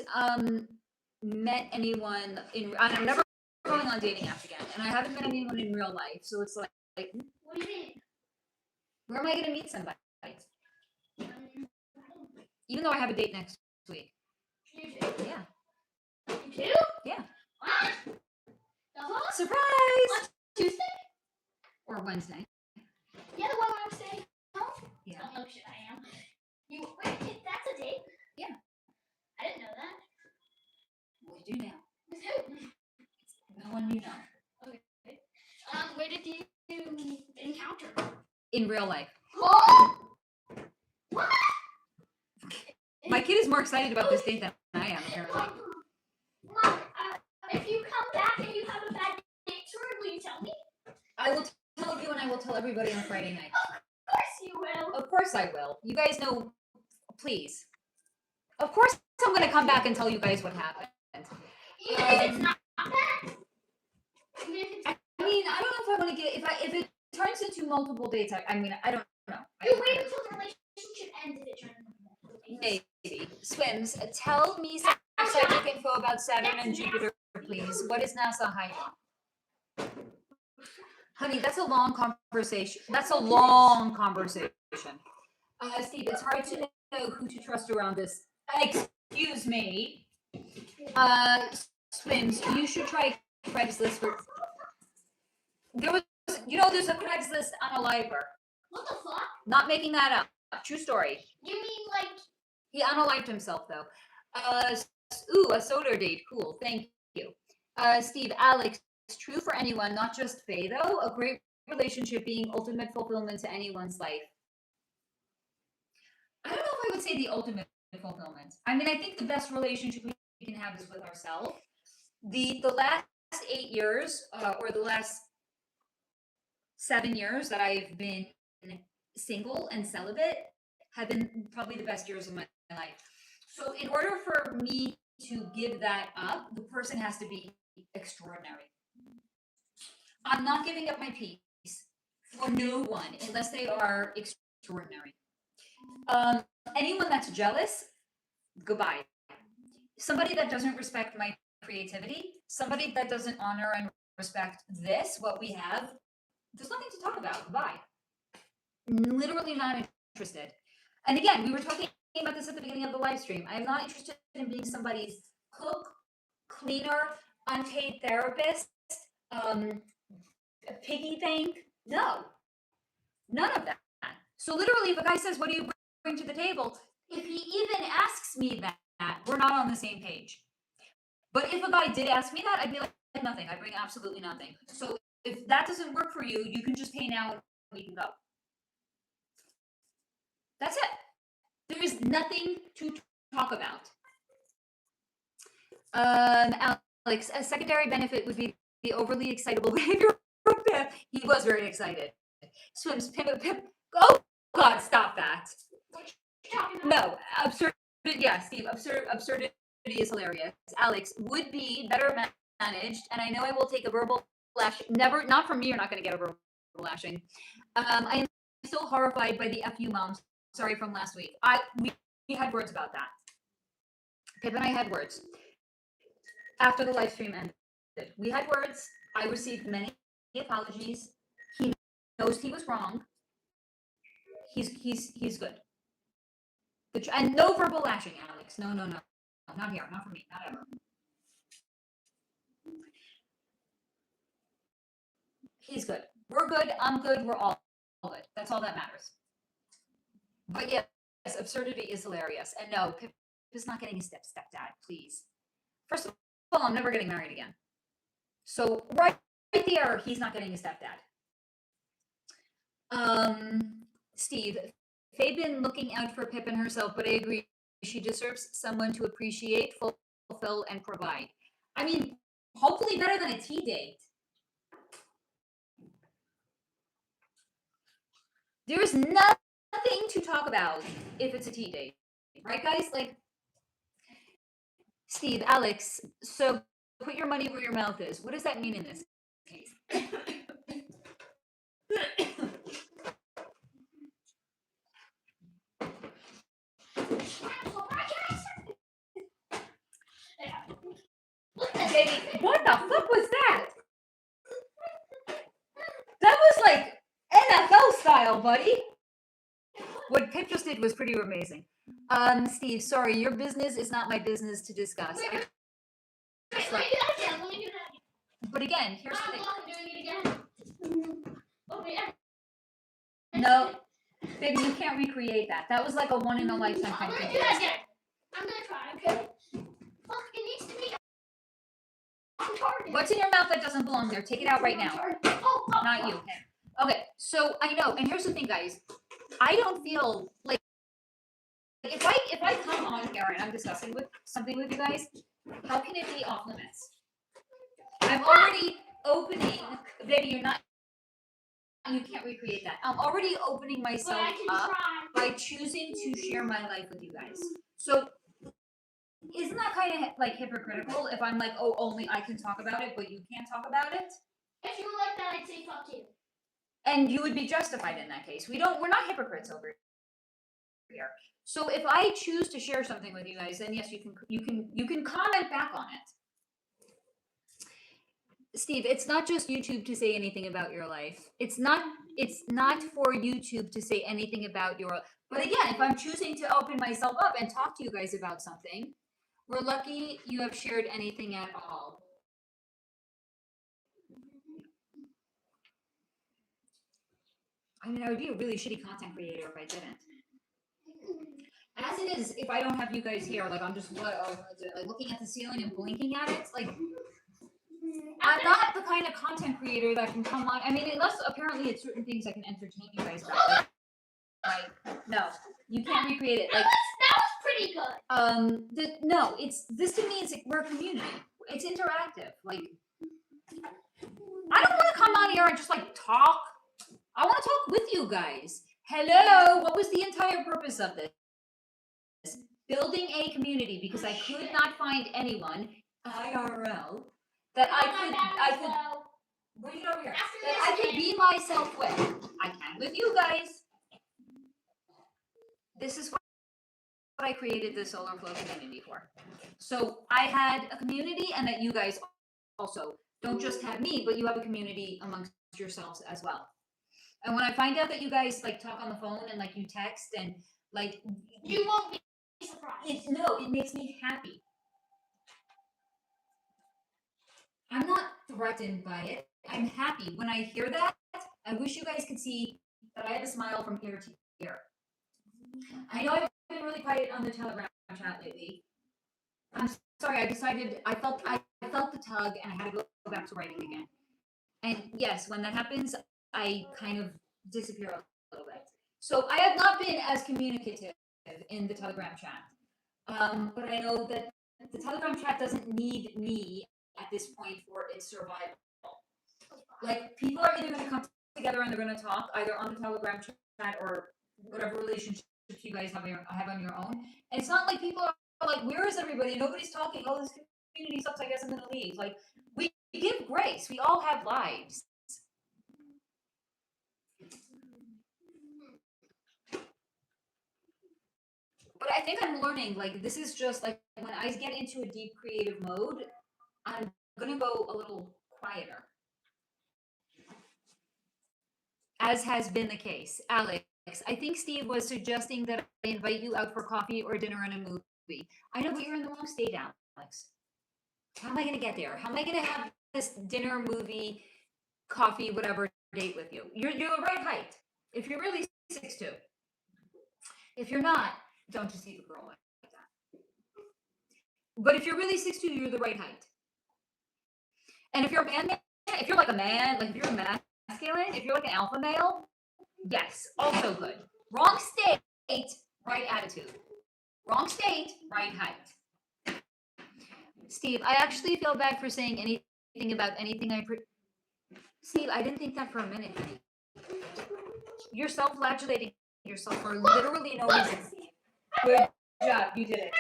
met anyone I'm never going on dating apps again. And I haven't met anyone in real life. So it's like What do you mean? where am I going to meet somebody? Um, Even though I have a date next week. Tuesday. Yeah. You do? Yeah. What? Uh-huh. Surprise! Tuesday? Or Wednesday. Yeah, the one where I'm staying home? Yeah. Oh, shit, I am. Wait, that's a date? Yeah. I didn't know that. Well, you do now. With who? No one you know. Okay. Where did you encounter? In real life. Oh! What? My kid is more excited about this date than I am, apparently. Mom, if you come back and you have a bad date story, will you tell me? I will tell you and I will tell everybody on Friday night. Of course you will. Of course I will. You guys know, please. Of course I'm going to come back and tell you guys what happened. Even if it's not bad. Even if it's I mean, I don't know if I want to get, if it turns into multiple dates, I mean, I don't know. you wait until the relationship ends if it turns into multiple dates. Maybe. Swims, tell me some psychic info about Saturn and Jupiter, please. What is NASA hiding? Honey, that's a long conversation. That's a long conversation. Steve, it's hard to know who to trust around this. Excuse me. Swims, you should try Craigslist for. There's a Craigslist on a lifer. What the fuck? Not making that up. True story. You mean like He unalived himself though. A soda date. Cool. Thank you. Steve, Alex, it's true for anyone, not just Faye though. A great relationship being ultimate fulfillment to anyone's life. I don't know if I would say the ultimate fulfillment. I mean, I think the best relationship we can have is with ourselves. The last 8 years, or the last 7 years that I've been single and celibate have been probably the best years of my life. So in order for me to give that up, the person has to be extraordinary. I'm not giving up my peace for no one unless they are extraordinary. Anyone that's jealous, goodbye. Somebody that doesn't respect my creativity, somebody that doesn't honor and respect what we have, there's nothing to talk about. Goodbye. Literally not interested. And again, we were talking about this at the beginning of the live stream. I am not interested in being somebody's cook, cleaner, unpaid therapist, piggy bank. No, none of that. So literally, if a guy says, "What do you bring to the table?" If he even asks me that, we're not on the same page. But if a guy did ask me that, I'd be like, nothing. I bring absolutely nothing. So if that doesn't work for you, you can just pay now and we can go. That's it. There is nothing to talk about. Alex, a secondary benefit would be the overly excitable behavior of Pip. He was very excited. Swims, Pip. Oh, God, stop that. No, absurd. Yeah, Steve, absurdity is hilarious. Alex, would be better managed, and I know I will take a verbal lash. Never, not from me, you're not going to get a verbal lashing. I am still horrified by the FU moms. Sorry, from last week. We had words about that. Pip and I had words. After the live stream ended, we had words. I received many apologies. He knows he was wrong. He's good. And no verbal lashing, Alex. No. Not here. Not for me. Not ever. He's good. We're good. I'm good. We're all good. That's all that matters. But yes, absurdity is hilarious. And no, Pip is not getting a stepdad, please. First of all, I'm never getting married again. So right there, he's not getting a stepdad. Steve, Faye been looking out for Pip and herself, but I agree. She deserves someone to appreciate, fulfill, and provide. I mean, hopefully better than a tea date. There's nothing to talk about if it's a tea date. Right, guys? Like, Steve, Alex, so put your money where your mouth is. What does that mean in this case? Baby, what the fuck was that? That was like NFL style, buddy. What Pip just did was pretty amazing. Steve, sorry, your business is not my business to discuss. Wait, let me do that again. Let me do that again. But again, here's the thing. I'm doing it again. Oh, yeah. No, baby, you can't recreate that. That was like a one in a lifetime kind I'm of gonna thing. do that again. I'm gonna try, okay? Fuck, it needs to be on target. What's in your mouth that doesn't belong there? Take it out right now. Oh, Not you. Okay, so I know, and here's the thing, guys. I don't feel like if I come on here and I'm discussing with something with you guys, how can it be off limits? I'm already opening, baby. You can't recreate that. I'm already opening myself up by choosing to share my life with you guys. So isn't that kind of like hypocritical if I'm like, oh, only I can talk about it, but you can't talk about it? If you were like that, I'd say fuck you. And you would be justified in that case. We're not hypocrites over here. So if I choose to share something with you guys, then yes, you can comment back on it. Steve, it's not just YouTube to say anything about your life. It's not for YouTube to say anything about your. But again, if I'm choosing to open myself up and talk to you guys about something, we're lucky you have shared anything at all. I mean, I would be a really shitty content creator if I didn't. As it is, if I don't have you guys here, like I'm just like looking at the ceiling and blinking at it, like I'm not the kind of content creator that can come on. I mean, unless apparently it's certain things I can entertain you guys about. Like no, you can't recreate it. Like that was pretty good. No, this to me is we're a community. It's interactive. Like I don't want to come on here and just like talk. I want to talk with you guys. Hello, what was the entire purpose of this? Building a community because I could not find anyone IRL that I could bring it over here. That I could be myself with. I can with you guys. This is what I created the Solar Flow community for. So I had a community, and that you guys also don't just have me, but you have a community amongst yourselves as well. And when I find out that you guys like talk on the phone and like you text and like you won't be surprised. It makes me happy. I'm not threatened by it. I'm happy. When I hear that, I wish you guys could see that I have a smile from ear to ear. I know I've been really quiet on the Telegram chat lately. I'm sorry, I felt the tug and I had to go back to writing again. And yes, when that happens, I kind of disappear a little bit. So I have not been as communicative in the Telegram chat. But I know that the Telegram chat doesn't need me at this point for its survival. Like, people are either going to come together and they're going to talk either on the Telegram chat or whatever relationships you guys have on your own. And it's not like people are like, where is everybody? Nobody's talking. Oh, this community sucks. I guess I'm going to leave. Like, we give grace. We all have lives. But I think I'm learning, like, this is just, like, when I get into a deep creative mode, I'm going to go a little quieter. As has been the case. Alex, I think Steve was suggesting that I invite you out for coffee or dinner and a movie. I know, but you're in the wrong state, Alex. How am I going to get there? How am I going to have this dinner, movie, coffee, whatever date with you? You're the right height. If you're really 6'2". If you're not, don't deceive a girl like that. But if you're really 6'2", you're the right height. And if you're a man, if you're like a man, like if you're masculine, if you're like an alpha male, yes, also good. Wrong state, right attitude. Wrong state, right height. Steve, I actually feel bad for saying anything about anything Steve, I didn't think that for a minute. You're self-flagellating yourself for literally no reason. Good job. You did it.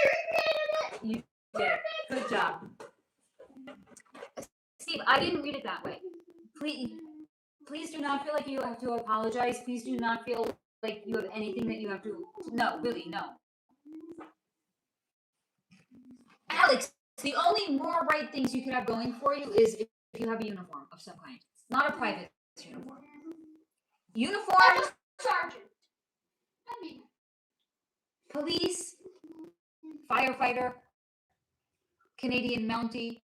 You did it. Good job. Steve, I didn't read it that way. Please do not feel like you have to apologize. Please do not feel like you have anything that you have to. No, really, no. Alex, The only more right things you could have going for you is if you have a uniform of some kind, not a private uniform. Uniform, sergeant. I mean, police, firefighter, Canadian Mountie.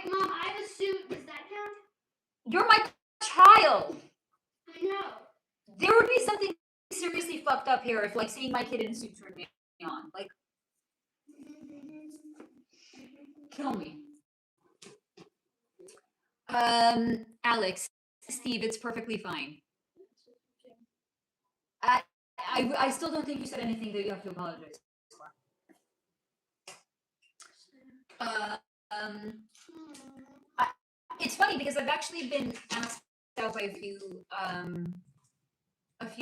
Mom, I have a suit. Does that count? You're my child. I know. There would be something seriously fucked up here if, like, seeing my kid in a suit turned me on. Like, kill me. Alex, Steve, it's perfectly fine. I still don't think you said anything that you have to apologize for. It's funny because I've actually been asked out by a few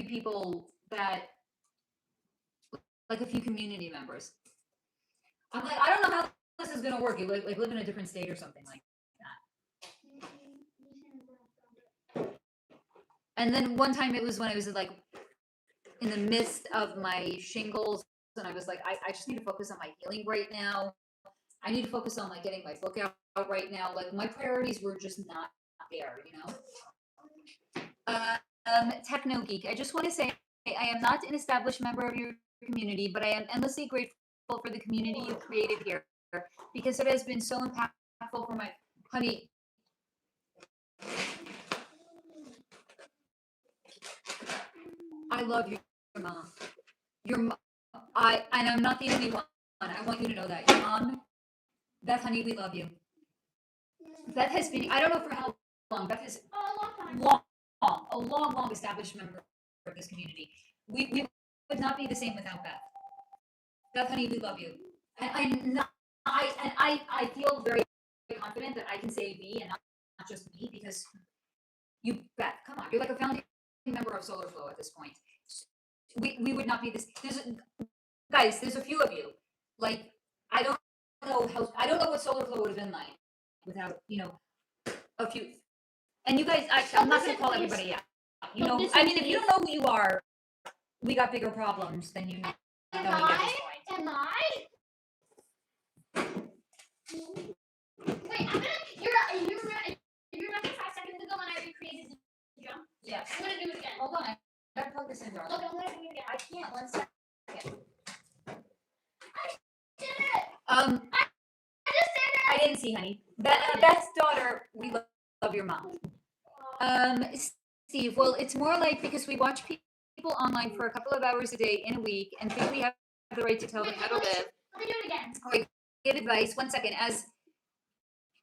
people that, like, a few community members. I'm like, I don't know how this is gonna work. You like live in a different state or something like that. And then one time it was when I was like in the midst of my shingles, and I was like, I just need to focus on my healing right now. I need to focus on, like, getting my book out right now. Like, my priorities were just not there, you know. Techno Geek, I just want to say I am not an established member of your community, but I am endlessly grateful for the community you created here, because it has been so impactful for my honey. I love your mom. And I'm not the only one. I want you to know that your mom, Beth, honey, we love you. Beth has been, I don't know for how long. Beth is a long established member of this community. We would not be the same without Beth. Beth, honey, we love you. And I feel very confident that I can say we and not just me, because you, Beth, come on, you're like a founding member of Solar Flow at this point. We would not be this. Guys, there's a few of you. Like, I don't know what Solar Flow would have been like without, you know, a few. And you guys, I'm not going to call everybody out. You know, I mean, if you don't know who you are, we got bigger problems than you know. Am I? Wait, you're not 5 seconds ago when I recreated the jump? Yeah. I'm gonna do it again. Hold on, I gotta plug this in, darling. Okay, I'm gonna do it again. I can't, 1 second. I did it! I just did it! I didn't see, honey. Beth's daughter, we love your mom. Steve, well, it's more like because we watch people online for a couple of hours a day in a week and think we have the right to tell them how to live. Let me do it again. Or give advice. 1 second, as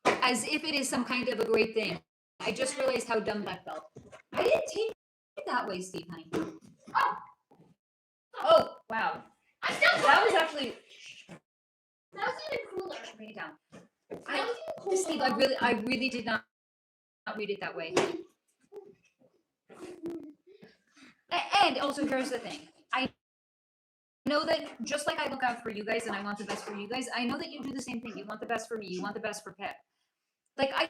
if it is some kind of a great thing. I just realized how dumb that felt. I didn't take it that way, Steve, honey. Oh, wow. I'm still That was actually. That was even cooler. Bring it down. That was even cooler. Steve, I really did not read it that way. And also, here's the thing. I know that just like I look out for you guys and I want the best for you guys, I know that you do the same thing. You want the best for me. You want the best for Pip. Like, I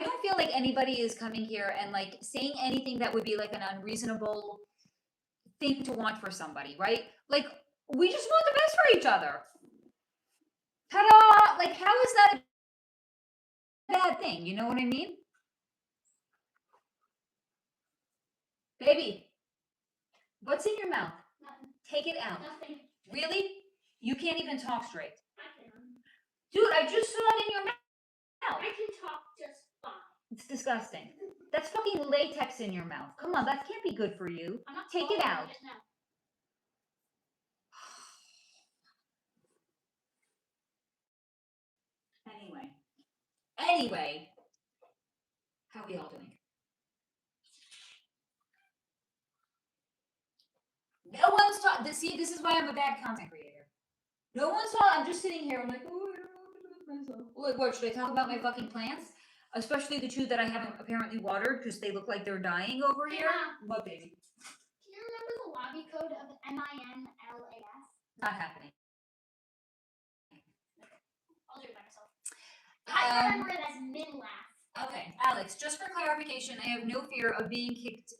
don't feel like anybody is coming here and, like, saying anything that would be, like, an unreasonable thing to want for somebody, right? Like, we just want the best for each other. Ta-da! Like, how is that a bad thing? You know what I mean? Baby, what's in your mouth? Nothing. Take it out. Nothing. Really? You can't even talk straight. I can. Dude, I just saw it in your mouth. I can talk just fine. It's disgusting. That's fucking latex in your mouth. Come on, that can't be good for you. I'm not Take it swallowing out. now. Anyway, how are we all doing? No one's talking. See, this is why I'm a bad content creator. No one's talking. I'm just sitting here. I'm like, oh, I don't know what to do with myself. Like, what, should I talk about my fucking plants? Especially the two that I haven't apparently watered because they look like they're dying over here. What, baby? Do you remember the lobby code of MINLAS? Not happening. I'll do it by myself. I remember it as MinLaugh. Okay, Alex, just for clarification, I have no fear of being kicked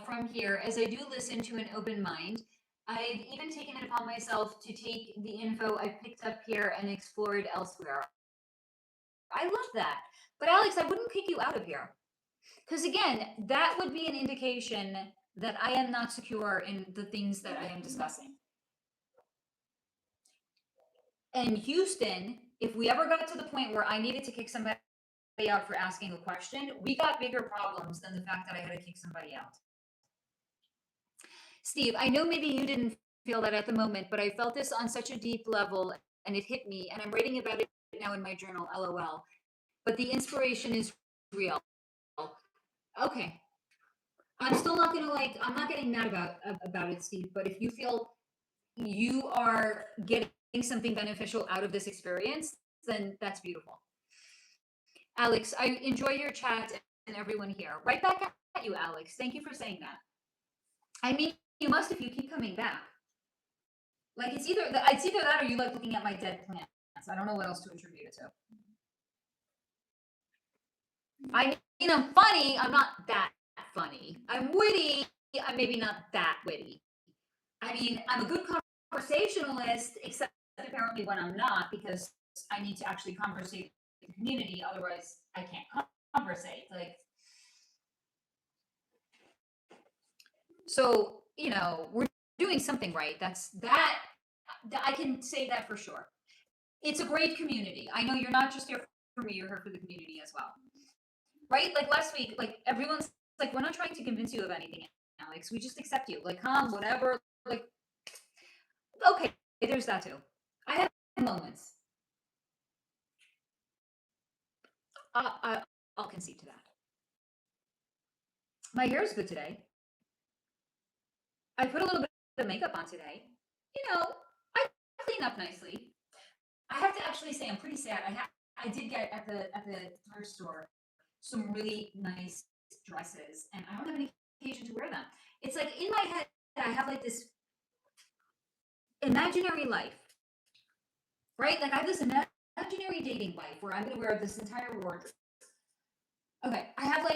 from here as I do listen to an open mind. I've even taken it upon myself to take the info I've picked up here and explore it elsewhere. I love that. But Alex, I wouldn't kick you out of here. Because again, that would be an indication that I am not secure in the things that I am discussing. And Houston, if we ever got to the point where I needed to kick somebody out for asking a question, we got bigger problems than the fact that I had to kick somebody out. Steve, I know maybe you didn't feel that at the moment, but I felt this on such a deep level and it hit me, and I'm writing about it now in my journal, LOL. But the inspiration is real. Okay. I'm still not gonna I'm not getting mad about it, Steve, but if you feel you are getting something beneficial out of this experience, then that's beautiful. Alex, I enjoy your chat and everyone here. Right back at you, Alex. Thank you for saying that. I mean, you must if you keep coming back. Like it's either that or you like looking at my dead plants. I don't know what else to attribute it to. I mean, I'm funny. I'm not that funny. I'm witty. I'm maybe not that witty. I mean, I'm a good conversationalist, except apparently when I'm not, because I need to actually conversate with the community. Otherwise, I can't conversate. Like, so we're doing something right. That I can say that for sure. It's a great community. I know you're not just here for me, you're here for the community as well. Right? Like last week, like everyone's like, we're not trying to convince you of anything, Alex. We just accept you. Like, come, whatever. Like, okay, there's that too. I have moments. I'll concede to that. My hair is good today. I put a little bit of makeup on today. I clean up nicely. I have to actually say I'm pretty sad. I did get at the thrift store some really nice dresses, and I don't have any occasion to wear them. It's like in my head, I have like this imaginary life, right? Like I have this imaginary dating life where I'm going to wear this entire wardrobe. Okay, I have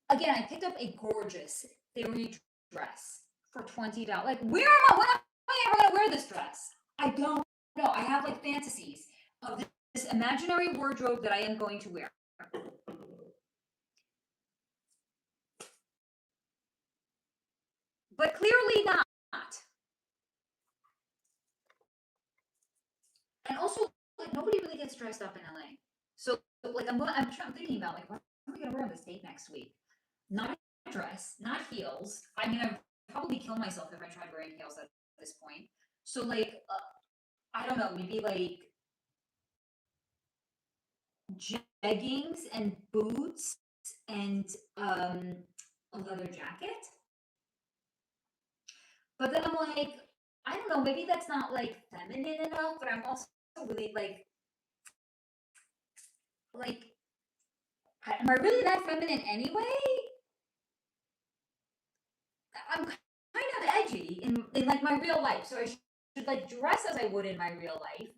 again, I picked up a gorgeous theory dress for $20. Like, where am I? When am I ever going to wear this dress? I don't know. I have fantasies of this imaginary wardrobe that I am going to wear. But clearly not. And also, nobody really gets dressed up in LA. So, I'm thinking about what am I gonna wear on this date next week? Not a dress, not heels. I'm gonna probably kill myself if I tried wearing heels at this point. So, I don't know, maybe jeggings and boots and a leather jacket. But then I'm like, I don't know, maybe that's not feminine enough, but I'm also really am I really that feminine anyway? I'm kind of edgy in my real life, so I should dress as I would in my real life.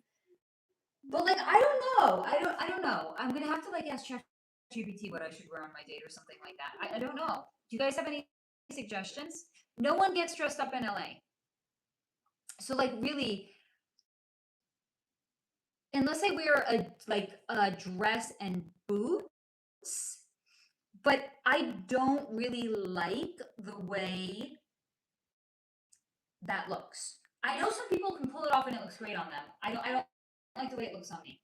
But I don't know. I don't know. I'm gonna have to ask ChatGPT what I should wear on my date or something like that. I don't know. Do you guys have any suggestions? No one gets dressed up in LA. So really, unless I wear a dress and boots, but I don't really like the way that looks. I know some people can pull it off and it looks great on them. I don't like the way it looks on me.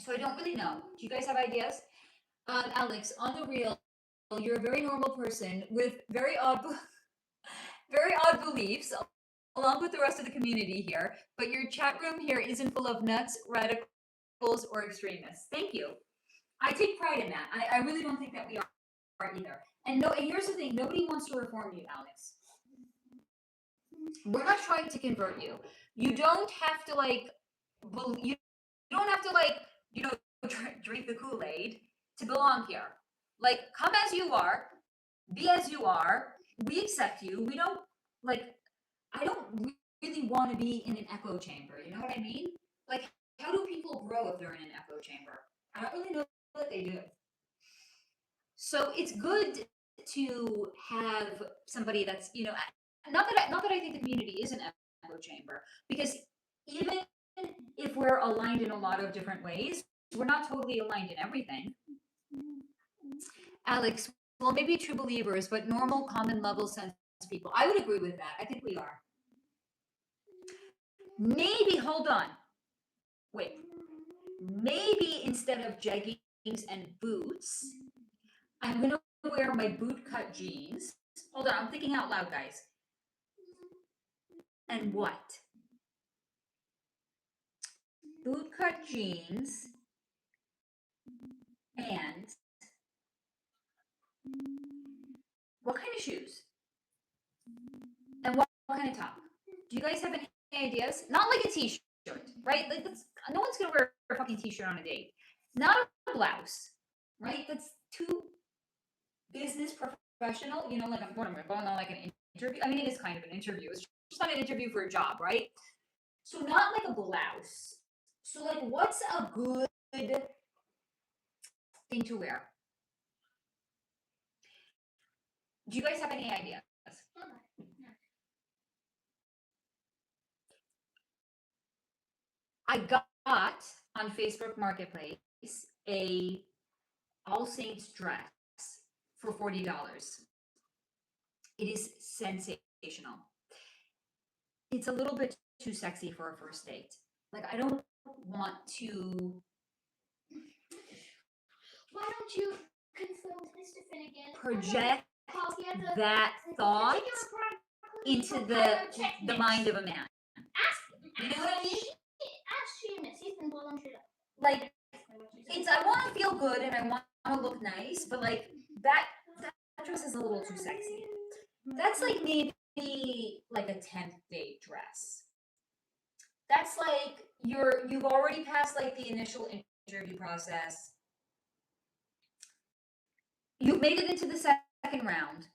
So I don't really know. Do you guys have ideas? Alex, on the real, you're a very normal person with very odd beliefs, along with the rest of the community here. But your chat room here isn't full of nuts, radicals, or extremists. Thank you. I take pride in that. I really don't think that we are either. And here's the thing: nobody wants to reform you, Alex. We're not trying to convert you. You don't have to you don't have to drink the Kool-Aid to belong here. Come as you are, be as you are. We accept you. We don't I don't really want to be in an echo chamber. You know what I mean? How do people grow if they're in an echo chamber? I don't really know what they do. So it's good to have somebody that's, not that I think the community is an echo chamber, because even if we're aligned in a lot of different ways, we're not totally aligned in everything. Alex, well, maybe true believers, but normal, common level sense people. I would agree with that. I think we are. Maybe, hold on. Wait. Maybe instead of jeggings and boots, I'm going to wear my boot cut jeans. Hold on, I'm thinking out loud, guys. And what? Boot cut jeans and what kind of shoes? And what kind of top? Do you guys have any ideas? Not like a t-shirt, right? Like no one's gonna wear a fucking t-shirt on a date. Not a blouse, right? That's too business professional. You know, like I'm going on like an interview. I mean, it is kind of an interview. It's just not an interview for a job, right? So not like a blouse. So like, what's a good thing to wear? Do you guys have any ideas? I got on Facebook Marketplace a All Saints dress for $40. It is sensational. It's a little bit too sexy for a first date. Like, I don't want to. Why don't you confirm with Mr. Finnegan? Project that thought into the mind of a man. You know what I mean? Ask Seamus. He's been blowing shit up. Like, it's, I want to feel good and I want to look nice, but like that dress is a little too sexy. That's like maybe like a 10th date dress. That's like you've already passed like the initial interview process. You made it into the second round.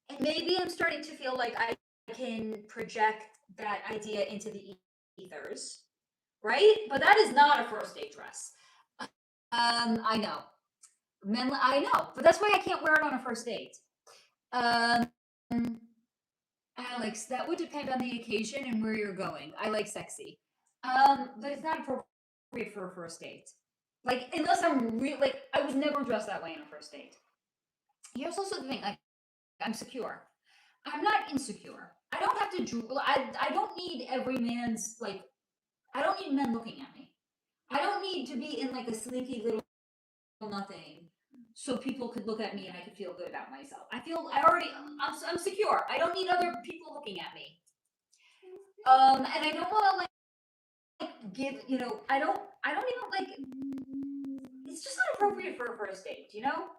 And maybe I'm starting to feel like I can project that idea into the ethers, right? But that is not a first date dress. I know. I know, but that's why I can't wear it on a first date. Alex, that would depend on the occasion and where you're going. I like sexy. But it's not appropriate for a first date. Like, unless I'm real, like, I would never dress that way on a first date. Here's also the thing, like, I'm secure. I'm not insecure. I don't have to, I don't need every man's, like, I don't need men looking at me. I don't need to be in, like, a slinky little nothing so people could look at me and I could feel good about myself. I'm secure. I don't need other people looking at me. And I don't want to, like, give, you know, I don't even, like, it's just not appropriate for a first date, you know?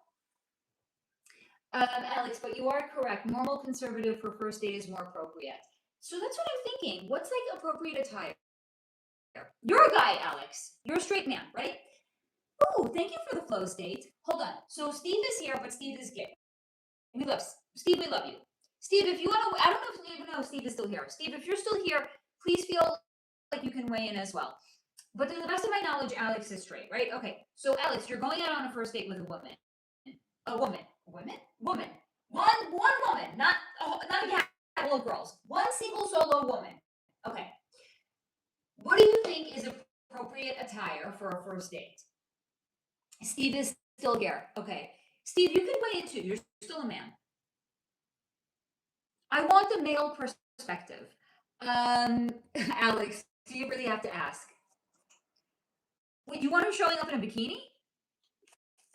Alex, but you are correct. Normal conservative for first date is more appropriate. So that's what I'm thinking. What's like appropriate attire? You're a guy, Alex. You're a straight man, right? Oh, thank you for the flow state. Hold on. So Steve is here, but Steve is gay. We love Steve. We love you, Steve. If you want to, I don't know if even know Steve is still here. Steve, if you're still here, please feel like you can weigh in as well. But to the best of my knowledge, Alex is straight, right? Okay. So Alex, you're going out on a first date with a woman. A woman. One woman, not a couple of girls. One single solo woman. Okay. What do you think is appropriate attire for a first date? Steve is still here. Okay. Steve, you can weigh in too. You're still a man. I want the male perspective. Alex, do you really have to ask? Wait, you want him showing up in a bikini?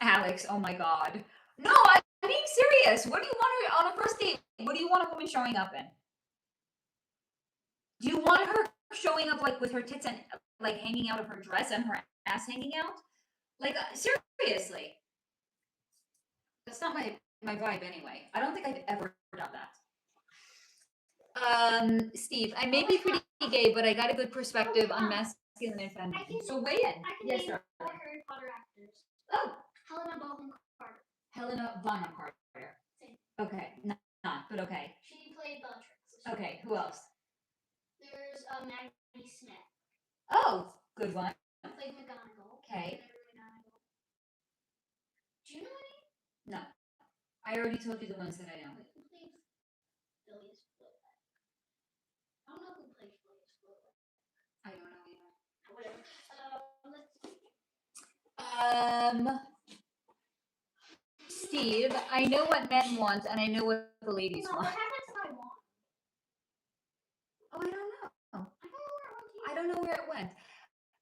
Alex, oh my God. No, I'm being serious. What do you want her on a first date? What do you want a woman showing up in? Do you want her showing up like with her tits and like hanging out of her dress and her ass hanging out? Like seriously. That's not my vibe anyway. I don't think I've ever done that. Steve, I may be pretty gay, but I got a good perspective on masculine and feminine. So weigh in. Yes, sir. Harry Potter actors. Oh. Helena Bonham Carter. Helena Bonham Carter. Same. Okay, not, but okay. She played Bellatrix. Okay, who else? There's Maggie Smith. Oh, good one. Played McGonagall. Okay. Do you know any? No. I already told you the ones that I know. Phileas Floyd. I don't know who plays Phileas Floyd. I don't know either. Whatever. Let's see. Steve, I know what men want, and I know what the ladies No, want. what happens if I want? Oh, I don't know. I don't know where it went.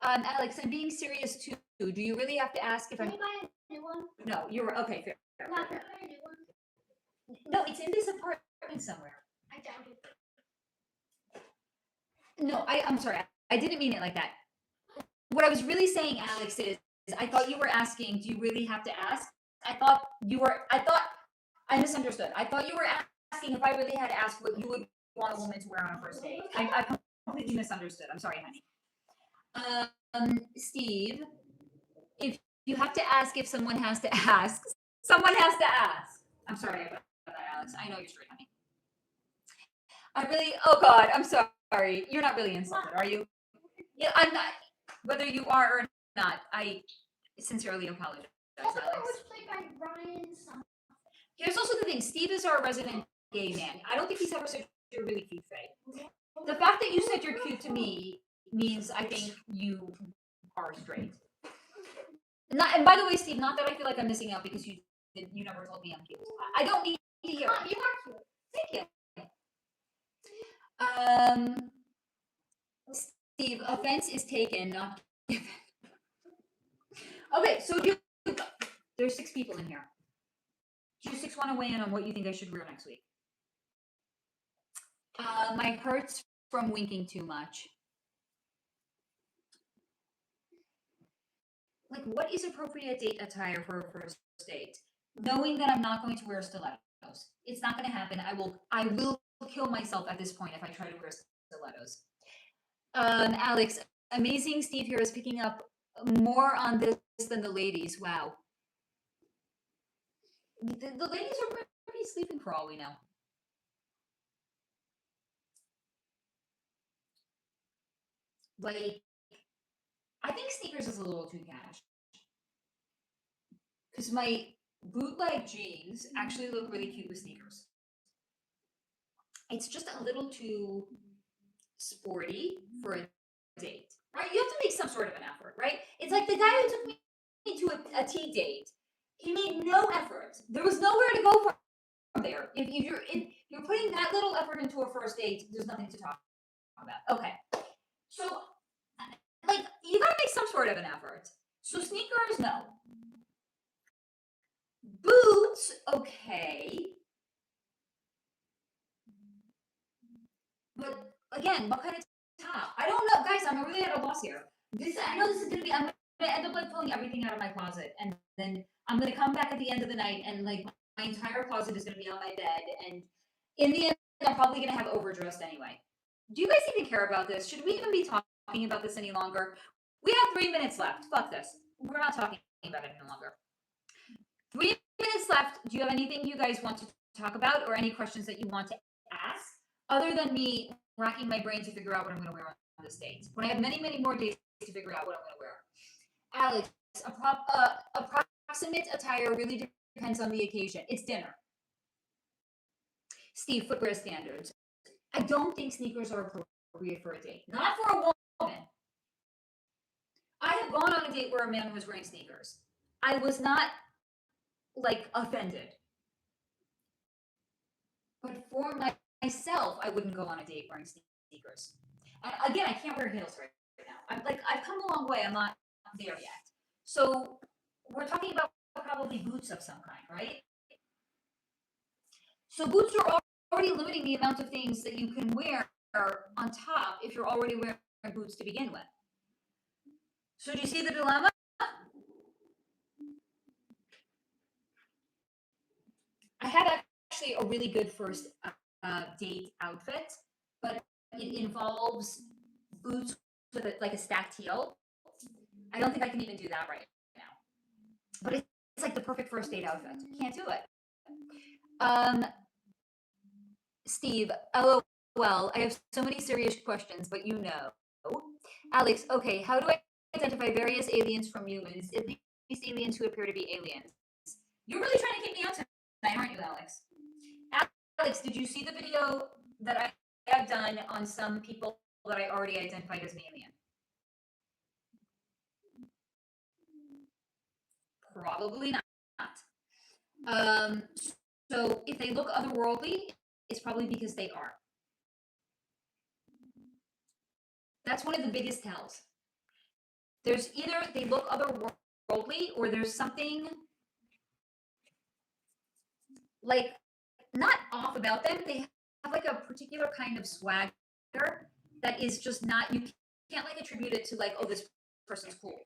I don't know where it went. Alex, I'm being serious too. Do you really have to ask if Can I'm? we buy a new one? No, you're okay. Fair. No, can we buy a new one? No, it's in this apartment somewhere. I doubt it. No, I'm sorry. I didn't mean it like that. What I was really saying, Alex, is I thought you were asking, do you really have to ask? I thought I misunderstood. I thought you were asking if I really had to ask what you would want a woman to wear on a first date. I completely misunderstood. I'm sorry, honey. Steve, if you have to ask if someone has to ask, someone has to ask. I'm sorry about that, Alex. I know you're straight, honey. Oh God, I'm sorry. You're not really insulted, are you? Yeah, I'm not. Whether you are or not, I sincerely apologize, That's the one Alex. was played by Ryan something. Here's also the thing. Steve is our resident gay man. I don't think he's ever said you're really cute, Faye. The fact that you said you're cute to me means I think you are straight. And by the way, Steve, not that I feel like I'm missing out because you never told me I'm cute. I don't need to hear it. You are cute. Thank you. Steve, offense is taken, not given. Okay, so there's 6 people in here. Do you 6 want to weigh in on what you think I should wear next week? My hurts from winking too much. Like, what is appropriate date attire for a first date? Knowing that I'm not going to wear stilettos. It's not going to happen. I will kill myself at this point if I try to wear stilettos. Alex, amazing. Steve here is picking up more on this than the ladies. Wow. The ladies are probably sleeping for all we know. Like, I think sneakers is a little too cash. Because my bootleg jeans actually look really cute with sneakers. It's just a little too sporty for a date, right? You have to make some sort of an effort, right? It's like the guy who took me to a tea date. He made no effort. There was nowhere to go from there. If you're putting that little effort into a first date, there's nothing to talk about. Okay. So, like, you gotta make some sort of an effort. So sneakers, no. Boots, okay. But again, what kind of top? I don't know, guys. I'm really at a loss here. I know this is gonna be. I'm gonna end up like pulling everything out of my closet, and then I'm gonna come back at the end of the night, and like my entire closet is gonna be on my bed, and in the end, I'm probably gonna have overdressed anyway. Do you guys even care about this? Should we even be talking about this any longer? We have 3 minutes left. Fuck this. We're not talking about it any longer. 3 minutes left. Do you have anything you guys want to talk about, or any questions that you want to ask? Other than me racking my brain to figure out what I'm going to wear on this date. When I have many, many more days to figure out what I'm going to wear. Alex, approximate attire really depends on the occasion. It's dinner. Steve, footwear standards. I don't think sneakers are appropriate for a date. Not for a woman. I have gone on a date where a man was wearing sneakers. I was not, like, offended. But for myself, I wouldn't go on a date wearing sneakers. And again, I can't wear heels right now. I've come a long way. I'm not there yet. So we're talking about probably boots of some kind, right? So boots are already limiting the amount of things that you can wear on top if you're already wearing boots to begin with. So do you see the dilemma? I had actually a really good first date outfit, but it involves boots with like a stacked heel. I don't think I can even do that right now. But it's like the perfect first date outfit. Can't do it. Steve, LOL, I have so many serious questions, but you know. Alex, okay, how do I identify various aliens from humans, at least aliens who appear to be aliens? You're really trying to kick me out tonight, aren't you, Alex? Alex, did you see the video that I have done on some people that I already identified as alien? Probably not. So if they look otherworldly, it's probably because they are. That's one of the biggest tells. There's either they look otherworldly or there's something like not off about them. They have like a particular kind of swagger that is just not, you can't like attribute it to like, oh, this person's cool.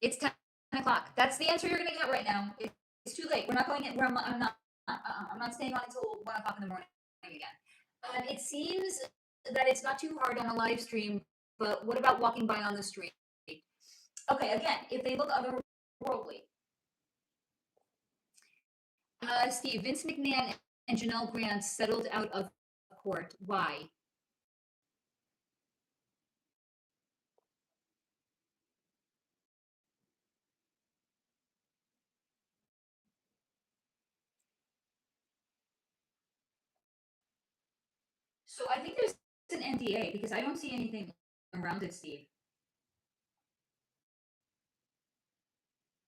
It's 10 o'clock. That's the answer you're going to get right now. It's too late. We're not going in. I'm not staying on until 1 o'clock in the morning again. It seems that it's not too hard on a live stream, but what about walking by on the street? Okay, again, if they look otherworldly. Steve, Vince McMahon and Janelle Grant settled out of court. Why? So I think there's an NDA because I don't see anything around it, Steve.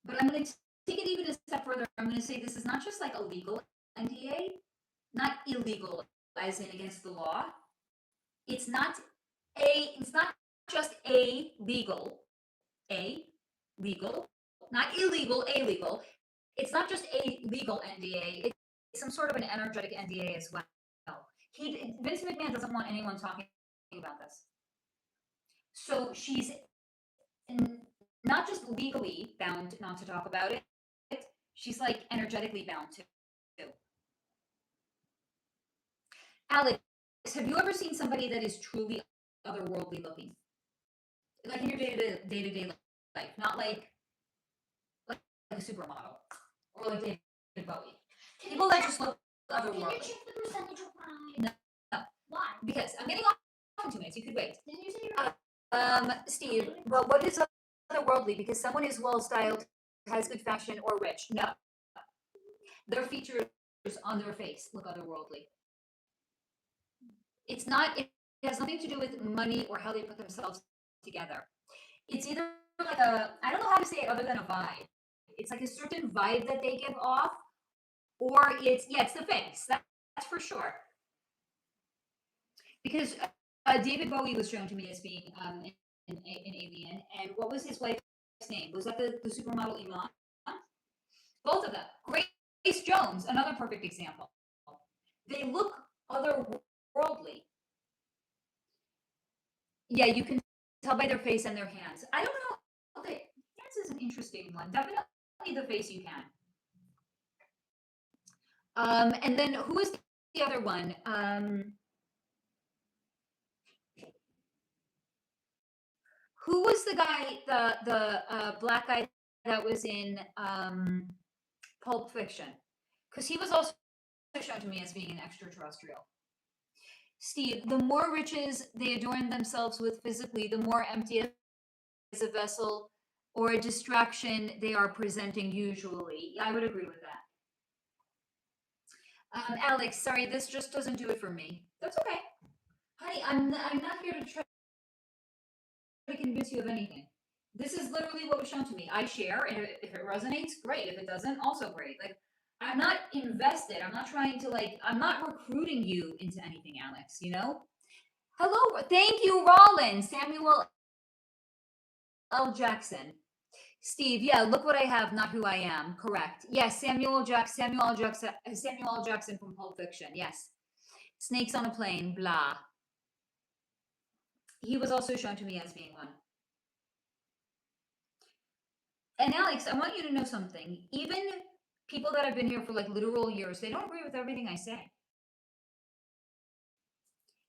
But I'm going to take it even a step further. I'm going to say this is not just like a legal NDA, not illegal as in against the law. It's not just a legal, not illegal, illegal. It's not just a legal NDA. It's some sort of an energetic NDA as well. Vince McMahon doesn't want anyone talking about this. So she's not just legally bound not to talk about it, she's like energetically bound to. Alex, have you ever seen somebody that is truly otherworldly looking? Like in your day-to-day life, not like a supermodel or like David Bowie. People that just look otherworldly. Can you check the percentage of mine? No. Why? Because I'm getting off in 2 minutes. You could wait. Didn't you say you're Steve, well, what is otherworldly? Because someone is well-styled, has good fashion, or rich. No. Their features on their face look otherworldly. It's not, it has nothing to do with money or how they put themselves together. It's either like I don't know how to say it other than a vibe. It's like a certain vibe that they give off, or it's the face. That's for sure. Because David Bowie was shown to me as being an alien, and what was his wife's name? Was that the supermodel Iman? Both of them. Grace Jones, another perfect example. They look otherworldly. Yeah, you can tell by their face and their hands. I don't know. Okay, hands is an interesting one. Definitely the face you can. And then who is the other one? Who was the guy, the black guy that was in Pulp Fiction? Because he was also shown to me as being an extraterrestrial. Steve, the more riches they adorn themselves with physically, the more empty as a vessel or a distraction they are presenting usually. I would agree with that. Alex, sorry, this just doesn't do it for me. That's okay. Honey, I'm not here to try to convince you of anything. This is literally what was shown to me. I share, and if it resonates, great. If it doesn't, also great. Like, I'm not invested. I'm not trying to I'm not recruiting you into anything, Alex, you know? Hello. Thank you, Rollins. Samuel L. Jackson. Steve, yeah, look what I have, not who I am. Correct. Yes, Samuel L. Jackson from Pulp Fiction. Yes. Snakes on a plane, blah. He was also shown to me as being one. And Alex, I want you to know something. Even people that have been here for like literal years, they don't agree with everything I say.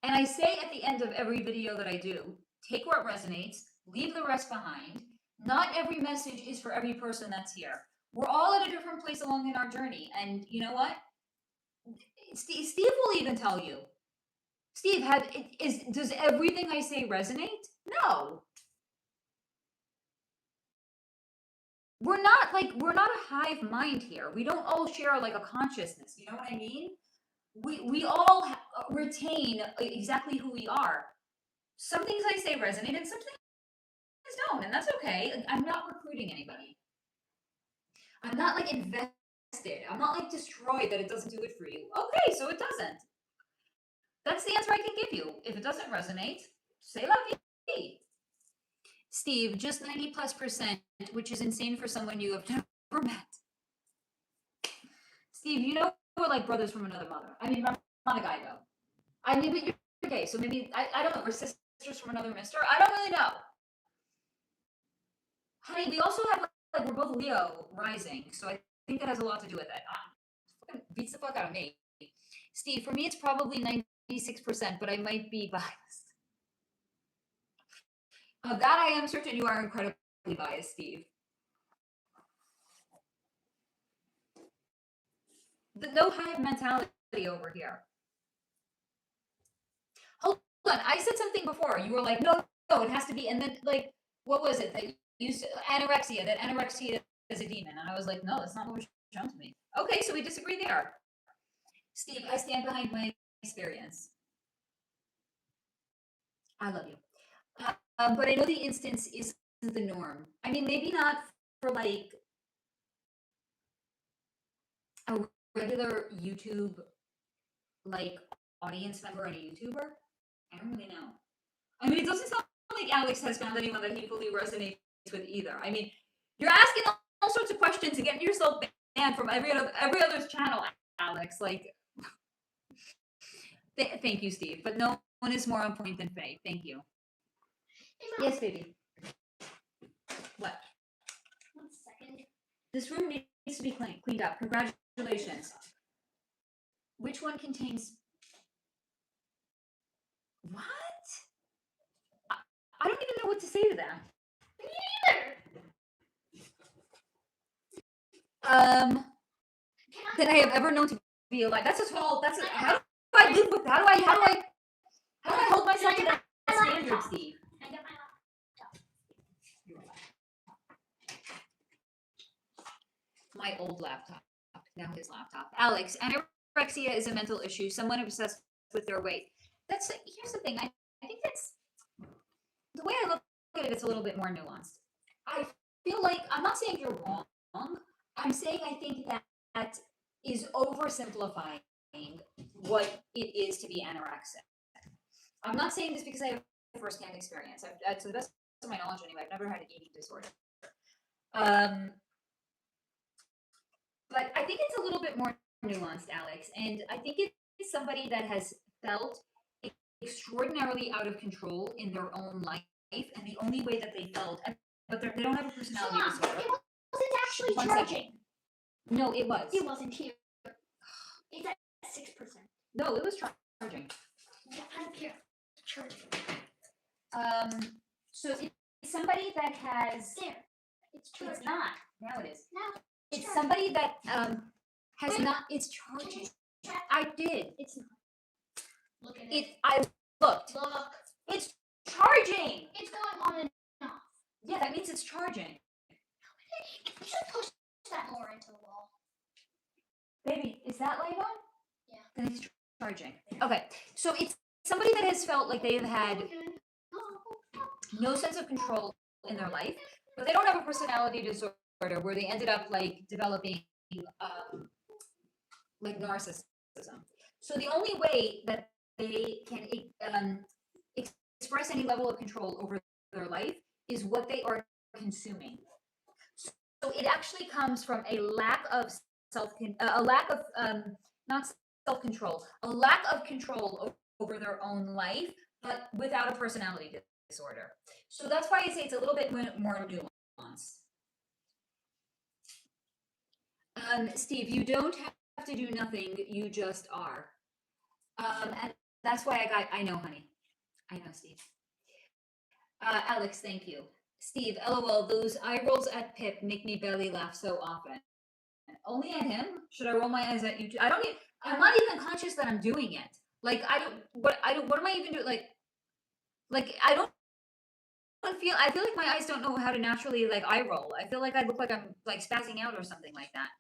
And I say at the end of every video that I do, take what resonates, leave the rest behind. Not every message is for every person that's here. We're all at a different place along in our journey. And you know what? Steve will even tell you. Steve, does everything I say resonate? No. we're not a hive mind here. We don't all share like a consciousness. You know what I mean? We all retain exactly who we are. Some things I say resonate, and some things don't, and that's okay. I'm not recruiting anybody. I'm not like invested. I'm not like destroyed that it doesn't do it for you. Okay, so it doesn't. That's the answer I can give you. If it doesn't resonate, say la vie. Steve, just 90+%, which is insane for someone you have never met. Steve, you know we're like brothers from another mother. I mean, I'm not a guy though. I mean, but you're gay, so maybe I don't know. We're sisters from another mister. I don't really know. Honey, we also have like we're both Leo rising, so I think that has a lot to do with it. Beats the fuck out of me. Steve, for me, it's probably 96%, but I might be biased. That I am certain you are incredibly biased, Steve. The no hive mentality over here. Hold on, I said something before. You were like, no, it has to be, and then like, what was it that you said? Anorexia. That anorexia is a demon, and I was like, no, that's not what was shown to me. Okay, so we disagree there. Steve, I stand behind my experience. I love you. But I know the instance isn't the norm. I mean, maybe not for like a regular YouTube like audience member and a YouTuber. I don't really know. I mean, it doesn't sound like Alex has found anyone that he fully resonates with either. I mean, you're asking all sorts of questions and getting yourself banned from every other's channel, Alex. Like, thank you, Steve. But no one is more on point than Faye. Thank you. Yes, baby. What? 1 second. This room needs to be cleaned up. Congratulations. Which one contains... What? I don't even know what to say to that. Me neither. That I have ever known to be alive. That's a tall. That's a. How do I live with? How do I hold myself to that standard, Steve? I got my laptop. My old laptop. Now his laptop. Alex, anorexia is a mental issue. Someone obsessed with their weight. Here's the thing. I think that's the way I look at it. It's a little bit more nuanced. I feel like I'm not saying you're wrong. I'm saying I think that is oversimplifying what it is to be anorexic. I'm not saying this because I have firsthand experience. To the best of my knowledge, anyway, I've never had an eating disorder. But I think it's a little bit more nuanced, Alex, and I think it's somebody that has felt extraordinarily out of control in their own life, and the only way that they felt, but they don't have a personality disorder. It wasn't actually charging. No, it was. It wasn't here. It's at 6%. No, it was charging. Yeah, I don't care. Charging. So it's somebody that has. There. It's charging. It's not. Now it is. Now it's somebody that has not. It's charging. I did. It's not. Look at it. I looked. Look. It's charging. It's going on and off. Yeah, that means it's charging. You should push that more into the wall. Baby, is that light on? Yeah. Then it's charging. Okay, so it's somebody that has felt like they've had no sense of control in their life, but they don't have a personality disorder where they ended up like developing like narcissism. So the only way that they can express any level of control over their life is what they are consuming. So it actually comes from a lack of not self-control, a lack of control over their own life, but without a personality disorder. So that's why I say it's a little bit more nuanced. Steve, you don't have to do nothing, you just are. And that's why I know, honey. I know, Steve. Alex, thank you. Steve, LOL, those eye rolls at Pip make me belly laugh so often. Only at him? Should I roll my eyes at you too? I'm not even conscious that I'm doing it. Like, what am I even doing? Like, I don't I feel like my eyes don't know how to naturally like eye roll. I feel like I look like I'm like spazzing out or something like that.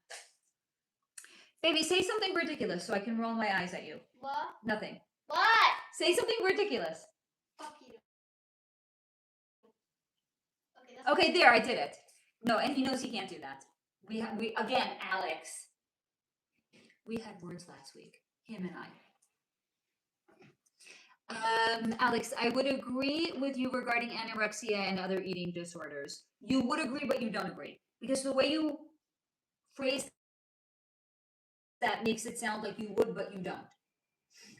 Baby, say something ridiculous so I can roll my eyes at you. What? Nothing. What? Say something ridiculous. Fuck you. Okay, there, I did it. No, and he knows he can't do that. We again, Alex. We had words last week, him and I. Alex, I would agree with you regarding anorexia and other eating disorders. You would agree, but you don't agree. Because the way you phrase that makes it sound like you would, but you don't.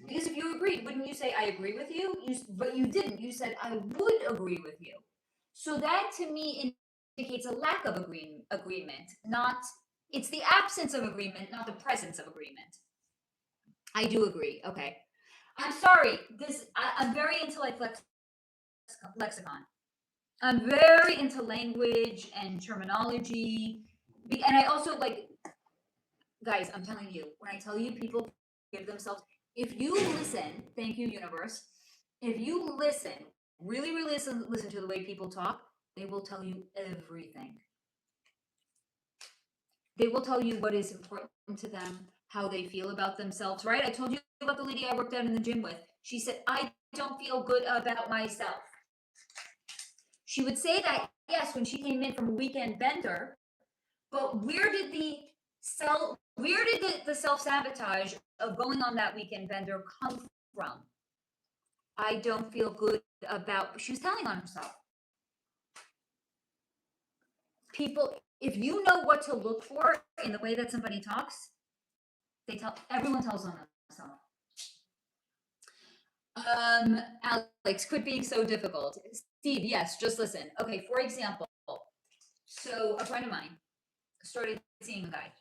Because if you agreed, wouldn't you say, I agree with you? But you didn't. You said, I would agree with you. So that to me indicates a lack of agreement, not, it's the absence of agreement, not the presence of agreement. I do agree. Okay. I'm sorry. I'm very into like lexicon. I'm very into language and terminology. And I also like, guys, I'm telling you, when I tell you people give themselves, if you listen, thank you, universe. If you listen, really listen to the way people talk, they will tell you everything. They will tell you what is important to them, how they feel about themselves, right? I told you about the lady I worked out in the gym with. She said, I don't feel good about myself. She would say that, yes, when she came in from a weekend bender, but where did the self-sabotage of going on that weekend bender come from? I don't feel good about, she was telling on herself. People, if you know what to look for in the way that somebody talks, everyone tells on themselves. Alex, quit being so difficult. Steve, yes, just listen. Okay, for example, so a friend of mine started seeing a guy.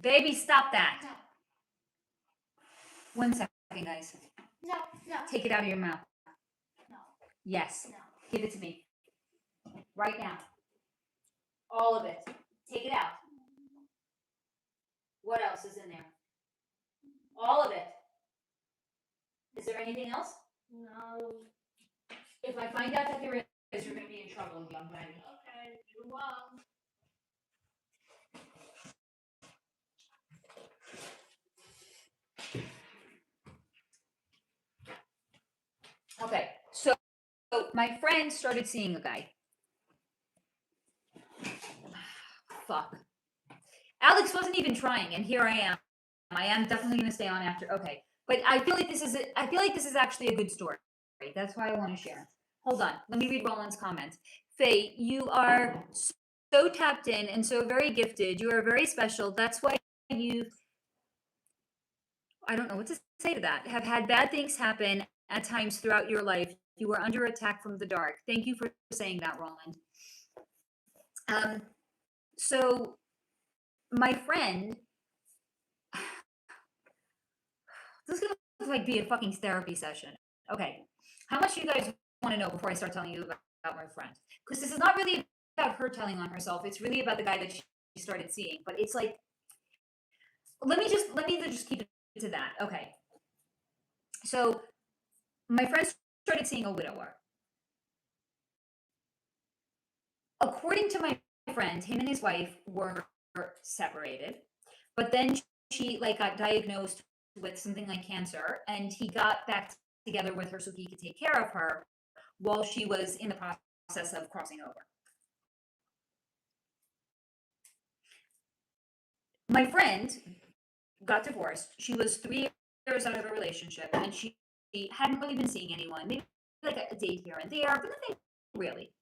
Baby, stop that. No. 1 second, guys. No. Take it out of your mouth. No. Yes. No. Give it to me. Right now. All of it. Take it out. What else is in there? All of it. Is there anything else? No. If I find out that there is, you're going to be in trouble, young lady. Okay, you're wrong. Okay, so my friend started seeing a guy. Fuck. Alex wasn't even trying, and here I am. I am definitely going to stay on after. Okay, but I feel like this is actually a good story. That's why I want to share. Hold on, let me read Roland's comments. Faye, you are so tapped in and so very gifted. You are very special. That's why you, I don't know what to say to that, have had bad things happen at times throughout your life. You were under attack from the dark. Thank you for saying that, Roland. So my friend, this is gonna like be a fucking therapy session. Okay, how much do you guys want to know before I start telling you about my friend? Because this is not really about her telling on herself. It's really about the guy that she started seeing. But it's like, let me just keep it to that. Okay. So my friend started seeing a widower. According to my friend, him and his wife were separated, but then she like got diagnosed with something like cancer, and he got back together with her so he could take care of her while she was in the process of crossing over. My friend got divorced. She was 3 years out of a relationship, and she hadn't really been seeing anyone, maybe like a date here and there, but nothing really.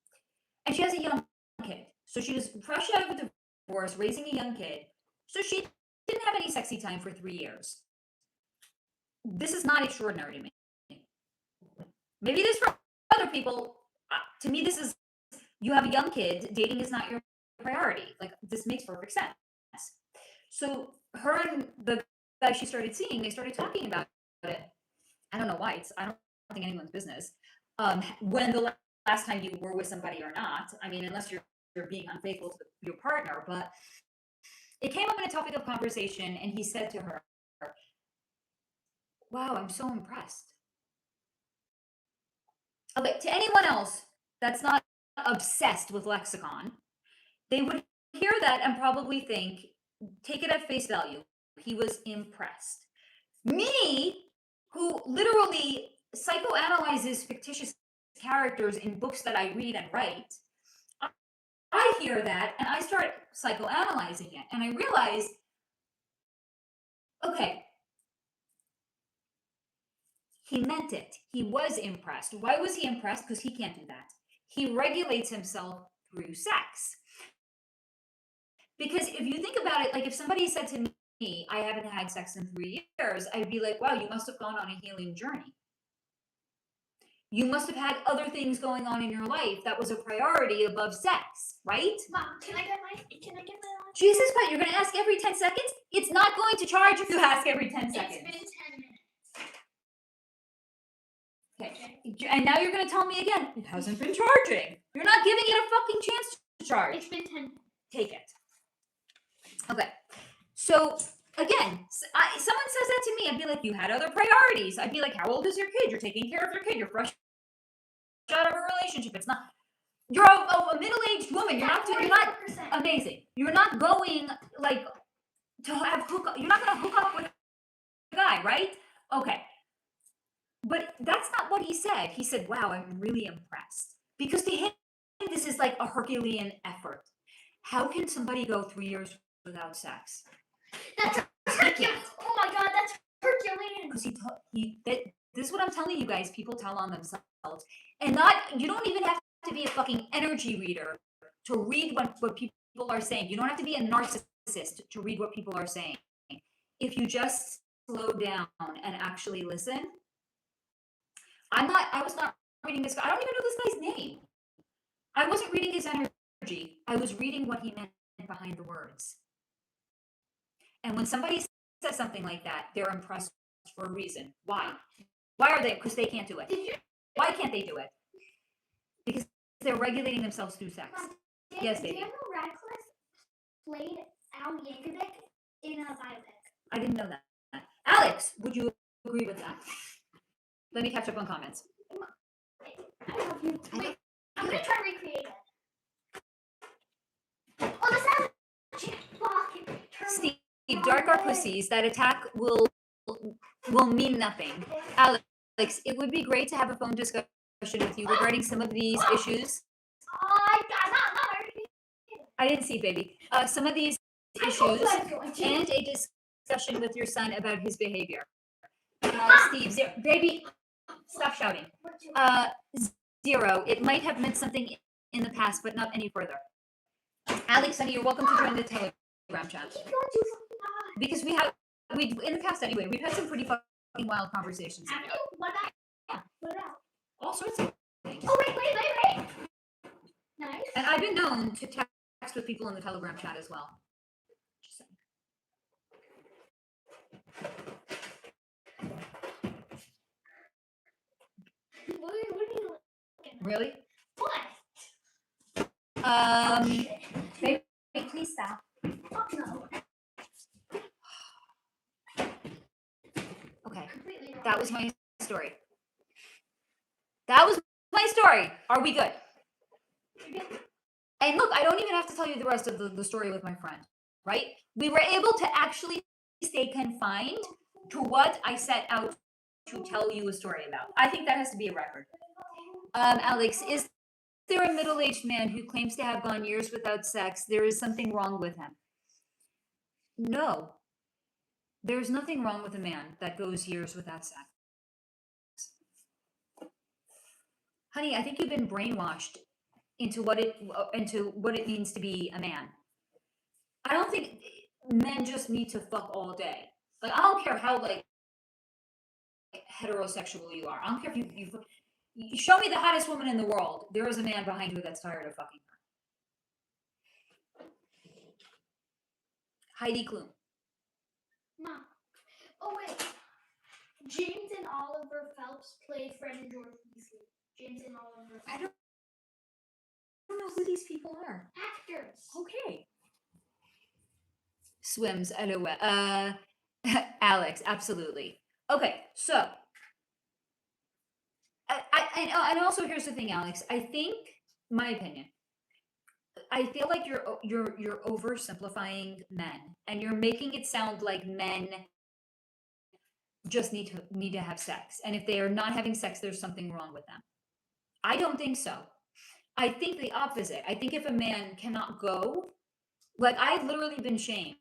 And she has a young kid. So she was fresh out of a divorce, raising a young kid. So she didn't have any sexy time for 3 years. This is not extraordinary to me. Maybe it is for other people. To me, this is, you have a young kid, dating is not your priority. Like, this makes perfect sense. So her and the guy she started seeing, they started talking about it. I don't know why. I don't think anyone's business. When the last time you were with somebody or not. I mean, unless you're being unfaithful to your partner. But it came up in a topic of conversation, and he said to her, wow, I'm so impressed. Okay, to anyone else that's not obsessed with lexicon, they would hear that and probably think, take it at face value, he was impressed. Me, who literally psychoanalyzes fictitious characters in books that I read and write, I hear that and I start psychoanalyzing it. And I realize, okay, he meant it. He was impressed. Why was he impressed? Because he can't do that. He regulates himself through sex. Because if you think about it, like if somebody said to me, I haven't had sex in 3 years, I'd be like, wow, you must have gone on a healing journey. You must have had other things going on in your life that was a priority above sex, right? Mom, can I get my Jesus Christ, you're going to ask every 10 seconds? It's not going to charge if you ask every 10 seconds. It's been 10 minutes. Okay. And now you're going to tell me again, it hasn't been charging. You're not giving it a fucking chance to charge. It's been 10 minutes. Take it. Okay. So, again, someone says that to me, I'd be like, you had other priorities. I'd be like, how old is your kid? You're taking care of your kid. You're fresh out of a relationship. It's not, you're a middle-aged woman. You're not amazing. You're not going, like, to have you're not going to hook up with a guy, right? Okay. But that's not what he said. He said, wow, I'm really impressed. Because to him, this is like a Herculean effort. How can somebody go 3 years without sex? That's Herculean. Oh my God, that's Herculean. Because this is what I'm telling you guys. People tell on themselves. And you don't even have to be a fucking energy reader to read what people are saying. You don't have to be a narcissist to read what people are saying. If you just slow down and actually listen. I was not reading this guy. I don't even know this guy's name. I wasn't reading his energy. I was reading what he meant behind the words. And when somebody says something like that, they're impressed for a reason. Why? Why are they? Because they can't do it. Why can't they do it? Because they're regulating themselves through sex. Yes, baby. Daniel Radcliffe played Al Yankovic in a biopic. I didn't know that. Alex, would you agree with that? Let me catch up on comments. Wait, I'm going to try to recreate it. Oh, this has Steve, dark are pussies. That attack will mean nothing. Alex, it would be great to have a phone discussion with you regarding some of these issues. I didn't see, baby. Some of these issues and a discussion with your son about his behavior. Steve, baby, stop shouting. 0. It might have meant something in the past, but not any further. Alex, honey, you're welcome to join the Telegram chat. Because we in the past anyway, we've had some pretty fucking wild conversations. What about? All sorts of things. Oh, wait. Nice. And I've been known to text with people in the Telegram chat as well. Just saying. What are you looking at? Really? What? Baby, please stop. Fuck no. Okay, Completely wrong. that was my story. Are we good? And look, I don't even have to tell you the rest of the story with my friend, right? We were able to actually stay confined to what I set out to tell you a story about. I think that has to be a record. Alex, is there a middle-aged man who claims to have gone years without sex? There is something wrong with him. No. There's nothing wrong with a man that goes years without sex. Honey, I think you've been brainwashed into what it means to be a man. I don't think men just need to fuck all day. Like, I don't care how like heterosexual you are. I don't care if you show me the hottest woman in the world. There is a man behind her that's tired of fucking her. Heidi Klum. Mom. Oh wait. James and Oliver Phelps played Fred and George Weasley. James and Oliver Phelps. I don't know who these people are. Actors. Okay. Swims, LOL. Alex, absolutely. Okay, so and also here's the thing, Alex. I think my opinion. I feel like you're oversimplifying men, and you're making it sound like men just need to have sex, and if they are not having sex, there's something wrong with them. I don't think so. I think the opposite. I think if a man cannot go, like I've literally been shamed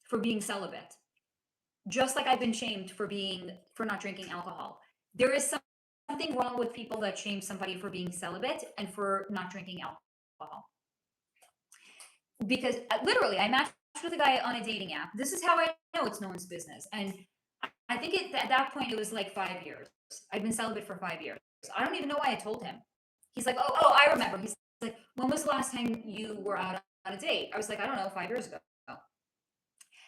for being celibate, just like I've been shamed for not drinking alcohol. There is something wrong with people that shame somebody for being celibate and for not drinking alcohol. Because literally, I matched with a guy on a dating app. This is how I know it's no one's business. And I think at that point it was like 5 years. I'd been celibate for 5 years. I don't even know why I told him. He's like, oh, I remember. He's like, when was the last time you were out on a date? I was like, I don't know, 5 years ago.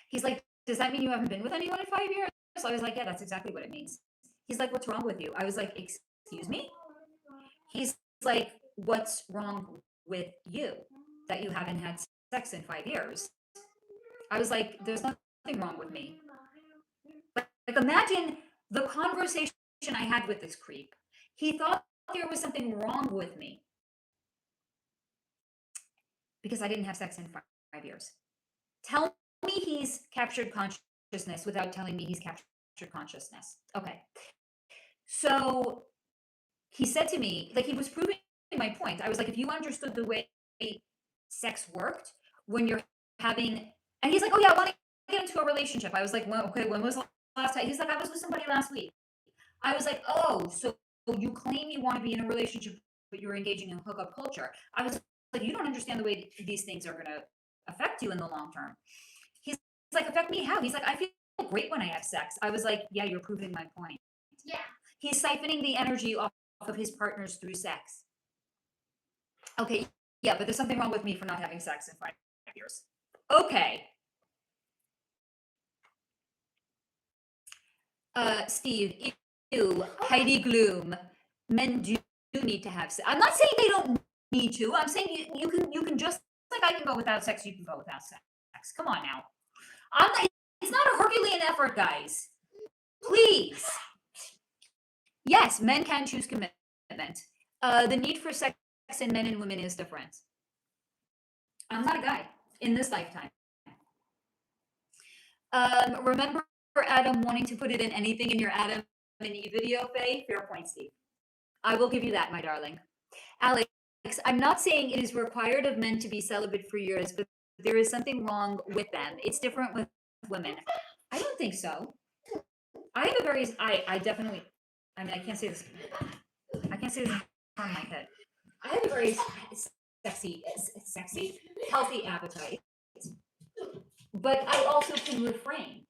He's like, does that mean you haven't been with anyone in 5 years? So I was like, yeah, that's exactly what it means. He's like, what's wrong with you? I was like, excuse me? He's like, what's wrong with you that you haven't had sex in 5 years? I was like, there's nothing wrong with me. But like, imagine the conversation I had with this creep. He thought there was something wrong with me because I didn't have sex in 5 years. Tell me he's captured consciousness without telling me he's captured consciousness. Okay. So he said to me, like, he was proving my point. I was like, if you understood the way sex worked when you're having, and he's like, oh yeah, I want to get into a relationship. I was like, well, okay, when was the last time? He's like, I was with somebody last week. I was like, oh, so you claim you want to be in a relationship, but you're engaging in hookup culture. I was like, you don't understand the way these things are going to affect you in the long term. He's like, affect me how? He's like, I feel great when I have sex. I was like, yeah, you're proving my point. Yeah. He's siphoning the energy off of his partners through sex. Okay, yeah, but there's something wrong with me for not having sex in 5 years. Okay. Steve, ew, Heidi Gloom. Men do need to have sex. I'm not saying they don't need to. I'm saying you can just like I can go without sex, you can go without sex. Come on now. It's not a Herculean effort, guys. Please. Yes, men can choose commitment. The need for sex in men and women is different. I'm not a guy in this lifetime. Remember Adam wanting to put it in anything in your Adam and Eve video, Faye? Fair point, Steve. I will give you that, my darling. Alex, I'm not saying it is required of men to be celibate for years, but there is something wrong with them. It's different with women. I don't think so. I have a very, I definitely, I mean, I can't say this on my head. I have a very sexy, healthy appetite, but I also can refrain.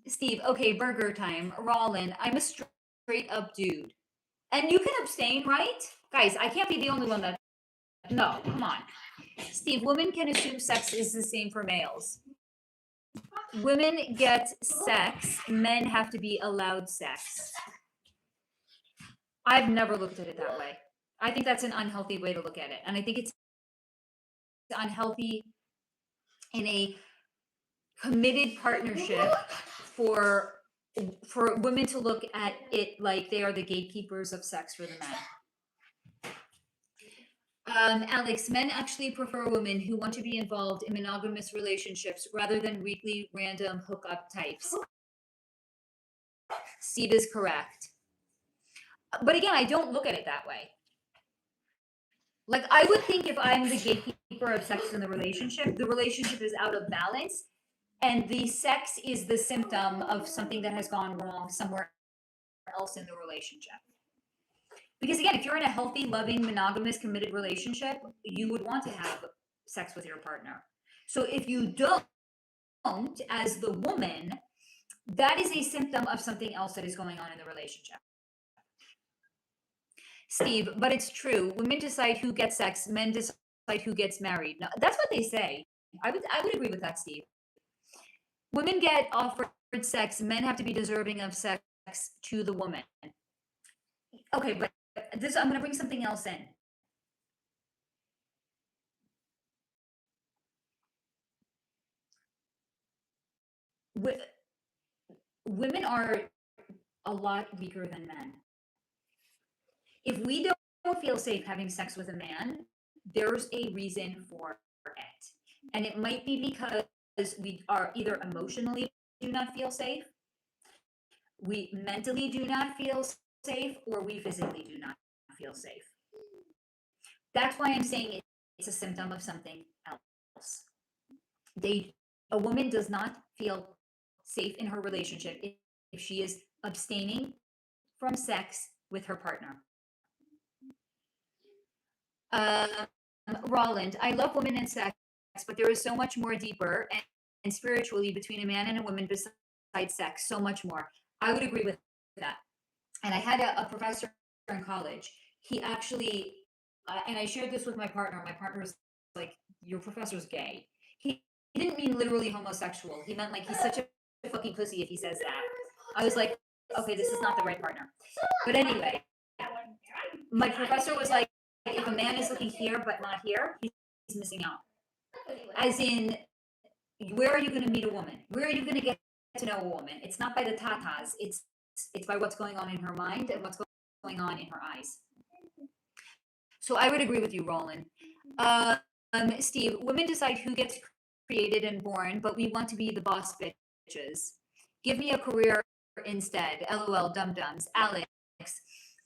Steve, okay, burger time. Rollin, I'm a straight up dude. And you can abstain, right? Guys, I can't be the only one that, no, come on. Steve, women can assume sex is the same for males. Women get sex, men have to be allowed sex. I've never looked at it that way. I think that's an unhealthy way to look at it. And I think it's unhealthy in a committed partnership for women to look at it like they are the gatekeepers of sex for the men. Alex, men actually prefer women who want to be involved in monogamous relationships rather than weekly random hookup types. Steve is correct. But again, I don't look at it that way. Like, I would think if I'm the gatekeeper of sex in the relationship is out of balance, and the sex is the symptom of something that has gone wrong somewhere else in the relationship. Because again, if you're in a healthy, loving, monogamous, committed relationship, you would want to have sex with your partner. So if you don't, as the woman, that is a symptom of something else that is going on in the relationship. Steve, but it's true. Women decide who gets sex, men decide who gets married. No, that's what they say. I would agree with that, Steve. Women get offered sex, men have to be deserving of sex to the woman. Okay, but this, I'm going to bring something else in. women are a lot weaker than men. If we don't feel safe having sex with a man, there's a reason for it. And it might be because we are either emotionally do not feel safe, we mentally do not feel safe, or we physically do not feel safe. That's why I'm saying it's a symptom of something else. A woman does not feel safe in her relationship if she is abstaining from sex with her partner. Roland, I love women and sex, but there is so much more deeper and spiritually between a man and a woman besides sex, so much more. I would agree with that. And I had a professor in college. He actually, and I shared this with my partner. My partner was like, your professor's gay. He didn't mean literally homosexual. He meant like he's such a fucking pussy if he says that. I was like, okay, this is not the right partner. But anyway, my professor was like, if a man is looking here but not here, he's missing out. As in, where are you going to meet a woman? Where are you going to get to know a woman? It's not by the tatas. It's by what's going on in her mind and what's going on in her eyes. So I would agree with you, Roland. Steve, women decide who gets created and born, but we want to be the boss bitches. Give me a career instead. LOL, dum-dums. Alex,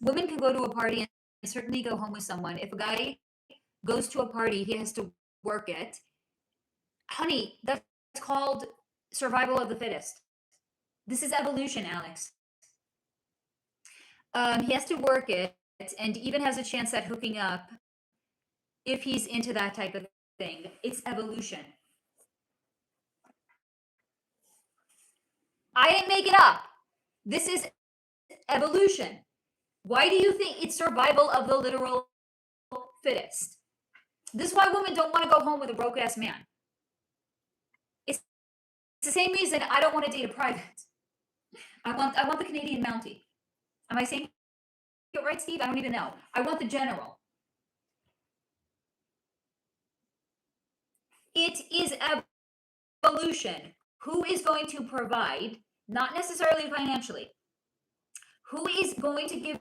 women can go to a party and certainly go home with someone. If a guy goes to a party, he has to work it. Honey, that's called survival of the fittest. This is evolution, Alex. He has to work it and even has a chance at hooking up if he's into that type of thing. It's evolution. I didn't make it up. This is evolution. Why do you think it's survival of the literal fittest? This is why women don't want to go home with a broke-ass man. It's the same reason I don't want to date a private. I want the Canadian Mountie. Am I saying it right, Steve? I don't even know. I want the general. It is evolution. Who is going to provide, not necessarily financially, who is going to give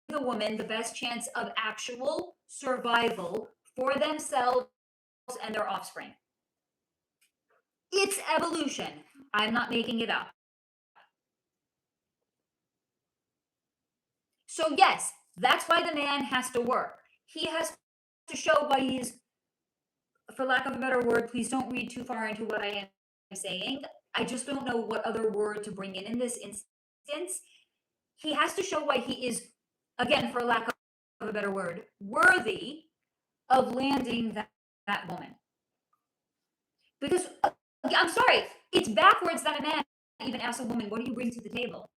the woman the best chance of actual survival for themselves and their offspring? It's evolution. I'm not making it up. So yes, that's why the man has to work. He has to show why he's, for lack of a better word, please don't read too far into what I am saying. I just don't know what other word to bring in this instance. He has to show why he is, again, for lack of a better word, worthy of landing that woman. Because, I'm sorry, it's backwards that a man even asks a woman, what do you bring to the table?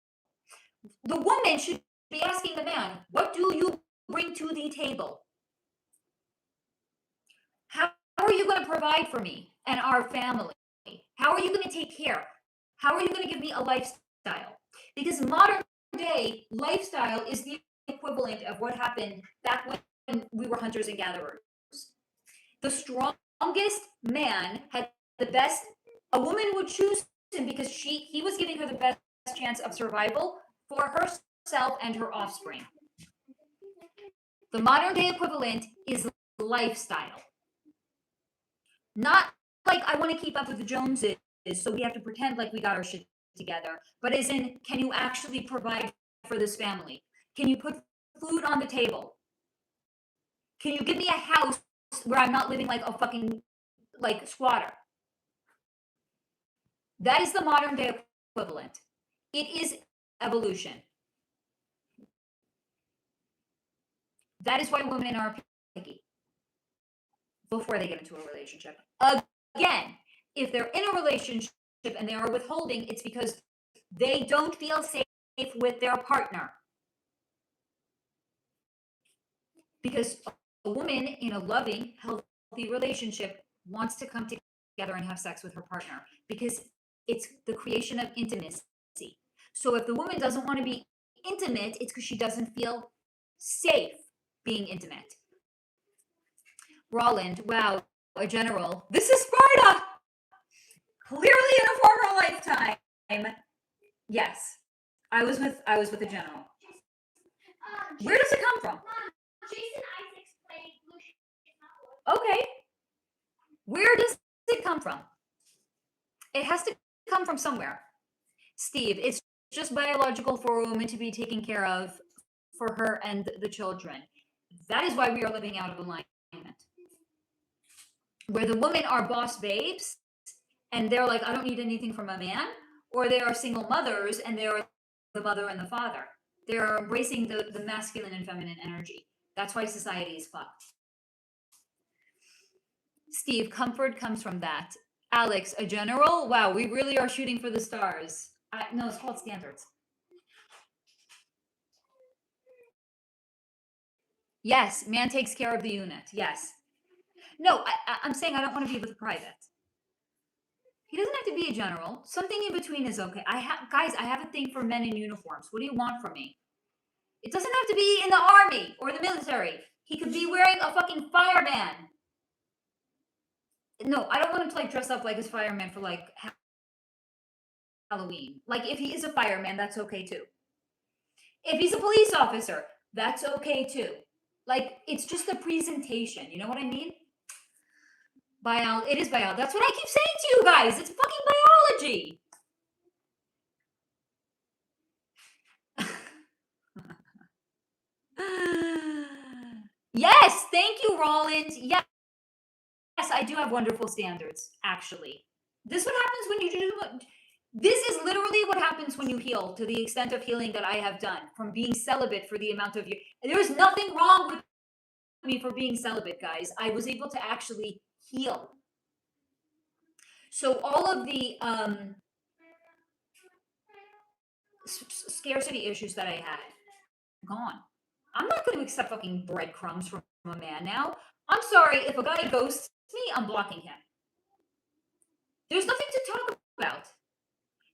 The woman should be asking the man, what do you bring to the table? How are you going to provide for me and our family? How are you going to take care? How are you going to give me a lifestyle? Because modern day lifestyle is the equivalent of what happened back when we were hunters and gatherers. The strongest man had the best, a woman would choose him because he was giving her the best chance of survival for herself and her offspring. The modern day equivalent is lifestyle. Not like I want to keep up with the Joneses, so we have to pretend like we got our shit together, but as in, can you actually provide for this family? Can you put food on the table? Can you give me a house where I'm not living like a fucking like squatter? That is the modern day equivalent. It is evolution. That is why women are picky before they get into a relationship. Again, if they're in a relationship and they are withholding, it's because they don't feel safe with their partner. Because a woman in a loving, healthy relationship wants to come together and have sex with her partner because it's the creation of intimacy. So if the woman doesn't want to be intimate, it's because she doesn't feel safe being intimate. Roland, wow, a general. This is Sparta! Clearly in a former lifetime. Yes. I was with the general. Jason, Where does it come from? Mom, Jason Isaacs played Lucius. Okay. Where does it come from? It has to come from somewhere. Steve, it's just biological for a woman to be taken care of for her and the children. That is why we are living out of alignment. Where the women are boss babes and they're like, I don't need anything from a man, or they are single mothers and they're the mother and the father. They're embracing the masculine and feminine energy. That's why society is fucked. Steve, comfort comes from that. Alex, a general? Wow, we really are shooting for the stars. No, it's called standards. Yes, man takes care of the unit. Yes. No, I'm saying I don't want to be with a private. He doesn't have to be a general. Something in between is okay. Guys, I have a thing for men in uniforms. What do you want from me? It doesn't have to be in the army or the military. He could be wearing a fucking fireman. No, I don't want him to like dress up like his fireman for like Halloween. Like if he is a fireman, that's okay too. If he's a police officer, that's okay too. Like it's just the presentation. You know what I mean? It is biology. That's what I keep saying to you guys. It's fucking biology. Yes, thank you, Roland. Yes, I do have wonderful standards, actually. This is what happens when you do. This is literally what happens when you heal, to the extent of healing that I have done, from being celibate for the amount of years. There's nothing wrong with me for being celibate, guys. I was able to actually heal. So all of the scarcity issues that I had, gone. I'm not going to accept fucking breadcrumbs from a man now. I'm sorry, if a guy ghosts me, I'm blocking him. There's nothing to talk about.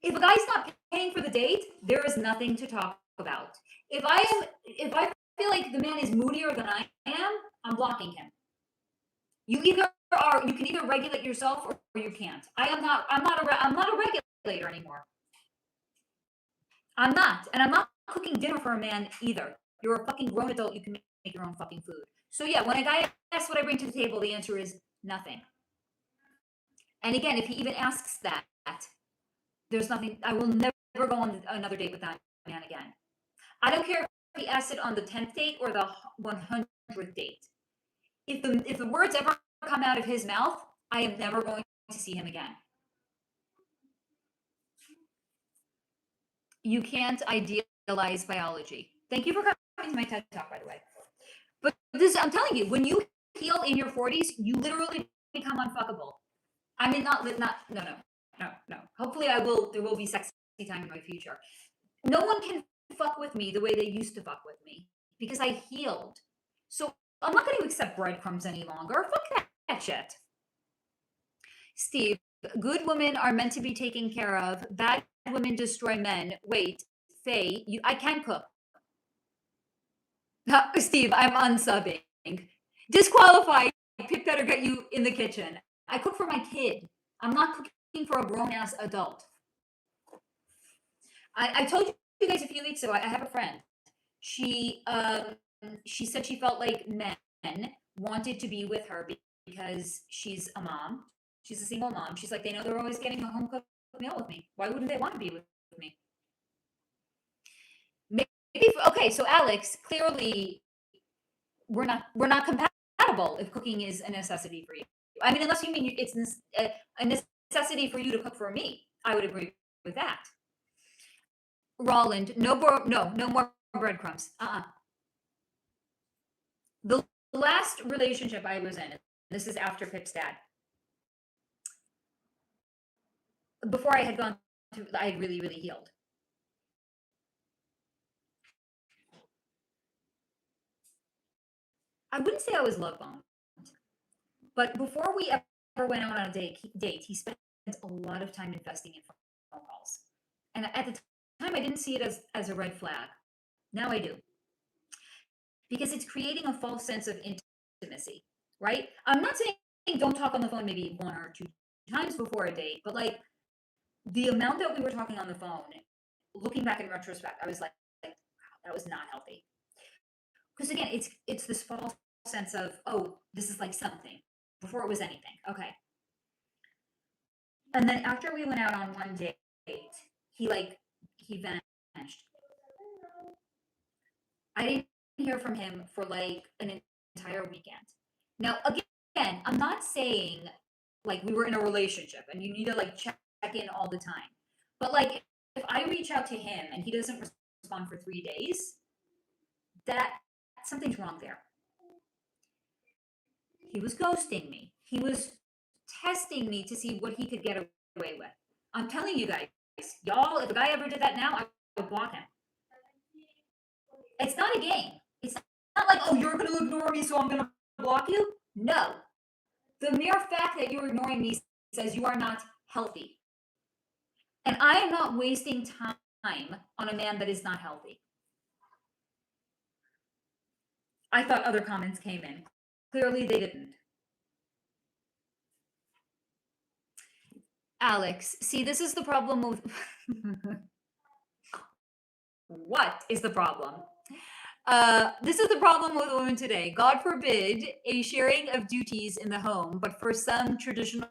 If a guy's not paying for the date, there is nothing to talk about. If I feel like the man is moodier than I am, I'm blocking him. You can either regulate yourself or you can't. I'm not a regulator anymore. I'm not, and I'm not cooking dinner for a man either. You're a fucking grown adult. You can make your own fucking food. So yeah, when a guy asks what I bring to the table, the answer is nothing. And again, if he even asks that, there's nothing. I will never go on another date with that man again. I don't care if he asks it on the 10th date or the 100th date. If the words ever come out of his mouth, I am never going to see him again. You can't idealize biology. Thank you for coming to my TED Talk, by the way. But I'm telling you, when you heal in your 40s, you literally become unfuckable. I mean, no. Hopefully there will be sexy time in my future. No one can fuck with me the way they used to fuck with me because I healed. So I'm not going to accept breadcrumbs any longer. Fuck that shit. Steve, good women are meant to be taken care of. Bad women destroy men. Wait, Faye, I can cook. Steve, I'm unsubbing. Disqualified. Pick better get you in the kitchen. I cook for my kid. I'm not cooking for a grown-ass adult. I told you guys a few weeks ago, I have a friend. She said she felt like men wanted to be with her because she's a mom. She's a single mom. She's like, they know they're always getting a home-cooked meal with me. Why wouldn't they want to be with me? Okay, so Alex, clearly we're not compatible if cooking is a necessity for you. I mean, unless you mean it's a necessity for you to cook for me, I would agree with that. Roland, no more breadcrumbs. The last relationship I was in, this is after Pip's dad. Before I had gone through, I had really, really healed. I wouldn't say I was love bombed, but before we ever went out on a date, he spent a lot of time investing in phone calls. And at the time, I didn't see it as a red flag. Now I do. Because it's creating a false sense of intimacy, right? I'm not saying don't talk on the phone maybe 1 or 2 times before a date, but like the amount that we were talking on the phone looking back in retrospect, I was like, wow, that was not healthy. Because again, it's this false sense of, oh, this is like something before it was anything. Okay. And then after we went out on one date, he vanished. I didn't hear from him for like an entire weekend. Now, again, I'm not saying like we were in a relationship and you need to like check in all the time. But like if I reach out to him and he doesn't respond for 3 days, that something's wrong there. He was ghosting me. He was testing me to see what he could get away with. I'm telling you guys, y'all, if a guy ever did that now, I would block him. It's not a game. It's not like, oh, you're going to ignore me, so I'm going to block you. No. The mere fact that you're ignoring me says you are not healthy. And I am not wasting time on a man that is not healthy. I thought other comments came in. Clearly, they didn't. Alex, see, this is the problem with... What is the problem? This is the problem with women today. God forbid a sharing of duties in the home, but for some traditional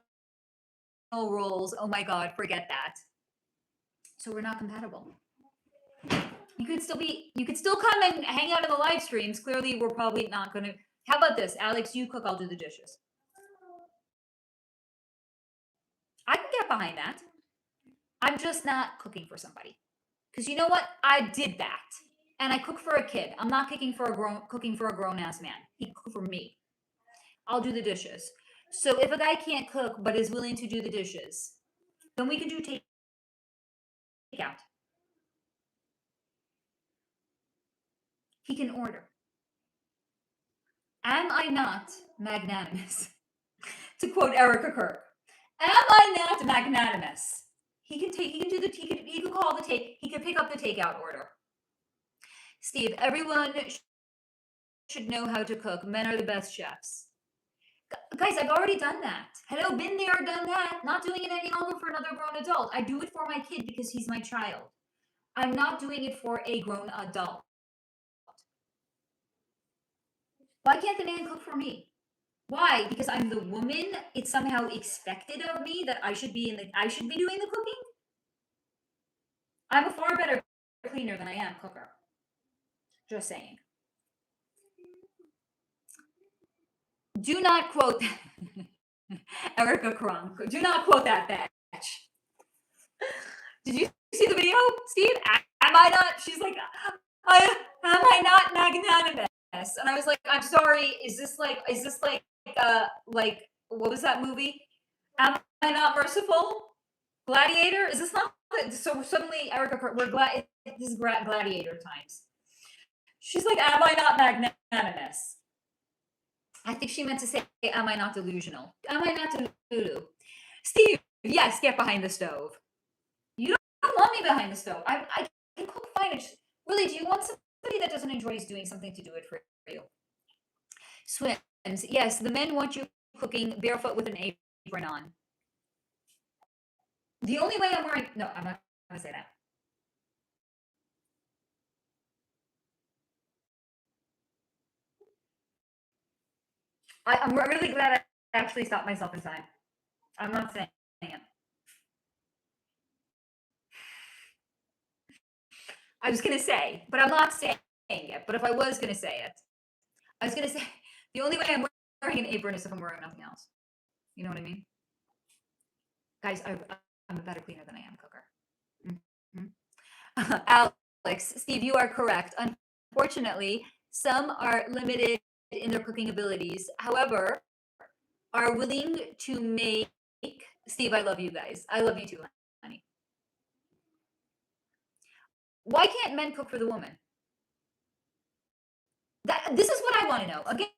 roles, oh my God, forget that. So we're not compatible. You could still come and hang out in the live streams. Clearly, we're probably not going to. How about this? Alex, you cook, I'll do the dishes. I can get behind that. I'm just not cooking for somebody. Because you know what? I did that. And I cook for a kid. I'm not cooking for a grown-ass man. He cooked for me. I'll do the dishes. So if a guy can't cook but is willing to do the dishes, then we can do takeout. He can order. Am I not magnanimous? To quote Erica Kirk, am I not magnanimous? He can call the take, he can pick up the takeout order. Steve, everyone should know how to cook. Men are the best chefs. Guys, I've already done that. Hello, been there, done that. Not doing it any longer for another grown adult. I do it for my kid because he's my child. I'm not doing it for a grown adult. Why can't the man cook for me? Why? Because I'm the woman. It's somehow expected of me that I should be doing the cooking. I'm a far better cleaner than I am cooker. Just saying. Do not quote Erica Kronk. Do not quote that bitch. Did you see the video, Steve? Am I not? She's like, am I not magnanimous? And I was like, I'm sorry. Is this like what was that movie? Am I not merciful? Gladiator? Is this not? So suddenly, Erica, this is Gladiator times. She's like, am I not magnanimous? I think she meant to say, am I not delusional? Am I not delulu? Steve, yes, get behind the stove. You don't want me behind the stove. I can cook fine. Really, do you want somebody that doesn't enjoy doing something to do it for you? Swims. Yes, the men want you cooking barefoot with an apron on. The only way I'm wearing... No, I'm not going to say that. I'm really glad I actually stopped myself in time. I'm not saying it. I was going to say, but I'm not saying it. But if I was going to say it, I was going to say, the only way I'm wearing an apron is if I'm wearing nothing else. You know what I mean? Guys, I'm a better cleaner than I am a cooker. Alex, Steve, you are correct. Unfortunately, some are limited in their cooking abilities. However, are willing to make... Steve, I love you guys. I love you too, honey. Why can't men cook for the woman? This is what I want to know. Again,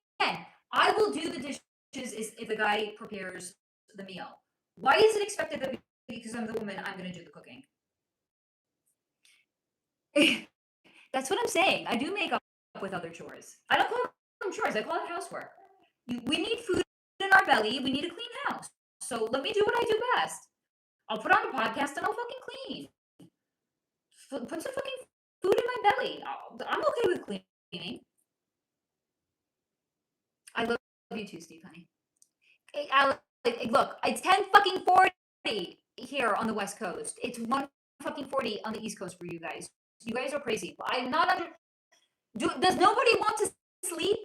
I will do the dishes if the guy prepares the meal. Why is it expected that because I'm the woman, I'm going to do the cooking? That's what I'm saying. I do make up with other chores. I don't call them chores. I call it housework. We need food in our belly. We need a clean house. So let me do what I do best. I'll put on a podcast and I'll fucking clean. Put some fucking food in my belly. I'm okay with cleaning. I love you too, Steve, honey. Hey, Alex, look, it's 10 fucking 40 here on the West Coast. It's 1 fucking 40 on the East Coast for you guys. You guys are crazy. I'm not under. Does nobody want to sleep?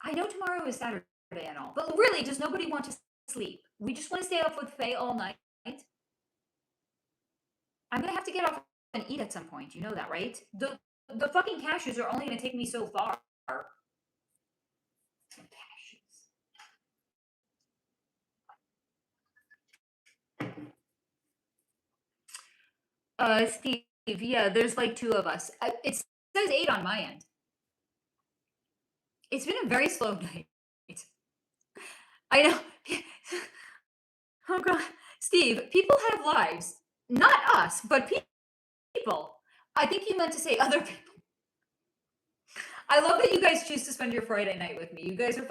I know tomorrow is Saturday and all, but really, does nobody want to sleep? We just want to stay up with Faye all night. I'm gonna have to get off and eat at some point. You know that, right? The fucking cashews are only gonna take me so far. Steve, yeah, there's like 2 of us. It says 8 on my end. It's been a very slow night. I know. Oh god, Steve, people have lives. Not us, but people. I think you meant to say other people. I love that you guys choose to spend your Friday night with me. You guys are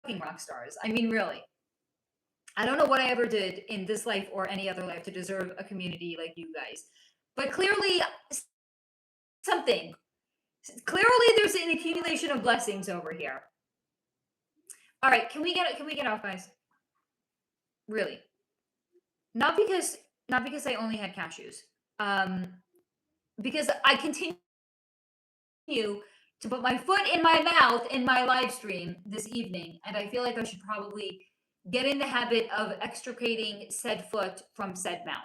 fucking rock stars. I mean, really. I don't know what I ever did in this life or any other life to deserve a community like you guys. But clearly something. Clearly there's an accumulation of blessings over here. All right, can we get off, guys? Really. Not because I only had cashews. Because I continue to put my foot in my mouth in my live stream this evening, and I feel like I should probably get in the habit of extricating said foot from said mouth.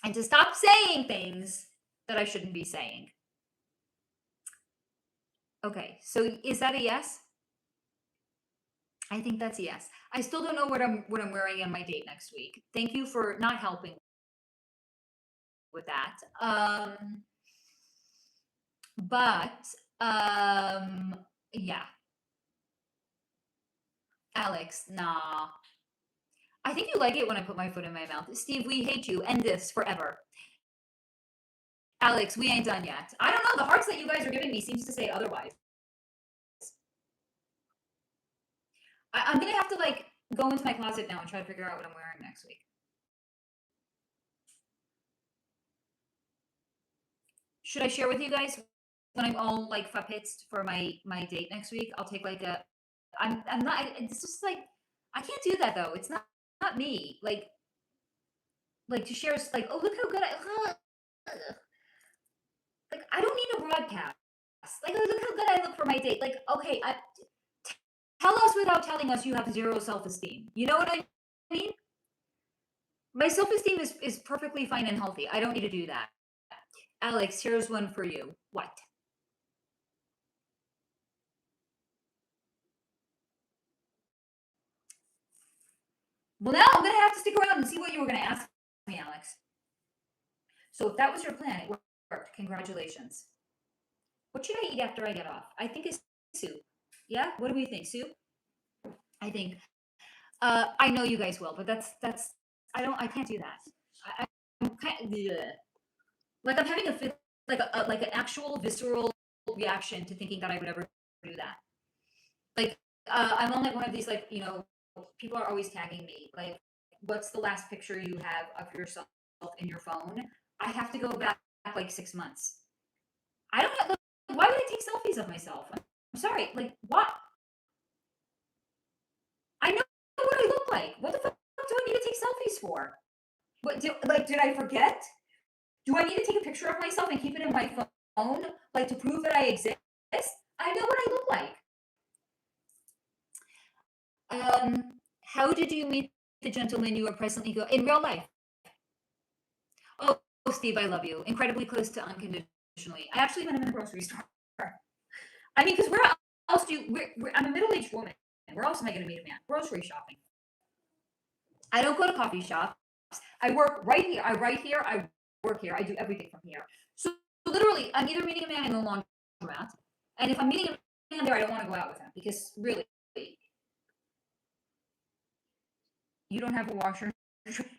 And to stop saying things that I shouldn't be saying. Okay, so is that a yes? I think that's a yes. I still don't know what I'm wearing on my date next week. Thank you for not helping with that. Yeah. Alex, nah. I think you like it when I put my foot in my mouth. Steve, we hate you. End this forever. Alex, we ain't done yet. I don't know. The hearts that you guys are giving me seems to say otherwise. I'm going to have to, like, go into my closet now and try to figure out what I'm wearing next week. Should I share with you guys when I'm all, like, fup-hitsed for my date next week? I'll take, like, I'm not, it's just, like, I can't do that, though. It's not me. Like to share, like, oh, look how good like, I don't need a broadcast. Like, look how good I look for my date. Like, okay, tell us without telling us you have 0 self-esteem. You know what I mean? My self-esteem is perfectly fine and healthy. I don't need to do that. Alex, here's one for you. What? Well, now I'm going to have to stick around and see what you were going to ask me, Alex. So if that was your plan, it worked. Congratulations. What should I eat after I get off? I think it's soup. Yeah? What do we think? Soup? I think. I know you guys will, but that's. I can't do that. I'm kind of, like, I'm having like an actual visceral reaction to thinking that I would ever do that. Like, I'm on, like, one of these, like, you know, people are always tagging me, like, what's the last picture you have of yourself in your phone? I have to go back like 6 months. I don't know. Like, why would I take selfies of myself? I'm sorry. Like, what? I know what I look like. What the fuck do I need to take selfies for? What did I forget? Do I need to take a picture of myself and keep it in my phone, like, to prove that I exist? I know what I look like. How did you meet the gentleman you are presently in real life? Oh, Steve, I love you. Incredibly close to unconditionally. I actually met him in a grocery store. I mean, because where else I'm a middle-aged woman. Where else am I going to meet a man? Grocery shopping. I don't go to coffee shops. I work right here. I write here. I work here. I do everything from here. So literally, I'm either meeting a man in the laundromat, and if I'm meeting a man there, I don't want to go out with him because really, you don't have a washer.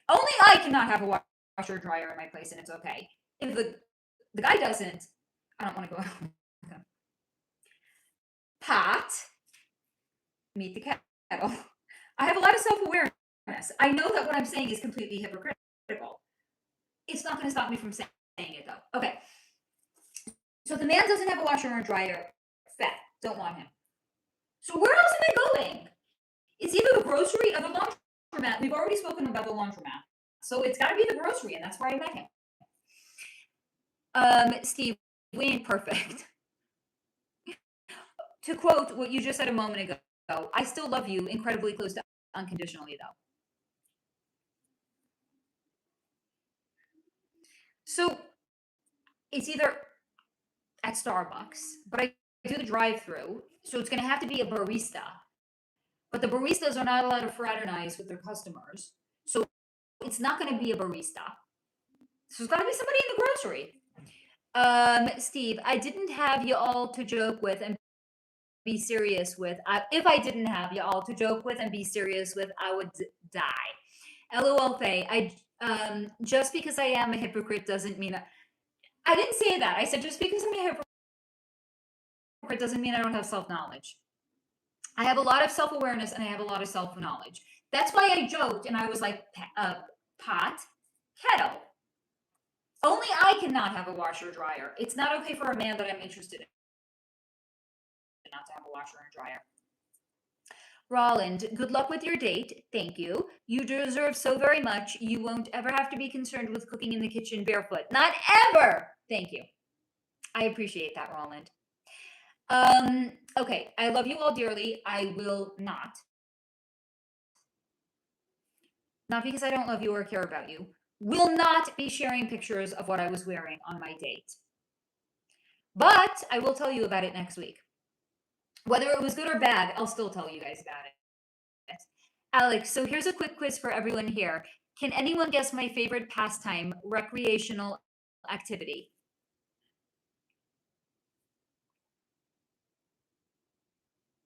Only I cannot have a washer dryer in my place, and it's okay. If the guy doesn't, I don't want to go out with him. Pot, meet the kettle. I have a lot of self-awareness. I know that what I'm saying is completely hypocritical. It's not going to stop me from saying it, though. Okay. So the man doesn't have a washer or dryer. Fat. Don't want him. So where else am I going? It's either the grocery or the laundromat. We've already spoken about the laundromat. So it's got to be the grocery, and that's where I met him. Steve, we ain't perfect. To quote what you just said a moment ago, I still love you incredibly close to unconditionally, though. So it's either at Starbucks, but I do the drive-through, so it's going to have to be a barista. But the baristas are not allowed to fraternize with their customers, so it's not going to be a barista. So it's got to be somebody in the grocery. Steve, I didn't have you all to joke with and be serious with. If I didn't have you all to joke with and be serious with, I would die. LOL, Faye. Just because I am a hypocrite doesn't mean I didn't say that. I said just because I'm a hypocrite doesn't mean I don't have self-knowledge. I have a lot of self-awareness and I have a lot of self-knowledge. That's why I joked and I was like, pot, kettle. Only I cannot have a washer or dryer. It's not okay for a man that I'm interested in not to have a washer and dryer. Roland, good luck with your date. Thank you. You deserve so very much. You won't ever have to be concerned with cooking in the kitchen barefoot. Not ever. Thank you. I appreciate that, Roland. Okay. I love you all dearly. I will not because I don't love you or care about you, will not be sharing pictures of what I was wearing on my date. But I will tell you about it next week. Whether it was good or bad, I'll still tell you guys about it. Alex, so here's a quick quiz for everyone here. Can anyone guess my favorite pastime, recreational activity?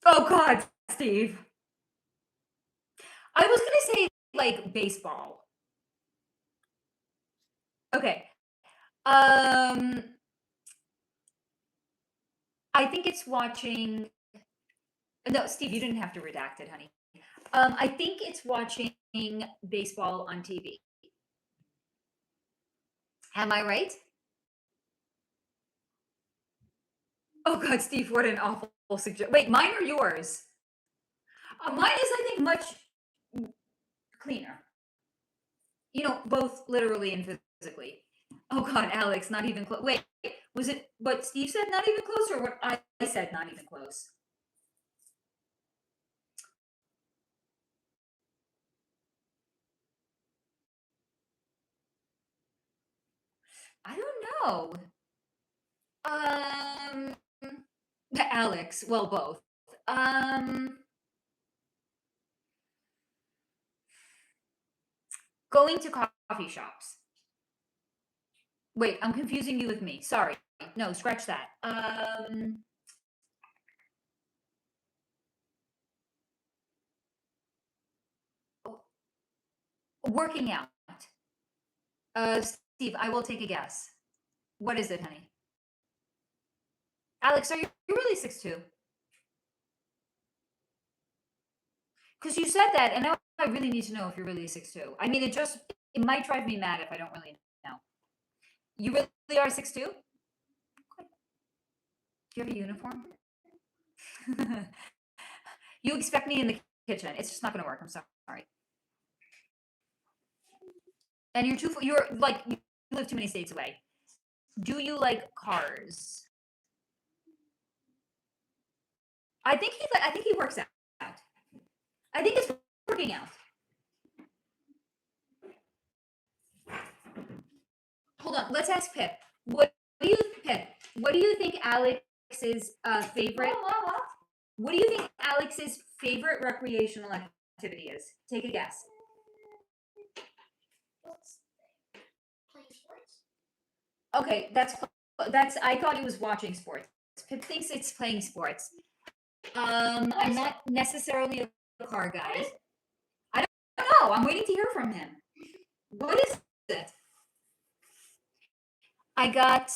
Oh God, Steve. I was going to say like baseball. Okay. I think it's watching. No, Steve, you didn't have to redact it, honey. I think it's watching baseball on TV. Am I right? Oh God, Steve, what an awful suggestion. Wait, mine or yours? Mine is, I think, much cleaner. You know, both literally and physically. Oh God, Alex, not even close. Wait, was it what Steve said, not even close, or what I said, not even close? I don't know. Alex, well, both. Going to coffee shops. Wait, I'm confusing you with me. Sorry. No, scratch that. Working out. Steve, I will take a guess. What is it, honey? Alex, are you really 6'2"? Because you said that, and now I really need to know if you're really 6'2". I mean, it might drive me mad if I don't really know. You really are 6'2"? Do you have a uniform? You expect me in the kitchen. It's just not going to work. I'm sorry. And you're like, you live too many states away. Do you like cars? I think he works out. I think it's working out. Hold on, let's ask Pip. What do you think Alex's favorite? What do you think Alex's favorite recreational activity is? Take a guess. Playing sports. Okay, that's. I thought he was watching sports. Pip thinks it's playing sports. I'm not necessarily a car guy. I don't know. I'm waiting to hear from him. What is it? I got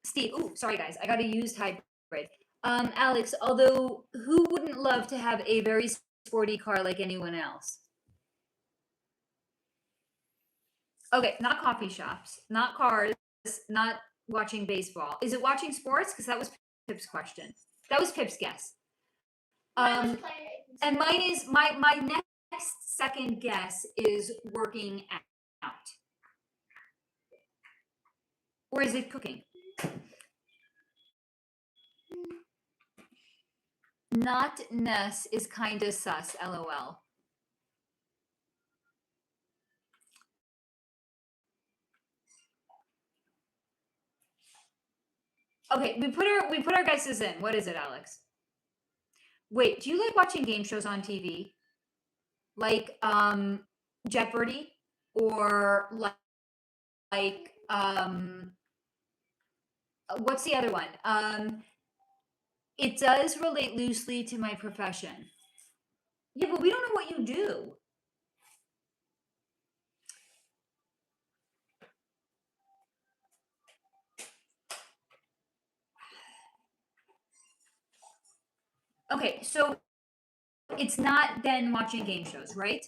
Steve. Oh, sorry guys. I got a used hybrid. Alex, although who wouldn't love to have a very sporty car like anyone else. Okay, not coffee shops, not cars, not watching baseball. Is it watching sports? Because that was Pip's question. That was Pip's guess. And mine is my next second guess is working out. Or is it cooking? Not Ness is kinda sus, LOL. Okay, we put our guesses in. What is it, Alex? Wait, do you like watching game shows on TV? Like Jeopardy or like what's the other one? It does relate loosely to my profession. Yeah, but we don't know what you do. Okay, so it's not then watching game shows, right?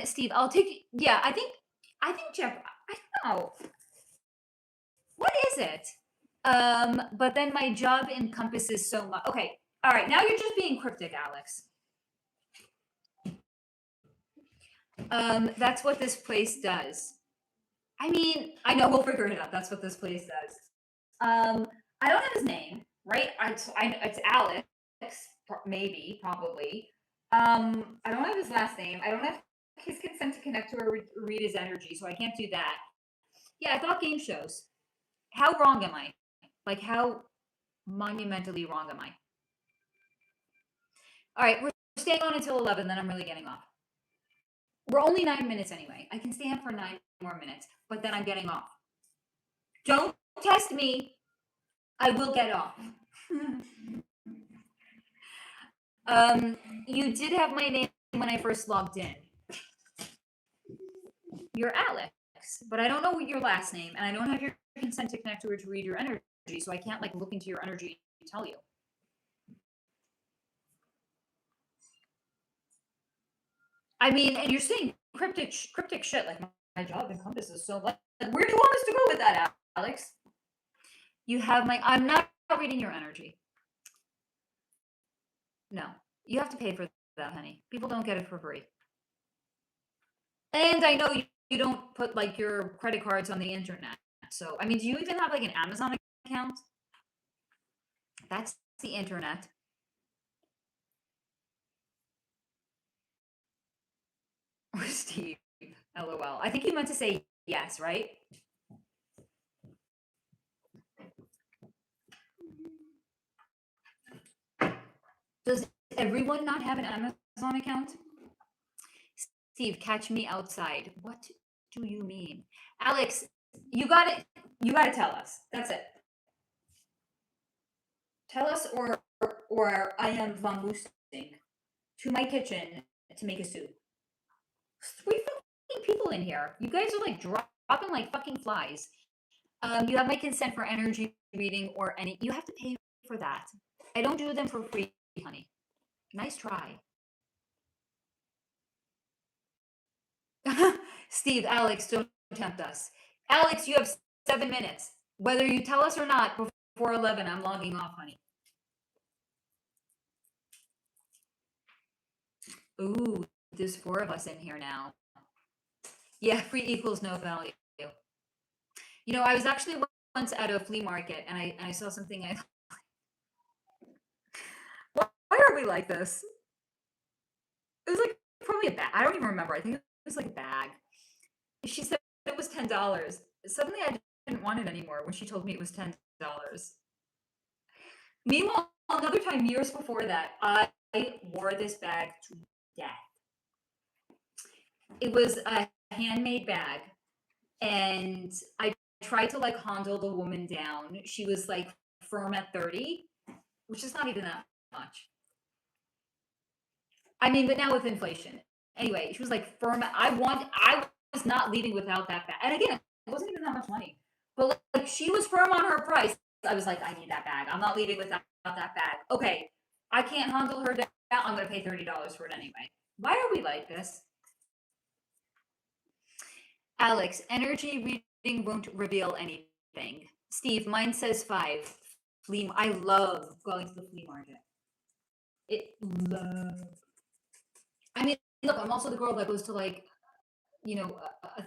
Steve, I'll take. Yeah, I think Jeff. I don't know. What is it? But then my job encompasses so much. Okay, all right. Now you're just being cryptic, Alex. That's what this place does. I mean, I know we'll figure it out. That's what this place does. I don't have his name, right? It's Alex, maybe, probably. I don't have his last name. I don't have his consent to connect to or read his energy, so I can't do that. Yeah, I thought game shows. How wrong am I? Like, how monumentally wrong am I? All right, we're staying on until 11, then I'm really getting off. We're only 9 minutes anyway. I can stay on for 9 more minutes, but then I'm getting off. Don't test me. I will get off. You did have my name when I first logged in. You're Alex, but I don't know your last name, and I don't have your consent to connect to or to read your energy, so I can't like look into your energy and tell you. I mean, and you're saying cryptic shit like my job encompasses so much. Where do you want us to go with that, Alex? You have my. I'm not reading your energy. No, you have to pay for that, honey. People don't get it for free. And I know you don't put like your credit cards on the internet. So, I mean, do you even have like an Amazon account? That's the internet. Or Steve, LOL. I think you meant to say yes, right? Does everyone not have an Amazon account? Steve, catch me outside. What do you mean? Alex, you gotta tell us. That's it. Tell us or I am vamoosing to my kitchen to make a soup. 3 fucking people in here. You guys are like dropping like fucking flies. You have my consent for energy reading or any. You have to pay for that. I don't do them for free, honey. Nice try. Steve, Alex, don't tempt us. Alex, you have 7 minutes. Whether you tell us or not, before 11, I'm logging off, honey. Ooh, there's 4 of us in here now. Yeah, free equals no value. You know, I was actually once at a flea market and I saw something I why are we like this? It was like probably a bag. I don't even remember. I think it was like a bag. She said it was $10. Suddenly I didn't want it anymore when she told me it was $10. Meanwhile, another time years before that, I wore this bag to death. It was a handmade bag, and I tried to like handle the woman down. She was like firm at 30, which is not even that much. I mean, but now with inflation. Anyway, she was like firm. I was not leaving without that bag. And again, it wasn't even that much money. But like she was firm on her price. I was like, I need that bag. I'm not leaving without that bag. Okay, I can't handle her I'm going to pay $30 for it anyway. Why are we like this? Alex, energy reading won't reveal anything. Steve, mine says 5. I love going to the flea market. I mean, look, I'm also the girl that goes to, like, you know,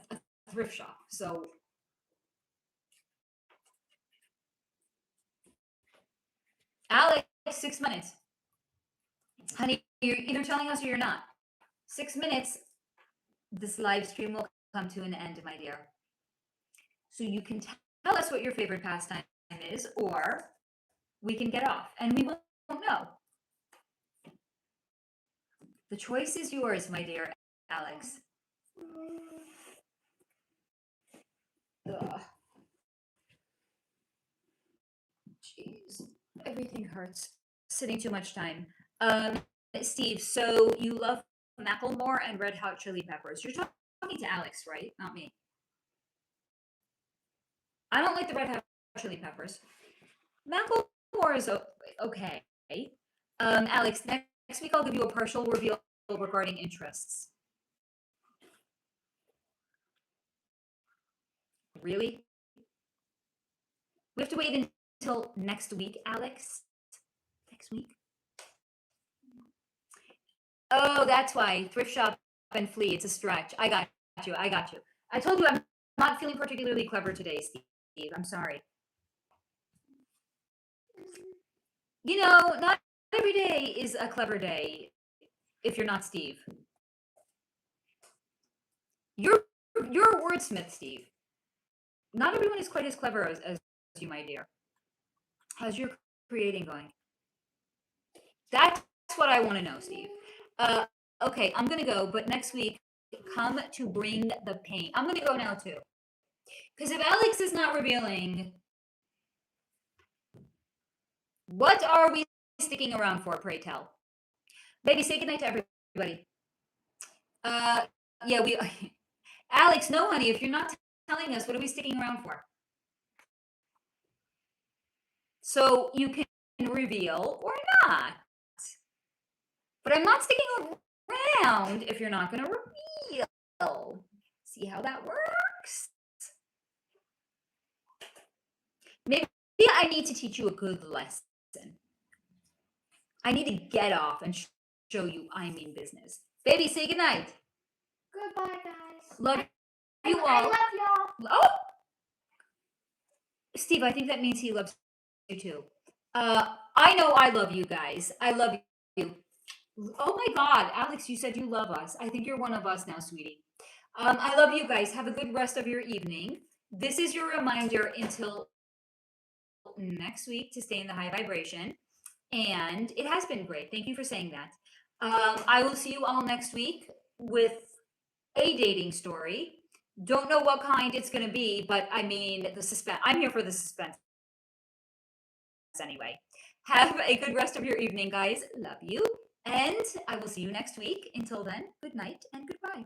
a thrift shop. So Alex, 6 minutes. Honey, you're either telling us or you're not. 6 minutes, this live stream will come to an end, my dear. So you can tell us what your favorite pastime is, or we can get off, and we won't know. The choice is yours, my dear Alex. Ugh. Jeez, everything hurts. Sitting too much time. Steve, so you love Macklemore and Red Hot Chili Peppers. You're talking to Alex, right? Not me. I don't like the Red Hot Chili Peppers. Macklemore is okay. Alex, next week I'll give you a partial reveal regarding interests. Really? We have to wait until next week, Alex? Next week? Oh, that's why. Thrift shop and flee. It's a stretch. I got you. I told you I'm not feeling particularly clever today, Steve. I'm sorry. You know, not every day is a clever day if you're not Steve. You're a wordsmith, Steve. Not everyone is quite as clever as you, my dear. How's your creating going? That's what I want to know, Steve. Okay, I'm gonna go, but next week, come to bring the pain. I'm gonna go now too. Because if Alex is not revealing, what are we sticking around for, pray tell? Baby, say goodnight to everybody. Yeah, Alex, no, honey, if you're not telling us, what are we sticking around for? So you can reveal or not. But I'm not sticking around if you're not going to reveal. See how that works? Maybe I need to teach you a good lesson. I need to get off and show you I mean business. Baby, say goodnight. Goodbye, guys. Love you all. I love y'all. Oh! Steve, I think that means he loves you too. I know I love you guys. I love you. Oh my God, Alex, you said you love us. I think you're one of us now, sweetie. I love you guys. Have a good rest of your evening. This is your reminder until next week to stay in the high vibration. And it has been great. Thank you for saying that. I will see you all next week with a dating story. Don't know what kind it's going to be, but I mean, the suspense. I'm here for the suspense anyway. Have a good rest of your evening, guys. Love you. And I will see you next week. Until then, good night and goodbye.